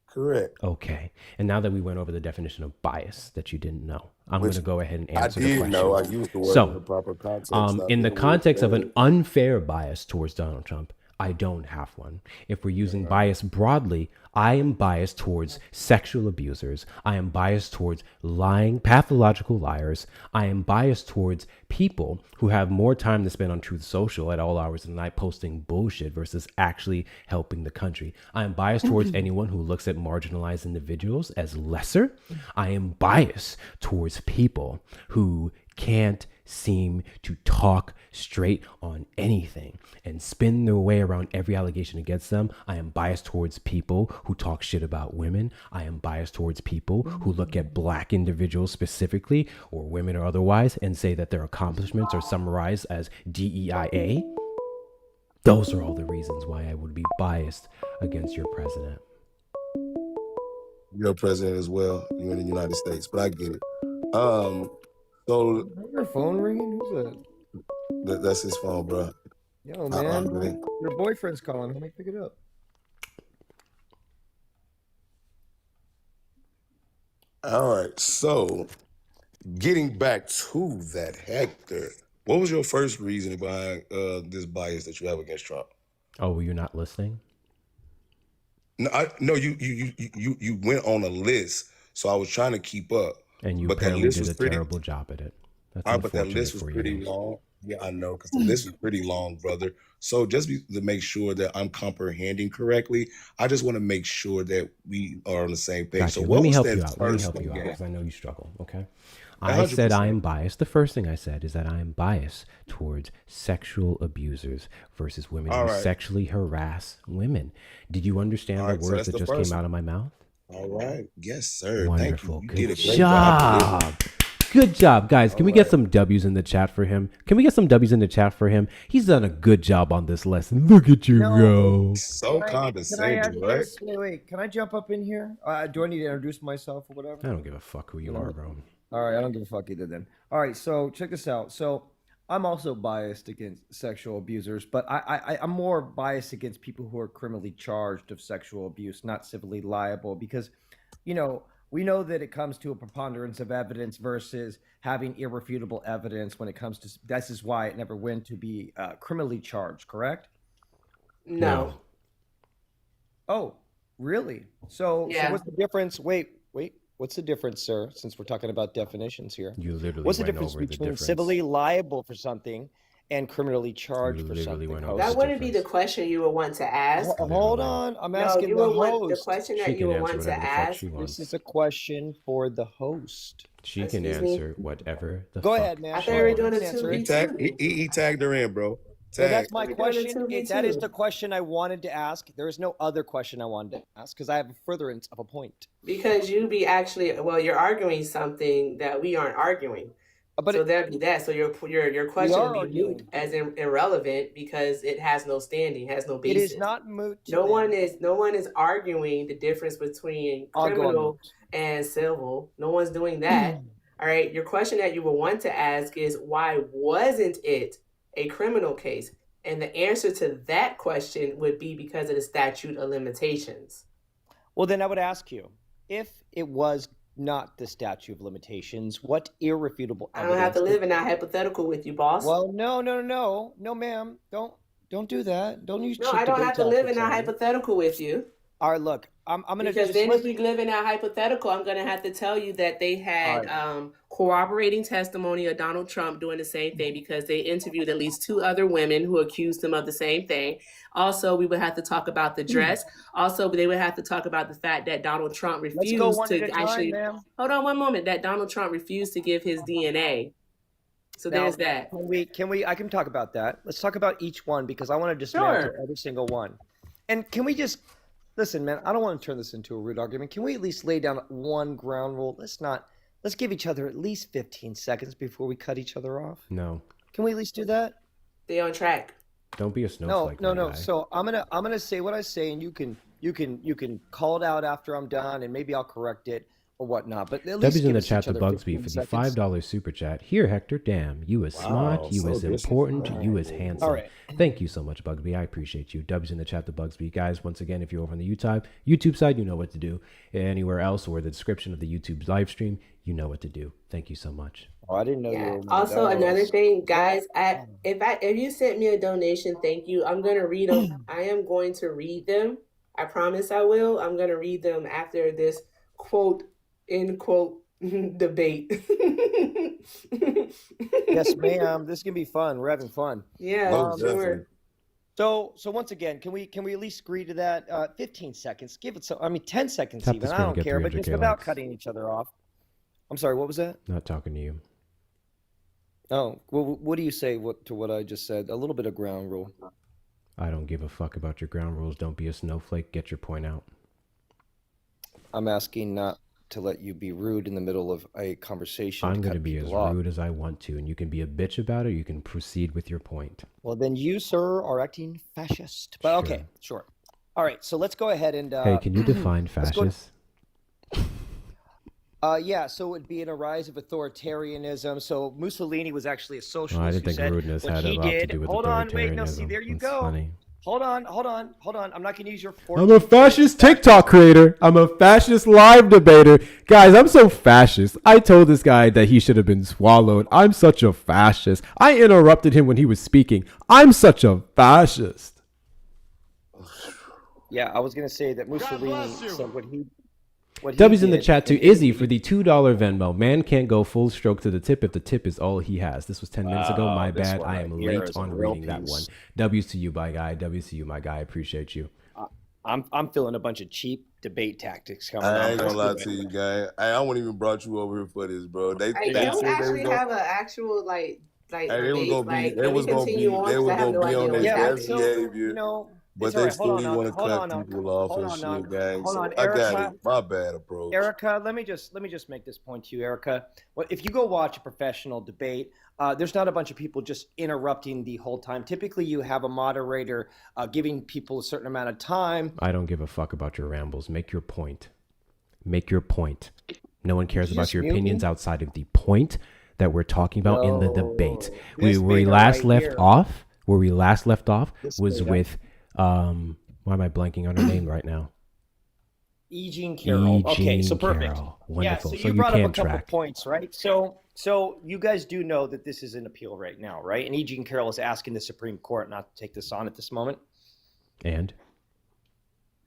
Correct. Okay. And now that we went over the definition of bias that you didn't know, I'm going to go ahead and answer the I did question. know. I used the word in the proper context. In the context of an unfair bias towards Donald Trump, I don't have one. If we're using bias broadly, I am biased towards sexual abusers. I am biased towards lying, pathological liars. I am biased towards people who have more time to spend on Truth Social at all hours of the night posting bullshit versus actually helping the country. I am biased towards anyone who looks at marginalized individuals as lesser. I am biased towards people who can't seem to talk straight on anything and spin their way around every allegation against them. I am biased towards people who talk shit about women. I am biased towards people who look at black individuals specifically, or women or otherwise, and say that their accomplishments are summarized as DEIA. Those are all the reasons why I would be biased against your president. You're a president as well. You're in the United States, but I get it. So Your phone ringing? Who's that? That's his phone, bro. Yo, man, your boyfriend's calling. Let me pick it up. All right. So getting back to that, Hector, what was your first reasoning behind this bias that you have against Trump? Oh, were you not listening? No, you went on a list, so I was trying to keep up. And you but that apparently list did was a pretty terrible job at it. That's all right, but that unfortunate list was for pretty you. long. Yeah, I know, because the list was pretty long, brother. So just to make sure that I'm comprehending correctly, I just want to make sure that we are on the same page. Got So you. what Let me was help that you out. Let me first help one you out again? because I know you struggle. Okay. I said I am biased. The first thing I said is that I am biased towards sexual abusers versus women All who right. sexually harass women. Did you understand All the right, so words that's that the just came first out of my mouth? All right. Yes, sir. Wonderful. Thank you. You Good did a great job. job. Good job, guys. Can we get some W's in the chat for him? Can we get some W's in the chat for him? He's done a good job on this lesson. Look at you go. So Can I condescending, ask right? this? Wait. Can I jump up in here? Do I need to introduce myself or whatever? I don't give a fuck who you are, bro. All right, I don't give a fuck either then. All right, so check this out. So I'm also biased against sexual abusers, but I'm more biased against people who are criminally charged of sexual abuse, not civilly liable, because, we know that it comes to a preponderance of evidence versus having irrefutable evidence when it comes to, this is why it never went to be criminally charged, correct? No. Oh, really? So Yeah. what's the difference? Wait. What's the difference, sir? Since we're talking about definitions here, You literally what's the went difference over the between difference. civilly liable for something and criminally charged You for literally something? went over host? That wouldn't be the question you would want to ask. Hold on, I'm No, asking you the would want the host. question She that you can would answer want to whatever the fuck ask. she wants. This is a question for the host. She can Excuse me? answer whatever the Go fuck ahead, man. I she thought we were wants. doing a Answer He it. 2v2. tagged her in, bro. So that's my We're doing question. a 2v2. That is the question I wanted to ask. There is no other question I wanted to ask because I have a furtherance of a point. Because you be actually, well, you're arguing something that we aren't arguing. So that'd be that. So your question would be moot as irrelevant because it has no standing, has no basis. It is not moot. No one is arguing the difference between criminal and civil. No one's doing that. All right. Your question that you would want to ask is why wasn't it a criminal case? And the answer to that question would be because of the statute of limitations. Well, then I would ask you, if it was not the statute of limitations, what irrefutable evidence? I don't have to live in that hypothetical with you, boss. Well, no, ma'am. Don't do that. Don't use. No, I don't have to live in that hypothetical with you. All right, look, I'm gonna because then if we live in that hypothetical, I'm gonna have to tell you that they had corroborating testimony of Donald Trump doing the same thing because they interviewed at least 2 other women who accused him of the same thing. Also, we would have to talk about the dress. Also, they would have to talk about the fact that Donald Trump refused hold on one moment. That Donald Trump refused to give his DNA. So now, there's that. Can we? I can talk about that. Let's talk about each one because I want to dismantle every single one. And can we just? Listen, man, I don't want to turn this into a rude argument. Can we at least lay down one ground rule? Let's give each other at least 15 seconds before we cut each other off. No. Can we at least do that? Stay on track. Don't be a snowflake. No. Guy. So I'm gonna say what I say, and you can call it out after I'm done, and maybe I'll correct it or whatnot. But at least W's in the chat to Bugsby for the $5 super chat. Here, Hector. Damn, you is smart, you is important, you is handsome. All right. Thank you so much, Bugsby. I appreciate you. W's in the chat to Bugsby. Guys, once again, if you're over on the YouTube side, you know what to do. Anywhere else or the description of the YouTube live stream, you know what to do. Thank you so much. Oh, I didn't know you were. Also, another thing, guys, if you sent me a donation, thank you. I'm gonna read them. I am going to read them. I promise I will. I'm gonna read them after this quote end quote debate. Yes, ma'am. This is gonna be fun. We're having fun. Yeah, sure. So once again, can we at least agree to that? 15 seconds. Give it 10 seconds Tap even. the I screen, don't get care, but 300K just without likes. cutting each other off. I'm sorry. What was that? Not talking to you. Oh, well, what do you say to what I just said? A little bit of ground rule. I don't give a fuck about your ground rules. Don't be a snowflake. Get your point out. I'm asking not to let you be rude in the middle of a conversation. I'm going to be as rude as I want to, and you can be a bitch about it, or you can proceed with your point. Well, then you, sir, are acting fascist. But okay, sure. All right, so let's go ahead and... hey, can you define fascist? Yeah, so it would be in a rise of authoritarianism. So Mussolini was actually a socialist. I didn't think rudeness had a lot to do with Hold on, authoritarianism. wait, no, see, there you That's go. funny. Hold on. I'm not going to use your... I'm a fascist TikTok creator. I'm a fascist live debater. Guys, I'm so fascist. I told this guy that he should have been swallowed. I'm such a fascist. I interrupted him when he was speaking. I'm such a fascist. Yeah, I was going to say that Mussolini said what he W's in the chat to Izzy for the $2 Venmo. Man can't go full stroke to the tip if the tip is all he has. This was 10 minutes ago. My bad. I am late on reading that one. W's to you, my guy. W's to you, my guy. I appreciate you. I'm feeling a bunch of cheap debate tactics coming. I ain't gonna lie to you, guy. I wouldn't even brought you over here for this, bro. They Can we actually have an actual like they was gonna be they was gonna be on their best behavior. But they right. still want to cut people off and shit, gang. So I got it. My bad approach. Erica, let me just make this point to you, Erica. Well, if you go watch a professional debate, there's not a bunch of people just interrupting the whole time. Typically, you have a moderator giving people a certain amount of time. I don't give a fuck about your rambles. Make your point. Make your point. No one cares about your opinions outside of the point that we're talking about in the debate. Where we last left off was with why am I blanking on her name right now? E. Jean Carroll. Okay, so perfect. Wonderful. Yeah, so you you brought up can a couple track. points, right? So you guys do know that this is an appeal right now, right? And E. Jean Carroll is asking the Supreme Court not to take this on at this moment. And?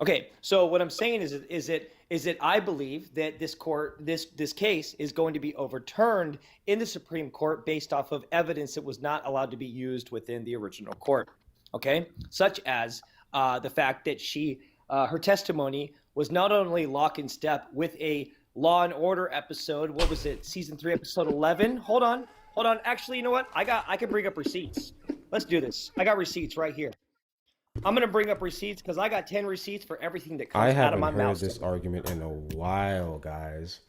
Okay, so what I'm saying is that I believe that this case is going to be overturned in the Supreme Court based off of evidence that was not allowed to be used within the original court. Okay, such as the fact that her testimony was not only lock in step with a Law and Order episode. What was it? Season 3, episode 11. Hold on. Actually, you know what? I can bring up receipts. Let's do this. I got receipts right here. I'm going to bring up receipts because I got 10 receipts for everything that comes out of my mouth. I haven't heard this argument in a while, guys.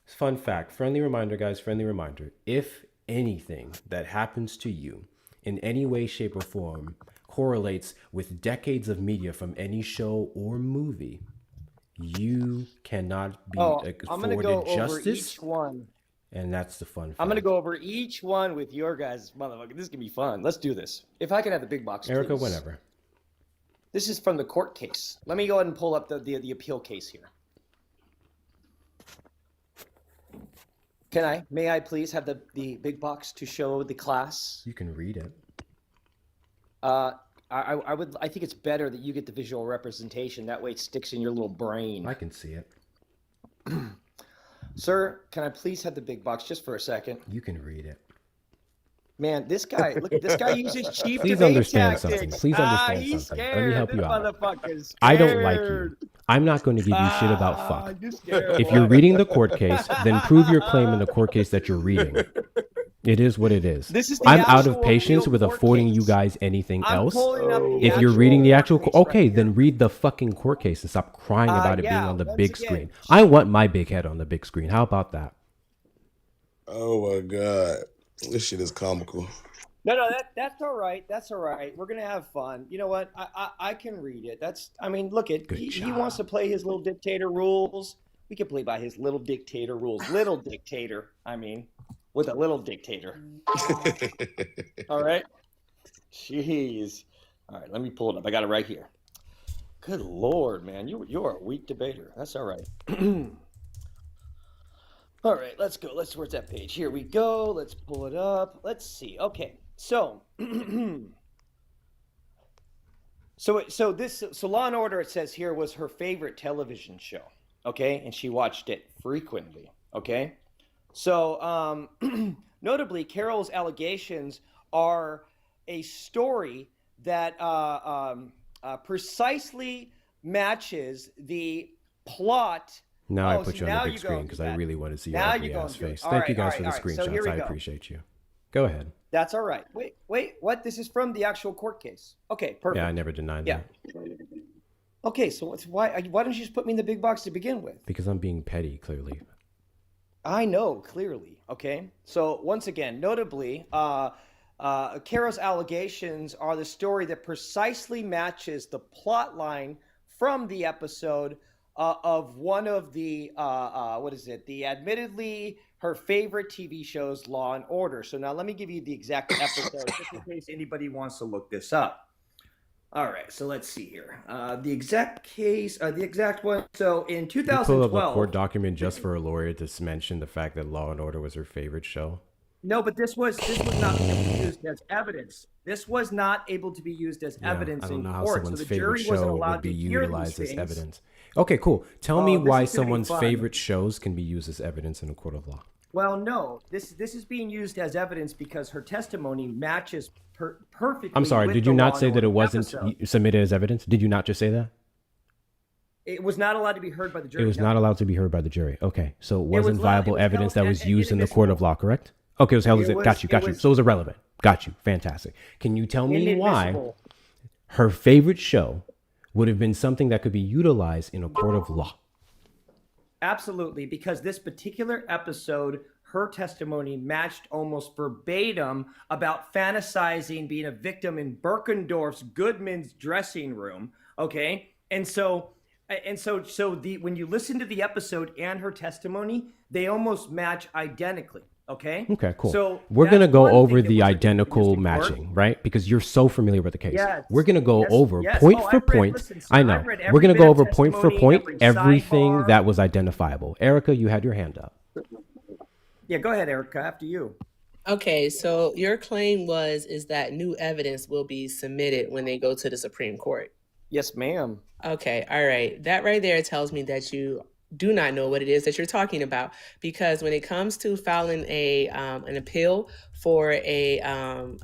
Fun fact, friendly reminder, guys, friendly reminder. If anything that happens to you in any way, shape, or form correlates with decades of media from any show or movie, you cannot be afforded justice. Each one. And that's the fun fact. I'm going to go over each one with your guys' motherfucker. This is going to be fun. Let's do this. If I can have the big box, Erica, please. whenever. This is from the court case. Let me go ahead and pull up the appeal case here. May I please have the big box to show the class? You can read it. I think it's better that you get the visual representation. That way it sticks in your little brain. I can see it. Sir, can I please have the big box just for a second? You can read it. Man, this guy, look at this guy uses cheap Please debate understand tactics. something. Please understand He's something. scared. Let me help This you out. motherfucker's I don't like you. scared. I'm not going to give you shit about fuck. You're scared, If you're reading the court case, then prove your claim in the court case that you're reading. It is what it is. This is the I'm out of actual patience real with court affording case. you guys anything I'm else. pulling up the If you're actual reading the actual, case okay, right then read the fucking court case and stop crying about it being yeah, on the once big again. screen. I want my big head on the big screen. How about that? Oh my God. This shit is comical. No, that's all right. That's all right. We're gonna have fun. You know what? I can read it. Look at he wants to play his little dictator rules. We can play by his little dictator rules. Little dictator. With a little dictator. All right. Jeez. All right. Let me pull it up. I got it right here. Good Lord, man. You're a weak debater. That's all right. All right, let's go. Where's that page? Here we go. Let's pull it up. Let's see. Okay, so so Law and Order, it says here, was her favorite television show. Okay, and she watched it frequently. Okay, so notably, Carol's allegations are a story that precisely matches the plot. Now I put you on the big screen because I really want to see your ugly ass face. Thank you guys for the screenshots. I appreciate you. Go ahead. That's all right. Wait, what? This is from the actual court case. Okay, perfect. Yeah, I never denied that. Okay, so why don't you just put me in the big box to begin with? Because I'm being petty, clearly. I know, clearly. Okay, so once again, notably, Carol's allegations are the story that precisely matches the plot line from the episode of one of the the admittedly her favorite TV shows, Law and Order. So now let me give you the exact episode just in case anybody wants to look this up. All right, so let's see here. The exact case, the exact one. So in 2012, you pull up a court document just for a lawyer to mention the fact that Law and Order was her favorite show. No, but this was not used as evidence. This was not able to be used as evidence in court. I don't know how someone's favorite jury wasn't show allowed would be to hear utilized these as things. evidence. Okay, cool. Tell me why this is gonna be someone's fun. favorite shows can be used as evidence in a court of law. Well, no, this is being used as evidence because her testimony matches perfectly. I'm sorry, with did the you Law not and say that it Order wasn't episode. submitted as evidence? Did you not just say that? It was not allowed to be heard by the jury. It was no. not allowed to be heard by the jury. Okay, so it wasn't was viable evidence that was used in the court of law, correct? Okay, it was held as it. Got you. So it was irrelevant. Got you. Fantastic. Can you tell me why her favorite show would have been something that could be utilized in a court of law? Absolutely, because this particular episode, her testimony matched almost verbatim about fantasizing being a victim in Birkendorf's Goodman's dressing room. Okay, and so when you listen to the episode and her testimony, they almost match identically. Okay. Okay, cool. So we're going to that's go one over thing that the was identical used in court. matching, right? Because you're so familiar with the case. Yes. We're going to go Yes. over Yes. point Oh, for I've read- point. listen, sir, I know. I've read every We're going to bit go of over point for testimony, point every everything sidebar. that was identifiable. Erica, you had your hand up. Yeah, go ahead, Erica. After you. Okay, so your claim is that new evidence will be submitted when they go to the Supreme Court. Yes, ma'am. Okay, all right. That right there tells me that you do not know what it is that you're talking about, because when it comes to filing an appeal for a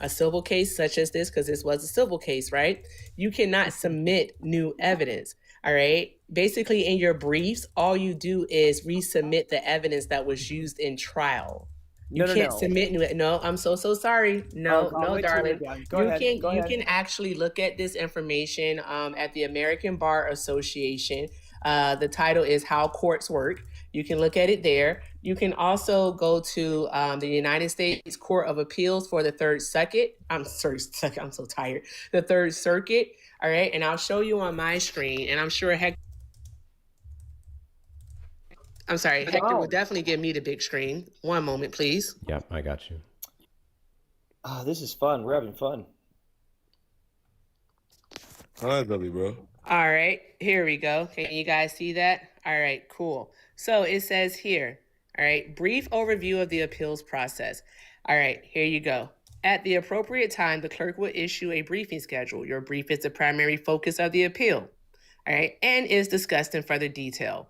civil case such as this, because this was a civil case, right? You cannot submit new evidence. All right. Basically, in your briefs, all you do is resubmit the evidence that was used in trial. You No, no, can't no. submit new. No, I'm so sorry. No, I'll no, wait till you're darling. done. Go ahead. Go You ahead. can actually look at this information at the American Bar Association. The title is How Courts Work. You can look at it there. You can also go to the United States Court of Appeals for the Third Circuit. I'm sorry, I'm so tired. The Third Circuit. All right, and I'll show you on my screen, and I'm sure Hector will definitely give me the big screen. One moment, please. Yep, I got you. Ah, this is fun. We're having fun. Hi, Billy, bro. All right, here we go. Can you guys see that? All right, cool. So it says here, all right, brief overview of the appeals process. All right, here you go. At the appropriate time, the clerk will issue a briefing schedule. Your brief is the primary focus of the appeal, all right, and is discussed in further detail.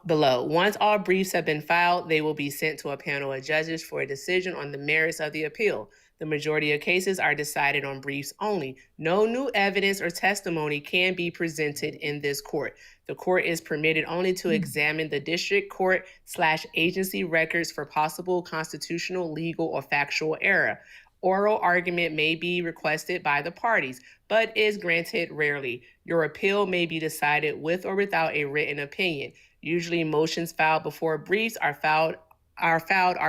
Below, once all briefs have been filed, they will be sent to a panel of judges for a decision on the merits of the appeal. The majority of cases are decided on briefs only. No new evidence or testimony can be presented in this court. The court is permitted only to examine the district court/agency records for possible constitutional, legal, or factual error. Oral argument may be requested by the parties, but is granted rarely. Your appeal may be decided with or without a written opinion. Usually, motions filed before briefs are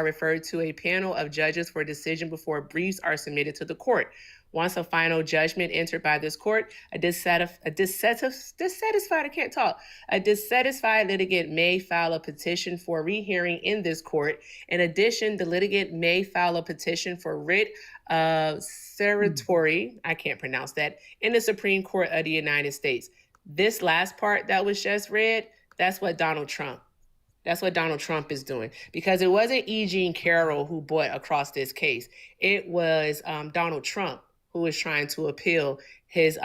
referred to a panel of judges for decision before briefs are submitted to the court. Once a final judgment entered by this court, a dissatisfied litigant may file a petition for rehearing in this court. In addition, the litigant may file a petition for writ of certiorari, I can't pronounce that, in the Supreme Court of the United States. This last part that was just read, that's what Donald Trump is doing, because it wasn't E. Jean Carroll who brought across this case. It was Donald Trump who was trying to appeal his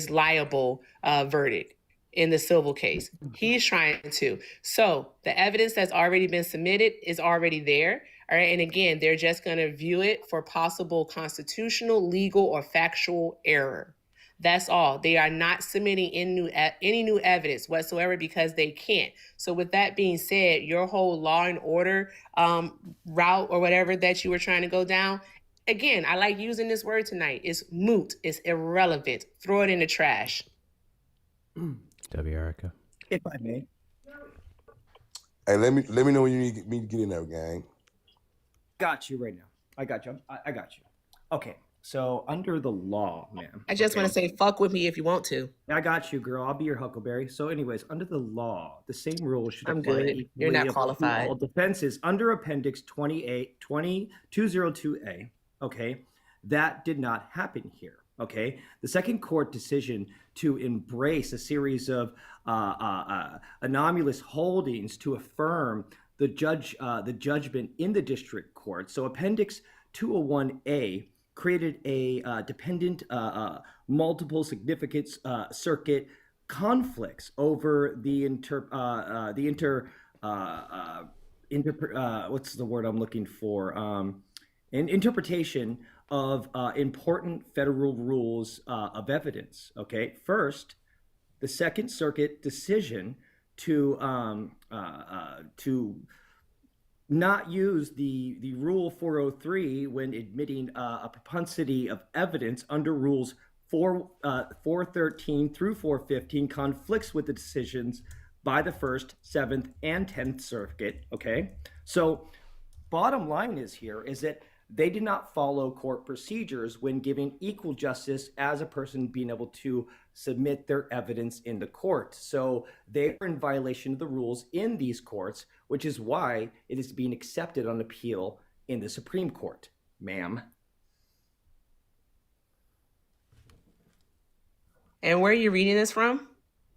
liable verdict in the civil case. He's trying to. So the evidence that's already been submitted is already there. All right. And again, they're just going to view it for possible constitutional, legal, or factual error. That's all. They are not submitting any new evidence whatsoever because they can't. So with that being said, your whole law and order route or whatever that you were trying to go down, again, I like using this word tonight. It's moot. It's irrelevant. Throw it in the trash. W. Erica. If I may. Hey, let me know when you need me to get in there, gang. Got you right now. I got you. I got you. Okay. So under the law, man. I just want to say, fuck with me if you want to. I got you, girl. I'll be your Huckleberry. So anyways, under the law, the same rules should apply. I'm good. You're not qualified. All defenses under Appendix 202A. Okay. That did not happen here. Okay. The second court decision to embrace a series of anomalous holdings to affirm the judgment in the district court. So Appendix 201A created a dependent multiple significance circuit conflicts over what's the word I'm looking for? An interpretation of important federal rules of evidence. Okay, first, the Second Circuit decision to not use the Rule 403 when admitting a propensity of evidence under Rules 413 through 415 conflicts with the decisions by the First, Seventh, and 10th Circuit. Okay, so bottom line is that they did not follow court procedures when giving equal justice as a person being able to submit their evidence in the court. So they are in violation of the rules in these courts, which is why it is being accepted on appeal in the Supreme Court, ma'am. And where are you reading this from?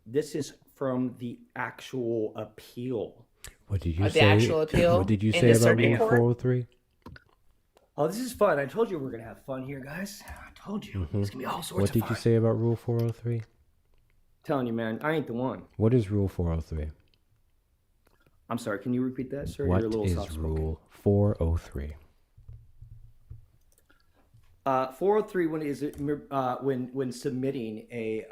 This is from the actual appeal. What did you say? The actual appeal? What did you say about Rule 403? Oh, this is fun. I told you we're going to have fun here, guys. I told you. It's going to be all sorts What of did fun. you say about Rule 403? Telling you, man, I ain't the one. What is Rule 403? I'm sorry, can you repeat that, sir? What You're a little is soft-spoken. Rule 403? 403 when submitting a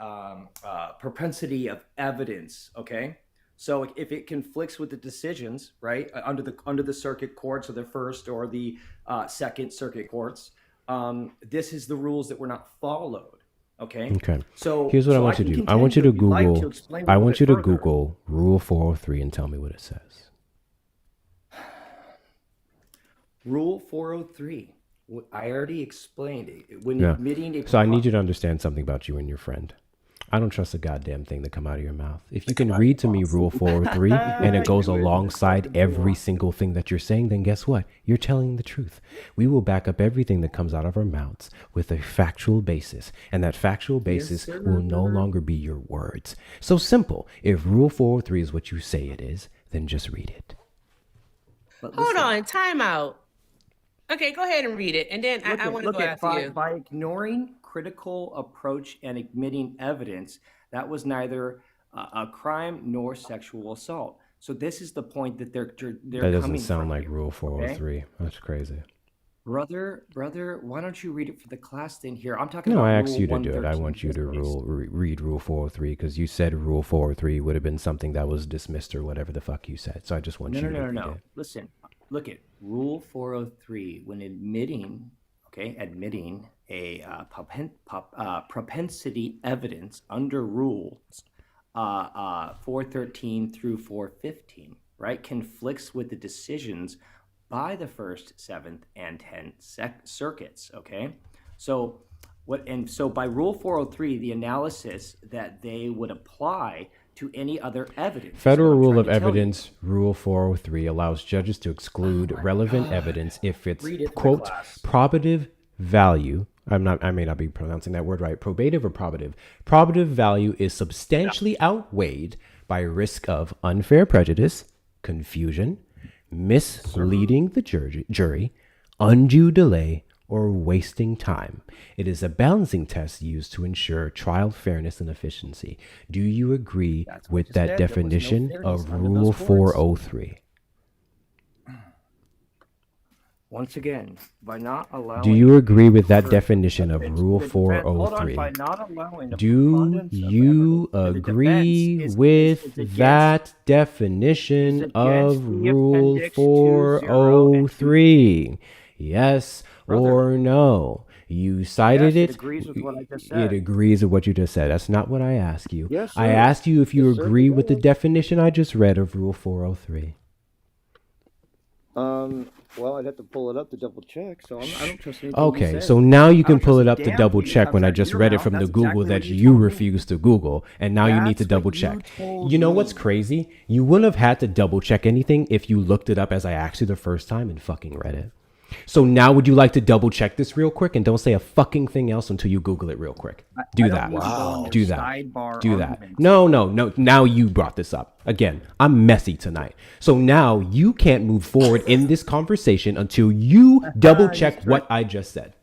propensity of evidence, okay? So if it conflicts with the decisions, right, under the circuit courts or the first or the second circuit courts, this is the rules that were not followed. Okay. Okay. So Here's what I want you to do. I want you to Google. I want you to Google Rule 403 and tell me what it says. Rule 403. I already explained it. When Yeah. admitting a So I need you to understand something about you and your friend. I don't trust a goddamn thing that come out of your mouth. If you can read to me Rule 403 and it goes alongside every single thing that you're saying, then guess what? You're telling the truth. We will back up everything that comes out of our mouths with a factual basis, and that factual basis will no longer be your words. So simple. If Rule 403 is what you say it is, then just read it. Hold on, time out. Okay, go ahead and read it, and then I want to go after you. By ignoring critical approach and admitting evidence, that was neither a crime nor sexual assault. So this is the point that they're That doesn't coming sound from like here, Rule 403. okay? That's crazy. Brother, why don't you read it for the class then here? I'm talking No, about I Rule asked you to do it. I 113 want you in to this case. read Rule 403 because you said Rule 403 would have been something that was dismissed or whatever the fuck you said. So I just want you to read it. Listen, look at Rule 403 when admitting a propensity evidence under rules 413 through 415, right, conflicts with the decisions by the First, Seventh, and 10th circuits. Okay, so by Rule 403, the analysis that they would apply to any other evidence. Federal Rule of Evidence, Rule 403, allows judges to exclude relevant evidence if it's, quote, probative value. I may not be pronouncing that word right. Probative or probative? Probative value is substantially outweighed by risk of unfair prejudice, confusion, misleading the jury, undue delay, or wasting time. It is a balancing test used to ensure trial fairness and efficiency. Do you agree with that definition of Rule 403? Once again, by not allowing... Do you agree with that definition of Rule 403? By not allowing Do you agree with that definition of Rule 403? Yes or no? You cited it. It agrees with what I just said. It agrees with what you just said. That's not what I asked you. Yes, I sir. asked you if you Yes, sir, agree it with the does. definition I just read of Rule 403. Well, I'd have to pull it up to double check, so I don't trust anything Okay, you say. so now you I don't can pull trust it a up to damn double thing that check comes when I out of just your read it mouth. from the That's Google exactly that what you you told me. refused to Google, and now you need to That's what double you check. told You know what's me. crazy? You wouldn't have had to double check anything if you looked it up as I asked you the first time and fucking read it. So now would you like to double check this real quick and don't say a fucking thing else until you Google it real quick? Do that. Do that. Do that. No. Now you brought this up. Again, I'm messy tonight. So now you can't move forward in this conversation until you double check what I just said.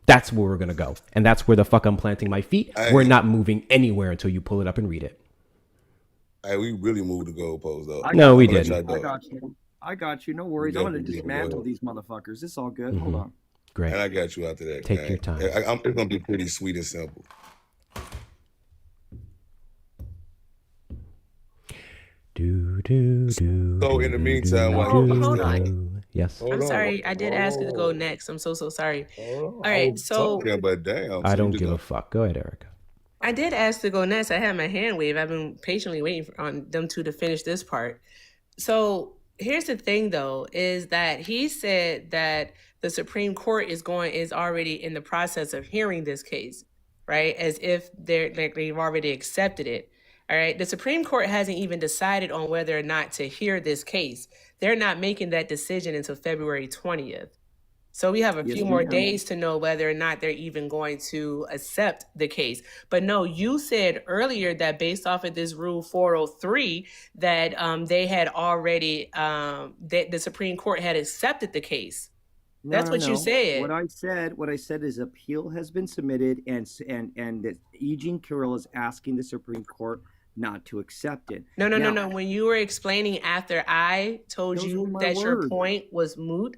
That's where we're going to go. And that's where the fuck I'm planting my feet. We're not moving anywhere until you pull it up and read it. Hey, we really moved the goalpost though. No, we didn't. I got you. No worries. I'm going to dismantle these motherfuckers. It's all good. Hold on. Great. And I got you after that. Take gang. your time. It's going to be pretty sweet and simple. So in the meantime, Hold on. Yes. I'm sorry. I did ask you to go next. I'm so sorry. All right. So but damn, I don't give a fuck. Go ahead, Erica. I did ask to go next. I had my hand waved. I've been patiently waiting on them two to finish this part. So here's the thing, though, is that he said that the Supreme Court is already in the process of hearing this case, right? As if they've already accepted it. All right. The Supreme Court hasn't even decided on whether or not to hear this case. They're not making that decision until February 20th. So we have a few more days to know whether or not they're even going to accept the case. But no, you said earlier that based off of this Rule 403, that they had already, that the Supreme Court had accepted the case. That's what you said. What I said is appeal has been submitted, and that Eugene Carroll is asking the Supreme Court not to accept it. No. When you were explaining after I told you that your point was moot,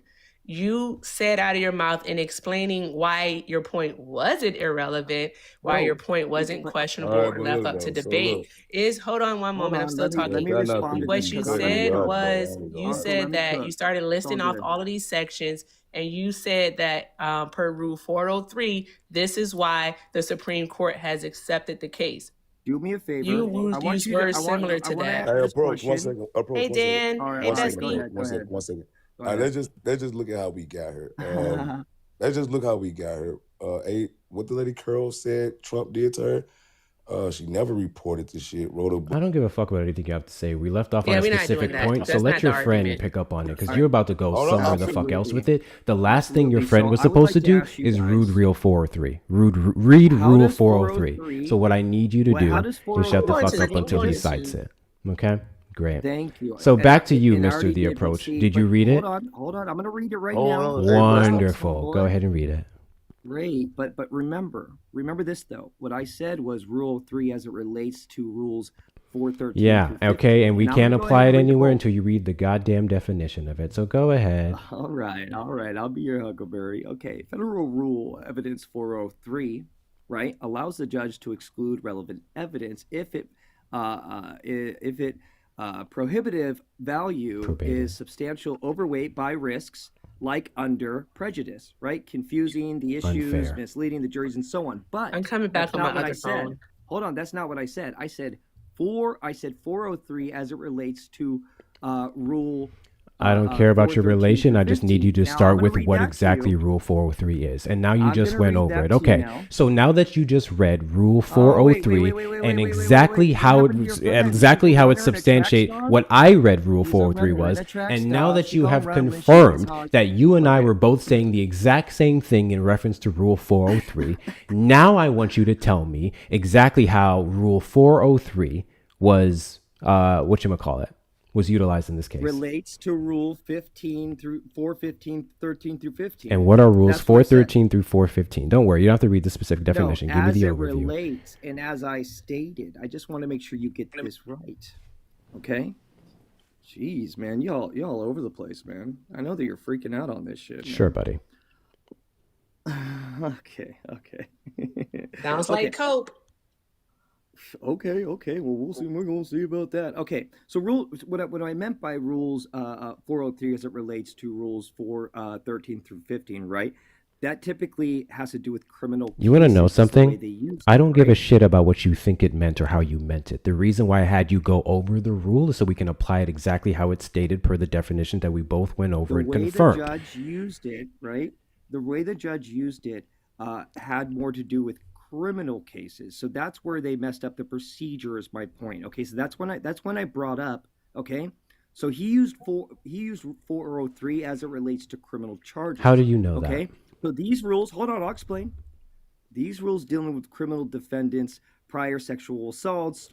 you said out of your mouth in explaining why your point wasn't irrelevant, why your point wasn't questionable or left up to debate is, hold on one moment, I'm still talking. Let me respond to What this you because I'm said cook. was, you Uncle, said let me that cook. you started listing It's all off good. all of these sections, and you said that per Rule 403, this is why the Supreme Court has accepted the case. Do me a favor. You I want used you to. words similar to that. Hey, approach one second. Approach Hey, one second. Dan. All right, Hey, all right, Bestie. go ahead. One second. One second. Go ahead. Let's just look at how we got here. Let's just look how we got here. What the lady Curl said Trump did to her. She never reported the shit. Wrote a book. I don't give a fuck about anything you have to say. We left off on a specific point, so let your friend pick up on it because you're about to go somewhere the fuck else with it. The last thing your friend was supposed to do is read Rule 403. Read Rule 403. So what I need you to do is shut the fuck up until he cites it. Okay? Great. Thank you. So back to you, And I Mr. already The did, but Approach. see, Did you but read it? Hold on. I'm gonna read it right now. Wonderful. Go ahead and read it. Great, but remember this though. What I said was Rule 3 as it relates to Rules 413. Yeah, okay, and we Now, can't I'm gonna go apply ahead it and read the anywhere whole- until you read the goddamn definition of it. So go ahead. All right. I'll be your huckleberry. Okay. Federal Rule Evidence 403, right, allows the judge to exclude relevant evidence if it prohibitive value is substantial overweight by risks like under prejudice, right? Confusing the issues, Unfair. misleading the juries, and so on. But I'm coming back that's on not my what I other said. phone. Hold on, that's not what I said. I said 403 as it relates to rule. I don't care about your 413 relation. through I just need you to 15. Now, I'm start gonna with read what that to exactly you. Rule 403 is. And now you I'm just gonna went read over that it. to you Okay. now. So now that you just read Rule 403 and exactly how it substantiate what I read Rule 403 was, and now that you have confirmed that you and I were both saying the exact same thing in reference to Rule 403, now I want you to tell me exactly how Rule 403 was whatchamacallit, was utilized in this case. Relates to Rule 15 through 415, 13 through 15. And what are rules That's what I said. 413 through 415? Don't worry, you don't have to read the specific definition. No, Give me as the it overview. relates, and as I stated, I just want to make sure you get this right. Okay? Jeez, man, y'all all over the place, man. I know that you're freaking out on this shit. Sure, buddy. Okay. Sounds Okay. like coke. Okay. Well, we'll see. We're gonna see about that. Okay. So, what I meant by rules 403 as it relates to rules 413 through 15, right? That typically has to do with criminal. You want to know cases, the way something? they use I it, don't give a right? shit about what you think it meant or how you meant it. The reason why I had you go over the rule is so we can apply it exactly how it's stated per the definition that we both went over and The way confirmed. the judge used it, right? The way the judge used it had more to do with criminal cases. So that's where they messed up the procedure. Is my point. Okay, so that's when I brought up. Okay, so he used 403 as it relates to criminal charges. How do you know Okay, that? so these rules. Hold on, I'll explain. These rules dealing with criminal defendants, prior sexual assaults,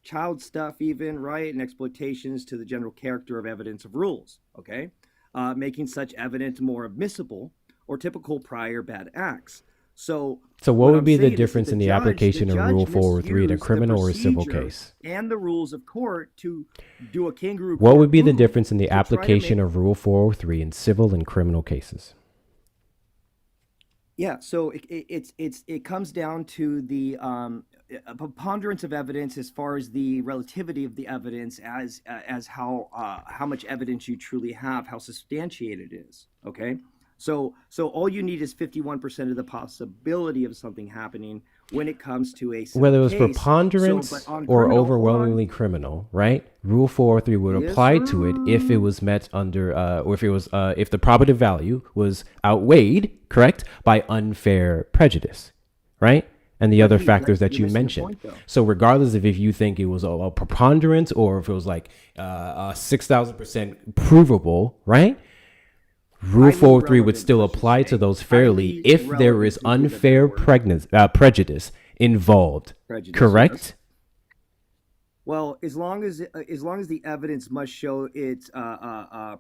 child stuff, even right, and exploitations to the general character of evidence of rules. Okay, making such evidence more admissible or typical prior bad acts. So what would I'm be the saying is difference that in the judge- application of judge Rule 403 in a misused the criminal or civil procedure case? and the rules of court to do a kangaroo What court would be the move difference in the to try to application make- of Rule 403 in civil and criminal cases? Yeah, so it comes down to the a preponderance of evidence as far as the relativity of the evidence as how much evidence you truly have, how substantiated it is. Okay, so all you need is 51% of the possibility of something happening when it comes to a civil Whether it was case. preponderance So, but on or criminal, hold on. overwhelmingly criminal, right? Rule 403 would Yes, apply to it if it was met under, or if it was, if the probative value was outweighed, correct, by unfair prejudice, right? And the other factors that you missing the mentioned. point, though. So regardless of if you think it was a preponderance or if it was like 6,000% provable, right? Rule 403 would still apply to those fairly if there is unfair prejudice involved, Prejudice, correct? yes. Well, as long as the evidence must show its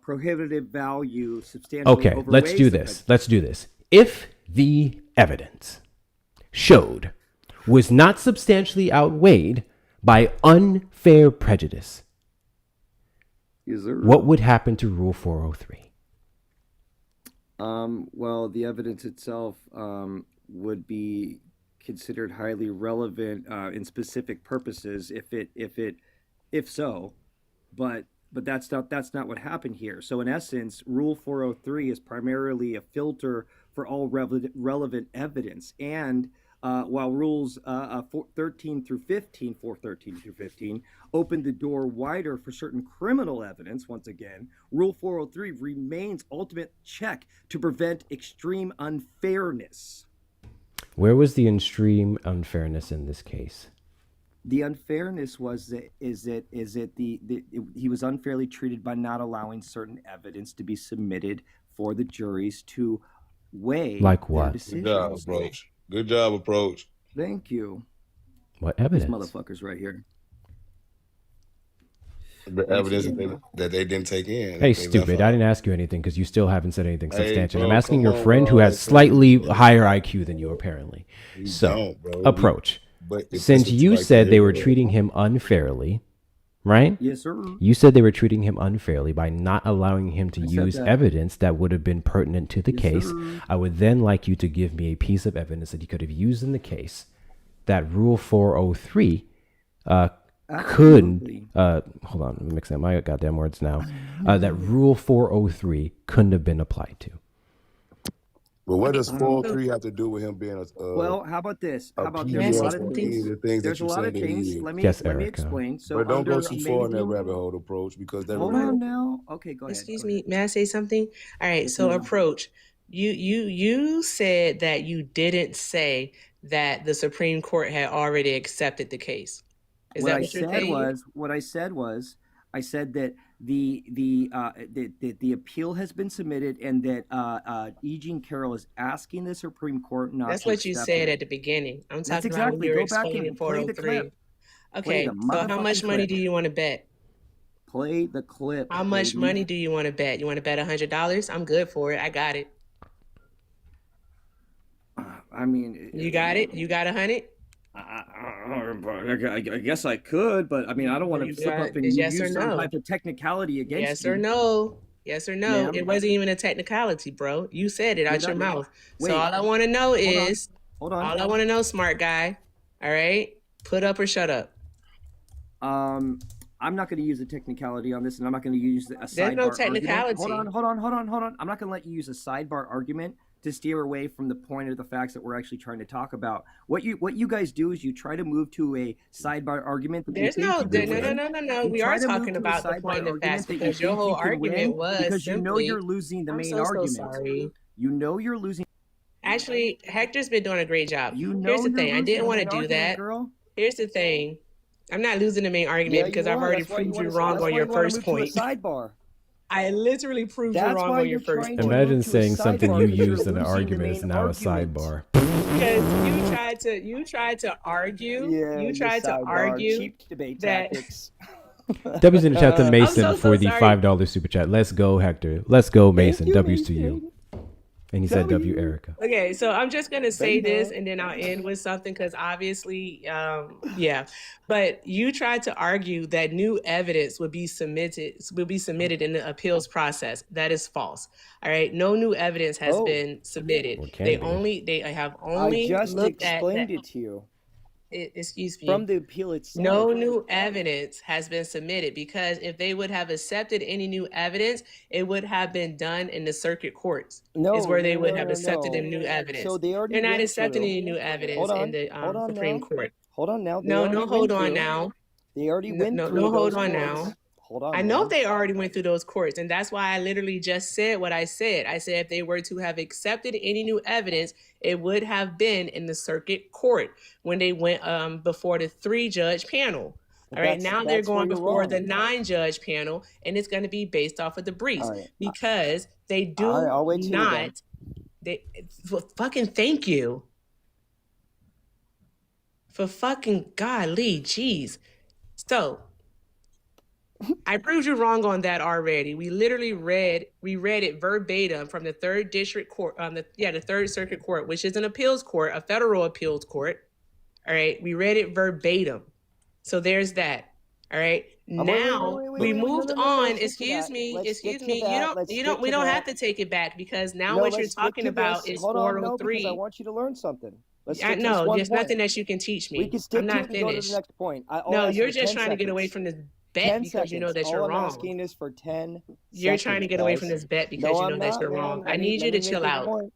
prohibitive value substantially Okay, let's overweighs do the this. Let's do this. If the evidence showed was not substantially outweighed by unfair prejudice, Yes, sir. what would happen to Rule 403? Well, the evidence itself would be considered highly relevant in specific purposes if so, but that's not what happened here. So in essence, Rule 403 is primarily a filter for all relevant evidence, and while rules 13 through 15, 413 through 15, opened the door wider for certain criminal evidence, once again, Rule 403 remains ultimate check to prevent extreme unfairness. Where was the extreme unfairness in this case? The unfairness was that he was unfairly treated by not allowing certain evidence to be submitted for the juries to weigh. Like what? Decisions. Good job, Approach. Good job, Approach. Thank you. What evidence? This motherfucker's right here. The evidence that they didn't take in. Hey, stupid. I didn't ask you anything because you still haven't said anything substantial. bro, I'm asking your come on, friend who bro. has slightly higher IQ than you, apparently. You So, don't, bro. Approach. But if Since that's what you like to said they hear, were bro. treating him unfairly, right? Yes, sir. You said they were treating him unfairly by not allowing him to I said use that. evidence that would have been pertinent to the Yes, case. sir. I would then like you to give me a piece of evidence that he could have used in the case that Rule 403 couldn't, hold on, I'm mixing up my goddamn words now, that Rule 403 couldn't have been applied to. But what does 403 have to do with him being a Well, how about this? How about PG there's a lot of for things. any of the things There's that a you lot said of that he things. did? Let me Yes, let me Erica. explain. So But don't go under too maybe far in that you- rabbit hole, Approach, because that Hold really on now. Okay, go ahead. Excuse go me, ahead. may I say something? All right, Yes, so ma'am. Approach, you said that you didn't say that the Supreme Court had already accepted the case. Is What that I what you're said saying? was, I said that the appeal has been submitted, and that E. Jean Carroll is asking the Supreme Court not That's to what you accept said it. at the beginning. I'm That's talking about when exactly. you were Go back explaining and play the 403. clip. Play Okay, the so how much motherfucking money clip. do you want to bet? Play the clip. How much baby. money do you want to bet? You want to bet $100? I'm good for it. I got it. I mean, You got it? You got 100? I guess I could, but I mean, I don't want to You slip got up and is yes or use some no? type of technicality against Yes you. or no? Yes or no? Ma'am. It wasn't even a technicality, bro. You said it out Did your I- mouth. Wait. So all I want to know Hold on. is, Hold on. all I want to know, smart guy, all right? Put up or shut up. I'm not going to use a technicality on this, and I'm not going to use a sidebar There's no argument. technicality. Hold on. I'm not going to let you use a sidebar argument to steer away from the point of the facts that we're actually trying to talk about. What you guys do is you try to move to a sidebar argument. That you There's think no, you can no. win. We You are try to move talking to a about the sidebar point of argument facts that you because your think whole you can argument win was because you know simply, you're losing the I'm main so argument. sorry. You know you're losing. Actually, Hector's been doing a great job. You know Here's the you're thing. I losing didn't the want to main do argument, that. girl. Here's the thing. I'm not losing the main argument Yeah, because you I've are. already That's why you proved you want to. wrong That's on why your you want to first move point. to a sidebar. I literally proved you That's wrong why on your you're first trying point. to Imagine move to a saying something sidebar you because you're used in an losing the argument is main now argument. a sidebar. Because you tried to argue. Yeah, You the tried to sidebar, argue cheap debate that. tactics. W's in the chat to Mason so for the sorry. $5 super chat. Let's go, Hector. Let's go, Mason. you, W's to Mason. you. And he said W, Erica. Okay, so I'm just gonna say this Beta. and then I'll end with something because obviously, yeah. But you tried to argue that new evidence would be submitted in the appeals process. That is false. All right, no new evidence has been submitted. Well, it can They have I only just looked at explained that. it to you Excuse me. from the appeal itself. No new evidence has been submitted because if they would have accepted any new evidence, it would have been done in the circuit courts. Is where they would have accepted any new evidence. So they already They're not went accepting through. any new evidence Hold in on. the Hold on Supreme now. Court. Hold on now. They No, already no, hold went on through. now. They already went No, through no, hold those on courts. now. Hold on. I know ma'am. they already went through those courts, and that's why I literally just said what I said. I said if they were to have accepted any new evidence, it would have been in the circuit court when they went before the 3-judge panel. All right, now they're That's where going you're before wrong. the 9-judge panel, and it's going to be based off of the briefs All right. because they do All right, I'll wait till you're done. not. They fucking thank you for fucking golly, jeez. So I proved you wrong on that already. We literally read it verbatim from the 3rd district court, the 3rd circuit court, which is an appeals court, a federal appeals court. All right, we read it verbatim. So there's that. All right. Now we moved on. Excuse me. Let's Excuse stick to me. that. Let's stick We to don't that. have to take it back because now No, what you're let's stick talking to about this. is Hold on, no, because I 403. want you to learn something. Let's I stick to this know one there's point. nothing that you can teach We me. can stick I'm to not it and go to the finished. next point. All No, I ask you're for just 10 trying to get away seconds. from this bet 10 because you know seconds. that you're All I'm wrong. asking is for 10 You're seconds, trying to get away guys. from this bet because No, you know I'm that not, you're man. wrong. I need you Let to me chill make a out. point.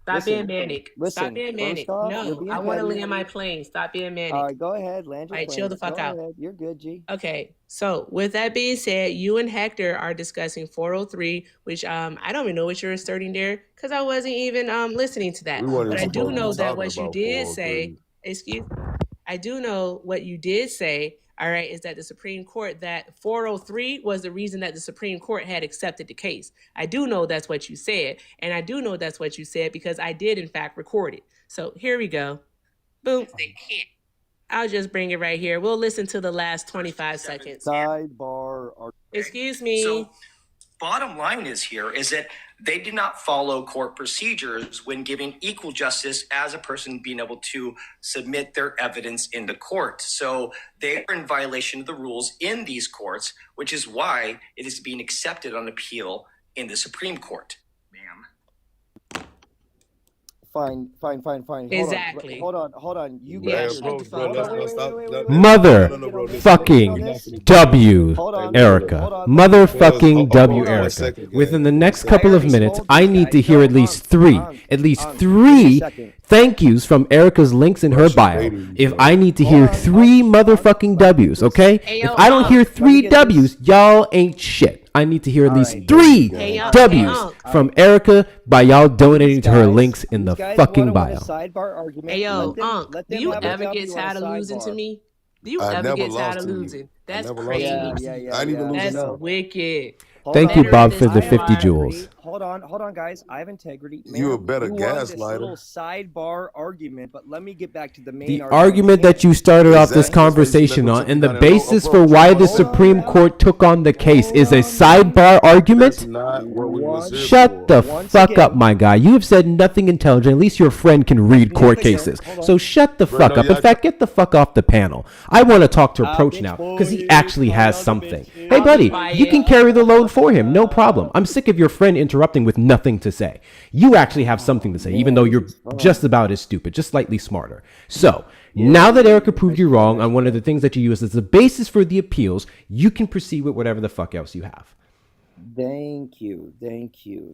Stop Listen, being manic. Stop being manic. First off, you're No, being I want to petty. land my plane. Stop being manic. All right, go ahead, land your All right, plane. chill the fuck Go out. ahead. You're good, G. Okay, so with that being said, you and Hector are discussing 403, which I don't even know what you're asserting there because I wasn't even listening to that. We weren't But even I do supposed to be know that talking what you about did say, 403. I do know what you did say, all right, is that the Supreme Court, that 403 was the reason that the Supreme Court had accepted the case. I do know that's what you said, and I do know that's what you said because I did in fact record it. So here we go. Boom. I'll just bring it right here. We'll listen to the last 25 seconds. Sidebar. Excuse me. So, bottom line is that they did not follow court procedures when giving equal justice as a person being able to submit their evidence in the court. So they are in violation of the rules in these courts, which is why it is being accepted on appeal in the Supreme Court. Fine. Exactly. Hold on. You Yeah, guys. shut the fuck up. Mother fucking W, Erica. Motherfucking W, Erica. Within the next couple of minutes, I need to hear at least three thank yous from Erica's links in her bio. If I need to hear three motherfucking W's, okay? If I don't hear three W's, y'all ain't shit. I need to hear at least three W's from Erica by y'all donating to her links in the fucking bio. Sidebar argument. Hey, yo, Unc, let do them you have a ever get W on tired a of losing to sidebar. me? Do you I ever never get tired lost of to you. losing? I That's never lost crazy. to you. I ain't even losing That's now. wicked. Thank you, Bob, for the 50 integrity. jewels. Hold on, guys. I have integrity. You a better you won this little gaslighter. sidebar argument, but let me get back to the main The argument that you started off this conversation on and the basis for why the Supreme Court took on the case is a sidebar argument? That's not what we was here Shut the for. fuck up, my guy. You have said nothing intelligent. At least your friend can read court cases. So shut the fuck up. In fact, get the fuck off the panel. I want to talk to Approach now because he actually has something. Hey, buddy, you can carry the load for him. No problem. I'm sick of your friend interrupting with nothing to say. You actually have something to say, even though you're just about as stupid, just slightly smarter. So now that Erica proved you wrong on one of the things that you used as the basis for the appeals, you can proceed with whatever the fuck else you have. Thank you.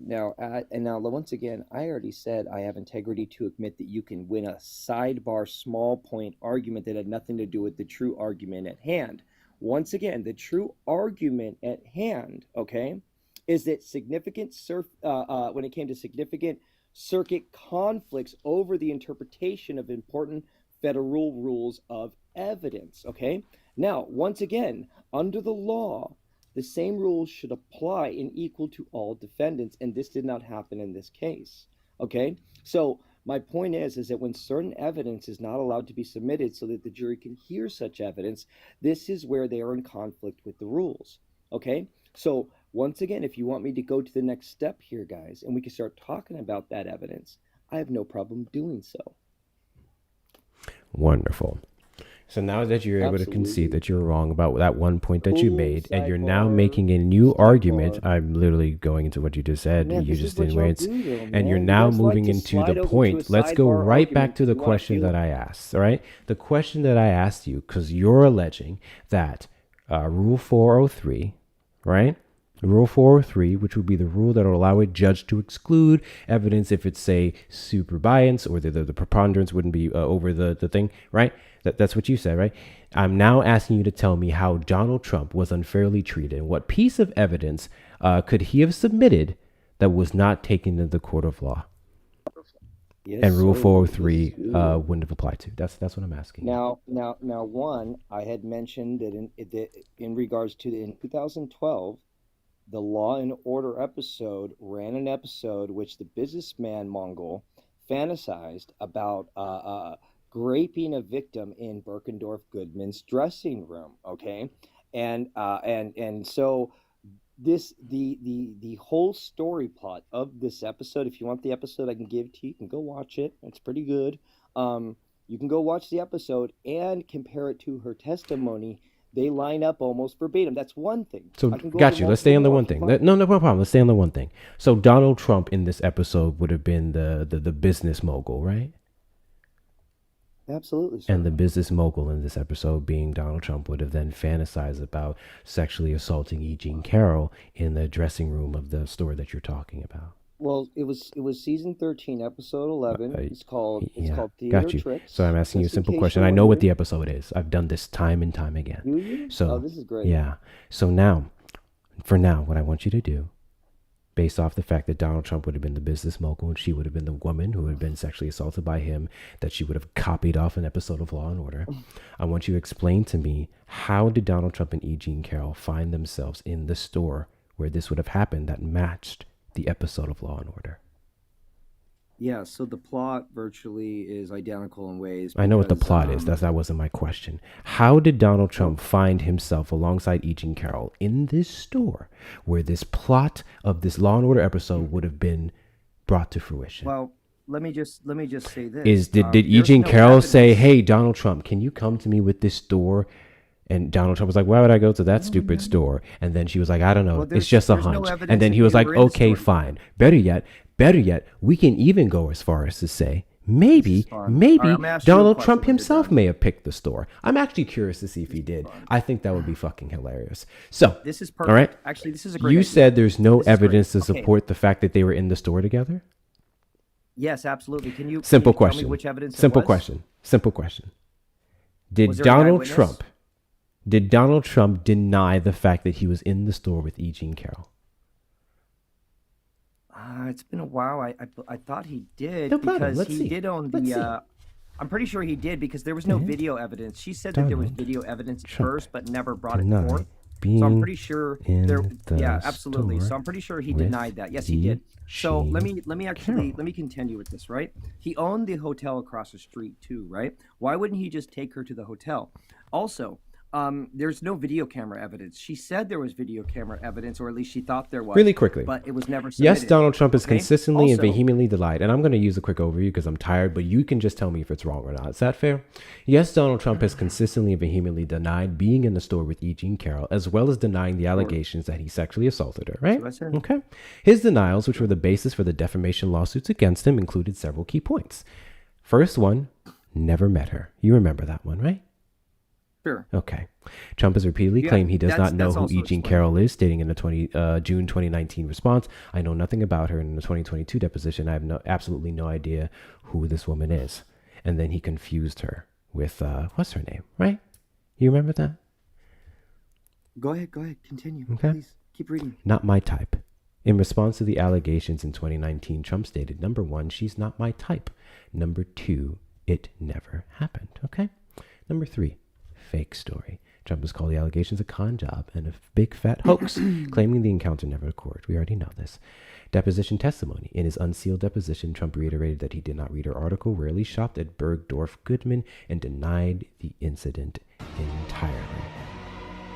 Now, once again, I already said I have integrity to admit that you can win a sidebar small point argument that had nothing to do with the true argument at hand. Once again, the true argument at hand, okay, is that when it came to significant circuit conflicts over the interpretation of important federal rules of evidence, okay? Now, once again, under the law, the same rules should apply and equal to all defendants, and this did not happen in this case, okay? So my point is that when certain evidence is not allowed to be submitted so that the jury can hear such evidence, this is where they are in conflict with the rules, okay? So once again, if you want me to go to the next step here, guys, and we can start talking about that evidence, I have no problem doing so. Wonderful. So now that you're able to concede that you're wrong about that one point that you made, and you're now making a new argument, I'm literally going into what you just said. You just didn't wait. And you're now moving into the point. Let's go right back to the question that I asked. All right. The question that I asked you, because you're alleging that Rule 403, right? Rule 403, which would be the rule that will allow a judge to exclude evidence if it's, say, super biased or the preponderance wouldn't be over the thing, right? That's what you said, right? I'm now asking you to tell me how Donald Trump was unfairly treated and what piece of evidence could he have submitted that was not taken to the court of law? Yes, and Rule 403 wouldn't have applied to. That's what I'm asking. Now, one, I had mentioned that in regards to in 2012, the Law and Order episode ran an episode which the businessman Mongol fantasized about raping a victim in Berkendorf Goodman's dressing room. Okay, and so this the whole story plot of this episode. If you want the episode, I can give to you. You can go watch it. It's pretty good. You can go watch the episode and compare it to her testimony They line up almost verbatim. That's one thing. So I can go got over you. Let's stay on the multiple one more if thing. you like. No problem. Let's stay on the one thing. So Donald Trump in this episode would have been the business mogul, right? Absolutely, sir. And the business mogul in this episode, being Donald Trump, would have then fantasized about sexually assaulting E. Jean Carroll in the dressing room of the store that you're talking about. Well, it was season 13, episode 11. It's called Theater Got you. Tricks. So I'm asking you a Just in simple case question. you're I know what wondering. the episode is. I've done this time and time again. Do you? So This is great. yeah. So now, for now, what I want you to do, based off the fact that Donald Trump would have been the business mogul and she would have been the woman who had been sexually assaulted by him, that she would have copied off an episode of Law and Order. I want you to explain to me, how did Donald Trump and E. Jean Carroll find themselves in the store where this would have happened that matched the episode of Law and Order? Yeah, so the plot virtually is identical in ways. I know what the because, plot is. That wasn't my question. How did Donald Trump find himself alongside E. Jean Carroll in this store where this plot of this Law and Order episode would have been brought to fruition? Well, let me just say this. Did E. Jean Carroll say, "Hey, Donald Trump, can you come to me with this store?" And Donald Trump was like, "Why would I go to that stupid store?" And then she was like, "I don't know. Well, It's just a there's no hunch." evidence And then that he was they like, were in the "Okay, store. fine. Better yet, we can even go as far as to say maybe All right, I'm gonna ask you a Donald question Trump when you're himself done. may have picked the store." I'm actually curious to see if he did. I think that would be fucking hilarious. So, This is all perfect. right. Actually, this is a great You idea. said there's no This is great. evidence to Okay. support the fact that they were in the store together? Yes, absolutely. Can you Simple can you tell question. me which evidence it Simple was? question. Simple question. Did Was there an Donald eyewitness? Trump deny the fact that he was in the store with E. Jean Carroll? It's been a while. I thought he did No problem. because Let's he see. did own Let's the. see. I'm pretty sure he did because there was no Mhm. video evidence. She said that there was Donald video evidence at Trump first, but never brought it denied forth. So being I'm pretty sure in there. the Yeah, absolutely. So store I'm pretty sure he with denied that. Yes, he E. did. So let Jean me Carroll. let me continue with this. Right? He owned the hotel across the street too. Right? Why wouldn't he just take her to the hotel? Also, there's no video camera evidence. She said there was video camera evidence, or at least she thought there was. Really quickly. but it was never submitted. Yes, Donald Trump is Okay? consistently and Also- vehemently denied, and I'm going to use a quick overview because I'm tired, but you can just tell me if it's wrong or not. Is that fair? Yes, Donald Trump has consistently and vehemently denied being in the store with E. Jean Carroll, as well as denying the allegations that he sexually assaulted her, right? That's what I said. Okay. His denials, which were the basis for the defamation lawsuits against him, included several key points. First one, never met her. You remember that one, right? Sure. Okay. Trump has repeatedly Yeah, claimed he does not know that's who also E. Jean explained. Carroll is, stating in a June 2019 response, "I know nothing about her." In the 2022 deposition, I have absolutely no idea who this woman is. And then he confused her with, what's her name, right? You remember that? Go ahead. Continue. Okay. Please keep reading. Not my type. In response to the allegations in 2019, Trump stated, number one, she's not my type. Number two, it never happened. Okay. Number three, fake story. Trump has called the allegations a con job and a big fat hoax, claiming the encounter never occurred. We already know this. Deposition testimony. In his unsealed deposition, Trump reiterated that he did not read her article, rarely shopped at Bergdorf Goodman, and denied the incident entirely.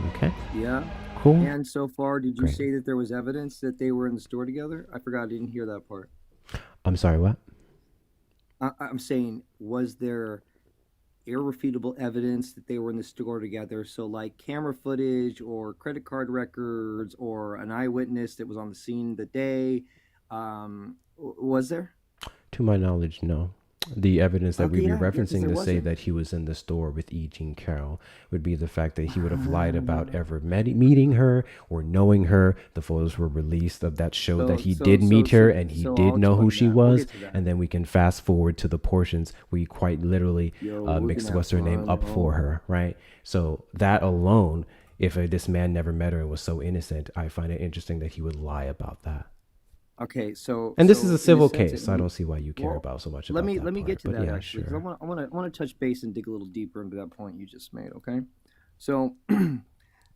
Okay? Yeah. Cool. And so far, did you Great. say that there was evidence that they were in the store together? I forgot. I didn't hear that part. I'm sorry, what? I'm saying, was there irrefutable evidence that they were in the store together? So, like camera footage or credit card records or an eyewitness that was on the scene the day. Was there? To my knowledge, no. The evidence that Okay, we'd be yeah, 'cause referencing there to say wasn't. that he was in the store with E. Jean Carroll would be the fact that he would have lied about ever meeting her or knowing her. The photos were released of that show that he did meet her and he did know who she was. And then we can fast forward to the portions where he quite literally mixed what's her name up for her, right? So that alone, if this man never met her and was so innocent, I find it interesting that he would lie about that. Okay, so And this so is a in civil sense, case, so I don't see why you care about so much about let that me part, get to but that yeah, actually, because sure. I want to touch base and dig a little deeper into that point you just made. Okay, so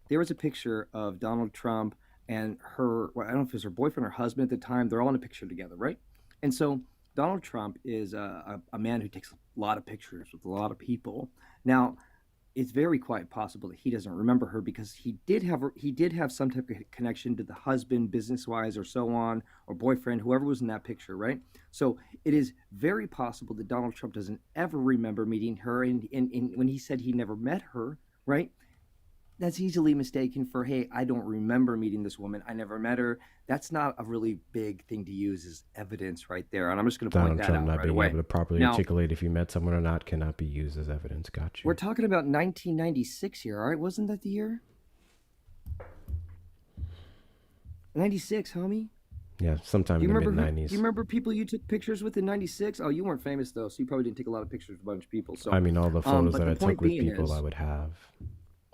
there was a picture of Donald Trump and her. Well, I don't know if it was her boyfriend or husband at the time. They're all in a picture together, right? And so Donald Trump is a man who takes a lot of pictures with a lot of people. Now, it's very quite possible that he doesn't remember her because he did have some type of connection to the husband, business wise, or so on, or boyfriend, whoever was in that picture, right? So it is very possible that Donald Trump doesn't ever remember meeting her, and when he said he never met her, right? that's easily mistaken for, hey, I don't remember meeting this woman. I never met her. That's not a really big thing to use as evidence right there. And I'm just going to point Donald that Trump out not right being away. able to properly Now, articulate if you met someone or not cannot be used as evidence. Got you. we're talking about 1996 here, all right? Wasn't that the year? 96, homie. Yeah, sometime Do you in the remember mid do 90s. you remember people you took pictures with in 96? Oh, you weren't famous though, so you probably didn't take a lot of pictures with a bunch of people. So I mean, all the photos but that the I point took with being people is, I would have,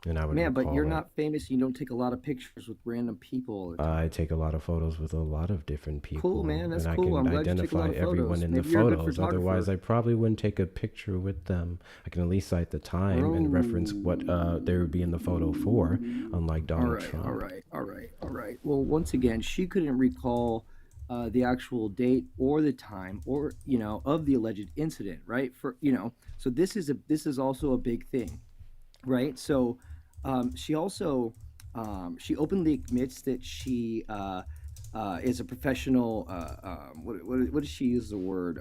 and I would man, but recall you're it. not famous. You don't take a lot of pictures with random people all the time. I take a lot of photos with a lot of different people. Cool, man. That's and cool. I I'm can glad you take a lot identify of everyone photos. in Maybe the you're a good photos. Otherwise, photographer. I probably wouldn't take a picture with them. I can at least cite the time and reference what they would be in the photo for, unlike Donald Trump. All right. Well, once again, she couldn't recall the actual date or the time or of the alleged incident, right? So this is also a big thing, right? So she also she openly admits that she is a professional. What does she use the word?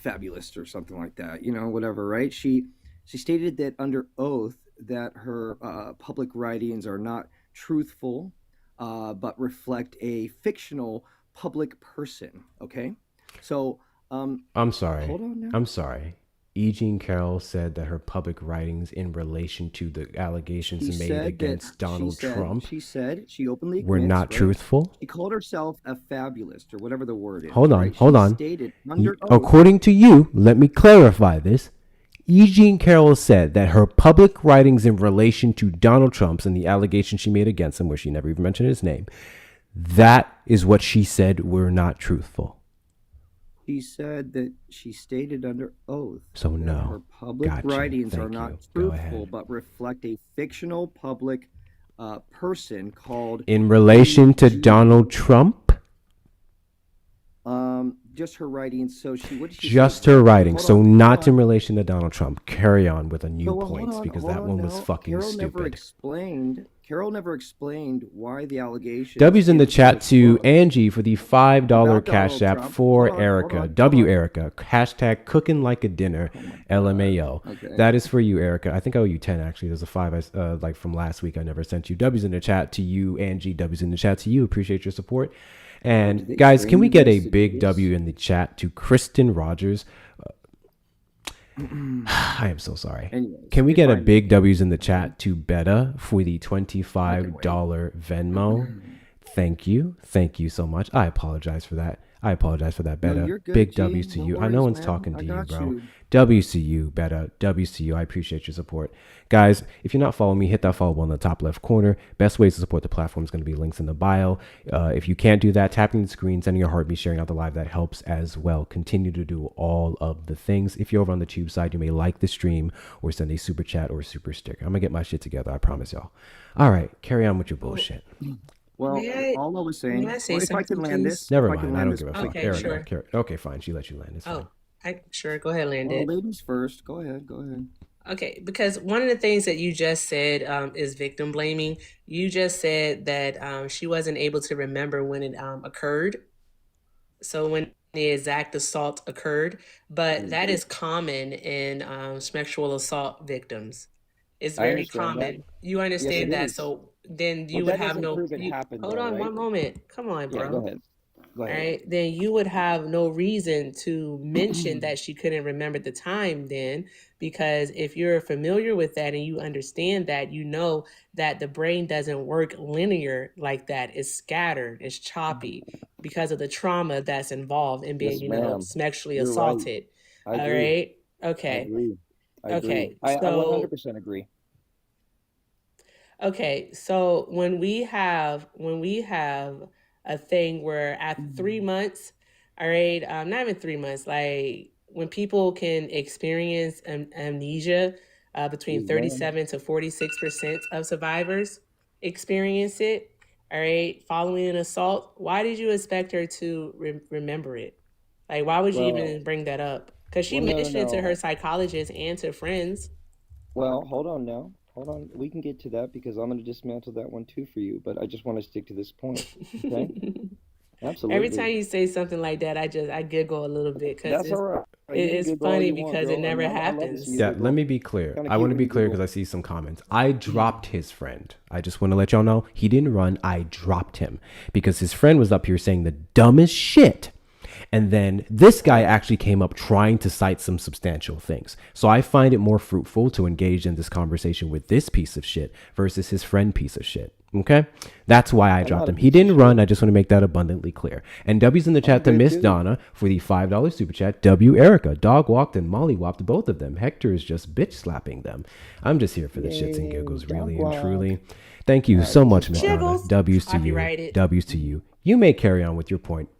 Fabulist or something like that. Whatever, right? She stated that under oath that her public writings are not truthful, but reflect a fictional public person. Okay, so I'm sorry. hold on now. I'm sorry. E. Jean Carroll said that her public writings in relation to the allegations made against Donald Trump She openly were admits, not right? truthful. She called herself a fabulist or whatever the word is. Hold on, right? hold She on. stated under oath. According to you, let me clarify this. E. Jean Carroll said that her public writings in relation to Donald Trump's and the allegations she made against him, where she never even mentioned his name, that is what she said were not truthful. She said that she stated under oath So that no. her public Gotcha. writings are Thank not you. Go truthful, ahead. but reflect a fictional public person called In relation to Donald Trump? just her writings. So what did she Just say? her writing, Hold so on, not hold in on. relation to Donald Trump. Carry on with a new Hold points on, because hold that on one was now. fucking Carol never stupid. explained why the allegations. W's in the in chat this to book Angie for the $5 about cash Donald app Trump. for Hold on, Erica. hold on, W hold on. Erica. Hashtag cooking like a dinner. LMAO. Okay. That is for you, Erica. I think I owe you 10 actually. There's a 5 like from last week I never sent you. W's in the chat to you, Angie. W's in the chat to you. Appreciate your support. And guys, can we get a big W in the chat to Kristen Rogers? I am so sorry. Anyways, can we you're get a fine. big W's in the chat to Betta for the $25 Venmo? Thank you. Thank you so much. I apologize for that. Betta. you're good, Big G. W's to No you. I worries, know one's man. talking I to you, got bro. you. W's to you, Betta. W's to you. I appreciate your support. Guys, if you're not following me, hit that follow button in the top left corner. Best ways to support the platform is going to be links in the bio. If you can't do that, tapping the screen, sending your heartbeat, sharing out the live, that helps as well. Continue to do all of the things. If you're over on the tube side, you may like the stream or send a super chat or super sticker. I'm going to get my shit together. I promise y'all. All right. Carry on with your bullshit. Well, all I was saying, may I say if I can something, land please? this, Never if I can mind. I land don't this give a point. fuck. Okay, Erica, sure. Okay, fine. She let you land. It's fine. Sure. Go ahead, Landon. Well, ladies first. Go ahead. Okay, because one of the things that you just said is victim blaming. You just said that she wasn't able to remember when it occurred. So when the exact assault occurred, but that is common in sexual assault victims. It's I very understand that. common. You Yes, understand it that. is. So then you Well, would that have doesn't no. prove it happened, Hold though, on right? one moment. Come on, Yeah, bro. go ahead. Go All ahead. right, then you would have no reason to mention that she couldn't remember the time then, because if you're familiar with that and you understand that, you know that the brain doesn't work linear like that. It's scattered, it's choppy because of the trauma that's involved in being, Yes, ma'am. sexually You're right. assaulted. I All agree. right. I Okay. agree. Okay. I So 100% agree. Okay, so when we have a thing where after 3 months, all right, not even 3 months, like when people can experience amnesia, between Yes, ma'am. 37 to 46% of survivors experience it, all right, following an assault. Why did you expect her to remember it? Like, why would you Well, even bring that up? Because she no, mentioned it to her no. psychologist and to friends. Well, hold on now. Hold on. We can get to that because I'm going to dismantle that one too for you. But I just want to stick to this point. Okay. Absolutely. Every time you say something like that, I giggle a little bit because That's all right. It's funny because it never happens. Yeah, let me be clear. I want to be clear because I see some comments. I dropped his friend. I just want to let y'all know he didn't run. I dropped him because his friend was up here saying the dumbest shit. And then this guy actually came up trying to cite some substantial things. So I find it more fruitful to engage in this conversation with this piece of shit versus his friend piece of shit. Okay? That's why I dropped him. He didn't run. I just want to make that abundantly clear. And W's in the chat to Miss Donna for the $5 super chat. W Erica, dog walked and Molly walked both of them. Hector is just bitch slapping them. I'm just here for the shits and giggles, really and truly. Thank you so much, Miss Donna. W's to you. W's to you. You may carry on with your point.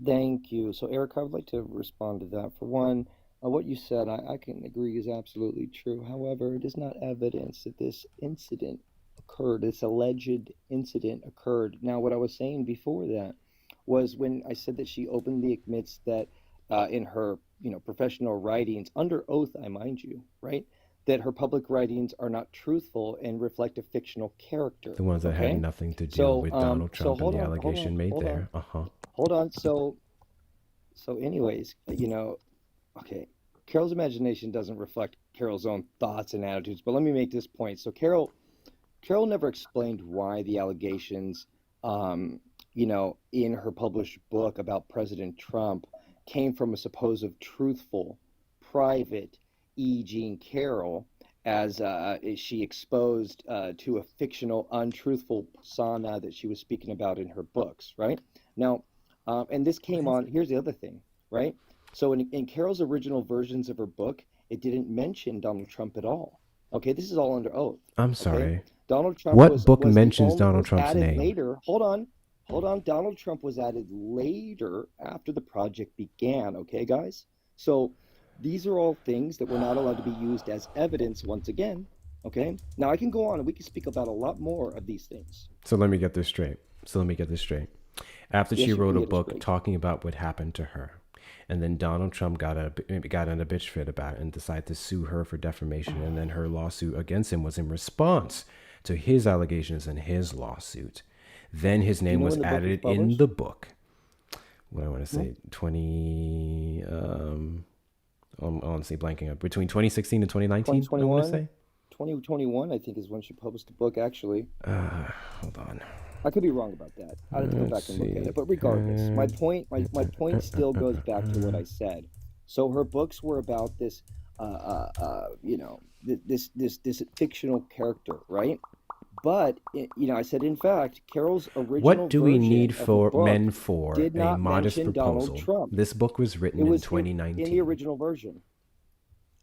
Thank you. So, Eric, I would like to respond to that. For one, what you said, I can agree is absolutely true. However, it is not evidence that this incident occurred, this alleged incident occurred. Now, what I was saying before that was when I said that she openly admits that in her, professional writings, under oath, I mind you, right, that her public writings are not truthful and reflect a fictional character. The ones that had nothing to do with Donald Trump and the allegation made there. Hold on. So anyways, okay, Carol's imagination doesn't reflect Carol's own thoughts and attitudes, but let me make this point. So Carol never explained why the allegations, in her published book about President Trump came from a supposed truthful, private E. Jean Carroll, as she exposed to a fictional, untruthful persona that she was speaking about in her books, right? Now, and this came on, here's the other thing, right? So in Carol's original versions of her book, it didn't mention Donald Trump at all. Okay, this is all under oath. I'm sorry. Okay? Donald Trump what was book mentions Donald Trump's name? Later. Hold on. Donald Trump was added later after the project began, okay, guys? So these are all things that were not allowed to be used as evidence once again, okay? Now I can go on and we can speak about a lot more of these things. So let me get this straight. After she wrote a book talking about what happened to her, and then Donald Trump got in a bitch fit about it and decided to sue her for defamation, and then her lawsuit against him was in response to his allegations and his lawsuit. Then his name was added in the book. What I want to say, I'm honestly blanking up. Between 2016 and 2019, I want to say? 2021, I think, is when she published the book, actually. Hold on. I could be wrong about that. I'd have to go back and look at it. But regardless, my point still goes back to what I said. So her books were about this, this fictional character, right? But I said, in fact, Carol's original. What do we need for men for a modest proposal? This book was written in 2019. In the original version.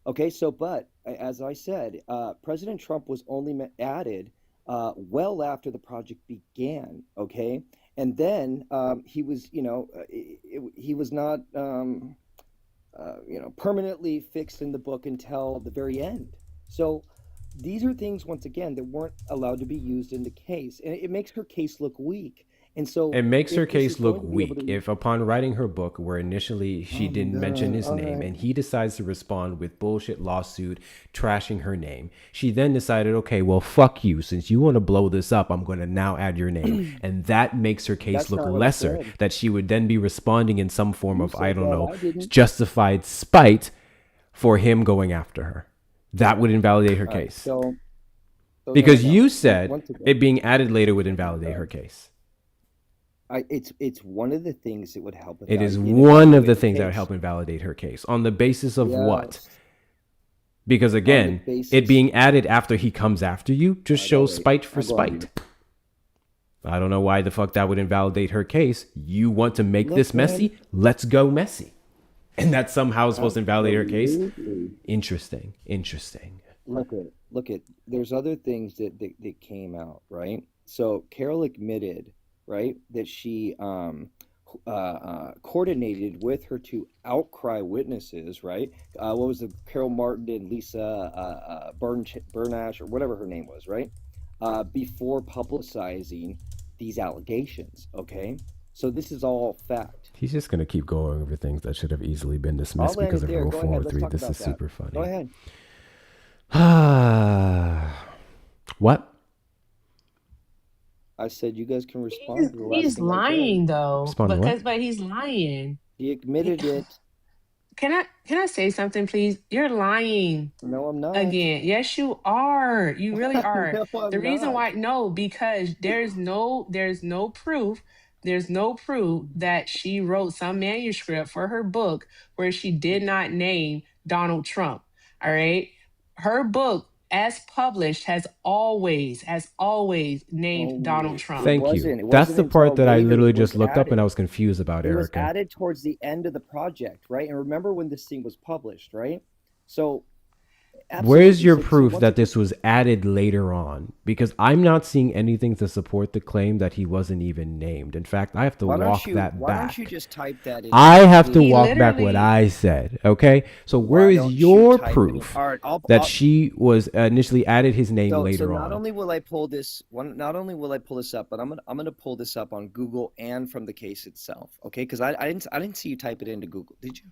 Okay, so but as I said, President Trump was only added well after the project began. Okay, and then he was, he was not, permanently fixed in the book until the very end. So these are things, once again, that weren't allowed to be used in the case, and it makes her case look weak. And so it makes her case look weak if upon writing her book, where initially she didn't mention his name, and he decides to respond with bullshit lawsuit, trashing her name. She then decided, okay, well, fuck you. Since you want to blow this up, I'm going to now add your name. And that makes her case look lesser, that she would then be responding in some form of, I don't know, justified spite for him going after her. That would invalidate her case. Because you said it being added later would invalidate her case. It's one of the things that would help. It is one of the things that would help invalidate her case. On the basis of what? Because again, it being added after he comes after you just shows spite for spite. I don't know why the fuck that would invalidate her case. You want to make this messy? Let's go messy. And that somehow is supposed to invalidate her case? Interesting. Look at. There's other things that came out, right? So Carol admitted, right, that she coordinated with her two outcry witnesses, right? What was the Carol Martin and Lisa Bernash, or whatever her name was, right? Before publicizing these allegations, okay? So this is all fact. He's just going to keep going over things that should have easily been dismissed because of Rule 403. This is super funny. Go ahead. What? I said you guys can respond. He's lying though, but he's lying. He admitted it. Can I say something, please? You're lying. No, I'm not. Again, yes, you are. You really are. No, The I'm reason not. why, no, because there's no proof. There's no proof that she wrote some manuscript for her book where she did not name Donald Trump. All right. Her book, as published, has always named Donald Trump. Thank you. That's the part that I literally just looked up and I was confused about, It was Erica. added towards the end of the project, right? And remember when this thing was published, right? So, Where's your so proof once that this was added later on? Because I'm not seeing anything to support the claim that he wasn't even named. In fact, I have to why walk don't you that why back. don't you just type that in? I have to He walk back what literally I said. Okay, so Why where is don't you your type it in? proof All right, that she was initially added his name so later not on? only will I pull this up, but I'm gonna pull this up on Google and from the case itself. Okay, because I didn't see you type it into Google, did you?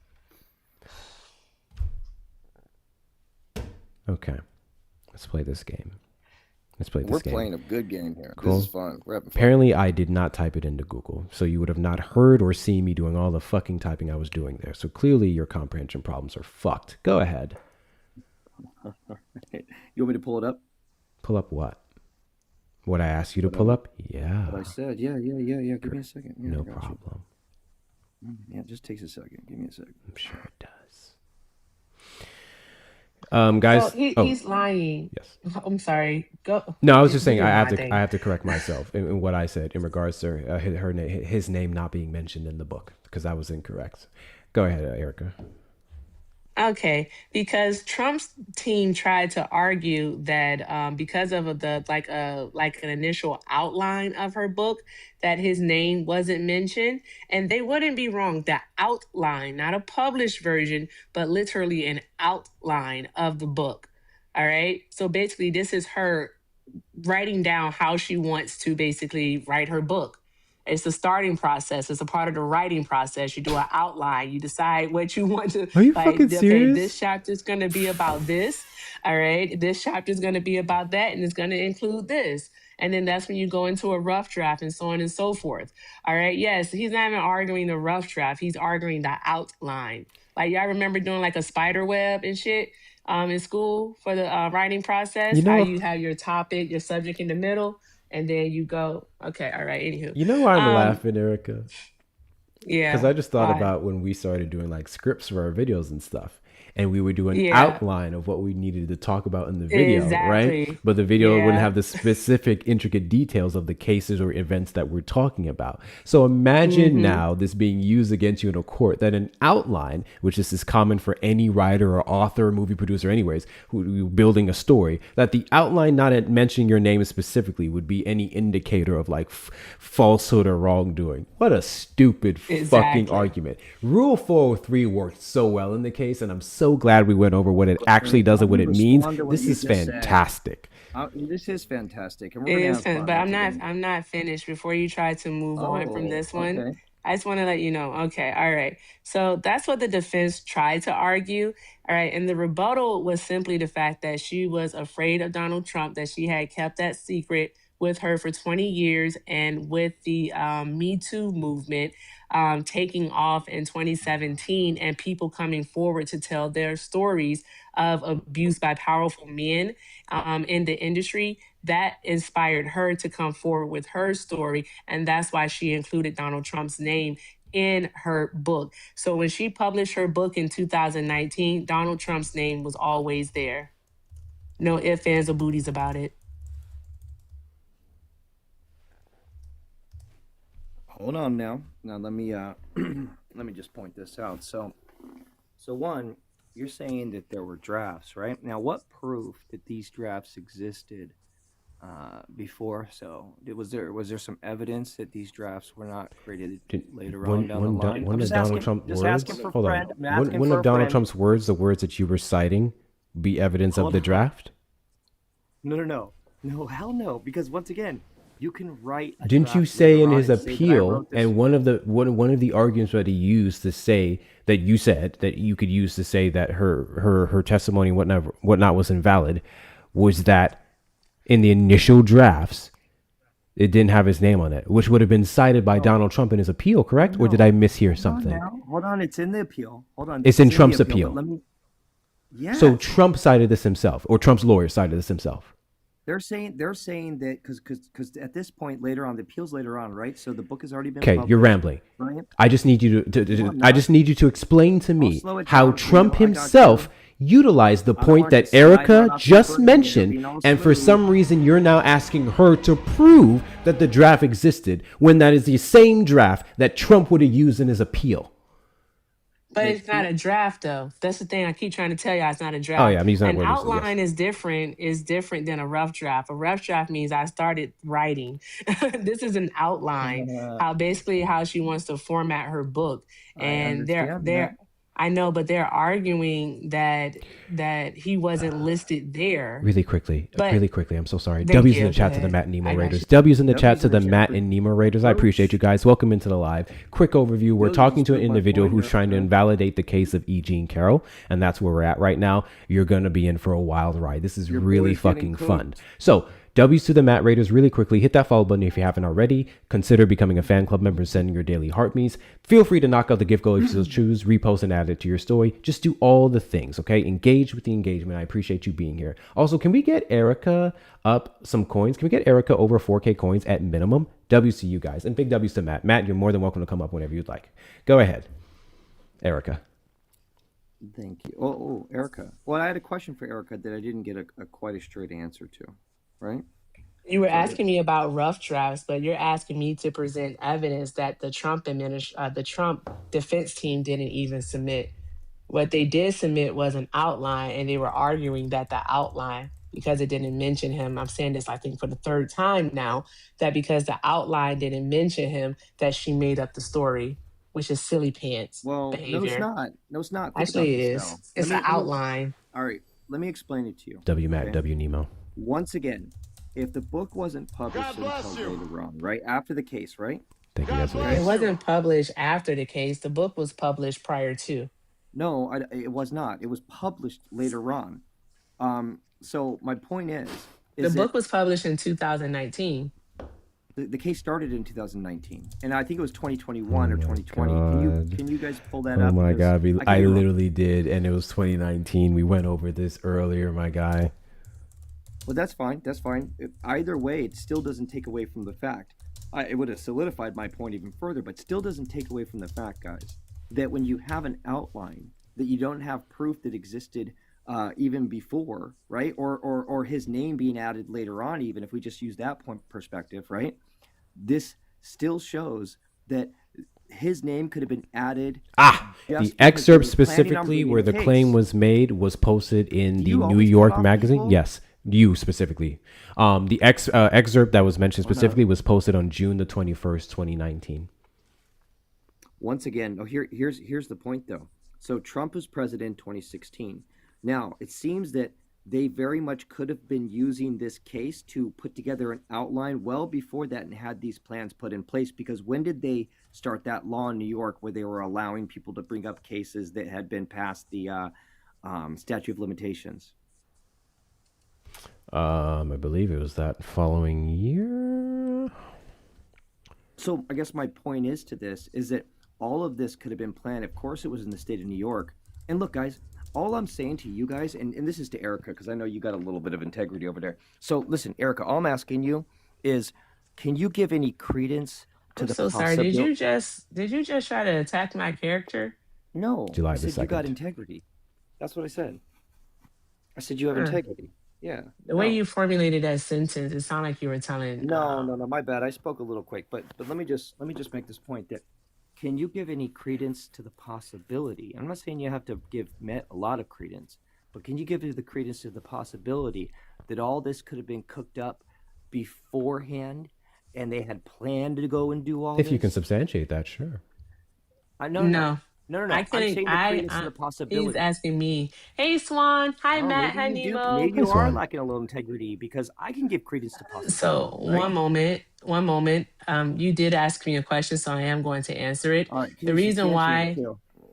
Okay, let's play this game. We're playing a good game here. Cool. This is fun. We're having fun. Apparently, I did not type it into Google, so you would have not heard or seen me doing all the fucking typing I was doing there. So clearly, your comprehension problems are fucked. Go ahead. You want me to pull it up? Pull up what? What I asked you to pull up? Yeah. What I said. Yeah. Give me a second. Yeah, No I got you. problem. Yeah, it just takes a second. Give me a second. I'm sure it does. Guys. So he's lying. Yes. I'm sorry. Go. No, I was just saying do I my have to thing. correct myself in what I said in regards to his name not being mentioned in the book because that was incorrect. Go ahead, Erica. Okay, because Trump's team tried to argue that because of the like an initial outline of her book that his name wasn't mentioned, and they wouldn't be wrong. The outline, not a published version, but literally an outline of the book. All right, so basically, this is her writing down how she wants to basically write her book. It's the starting process. It's a part of the writing process. You do an outline. You decide what you want to. Are you like, fucking okay, serious? this chapter is going to be about this. All right. This chapter is going to be about that, and it's going to include this. And then that's when you go into a rough draft and so on and so forth. All right. Yes, he's not even arguing the rough draft. He's arguing the outline. Like, y'all remember doing like a spider web and shit in school for the writing process? You know- How you have your topic, your subject in the middle. And then you go, okay, all right, anywho. You know why I'm laughing, Erica? Yeah. Because I just thought why? about when we started doing like scripts for our videos and stuff. And we would do an Yeah. outline of what we needed to talk about in the video, right? Exactly. But the video wouldn't Yeah. have the specific, intricate details of the cases or events that we're talking about. So imagine now this being used against you in a court, that an outline, which is common for any writer or author or movie producer anyways, who building a story, that the outline not mentioning your name specifically would be any indicator of like falsehood or wrongdoing. What a stupid fucking Exactly. argument. Rule 403 worked so well in the case, and I'm so glad we went over what it actually does and what it means. Respond to what This you is just said. fantastic. This is fantastic, and It we're gonna is, have fun. but I'm once not. again. I'm not finished. Before you try to move on from this one, okay. I just want to let you know. Okay, all right. So that's what the defense tried to argue. All right, and the rebuttal was simply the fact that she was afraid of Donald Trump, that she had kept that secret with her for 20 years, and with the Me Too movement taking off in 2017, and people coming forward to tell their stories of abuse by powerful men in the industry, that inspired her to come forward with her story. And that's why she included Donald Trump's name in her book. So when she published her book in 2019, Donald Trump's name was always there. No ifs, ands, or booties about it. Hold on now. Now let me let me just point this out. So one, you're saying that there were drafts, right? Now, what proof that these drafts existed before? So was there some evidence that these drafts were not created later on down the line? One of Donald Trump's words. Hold on. One of Donald Trump's words, the words that you were citing, be evidence of the draft? No, hell no. Because once again, you can write. Didn't you say in his appeal, and one of the arguments that he used to say that you said that you could use to say that her testimony and whatnot was invalid, was that in the initial drafts, It didn't have his name on it, which would have been cited by Donald Trump in his appeal, correct? Or did I mishear something? Hold on, it's in the appeal. Hold on. It's in Trump's appeal. Let me. Yeah. So Trump cited this himself, or Trump's lawyer cited this himself. They're saying that because at this point later on, the appeals later on, right? So the book has already been Okay, published. you're rambling. Right? I just need you to I just need you to explain to me slow it how down. Trump I got himself utilized the point that Erica just mentioned, and for some reason you're now asking her to prove that the draft existed when that is the same draft that Trump would have used in his appeal. But it's not a draft, though. That's the thing I keep trying to tell y'all. It's not a draft. Oh, yeah, I'm using that An word. outline is different than a rough draft. A rough draft means I started writing. This is an outline. How she wants to format her book, and I know, but they're arguing that he wasn't listed there. Really quickly. I'm so sorry. Thank W's you. in the Go chat to the ahead. Matt and Nemo I got Raiders. you. W's in the chat to the Matt and Nemo Raiders. I appreciate you guys. Welcome into the live. Quick overview. We're talking to an individual who's trying to invalidate the case of E. Jean Carroll, and that's where we're at right now. You're going to be in for a wild ride. This is really fucking fun. So, W's to the Matt Raiders. Really quickly, hit that follow button if you haven't already. Consider becoming a fan club member and sending your daily heartbeats. Feel free to knock out the gift goal if you so choose. Repost and add it to your story. Just do all the things, okay? Engage with the engagement. I appreciate you being here. Also, can we get Erica up some coins? Can we get Erica over 4K coins at minimum? W's to you guys. And big W's to Matt. Matt, you're more than welcome to come up whenever you'd like. Go ahead, Erica. Thank you. Oh, Erica. Well, I had a question for Erica that I didn't get a quite a straight answer to. Right? You were asking me about rough drafts, but you're asking me to present evidence that the Trump defense team didn't even submit. What they did submit was an outline, and they were arguing that the outline, because it didn't mention him, I'm saying this I think for the third time now, that because the outline didn't mention him, that she made up the story, which is silly pants behavior. No, it's not. No, it's not. Think Actually, about it this is. now. It's an outline. All right, let me explain it to you. W Matt, W Nemo. Once again, if the book wasn't published until later on, right after the case, right? Thank you. That's what It wasn't published after the case. The book was published prior to. No, it was not. It was published later on. So my point is the book was published in 2019. The case started in 2019, and I think it was 2021 or 2020. Can you guys pull that up? Oh my God, I remember. literally did, and it was 2019. We went over this earlier, my guy. Well, that's fine. That's fine. Either way, it still doesn't take away from the fact. It would have solidified my point even further, but still doesn't take away from the fact, guys, that when you have an outline that you don't have proof that existed even before, right? Or his name being added later on, even if we just use that point perspective, right? This still shows that his name could have been added. The excerpt specifically where the claim was made was posted in the New York Magazine. People? Yes. You specifically. The excerpt that was mentioned specifically was posted on June the 21st, 2019. Once again, here's the point though. So Trump was president in 2016. Now, it seems that they very much could have been using this case to put together an outline well before that and had these plans put in place, because when did they start that law in New York where they were allowing people to bring up cases that had been past the statute of limitations? I believe it was that following year. So I guess my point is to this is that all of this could have been planned. Of course, it was in the state of New York. And look, guys, all I'm saying to you guys, and this is to Erica, because I know you got a little bit of integrity over there. So listen, Erica, all I'm asking you is, can you give any credence to the possibility? Sorry. Did you just try to attack my character? No. July I the said 2nd. you got integrity. That's what I said. I said you have integrity. Yeah. The way you formulated that sentence, it sounded like you were telling. No, my bad. I spoke a little quick, but let me just make this point that, can you give any credence to the possibility? I'm not saying you have to give Met a lot of credence, but can you give the credence to the possibility that all this could have been cooked up beforehand and they had planned to go and do all this? If you can substantiate that, sure. No. I'm saying the credence to the possibility. He's asking me, hey, Swan. Hi, Matt. Hi, Nemo. Maybe you are lacking a little integrity, because I can give credence to possibility. So one moment. You did ask me a question, so I am going to answer it. All right, the reason why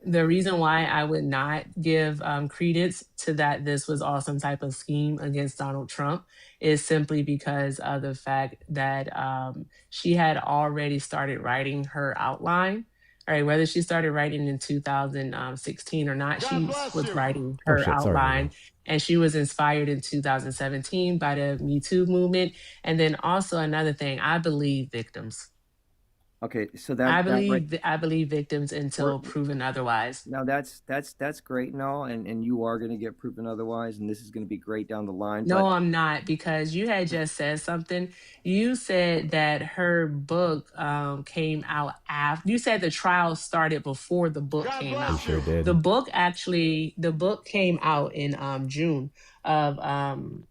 the reason why I would not give credence to that this was all some type of scheme against Donald Trump is simply because of the fact that she had already started writing her outline. All right, whether she started writing in 2016 or not, she was writing Oh her shit, sorry, Nemo. outline, and she was inspired in 2017 by the Me Too movement. And then also another thing, I believe victims. Okay, so I that right. believe victims until We're- proven otherwise. Now that's great and all, and you are going to get proven otherwise, and this is going to be great down the line. No, But I'm not, because you had just said something. You said that her book came out after. You said the trial started before the book came You out. sure did. The book came out in June of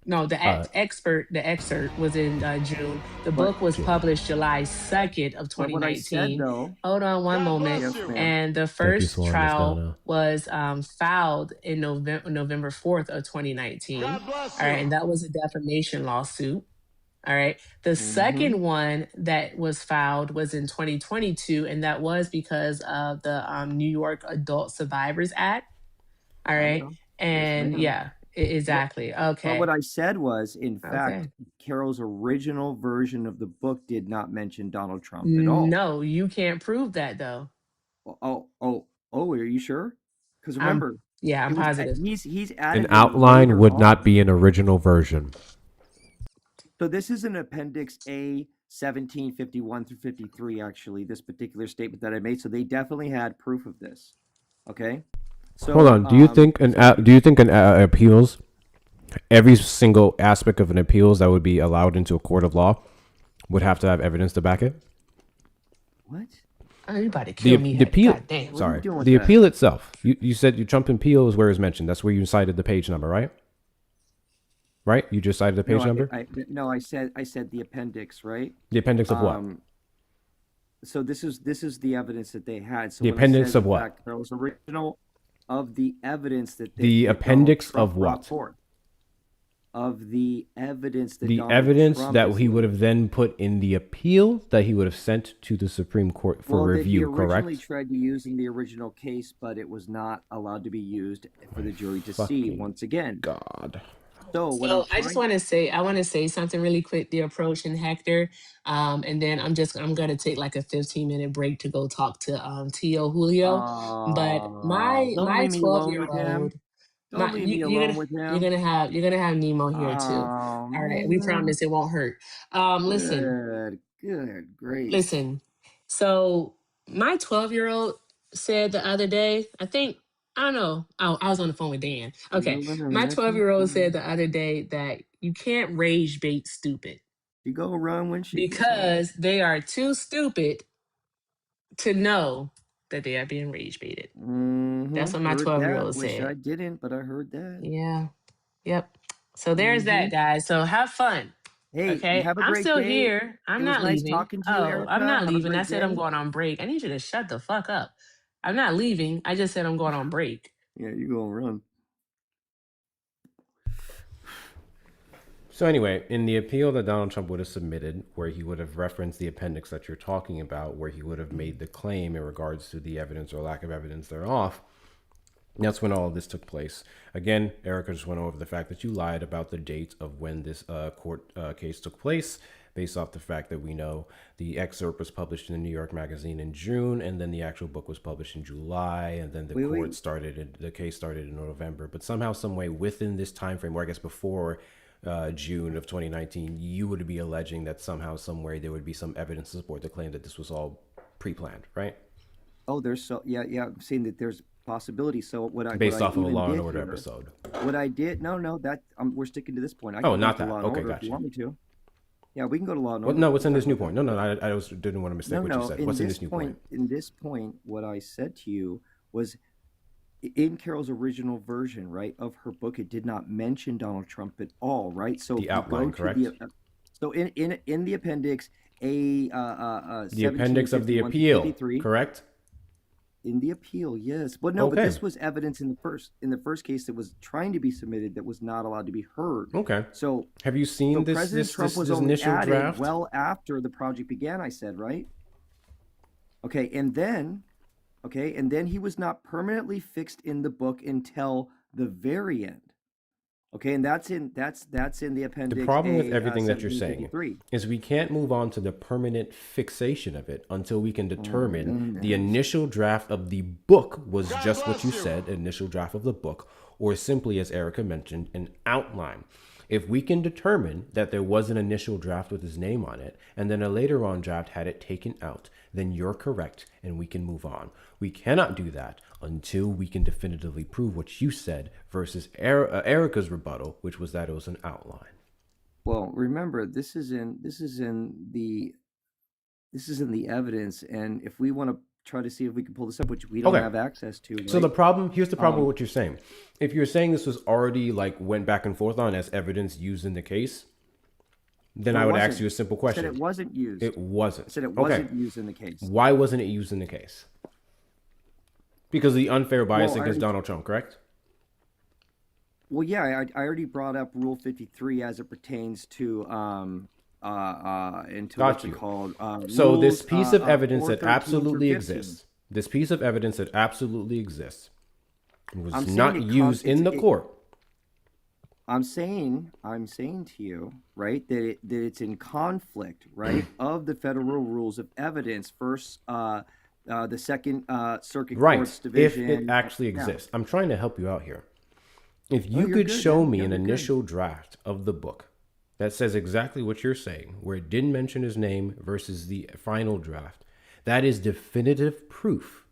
no, the excerpt was in June. The book was published July 2nd of but what I said 2019. though, Hold on one moment. yes, ma'am. And the Thank you, first Swan, Miss trial Donna. was filed in November 4th of 2019. All right, and that was a defamation lawsuit. All right. The second one that was filed was in 2022, and that was because of the New York Adult Survivors Act. All right. know. And ma'am. yeah, exactly. But Okay. what I said was, in fact, Okay. Carol's original version of the book did not mention Donald Trump at all. No, you can't prove that though. Oh, are you sure? Because remember, Yeah, I'm positive. He's An added in outline later would on. not be an original version. So this is an Appendix A 1751 through 53, actually, this particular statement that I made. So they definitely had proof of this. Okay. So Hold on. Do you think an appeals, every single aspect of an appeals that would be allowed into a court of law would have to have evidence to back it? What? Oh, you about to kill me. The appeal. God damn. Sorry. doing with The that? appeal itself. You said your Trump appeal is where it's mentioned. That's where you cited the page number, right? Right? You just cited the page number? I said the appendix, right? The appendix of what? So this is the evidence that they had. So The when I appendix said, of in what? fact, there was original of the evidence that The that Donald appendix Trump of brought what? forth. Of the evidence that The Donald evidence Trump that is he would have then put in the appeal that he would have sent to the Supreme Court for review, that he originally correct? tried to use in the original case, but it was not allowed to be used for the jury to see Fucking once again. God. So what So I'm I just trying- want to say something really quick. The approach in Hector, and then I'm gonna take like a 15-minute break to go talk to Tio Julio. But my don't leave me alone with 12-year-old, him. Don't leave me alone with him. you're gonna have Nemo here too. Oh, All right, we man. promise it won't hurt. Listen. Good grace. Listen, so my 12-year-old said the other day, I don't know. Oh, I was on the phone with Dan. Okay. My 12-year-old said the other day that you can't rage bait stupid. You go run when she because they are too stupid to know that they are being rage baited. That's what my 12-year-old Wish I said. didn't, but I heard that. Yeah. Yep. So there's that, guys. So have fun. Hey, Okay. have a I'm great still day. here. I'm It was not nice leaving. talking to you, Oh, Erica. I'm not Have a leaving. I great said I'm day. going on break. I need you to shut the fuck up. I'm not leaving. I just said I'm going on break. Yeah, you gonna run. So anyway, in the appeal that Donald Trump would have submitted, where he would have referenced the appendix that you're talking about, where he would have made the claim in regards to the evidence or lack of evidence thereof, that's when all of this took place. Again, Erica just went over the fact that you lied about the date of when this court case took place, based off the fact that we know the excerpt was published in the New York Magazine in June, and then the actual book was published in July, and then the the case started in November. But somehow, some way, within this time frame, or I guess before June of 2019, you would be alleging that somehow, some way, there would be some evidence to support the claim that this was all pre-planned, right? Oh, there's I'm saying that there's possibility. So based off of a Law and Order episode. What I did, that we're sticking to this point. I can go not to that. Law and Okay, Order gotcha. if you want me to. Yeah, we can go to Law and Order. Well, no, what's in this new point? No, I didn't want to mistake what you said. What's in this new point? In this point, what I said to you was, in Carol's original version, right, of her book, it did not mention Donald Trump at all, right? So the outline, correct? So in the appendix, the appendix of the appeal, correct? In the appeal, yes, but no, but this was evidence in the first case that was trying to be submitted that was not allowed to be heard. Okay. So have you seen President Trump was only initial added draft? well after the project began, I said, right? Okay, and then Okay, and then he was not permanently fixed in the book until the very end. Okay, and that's in the appendix. The problem with A, everything that you're saying 1753. is we can't move on to the permanent fixation of it until we can determine the initial draft of the book was just what you said, initial draft of the book, or simply, as Erica mentioned, an outline. If we can determine that there was an initial draft with his name on it, and then a later on draft had it taken out, then you're correct and we can move on. We cannot do that until we can definitively prove what you said versus Erica's rebuttal, which was that it was an outline. Well, remember, this is in the evidence, and if we want to try to see if we can pull this up, which we don't have access to. So the problem, here's the problem with what you're saying. If you're saying this was already went back and forth on as evidence used in the case, then I would ask you a simple question. I said it wasn't used. It wasn't. I said it wasn't used in the case. Why wasn't it used in the case? Because of the unfair bias against Donald Trump, correct? Well, yeah, I already brought up Rule 53 as it pertains to what's it called. So rules, this piece of evidence that 413 absolutely through exists, this piece of evidence that absolutely exists, was I'm not saying used in the court. I'm saying to you, right, that it's in conflict, right, of the federal rules of evidence versus the Second Circuit Court's division. If it actually exists. I'm trying to help you out here. If you you're could good, show man. me You're an good. initial draft of the book that says exactly what you're saying, where it didn't mention his name versus the final draft, that is definitive proof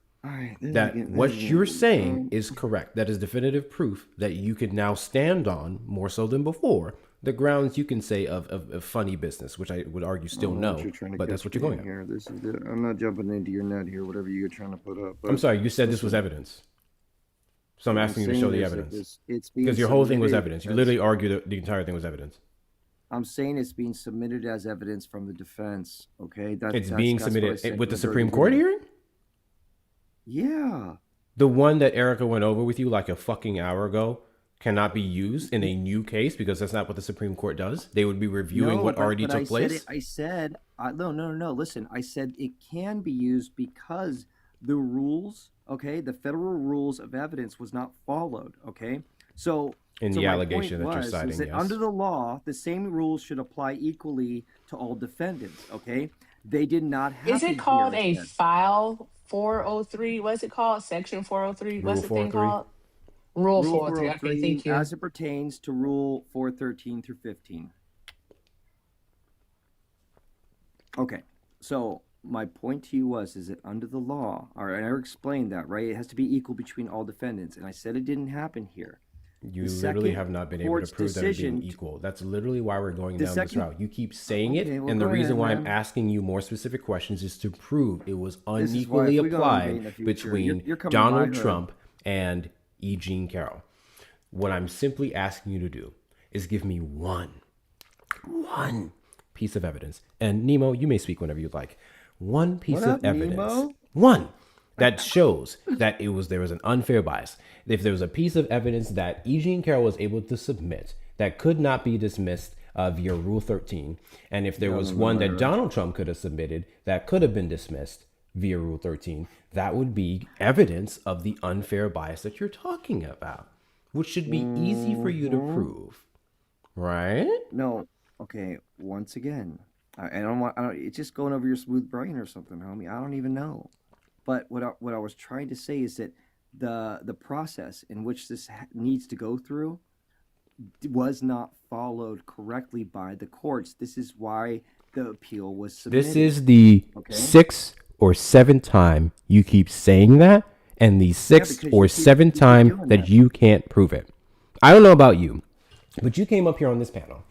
that what you're saying is correct. That is definitive proof that you could now stand on, more so than before, the grounds you can say of funny business, which I would argue still no, but that's what you're going here. This is I'm not jumping into your net here, whatever you're trying to put up. I'm sorry, you said this was evidence. So I'm asking you to show the evidence. It's because your whole thing was submitted evidence. You literally argued that the entire thing was evidence. I'm saying it's being submitted as evidence from the defense. Okay, It's being submitted with the Supreme Court hearing? Yeah. The one that Erica went over with you like a fucking hour ago cannot be used in a new case because that's not what the Supreme Court does. They would be reviewing what already took place. No. Listen, I said it can be used because the rules, okay, the federal rules of evidence was not followed, okay? So in the allegation that you're citing, is that under the law, the same rules should apply equally to all defendants, okay? They did not have Is it called a file 403? What's it called? Section 403? What's the thing called? Rule 403. Okay, thank you. As it pertains to Rule 413 through 15. Okay, so my point to you was, is that under the law, all right, I explained that, right? It has to be equal between all defendants, and I said it didn't happen here. You literally have not been able to prove that it's being equal. That's literally why we're going down this route. You keep saying it, and the reason why I'm asking you more specific questions is to prove it was unequally applied between Donald Trump and E. Jean Carroll. What I'm simply asking you to do is give me one piece of evidence. And Nemo, you may speak whenever you'd like. One piece of evidence. Nemo? One that shows that there was an unfair bias. If there was a piece of evidence that E. Jean Carroll was able to submit that could not be dismissed via Rule 13, and if there was one that Donald Trump could have submitted that could have been dismissed via Rule 13, that would be evidence of the unfair bias that you're talking about, which should be easy for you to prove, right? No, okay. Once again, I don't. It's just going over your smooth brain or something, homie. I don't even know. But what I was trying to say is that the process in which this needs to go through was not followed correctly by the courts. This is why the appeal was submitted. This is the 6th or 7th time you keep saying that, and the 6th or 7th time that you can't prove it. I don't know about you, but you came up here on this panel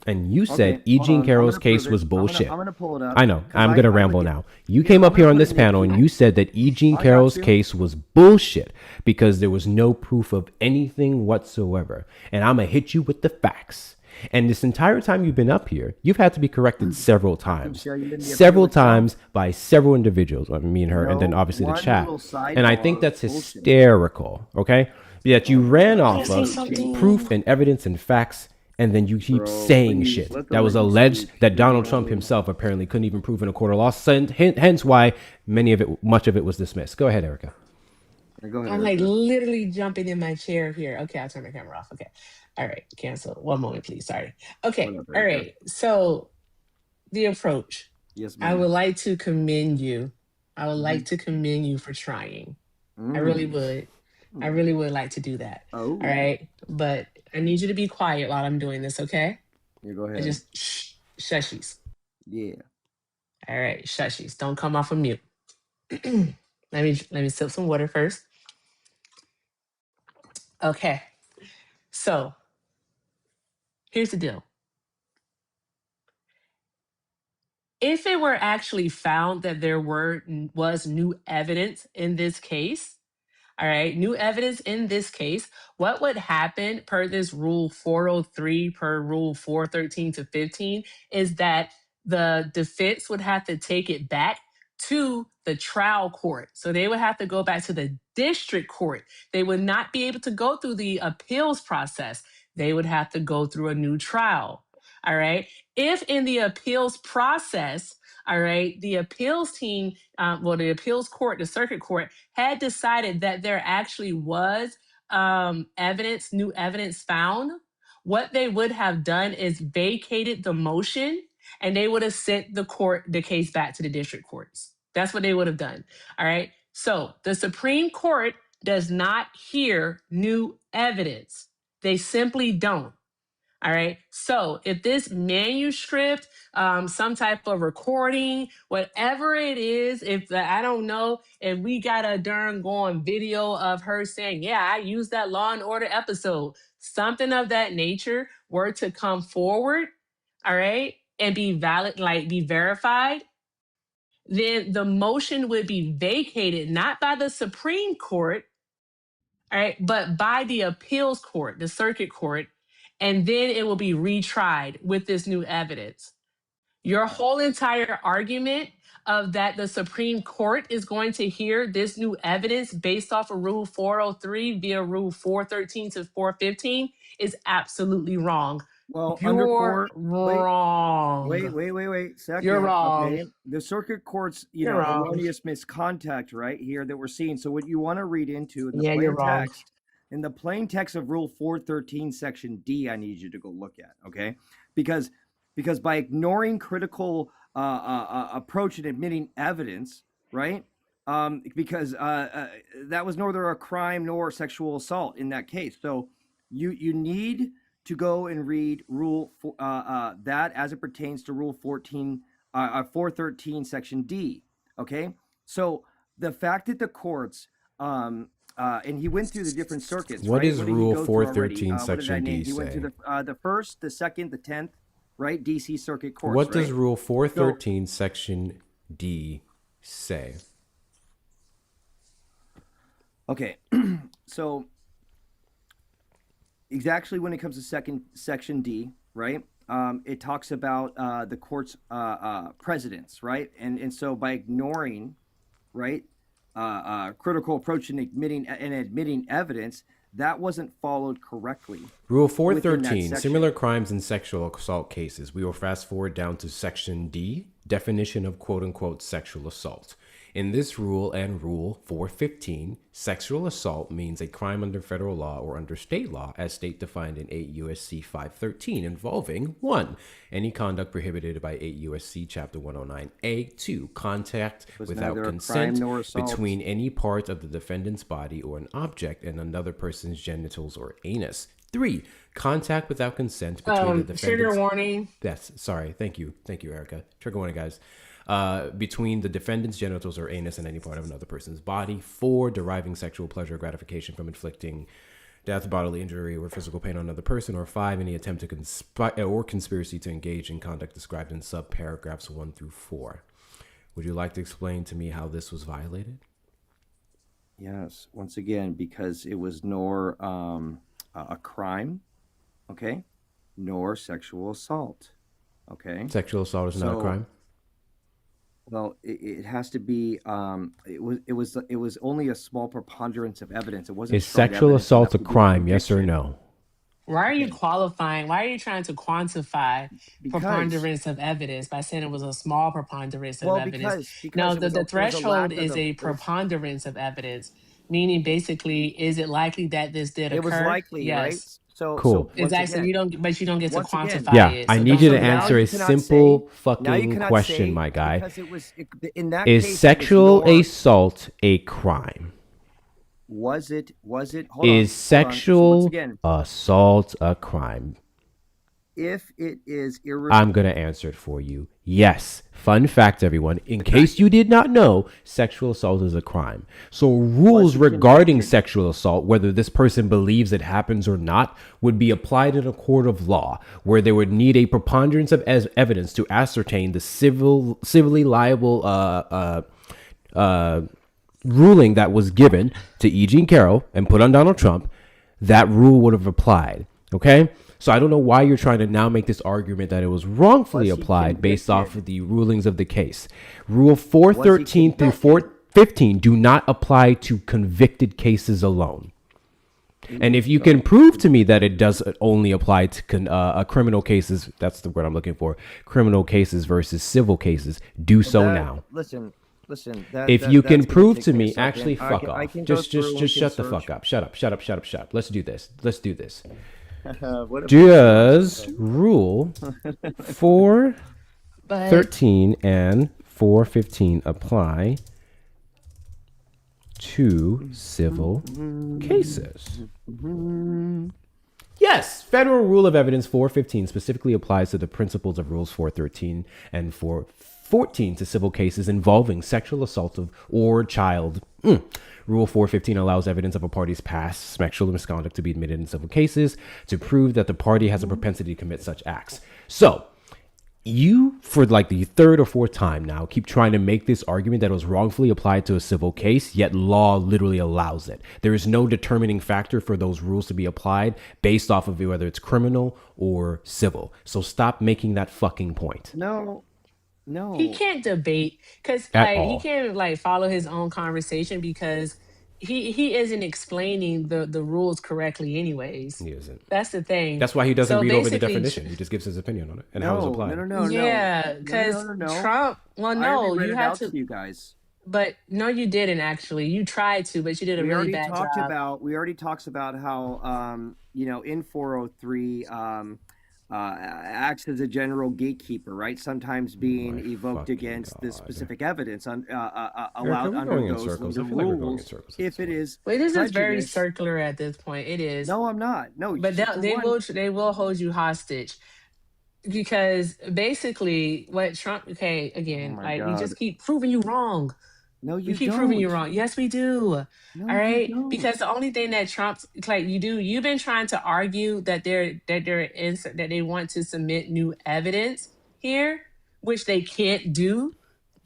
and you said E. Jean Carroll's case was bullshit. I'm gonna pull it up. I know. I'm going to ramble now. You came up here on this panel and you said that E. Jean Carroll's case was bullshit because there was no proof of anything whatsoever. And I'm going to hit you with the facts. And this entire time you've been up here, you've had to be corrected several times. Several times by several individuals. Me and her, and then obviously the chat. And I think that's hysterical, okay? That you ran off of proof and evidence and facts and then you keep saying please, shit let the that was lady alleged speak. that Donald Trump himself apparently couldn't even prove in a court of law. Hence why much of it was dismissed. Go ahead, Erica. Go ahead, I'm like Erica. literally jumping in my chair here. Okay, I'll turn my camera off. Okay. All right. Cancel. One moment, please. Sorry. Okay. Whatever, All Erica. right. So the approach. Yes, I ma'am. would like to commend you. I would Mhm. like to commend you for trying. I really would. I really would like to do that. Oh. All right. But I need you to be quiet while I'm doing this, okay? Yeah, go I ahead. just shushies. Yeah. All right, shushies. Don't come off of mute. let me sip some water first. Okay. So here's the deal. If it were actually found that there was new evidence in this case, all right, new evidence in this case, what would happen per this rule 403 per rule 413 to 15 is that the defense would have to take it back to the trial court. So they would have to go back to the district court. They would not be able to go through the appeals process. They would have to go through a new trial. All right. If in the appeals process, all right, the appeals team, the appeals court, the circuit court had decided that there actually was new evidence found, what they would have done is vacated the motion and they would have sent the case back to the district courts. That's what they would have done. All right. So the Supreme Court does not hear new evidence. They simply don't. All right. So if this manuscript, some type of recording, whatever it is, I don't know if we got a darn going video of her saying, yeah, I used that Law and Order episode, something of that nature were to come forward, all right, and be valid, like be verified, then the motion would be vacated, not by the Supreme Court, all right, but by the appeals court, the circuit court, and then it will be retried with this new evidence. Your whole entire argument of that the Supreme Court is going to hear this new evidence based off of Rule 403 via Rule 413 to 415 is absolutely wrong. Well, You're wrong. Wait. Second. You're wrong. Okay. The circuit court's, You're wrong. erroneous misconduct right here that we're seeing. So what you want to read into in the Yeah, you're plain wrong. text, in the plain text of Rule 413, Section D, I need you to go look at, okay? Because by ignoring critical approach and admitting evidence, right? Because that was neither a crime nor sexual assault in that case. So you need to go and read Rule that as it pertains to Rule 413, Section D. Okay, so the fact that the courts and he went through the different circuits. What right? does Rule 413, what Section D He went say? through the first, the second, the 10th, right? DC Circuit Courts. What does right? Rule 413, Section D say? Okay, so exactly when it comes to Section D, right? It talks about the court's presidents, right? And so by ignoring, right, critical approach and admitting evidence, that wasn't followed correctly. Rule 413, similar crimes and sexual assault cases. We will fast forward down to Section D, definition of quote-unquote sexual assault. In this rule and Rule 415, sexual assault means a crime under federal law or under state law as state defined in 8 U.S.C. 513 involving 1. Any conduct prohibited by 8 U.S.C. Chapter 109A. 2. Contact without consent between any part of the defendant's body or an object and another person's genitals or anus. 3. Contact without consent between the defendant's... Trigger warning. Yes, sorry. Thank you, Erica. Trigger warning, guys. Between the defendant's genitals or anus and any part of another person's body. 4, deriving sexual pleasure or gratification from inflicting death, bodily injury, or physical pain on another person. Or 5, any attempt to conspire or conspiracy to engage in conduct described in subparagraphs 1 through 4. Would you like to explain to me how this was violated? Yes, once again, because it was nor a crime, okay, nor sexual assault, okay. Sexual assault is not a crime? Well, it has to be. It was only a small preponderance of evidence. It wasn't. Is sexual assault a crime? Yes or no? Why are you qualifying? Why are you trying to quantify Because preponderance of evidence by saying it was a small preponderance of well, evidence? because No, it was the a threshold lack of is a it was preponderance of evidence, meaning basically, is it likely that this did occur? likely, right? Yes. So Cool. once Exactly. So again, you don't get to once again, quantify Yeah, it. I So need don't you so to do now answer that. a you cannot say simple now you fucking cannot question, say my guy. because in that Is case it was sexual your assault a crime? was it hold Is on. So once sexual again, assault a crime? if it is I'm going to answer it for you. Yes. Fun fact, everyone. In case you did not know, sexual assault is a crime. So rules regarding sexual assault, whether this person believes it happens or not, would be applied in a court of law, where they would need a preponderance of evidence to ascertain the civilly liable ruling that was given to E. Jean Carroll and put on Donald Trump. That rule would have applied. Okay? So I don't know why you're trying to now make this argument that it was wrongfully applied based off of the rulings of the case. Rule 413 through 415 do not apply to convicted cases alone. And if you can prove to me that it does only apply to criminal cases, that's the word I'm looking for, criminal cases versus civil cases, do so now. Listen. If you can prove to me, actually, fuck off. Just shut the fuck up. Shut up. Let's do this. Does rule 413 and 415 apply to civil cases? Yes, Federal Rule of Evidence 415 specifically applies to the principles of Rules 413 and 414 to civil cases involving sexual assault of or child. Rule 415 allows evidence of a party's past sexual misconduct to be admitted in civil cases to prove that the party has a propensity to commit such acts. So, you, for like the third or fourth time now, keep trying to make this argument that it was wrongfully applied to a civil case, yet law literally allows it. There is no determining factor for those rules to be applied based off of whether it's criminal or civil. So stop making that fucking point. No. He can't debate because he can't follow his own conversation because he isn't explaining the rules correctly anyways. He isn't. That's the thing. That's why he doesn't So read over the basically, definition. He just gives his opinion on it and how it's applied. Yeah, because Trump. Well, no, you had to. You guys. But no, you didn't actually. You tried to, but you did a really bad job. We already talked about how in 403 acts as a general gatekeeper, right? Sometimes being evoked against the specific evidence allowed under those rules. If it is, wait, this is very circular at this point. It is. No, I'm not. No, but they will hold you hostage because basically what Trump. Okay, again, we just keep proving you wrong. No, you keep don't. proving you wrong. Yes, we do. No, all right, you don't. because the only thing that Trump's you've been trying to argue that they want to submit new evidence here, which they can't do.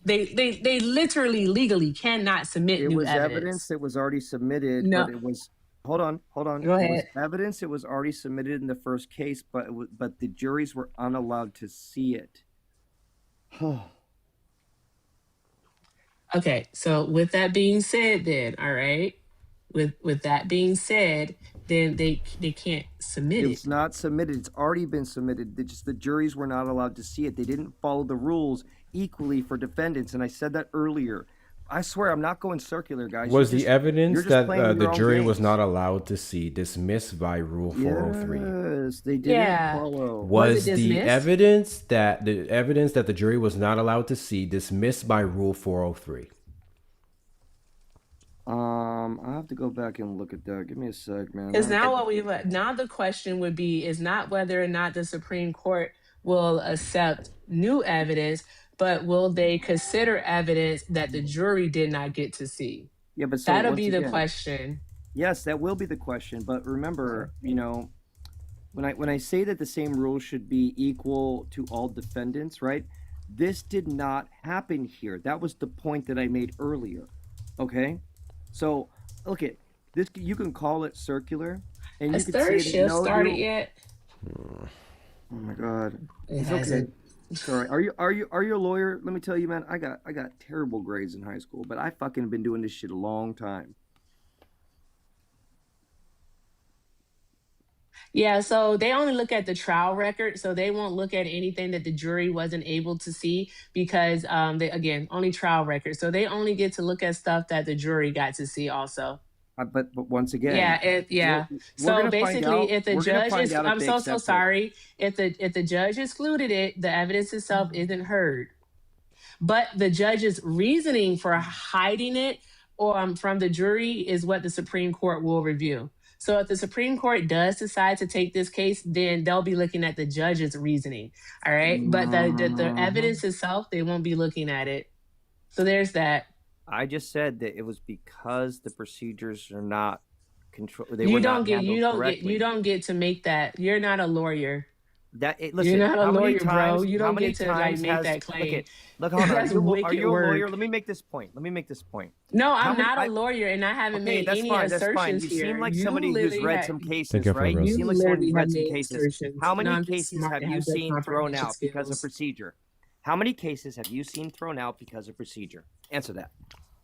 They literally legally cannot submit new evidence. Evidence that was already submitted, No. but it was. Hold on. Go ahead. It was evidence that was already submitted in the first case, but the juries were unallowed to see it. Okay, so with that being said, then all right, with that being said, then they can't submit it. It's not submitted. It's already been submitted. The juries were not allowed to see it. They didn't follow the rules equally for defendants, and I said that earlier. I swear, I'm not going circular, guys. Was the evidence that the jury was not allowed to see dismissed by Rule 403? Yes, they didn't follow. Was the evidence that the jury was not allowed to see dismissed by Rule 403? I have to go back and look at that. Give me a sec, man. Because now the question would be is not whether or not the Supreme Court will accept new evidence, but will they consider evidence that the jury did not get to see? Yeah, but that'll be the question. Yes, that will be the question. But remember, when I say that the same rules should be equal to all defendants, right? This did not happen here. That was the point that I made earlier. Okay, so look at this. You can call it circular, and Has you can third say shift started yet? Oh my God, It it's okay. hasn't. Sorry. Are you a lawyer? Let me tell you, man. I got terrible grades in high school, but I fucking been doing this shit a long time. Yeah, so they only look at the trial record, so they won't look at anything that the jury wasn't able to see because they again only trial record. So they only get to look at stuff that the jury got to see also. But once again, yeah. we're So gonna find basically, out. if the We're gonna judge find is, out if I'm they so accept it. sorry. If the judge excluded it, the evidence itself isn't heard. But the judge's reasoning for hiding it or from the jury is what the Supreme Court will review. So if the Supreme Court does decide to take this case, then they'll be looking at the judge's reasoning. All right. But the evidence itself, they won't be looking at it. So there's that. I just said that it was because the procedures are not control. You don't get to make that. You're not a lawyer. Listen, you're not a how many lawyer, bro. times- You how don't many get to like times make has- that claim. Look, hold on. That's Are wicked you a lawyer? work. Let me make this point. No, How I'm many- not a lawyer, and I haven't Okay, made that's any fine. That's fine. assertions You here. seem like You somebody who's literally read had- some Thank cases, you for right? the You roses. seem like someone who's literally read have some made cases. assertions, How and many I'm just cases smart have and you have good seen thrown comprehension out because of skills. procedure? How many cases have you seen thrown out because of procedure? Answer that.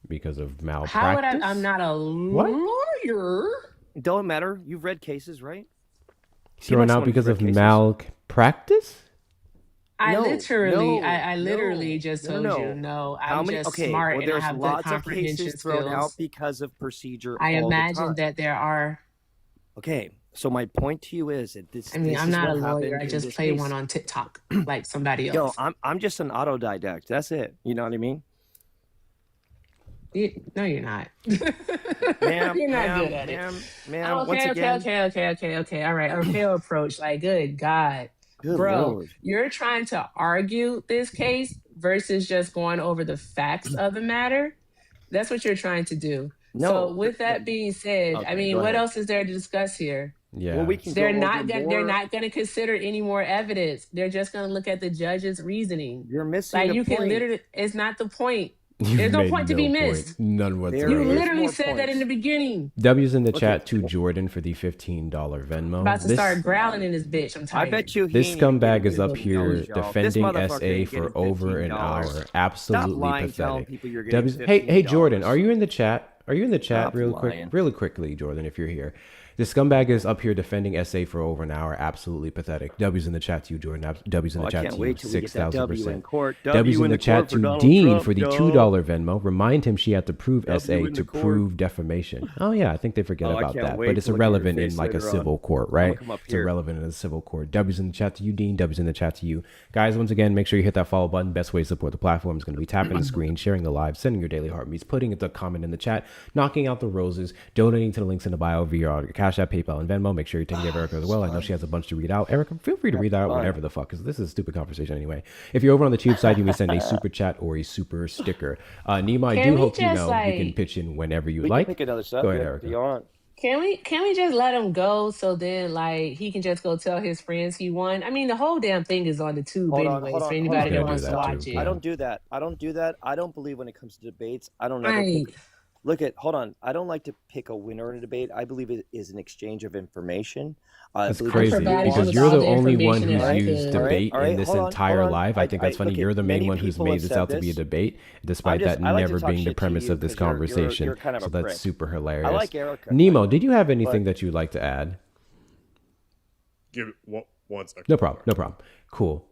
Because of malpractice. How would I'm not a lawyer. It don't matter. You've read cases, right? Thrown out because of malpractice? I No, literally just told you no. I'm just smart and I there's have good lots of comprehension cases thrown out skills. because of procedure. I all the imagine time. that there are. Okay, so my point to you is that this. I mean, this I'm is not a what lawyer. happened I in just this play case. one on TikTok like somebody Yo, else. I'm just an autodidact. That's it. You know what I mean? No, you're not. Ma'am, You're not ma'am, good at ma'am, it. ma'am, once Okay. again- All right. Okay, approach. Like, good God. Good Bro, Lord. you're trying to argue this case versus just going over the facts of the matter. That's what you're trying to do. No, So with that being said, I Okay, mean, go what ahead. else is there to discuss here? Yeah. Well, we can They're go not over gonna more. they're not gonna consider any more evidence. They're just gonna look at the judge's reasoning. You're missing Like the you can point. literally it's not the point. You've There's no made point to be no point. missed. None You whatsoever. literally said that in the beginning. W's in the chat to Jordan for the $15 Venmo. About to start growling in this bitch. I'm tired. I bet you This scumbag is up here $15, y'all. This defending motherfucker SA ain't for getting over an $15. hour. Stop Absolutely lying, telling pathetic. people you're getting Hey, $15. Jordan, are you in the chat? Are you in the chat Stop really lying. quickly, Jordan, if you're here? The scumbag is up here defending SA for over an hour. Absolutely pathetic. W's in the chat to you, Jordan. W's in the I chat can't to you. wait till we get that W in 6,000%. court. W's in the chat court for to Donald Dean Trump, for the yo. $2 Venmo. Remind him she had to prove W SA in to the court. prove defamation. Oh yeah, I think they forget Oh, I about can't that. wait But it's to look at your irrelevant in face like a later civil on. court, I'm gonna right? come up It's here. irrelevant in a civil court. W's in the chat to you, Dean. W's in the chat to you. Guys, once again, make sure you hit that follow button. Best way to support the platform is going to be tapping the screen, sharing the live, sending your daily heartbeats, putting a comment in the chat, knocking out the roses, donating to the links in the bio via your Cash App, PayPal, and Venmo. Make sure you're taking care of Erica as well. I know she has a bunch to read out. Erica, feel free to read out whatever the fuck, because this is a stupid conversation anyway. If you're over on the tube side, you may send a super chat or a super sticker. Nima, I Can do we hope you just, know you can like- pitch in whenever you We like. can pick another Go ahead, subject. Erica. You're on. Can we just let him go so then like he can just go tell his friends he won? I mean, the whole damn thing is on the tube anyways for anybody that wants to watch it. I don't do that. I don't believe when it comes to debates. I don't ever Right. pick. Look at, hold on. I don't like to pick a winner in a debate. I believe it is an exchange of information. That's crazy because you're the only one who's used debate in this hold on, entire hold on. live. I think that's funny. look, You're the main many one who's people made have this said out to be a this. debate, despite I'm just- that I like to never talk being the shit to premise you of this 'cause you're conversation. kind of So a that's prick. super hilarious. I like Erica, Nemo, did you have anything but- that you'd like to add? Give it one second. No problem. No problem. Cool.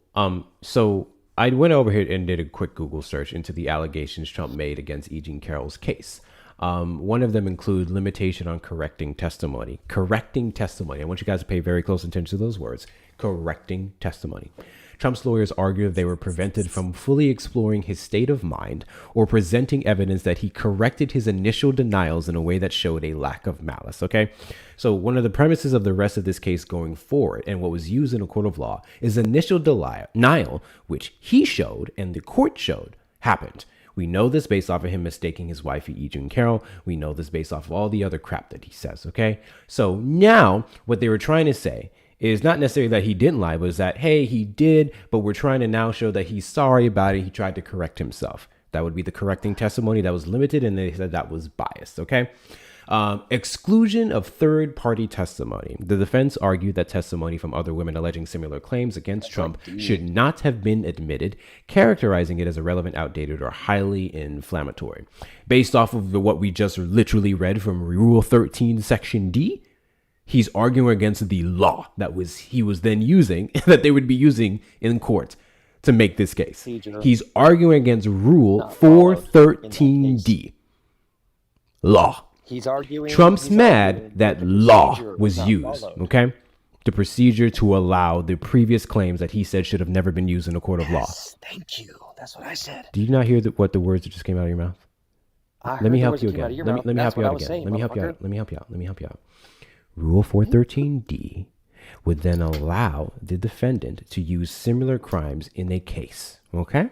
So I went over here and did a quick Google search into the allegations Trump made against E. Jean Carroll's case. One of them include limitation on correcting testimony. Correcting testimony. I want you guys to pay very close attention to those words. Correcting testimony. Trump's lawyers argued they were prevented from fully exploring his state of mind or presenting evidence that he corrected his initial denials in a way that showed a lack of malice. Okay. So one of the premises of the rest of this case going forward and what was used in a court of law is initial denial, which he showed and the court showed happened. We know this based off of him mistaking his wife, E. Jean Carroll. We know this based off of all the other crap that he says. Okay. So now what they were trying to say is not necessarily that he didn't lie, but is that, hey, he did, but we're trying to now show that he's sorry about it. He tried to correct himself. That would be the correcting testimony that was limited, and they said that was biased, okay? Exclusion of third-party testimony. The defense argued that testimony from other women alleging similar claims against Trump should not have been admitted, characterizing it as irrelevant, outdated, or highly inflammatory. Based off of what we just literally read from Rule 13, Section D, He's arguing against the law that he was then using, that they would be using in court to make this case. He's arguing against Rule 413D. Law. Trump's mad that law was used, okay? The procedure to allow the previous claims that he said should have never been used in a court of law. Thank you. That's what I said. Do you not hear what the words that just came out of your mouth? Let me help you again. Let me help you out again. Let me help you out. Rule 413D would then allow the defendant to use similar crimes in a case, okay?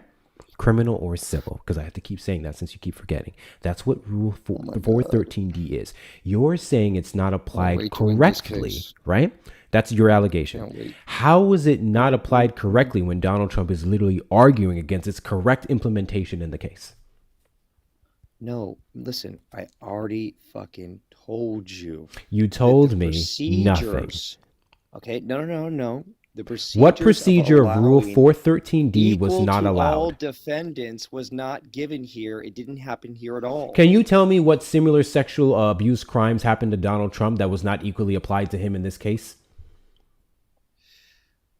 Criminal or civil, because I have to keep saying that since you keep forgetting. That's what Rule 413D is. You're saying it's not applied correctly, right? That's your allegation. How was it not applied correctly when Donald Trump is literally arguing against its correct implementation in the case? No, listen, I already fucking told you. You told me nothing. Okay, no. The procedure. What procedure of Rule 413D was not allowed? All defendants was not given here. It didn't happen here at all. Can you tell me what similar sexual abuse crimes happened to Donald Trump that was not equally applied to him in this case?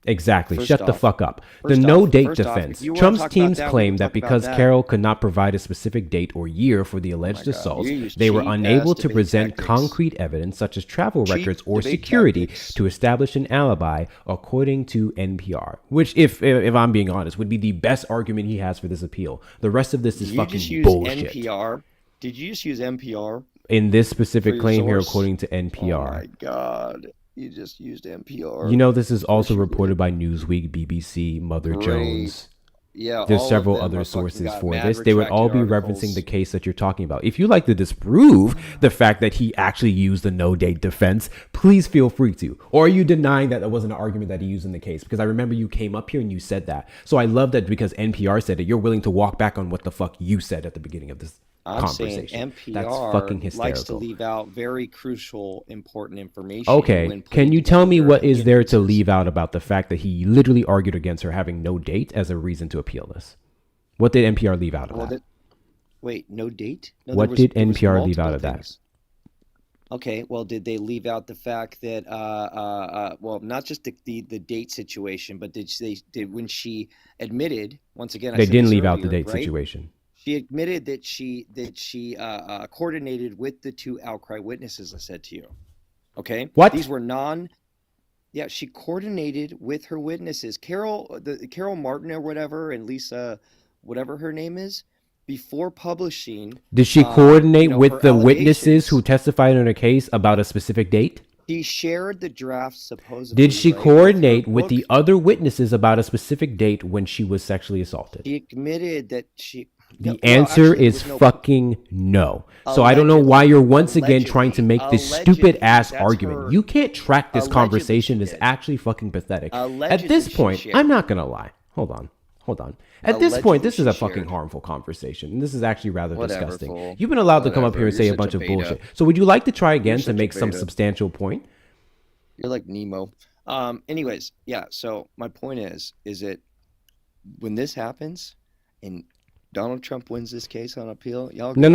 Exactly. Shut the fuck up. The no-date defense. Trump's teams claim that because Carroll could not provide a specific date or year for the alleged assaults, they were unable to present concrete evidence such as travel records or security to establish an alibi, according to NPR. Which, if I'm being honest, would be the best argument he has for this appeal. The rest of this is fucking bullshit. NPR? Did you just use NPR? In this specific claim here, according to NPR. Oh my God. You just used NPR. You know, this is also reported by Newsweek, BBC, Mother Jones. Yeah, there's several other sources for this. They would all be referencing the case that you're talking about. If you like to disprove the fact that he actually used the no-date defense, please feel free to. Or are you denying that wasn't an argument that he used in the case? Because I remember you came up here and you said that. So I love that because NPR said it, you're willing to walk back on what the fuck you said at the beginning of this conversation. Saying NPR That's fucking hysterical. Likes to leave out very crucial, important information. Okay, can you tell me what is there to leave out about the fact that he literally argued against her having no date as a reason to appeal this? What did NPR leave out of that? Wait, no date? No, what did NPR leave out of that? Okay, well, did they leave out the fact that, well, not just the date situation, but did when she admitted, once again, they didn't leave out the date situation. She admitted that she coordinated with the two outcry witnesses. I said to you, okay. What? These were Yeah, she coordinated with her witnesses, Carol Martin or whatever, and Lisa, whatever her name is, before publishing. Did she coordinate with the witnesses who testified in her case about a specific date? She shared the draft supposedly. Did she coordinate with the other witnesses about a specific date when she was sexually assaulted? She admitted that she. The answer is fucking no. So I don't know why you're once again trying to make this stupid ass argument. You can't track this conversation. It's actually fucking pathetic. At this point, I'm not going to lie. Hold on. At this point, this is a fucking harmful conversation. And this is actually rather disgusting. Fool. You've been allowed to come up here and say a bunch of bullshit. So would you like to try again to make some substantial point? You're like Nemo. Anyways, yeah. So my point is that when this happens and Donald Trump wins this case on appeal, y'all. No.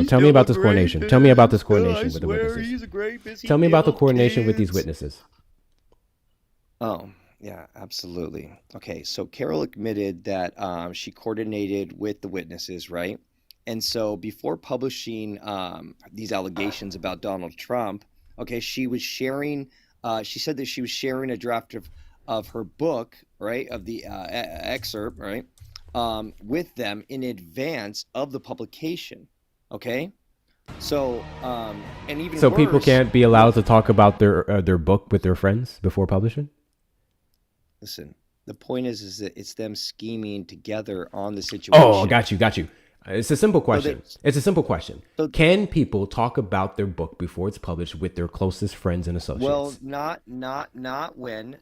Tell me about this coordination. Tell me about this coordination with the witnesses. Tell me about the coordination with these witnesses. Oh, yeah, absolutely. Okay, so Carol admitted that she coordinated with the witnesses, right? And so before publishing these allegations about Donald Trump, okay, she was sharing. She said that she was sharing a draft of her book, right, of the excerpt, right. With them in advance of the publication, okay? So, and even so, people can't be allowed to talk about their book with their friends before publishing. Listen, the point is that it's them scheming together on the situation. Oh, got you. It's a simple question. Can people talk about their book before it's published with their closest friends and associates? Well, not when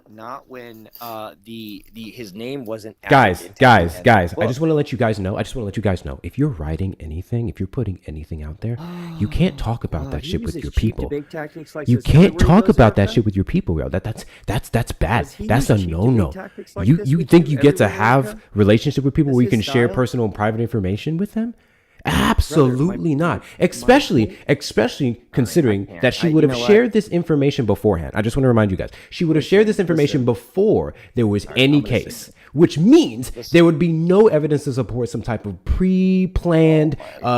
his name wasn't guys. I just want to let you guys know. If you're writing anything, if you're putting anything out there, you can't talk about that shit with your people. You can't talk about that shit with your people, yo. That's bad. That's a no. You think you get to have relationship with people where you can share personal and private information with them? Absolutely not. Especially considering that she would have shared this information beforehand. I just want to remind you guys, she would have shared this information before there was any case, which means there would be no evidence to support some type of pre-planned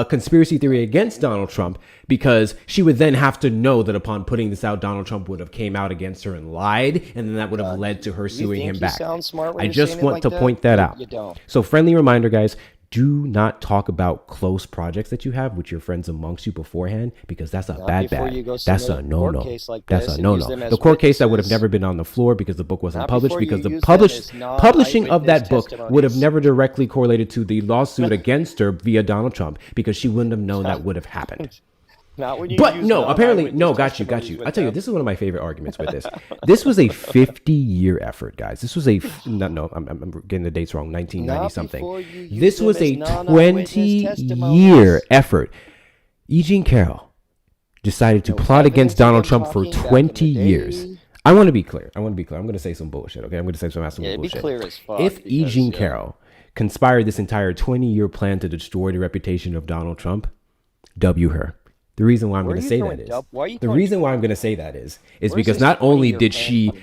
conspiracy theory against Donald Trump, because she would then have to know that upon putting this out, Donald Trump would have came out against her and lied, and then that would have led to her suing him back. I just want to point that out. So friendly reminder, guys, do not talk about close projects that you have with your friends amongst you beforehand, because that's a bad. That's a no-no. That's a no-no. The court case that would have never been on the floor because the book wasn't published, because the publishing of that book would have never directly correlated to the lawsuit against her via Donald Trump, because she wouldn't have known that would have happened. But no, apparently, no, got you. I tell you, this is one of my favorite arguments with this. This was a 50-year effort, guys. This was I'm getting the dates wrong, 1990 something. This was a 20-year effort. E. Jean Carroll decided to plot against Donald Trump for 20 years. I want to be clear. I'm going to say some bullshit, okay? I'm going to say some absolute bullshit. Be clear as fuck. If E. Jean Carroll conspired this entire 20-year plan to destroy the reputation of Donald Trump, W her. The reason why I'm going to say that is because not only did she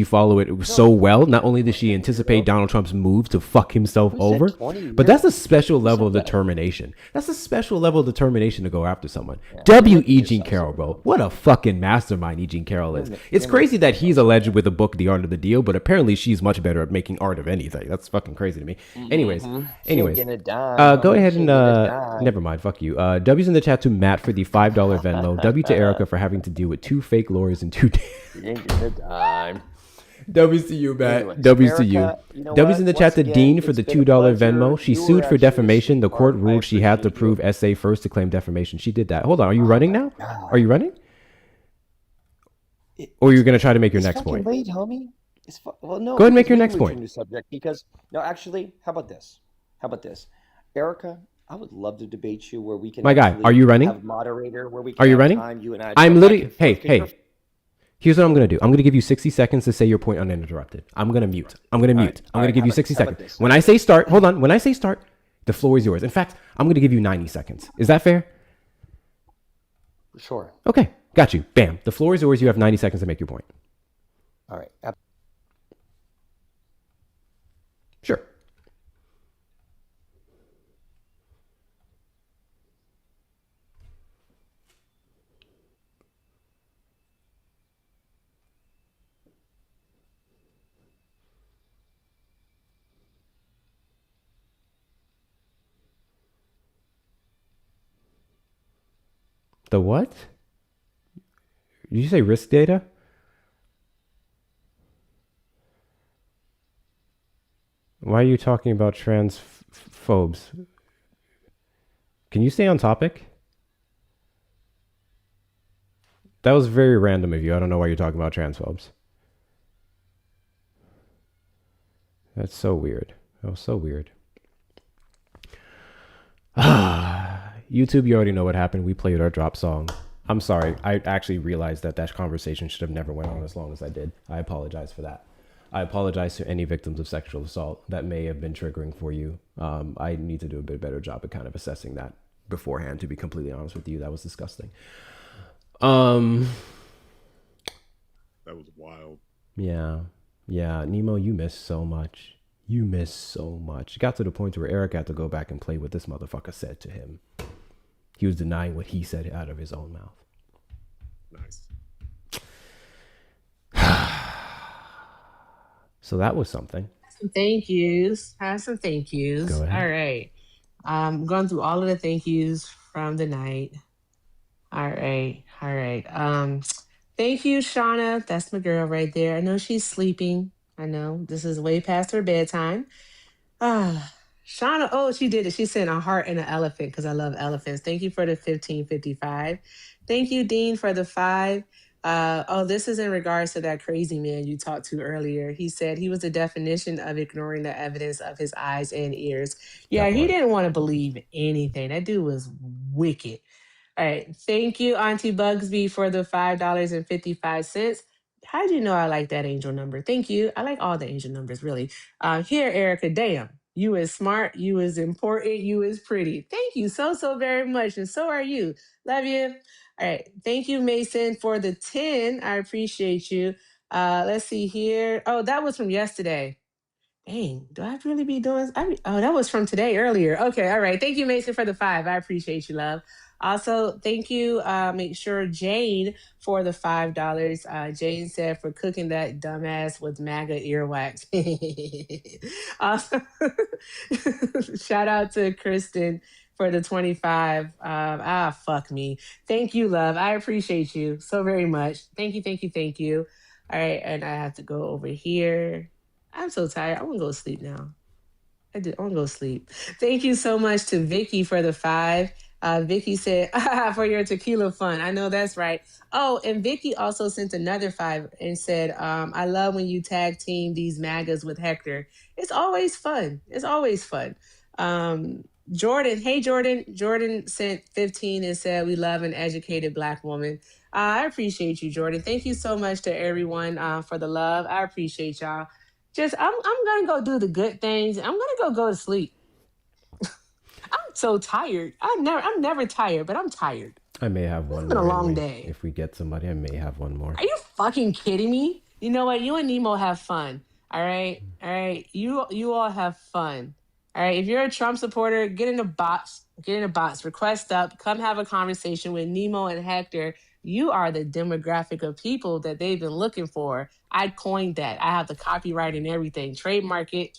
follow it so well, not only did she anticipate Donald Trump's move to fuck himself over, but that's a special level of determination. That's a special level of determination to go after someone. E. Jean Carroll, bro. What a fucking mastermind E. Jean Carroll is. It's crazy that he's alleged with the book The Art of the Deal, but apparently she's much better at making art of anything. That's fucking crazy to me. Anyways, go ahead and never mind. Fuck you. W's in the chat to Matt for the $5 Venmo. W to Erica for having to deal with 2 fake lawyers in 2 days. You ain't getting a dime. W's to you, Matt. Anyways, W's to Erica, you. you know W's what? in the chat to Once Dean again, for the it's been a $2 pleasure. Venmo. She You were sued for actually defamation. The court smart. ruled she had to prove essay first to claim defamation. She did that. Hold on. Are you running now? Are you running? Or you're going to try to make your next point? Late, homie. Well, no. Go ahead and make your because next we point. moved to subject because no, actually, how about this? Erica, I would love to debate you where we can. My guy, are you running? Have a moderator where we can Are you have running? time, you and I I'm go literally. back and Hey. forth. Here's what I'm going to do. I'm going to give you 60 seconds to say your point uninterrupted. I'm going to mute. I'm going to give you 60 seconds. When I say start, hold on. When I say start, the floor is yours. In fact, I'm going to give you 90 seconds. Is that fair? Sure. Okay. Got you. Bam. The floor is yours. You have 90 seconds to make your point. All right. Sure. The what? Did you say risk data? Why are you talking about transphobes? Can you stay on topic? That was very random of you. I don't know why you're talking about transphobes. That's so weird. That was so weird. YouTube, you already know what happened. We played our drop song. I'm sorry. I actually realized that conversation should have never went on as long as I did. I apologize for that. I apologize to any victims of sexual assault that may have been triggering for you. I need to do a bit better job at kind of assessing that beforehand, to be completely honest with you. That was disgusting. That was wild. Yeah. Nemo, you missed so much. It got to the point where Eric had to go back and play what this motherfucker said to him. He was denying what he said out of his own mouth. Nice. So that was something. Some thank yous. Have some thank yous. Go ahead. All right. I'm going through all of the thank yous from the night. All right. Thank you, Shauna. That's my girl right there. I know she's sleeping. I know this is way past her bedtime. Shauna, she did it. She sent a heart and an elephant because I love elephants. Thank you for the 1555. Thank you, Dean, for the 5. This is in regards to that crazy man you talked to earlier. He said he was the definition of ignoring the evidence of his eyes and ears. Yeah, he didn't want to believe anything. That dude was wicked. All right. Thank you, Auntie Bugsby, for the $5.55. How'd you know I like that angel number? Thank you. I like all the angel numbers, really. Here, Erica, damn. You is smart. You is important. You is pretty. Thank you so very much. And so are you. Love you. All right. Thank you, Mason, for the 10. I appreciate you. Let's see here. Oh, that was from yesterday. Dang, do I really be doing? Oh, that was from today earlier. Okay, all right. Thank you, Mason, for the 5. I appreciate you, love. Also, thank you. Make sure Jane for the $5. Jane said for cooking that dumbass with MAGA earwax. Also, shout out to Kristen for the 25. Fuck me. Thank you, love. I appreciate you so very much. Thank you. All right, and I have to go over here. I'm so tired. I want to go to sleep now. I want to go to sleep. Thank you so much to Vicky for the 5. Vicky said, for your tequila fun. I know that's right. Oh, and Vicky also sent another 5 and said, I love when you tag team these MAGAs with Hector. It's always fun. Jordan, hey, Jordan. Jordan sent 15 and said, we love an educated Black woman. I appreciate you, Jordan. Thank you so much to everyone for the love. I appreciate y'all. I'm gonna go do the good things. I'm gonna go to sleep. I'm so tired. I'm never tired, but I'm tired. I may have one more. It's been a long day. If we get somebody, I may have one more. Are you fucking kidding me? You know what? You and Nemo have fun. All right. You all have fun. All right. If you're a Trump supporter, get in the box. Request up. Come have a conversation with Nemo and Hector. You are the demographic of people that they've been looking for. I coined that. I have the copyright and everything. Trademark it.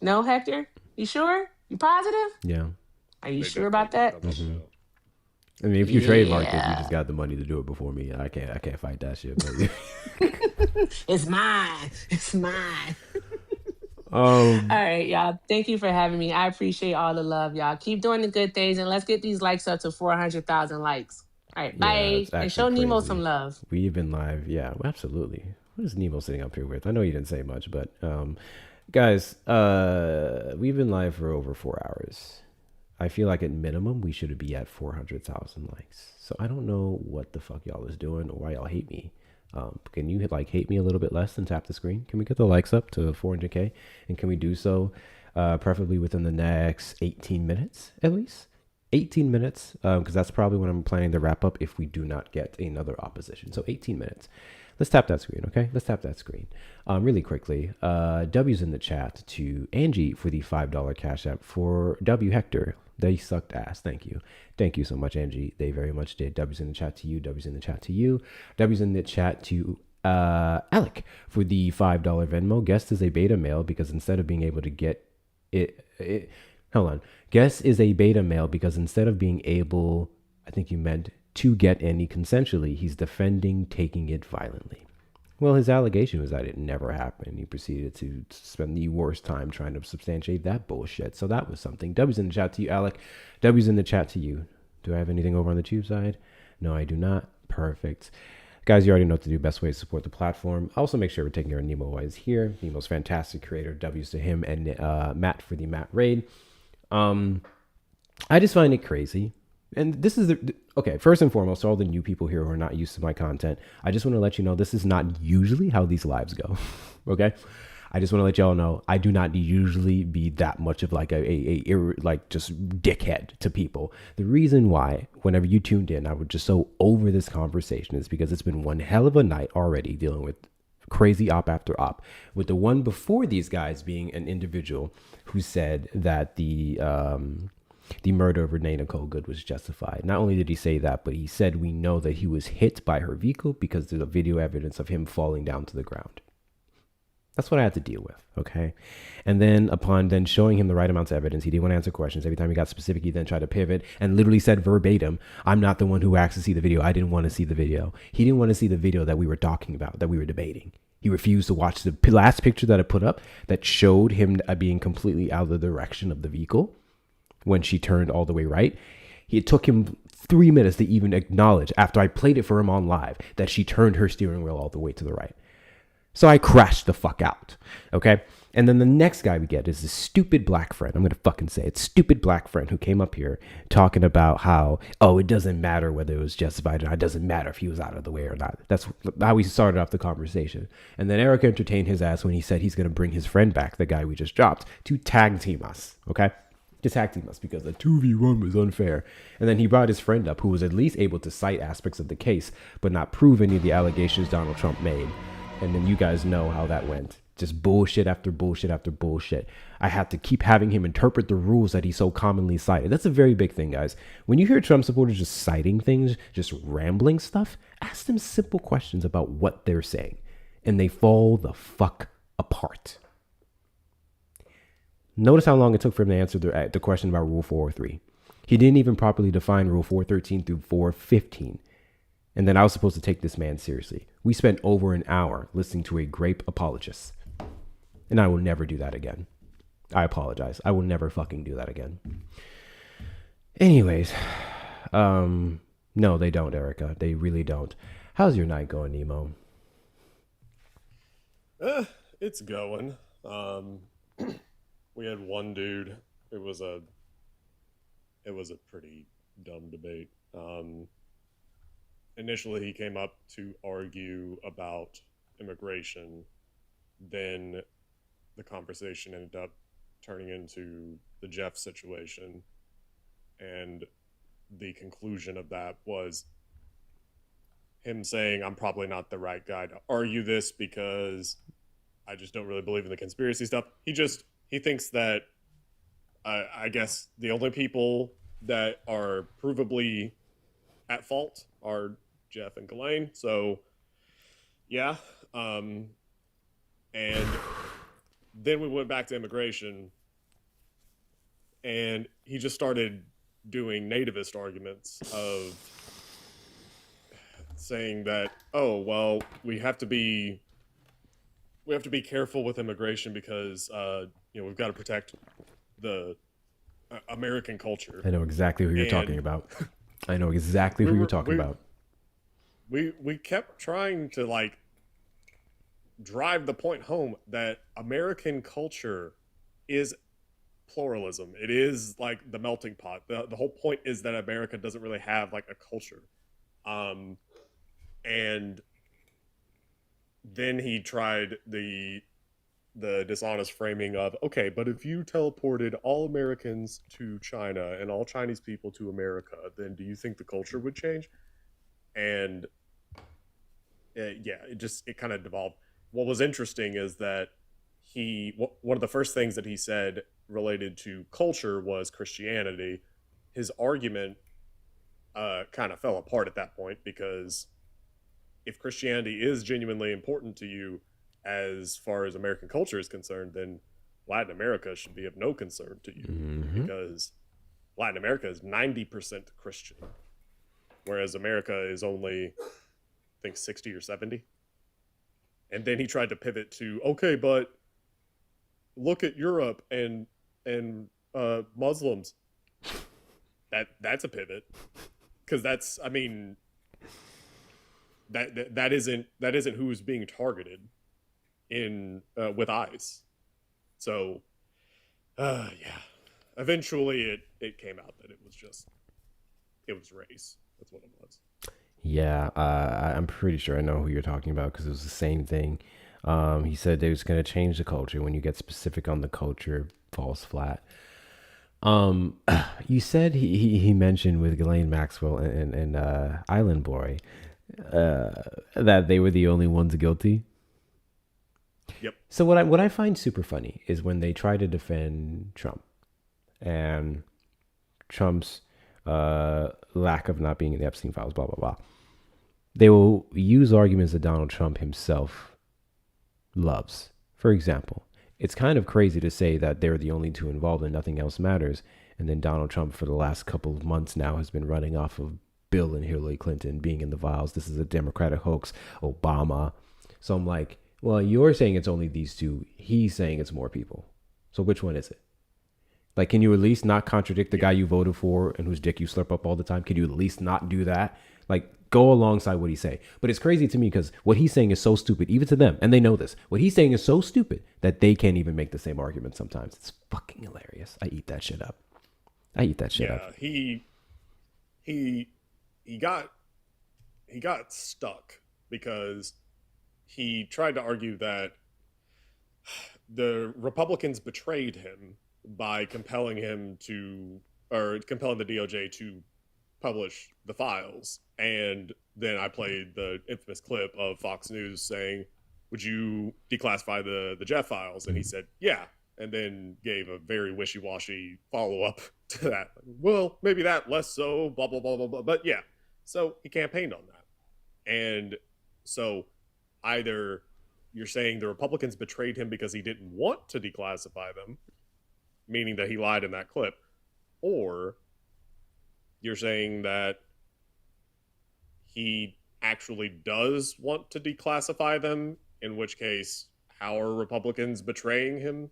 No, Hector? You sure? You positive? Yeah. Are you sure about that? Mm-hmm. I mean, if you trademarked it, you just got the money to do it before me. I can't fight that shit. But It's mine. All right, y'all. Thank you for having me. I appreciate all the love, y'all. Keep doing the good things, and let's get these likes up to 400,000 likes. All right, bye. And show Nemo some love. We've been live. Yeah, absolutely. What is Nemo sitting up here with? I know you didn't say much, but guys, we've been live for over 4 hours. I feel like at minimum, we should be at 400,000 likes. So I don't know what the fuck y'all is doing or why y'all hate me. Can you hate me a little bit less and tap the screen? Can we get the likes up to 400K? And can we do so preferably within the next 18 minutes at least? 18 minutes, because that's probably when I'm planning to wrap up if we do not get another opposition. So 18 minutes. Let's tap that screen, okay? Let's tap that screen. Really quickly, W's in the chat to Angie for the $5 Cash App. For W Hector, they sucked ass. Thank you. Thank you so much, Angie. They very much did. W's in the chat to you. W's in the chat to you. W's in the chat to Alec for the $5 Venmo. Guest is a beta male because instead of being able to get it hold on. Guest is a beta male because instead of being able, I think you meant to get any consensually, he's defending taking it violently. Well, his allegation was that it never happened. He proceeded to spend the worst time trying to substantiate that bullshit. So that was something. W's in the chat to you, Alec. W's in the chat to you. Do I have anything over on the tube side? No, I do not. Perfect. Guys, you already know what to do. Best way to support the platform. Also, make sure we're taking care of Nemo while he's here. Nemo's fantastic creator. W's to him and Matt for the Matt raid. I just find it crazy. And this is okay, first and foremost, to all the new people here who are not used to my content, I just want to let you know this is not usually how these lives go. Okay? I just want to let y'all know I do not usually be that much of like like just dickhead to people. The reason why, whenever you tuned in, I was just so over this conversation is because it's been one hell of a night already dealing with crazy op after op, with the one before these guys being an individual who said that the murder of Renee Nicole Good was justified. Not only did he say that, but he said we know that he was hit by her vehicle because there's a video evidence of him falling down to the ground. That's what I had to deal with, okay? And then upon then showing him the right amounts of evidence, he didn't want to answer questions. Every time he got specific, he then tried to pivot and literally said verbatim, I'm not the one who asked to see the video. I didn't want to see the video. He didn't want to see the video that we were talking about, that we were debating. He refused to watch the last picture that I put up that showed him being completely out of the direction of the vehicle when she turned all the way right. It took him 3 minutes to even acknowledge, after I played it for him on live, that she turned her steering wheel all the way to the right. So I crashed the fuck out, okay? And then the next guy we get is this stupid black friend. I'm going to fucking say it. Stupid black friend who came up here talking about how, oh, it doesn't matter whether it was justified or not. It doesn't matter if he was out of the way or not. That's how we started off the conversation. And then Eric entertained his ass when he said he's going to bring his friend back, the guy we just dropped, to tag team us. Okay? To tag team us because the 2v1 was unfair. And then he brought his friend up who was at least able to cite aspects of the case, but not prove any of the allegations Donald Trump made. And then you guys know how that went. Just bullshit after bullshit after bullshit. I had to keep having him interpret the rules that he so commonly cited. That's a very big thing, guys. When you hear Trump supporters just citing things, just rambling stuff, ask them simple questions about what they're saying, and they fall the fuck apart. Notice how long it took for him to answer the question about Rule 403. He didn't even properly define Rule 413 through 415. And then I was supposed to take this man seriously. We spent over an hour listening to a grape apologist. And I will never do that again. I apologize. I will never fucking do that again. Anyways, no, they don't, Erica. They really don't. How's your night going, Nemo? It's going. We had one dude. It was a pretty dumb debate. Initially, he came up to argue about immigration. Then the conversation ended up turning into the Jeff situation. And the conclusion of that was him saying, I'm probably not the right guy to argue this because I just don't really believe in the conspiracy stuff. He thinks that, I guess, the only people that are provably at fault are Jeff and Ghislaine. So, yeah. And then we went back to immigration, and he just started doing nativist arguments of saying that, oh, well, we have to be careful with immigration because we've got to protect the American culture. I know exactly who you're talking about. I know exactly who you're talking about. We kept trying to drive the point home that American culture is pluralism. It is like the melting pot. The whole point is that America doesn't really have like a culture. And then he tried the dishonest framing of, okay, but if you teleported all Americans to China and all Chinese people to America, then do you think the culture would change? And it kind of devolved. What was interesting is that one of the first things that he said related to culture was Christianity. His argument kind of fell apart at that point, because if Christianity is genuinely important to you as far as American culture is concerned, then Latin America should be of no concern to you, because Latin America is 90% Christian, whereas America is only, I think, 60 or 70. And then he tried to pivot to, okay, but look at Europe and Muslims. That's a pivot, because that's, I mean, that isn't who's being targeted in with ICE. So eventually it came out that it was race. That's what it was. Yeah, I'm pretty sure I know who you're talking about, because it was the same thing. He said they was going to change the culture. When you get specific on the culture, it falls flat. You said he mentioned with Ghislaine Maxwell and Island Boy that they were the only ones guilty. Yep. So what I find super funny is when they try to defend Trump and Trump's lack of not being in the Epstein files, blah, blah, blah. They will use arguments that Donald Trump himself loves. For example, it's kind of crazy to say that they're the only two involved and nothing else matters. And then Donald Trump, for the last couple of months now, has been running off of Bill and Hillary Clinton being in the vials. This is a Democratic hoax, Obama. So I'm like, well, you're saying it's only these two. He's saying it's more people. So which one is it? Like, can you at least not contradict the guy you voted for and whose dick you slurp up all the time? Can you at least not do that? Like, go alongside what he's saying. But it's crazy to me because what he's saying is so stupid, even to them, and they know this. What he's saying is so stupid that they can't even make the same argument sometimes. It's fucking hilarious. I eat that shit up. Yeah, he got stuck because he tried to argue that the Republicans betrayed him by compelling the DOJ to publish the files. And then I played the infamous clip of Fox News saying, would you declassify the Jeff files? And he said, yeah. And then gave a very wishy-washy follow-up to that. Well, maybe that, less so, blah, blah, blah, blah, blah. But yeah, so he campaigned on that. And so either you're saying the Republicans betrayed him because he didn't want to declassify them, meaning that he lied in that clip, or you're saying that he actually does want to declassify them, in which case, how are Republicans betraying him?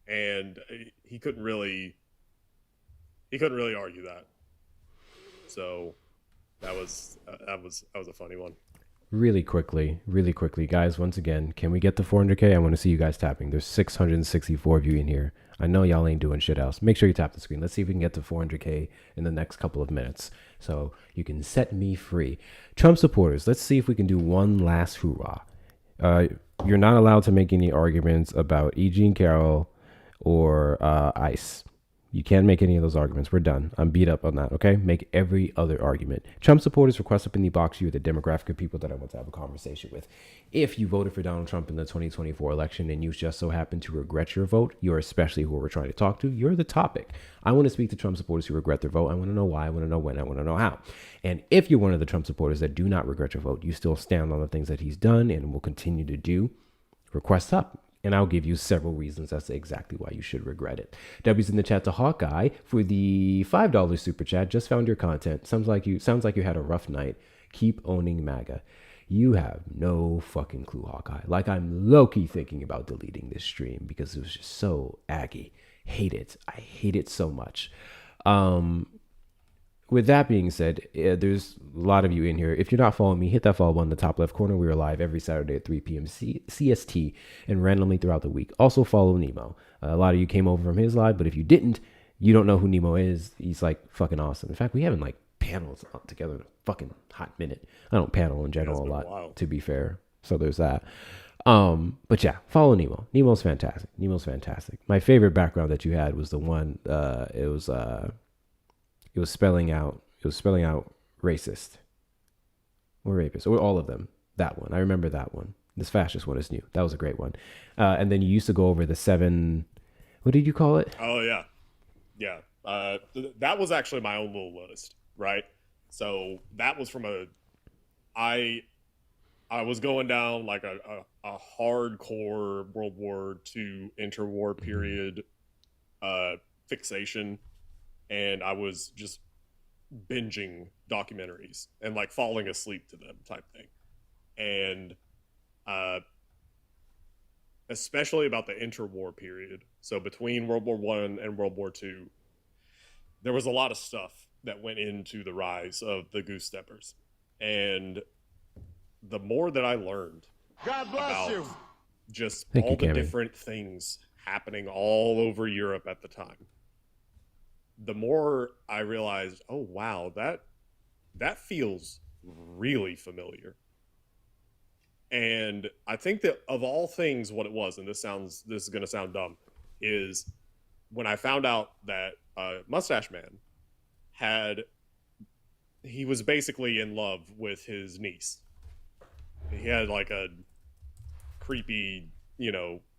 And he couldn't really argue that. So that was a funny one. Really quickly, guys, once again, can we get to 400K? I want to see you guys tapping. There's 664 of you in here. I know y'all ain't doing shit else. Make sure you tap the screen. Let's see if we can get to 400K in the next couple of minutes so you can set me free. Trump supporters, let's see if we can do one last hoorah. You're not allowed to make any arguments about E. Jean Carroll or ICE. You can't make any of those arguments. We're done. I'm beat up on that, okay? Make every other argument. Trump supporters, request up in the box. You're the demographic of people that I want to have a conversation with. If you voted for Donald Trump in the 2024 election and you just so happen to regret your vote, you're especially who we're trying to talk to. You're the topic. I want to speak to Trump supporters who regret their vote. I want to know why. I want to know when. I want to know how. And if you're one of the Trump supporters that do not regret your vote, you still stand on the things that he's done and will continue to do, request up. And I'll give you several reasons as to exactly why you should regret it. W's in the chat to Hawkeye for the $5 super chat. Just found your content. Sounds like you had a rough night. Keep owning MAGA. You have no fucking clue, Hawkeye. Like, I'm low-key thinking about deleting this stream because it was just so aggy. Hate it. I hate it so much. With that being said, there's a lot of you in here. If you're not following me, hit that follow button in the top left corner. We are live every Saturday at 3 p.m. CST and randomly throughout the week. Also follow Nemo. A lot of you came over from his live, but if you didn't, you don't know who Nemo is. He's like fucking awesome. In fact, we haven't like panels together in a fucking hot minute. I don't panel in general a lot, to be fair. So there's that. But yeah, follow Nemo. Nemo's fantastic. My favorite background that you had was the one, it was spelling out racist or rapist or all of them. That one. I remember that one. This fascist one is new. That was a great one. And then you used to go over the 7, what did you call it? Oh yeah. Yeah. That was actually my own little list, right? So that was from I was going down like a hardcore World War II interwar period fixation. And I was just binging documentaries and like falling asleep to them type thing. And especially about the interwar period. So between World War I and World War II, there was a lot of stuff that went into the rise of the Goose Steppers. And the more that I learned about just all the different things happening all over Europe at the time, the more I realized, oh wow, that feels really familiar. And I think that of all things, what it was, and this is going to sound dumb, is when I found out that Mustache Man he was basically in love with his niece. He had like a creepy,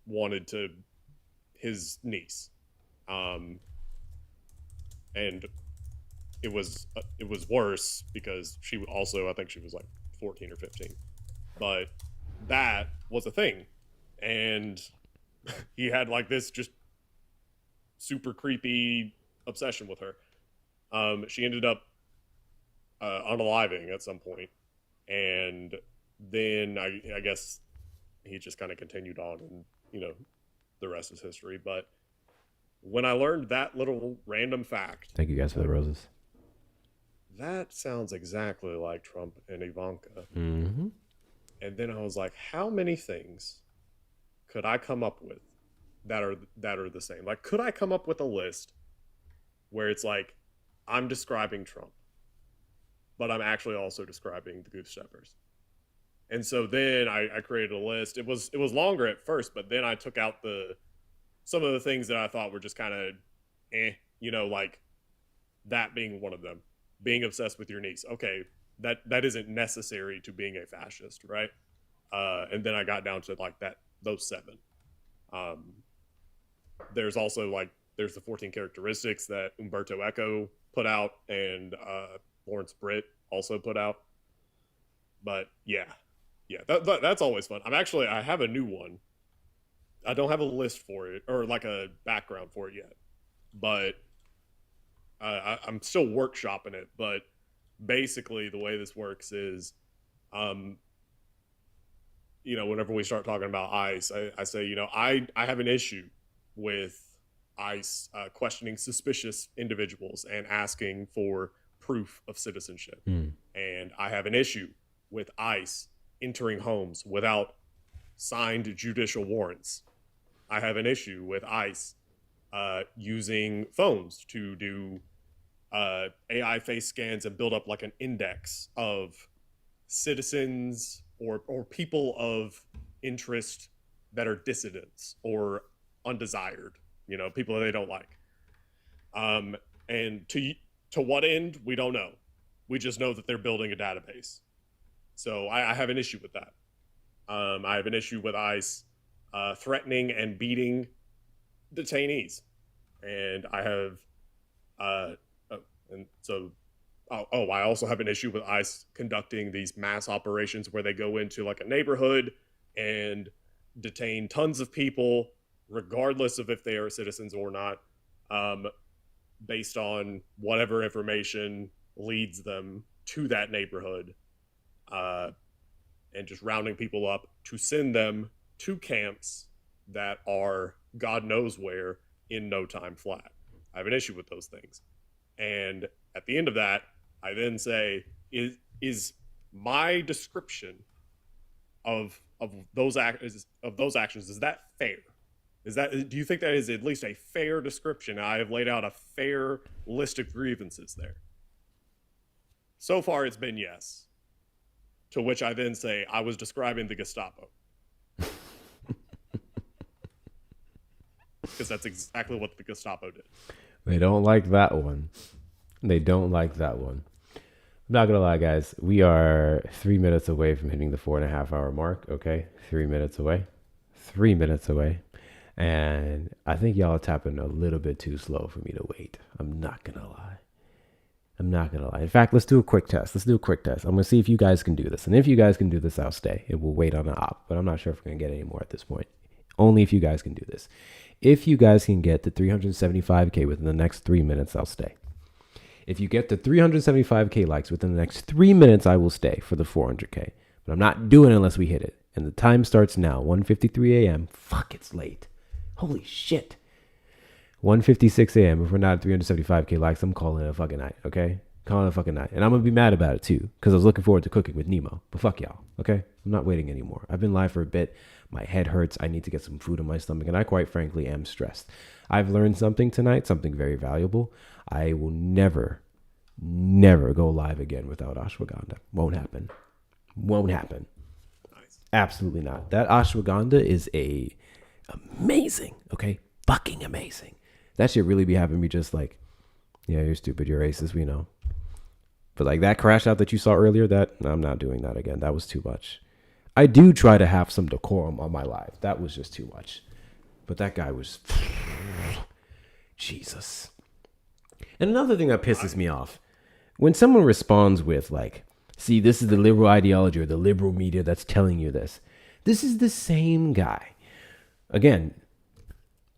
wanted to his niece. And it was worse because she also, I think she was like 14 or 15, but that was a thing. And he had like this just super creepy obsession with her. She ended up unaliving at some point, and then I guess he just kind of continued on, and the rest is history. But when I learned that little random fact, thank you guys for the roses. that sounds exactly like Trump and Ivanka. Mm-hmm. And then I was like, how many things could I come up with that are the same? Like, could I come up with a list where it's like, I'm describing Trump, but I'm actually also describing the Goose Steppers? And so then I created a list. It was longer at first, but then I took out some of the things that I thought were just kind of like that being one of them. Being obsessed with your niece. Okay, that isn't necessary to being a fascist, right? And then I got down to like those 7. There's also there's the 14 characteristics that Umberto Eco put out and Lawrence Britt also put out. But yeah, that's always fun. I have a new one. I don't have a list for it or like a background for it yet, but I'm still workshopping it. But basically, the way this works is, whenever we start talking about ICE, I say, I have an issue with ICE questioning suspicious individuals and asking for proof of citizenship. And I have an issue with ICE entering homes without signed judicial warrants. I have an issue with ICE using phones to do AI face scans and build up like an index of citizens or people of interest that are dissidents or undesired, people that they don't like. And to what end, we don't know. We just know that they're building a database. So I have an issue with that. I have an issue with ICE threatening and beating detainees. And I have, I also have an issue with ICE conducting these mass operations where they go into like a neighborhood and detain tons of people, regardless of if they are citizens or not, based on whatever information leads them to that neighborhood, and just rounding people up to send them to camps that are God knows where in no time flat. I have an issue with those things. And at the end of that, I then say, is my description of those actions, is that fair? Do you think that is at least a fair description? I have laid out a fair list of grievances there. So far, it's been yes. To which I then say, I was describing the Gestapo. Because that's exactly what the Gestapo did. They don't like that one. I'm not gonna lie, guys. We are 3 minutes away from hitting the 4.5 hour mark. Okay, 3 minutes away. 3 minutes away. And I think y'all are tapping a little bit too slow for me to wait. I'm not gonna lie. In fact, let's do a quick test. I'm gonna see if you guys can do this. And if you guys can do this, I'll stay. It will wait on the op, but I'm not sure if we're gonna get any more at this point. Only if you guys can do this. If you guys can get to 375K within the next 3 minutes, I'll stay. If you get to 375K likes within the next 3 minutes, I will stay for the 400K. But I'm not doing it unless we hit it. And the time starts now, 1:53 a.m. Fuck, it's late. Holy shit. 1:56 a.m. If we're not at 375K likes, I'm calling it a fucking night, okay? Calling it a fucking night. And I'm going to be mad about it too, because I was looking forward to cooking with Nemo. But fuck y'all, okay? I'm not waiting anymore. I've been live for a bit. My head hurts. I need to get some food in my stomach. And I quite frankly am stressed. I've learned something tonight, something very valuable. I will never go live again without ashwagandha. Won't happen. Nice. Absolutely not. That ashwagandha is amazing, okay? Fucking amazing. That shit really be having me just like, yeah, you're stupid, you're racist, we know. But like that crash out that you saw earlier, I'm not doing that again. That was too much. I do try to have some decorum on my live. That was just too much. But that guy was Jesus. And another thing that pisses me off, when someone responds with like, see, this is the liberal ideology or the liberal media that's telling you this. This is the same guy. Again,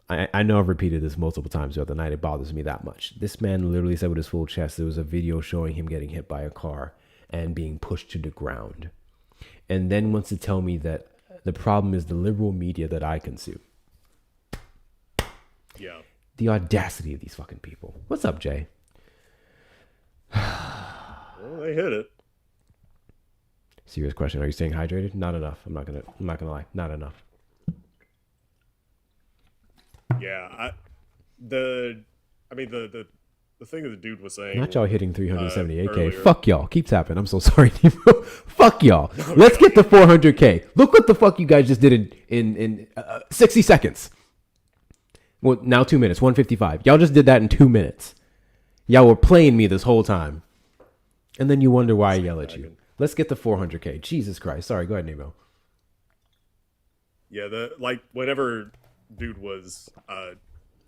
I know I've repeated this multiple times the other night. It bothers me that much. This man literally said with his full chest, there was a video showing him getting hit by a car and being pushed to the ground. And then wants to tell me that the problem is the liberal media that I consume. Yeah. The audacity of these fucking people. What's up, Jay? Well, they hit it. Serious question. Are you staying hydrated? Not enough. I'm not gonna lie. Not enough. Yeah, the thing that the dude was saying. Not y'all hitting 378K. Earlier. Fuck y'all. Keep tapping. I'm so sorry. Fuck y'all. Let's get to 400K. Look what the fuck you guys just did in 60 seconds. Well, now 2 minutes. 155. Y'all just did that in 2 minutes. Y'all were playing me this whole time. And then you wonder why I yell at you. Let's get to 400K. Jesus Christ. Sorry. Go ahead, Nemo. Yeah, whenever dude was,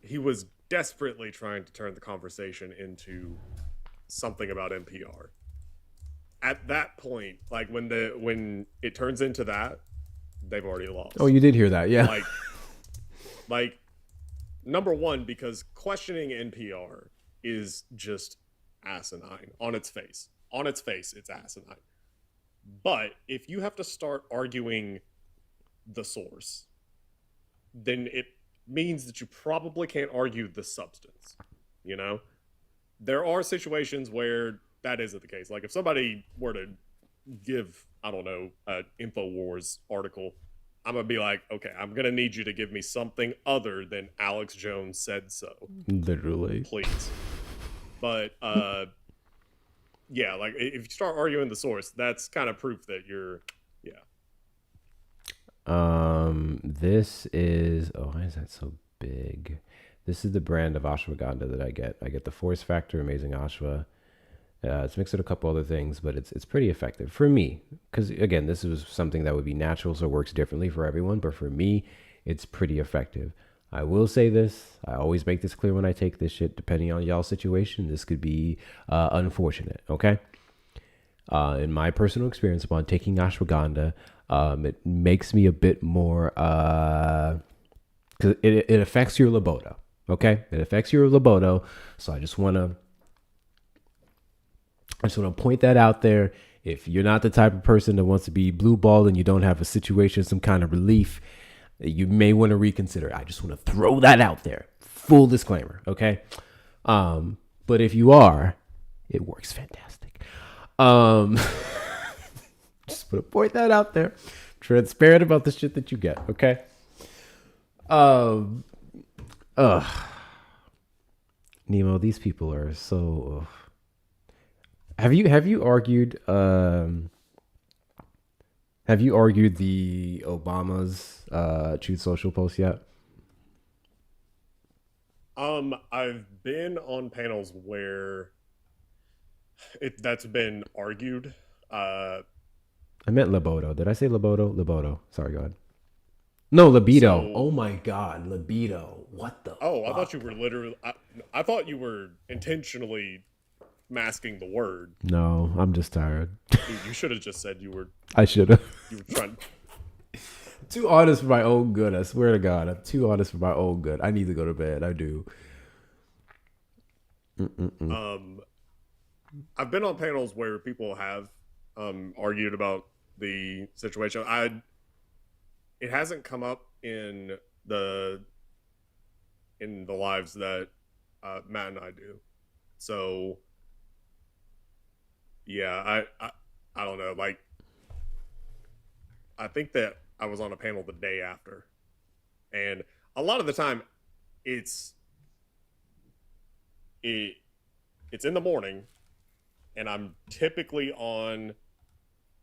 he was desperately trying to turn the conversation into something about NPR. At that point, like when it turns into that, they've already lost. Oh, you did hear that, yeah. Like number one, because questioning NPR is just asinine on its face. On its face, it's asinine. But if you have to start arguing the source, then it means that you probably can't argue the substance. You know, there are situations where that isn't the case. Like if somebody were to give, I don't know, an InfoWars article, I'm gonna be like, okay, I'm gonna need you to give me something other than Alex Jones said so. Literally, please. But yeah, like if you start arguing the source, that's kind of proof that you're, yeah. This is, why is that so big? This is the brand of ashwagandha that I get. I get the Force Factor Amazing Ashwa. It's mixed with a couple other things, but it's pretty effective for me. Because again, this is something that would be natural, so it works differently for everyone. But for me, it's pretty effective. I will say this. I always make this clear when I take this shit. Depending on y'all's situation, this could be unfortunate. Okay. In my personal experience upon taking ashwagandha, it makes me a bit more, because it affects your libido. Okay, it affects your libido. So I just want to point that out there. If you're not the type of person that wants to be blue balled and you don't have a situation, some kind of relief, you may want to reconsider. I just want to throw that out there. Full disclaimer. Okay. But if you are, it works fantastic. Just want to point that out there. Transparent about the shit that you get. Okay. Nemo, these people are so. Have you argued? Have you argued the Obama's Truth Social post yet? I've been on panels where that's been argued. I meant libido. Did I say libido? Libido. Sorry, go ahead. No, libido. So, oh my God, libido. What the? Oh, fuck? I thought you were literally. I thought you were intentionally masking the word. No, I'm just tired. Dude, you should have just said you were. I should have. You were trying. Too honest for my own good. I swear to God, I'm too honest for my own good. I need to go to bed. I do. I've been on panels where people have argued about the situation. It hasn't come up in the lives that Matt and I do. So yeah, I don't know. Like, I think that I was on a panel the day after, and a lot of the time, it's in the morning, and I'm typically on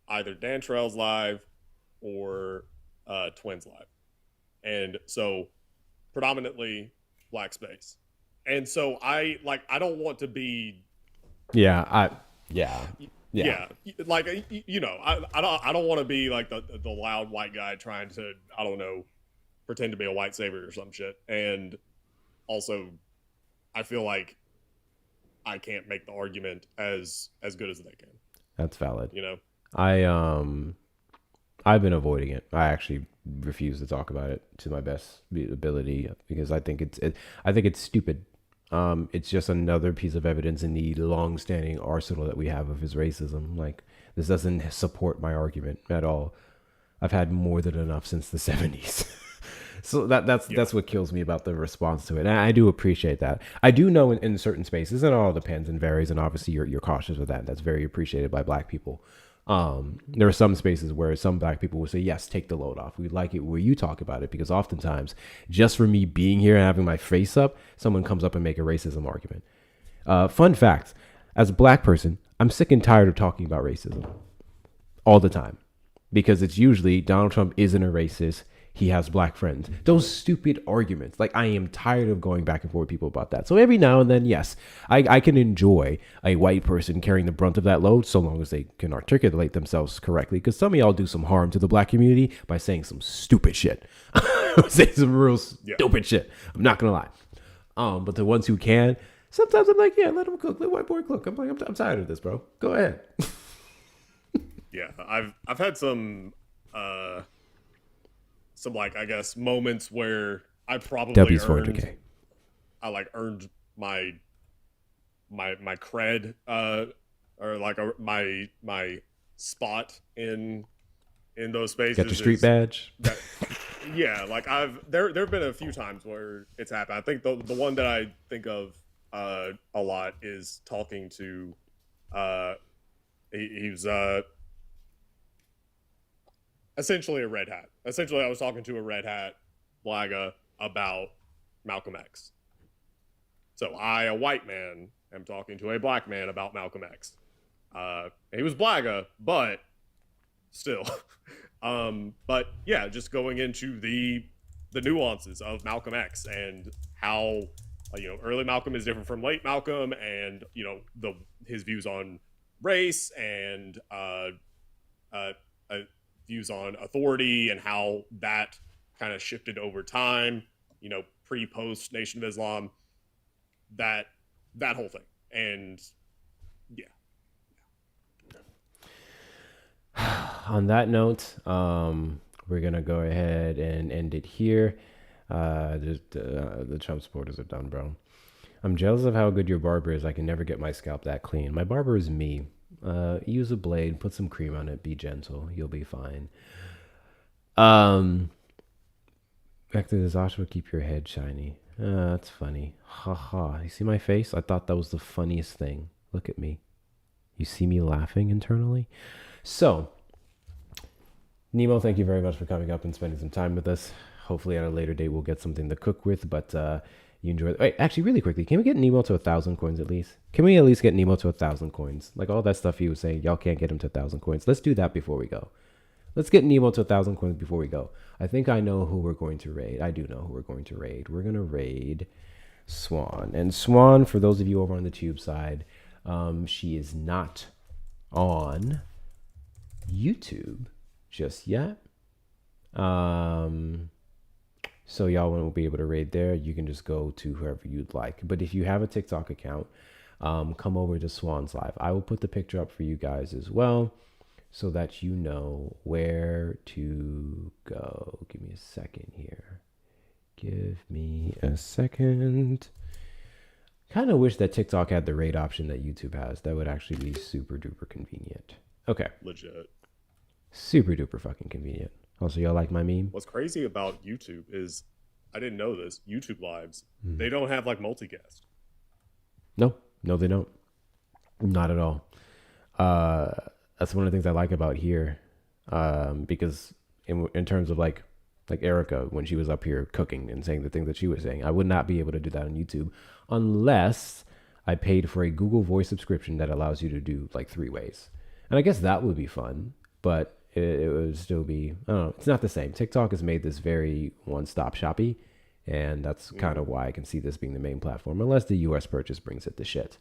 either Dan Terrell's live or Twins live, and so predominantly black space, and so I don't want to be. Yeah. Like, you know, I don't want to be like the loud white guy trying to, I don't know, pretend to be a white savior or some shit. And also, I feel like I can't make the argument as good as they can. That's valid. You know, I've been avoiding it. I actually refuse to talk about it to my best ability because I think it's stupid. It's just another piece of evidence in the long-standing arsenal that we have of his racism. Like, this doesn't support my argument at all. I've had more than enough since the 70s. So that's what kills me about the response to it. And I do appreciate that. I do know in certain spaces, and it all depends and varies, and obviously you're cautious with that. That's very appreciated by Black people. There are some spaces where some Black people will say, yes, take the load off. We like it where you talk about it, because oftentimes just for me being here and having my face up, someone comes up and make a racism argument. Fun fact, as a Black person, I'm sick and tired of talking about racism all the time, because it's usually Donald Trump isn't a racist. He has Black friends. Those stupid arguments. Like, I am tired of going back and forth with people about that. So every now and then, yes, I can enjoy a white person carrying the brunt of that load, so long as they can articulate themselves correctly. Because some of y'all do some harm to the Black community by saying some stupid shit. Say some real stupid shit. I'm not gonna lie. But the ones who can, sometimes I'm like, yeah, let him cook. Let white boy cook. I'm like, I'm tired of this, bro. Go ahead. Yeah, I've had some like, I guess, moments where I probably earned my cred or like my spot in those spaces. Got your street badge. Yeah, like there have been a few times where it's happened. I think the one that I think of a lot is talking to he was essentially a red hat. Essentially, I was talking to a red hat blagga about Malcolm X. So I, a white man, am talking to a Black man about Malcolm X. He was blagga, but still. But yeah, just going into the nuances of Malcolm X and how early Malcolm is different from late Malcolm, and his views on race and views on authority, and how that kind of shifted over time, pre-post Nation of Islam, that whole thing. And yeah. On that note, we're gonna go ahead and end it here. The Trump supporters are done, bro. I'm jealous of how good your barber is. I can never get my scalp that clean. My barber is me. Use a blade, put some cream on it, be gentle, you'll be fine. Back to this, Joshua, keep your head shiny. That's funny. You see my face? I thought that was the funniest thing. Look at me. You see me laughing internally? So, Nemo, thank you very much for coming up and spending some time with us. Hopefully at a later date we'll get something to cook with, but you enjoy it. Wait, actually, really quickly, can we get Nemo to 1,000 coins at least? Can we at least get Nemo to 1,000 coins? Like all that stuff he was saying, y'all can't get him to 1,000 coins. Let's do that before we go. Let's get Nemo to 1,000 coins before we go. I think I know who we're going to raid. I do know who we're going to raid. We're going to raid Swan. And Swan, for those of you over on the tube side, she is not on YouTube just yet. So y'all won't be able to raid there. You can just go to whoever you'd like. But if you have a TikTok account, come over to Swan's Live. I will put the picture up for you guys as well, so that you know where to go. Give me a second here. Give me a second. Kind of wish that TikTok had the raid option that YouTube has. That would actually be super duper convenient. Okay. Legit. Super duper fucking convenient. Also, y'all like my meme? What's crazy about YouTube is, I didn't know this, YouTube Lives, they don't have like multicast. No, they don't. Not at all. That's one of the things I like about here, because in terms of like Erica, when she was up here cooking and saying the things that she was saying, I would not be able to do that on YouTube unless I paid for a Google Voice subscription that allows you to do like 3 ways. And I guess that would be fun, but it would still be, I don't know, it's not the same. TikTok has made this very one-stop shoppy, and that's kind of why I can see this being the main platform, unless the US purchase brings it to shit.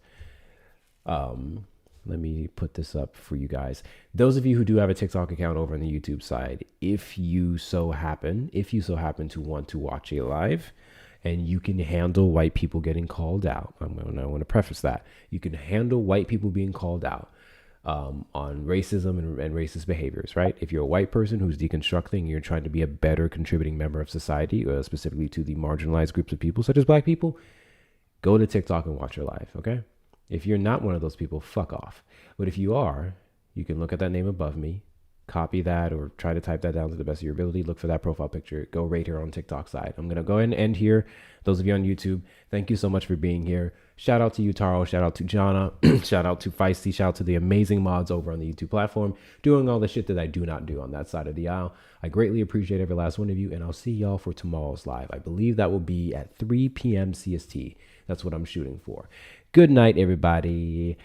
Let me put this up for you guys. Those of you who do have a TikTok account over on the YouTube side, if you so happen to want to watch a live and you can handle white people getting called out, I want to preface that. You can handle white people being called out on racism and racist behaviors, right? If you're a white person who's deconstructing, you're trying to be a better contributing member of society, specifically to the marginalized groups of people such as Black people, go to TikTok and watch your live, okay? If you're not one of those people, fuck off. But if you are, you can look at that name above me, copy that or try to type that down to the best of your ability. Look for that profile picture. Go right here on TikTok side. I'm going to go ahead and end here. Those of you on YouTube, thank you so much for being here. Shout out to you, Taro. Shout out to Jana. Shout out to Feisty. Shout out to the amazing mods over on the YouTube platform doing all the shit that I do not do on that side of the aisle. I greatly appreciate every last one of you, and I'll see y'all for tomorrow's live. I believe that will be at 3 p.m. CST. That's what I'm shooting for. Good night, everybody.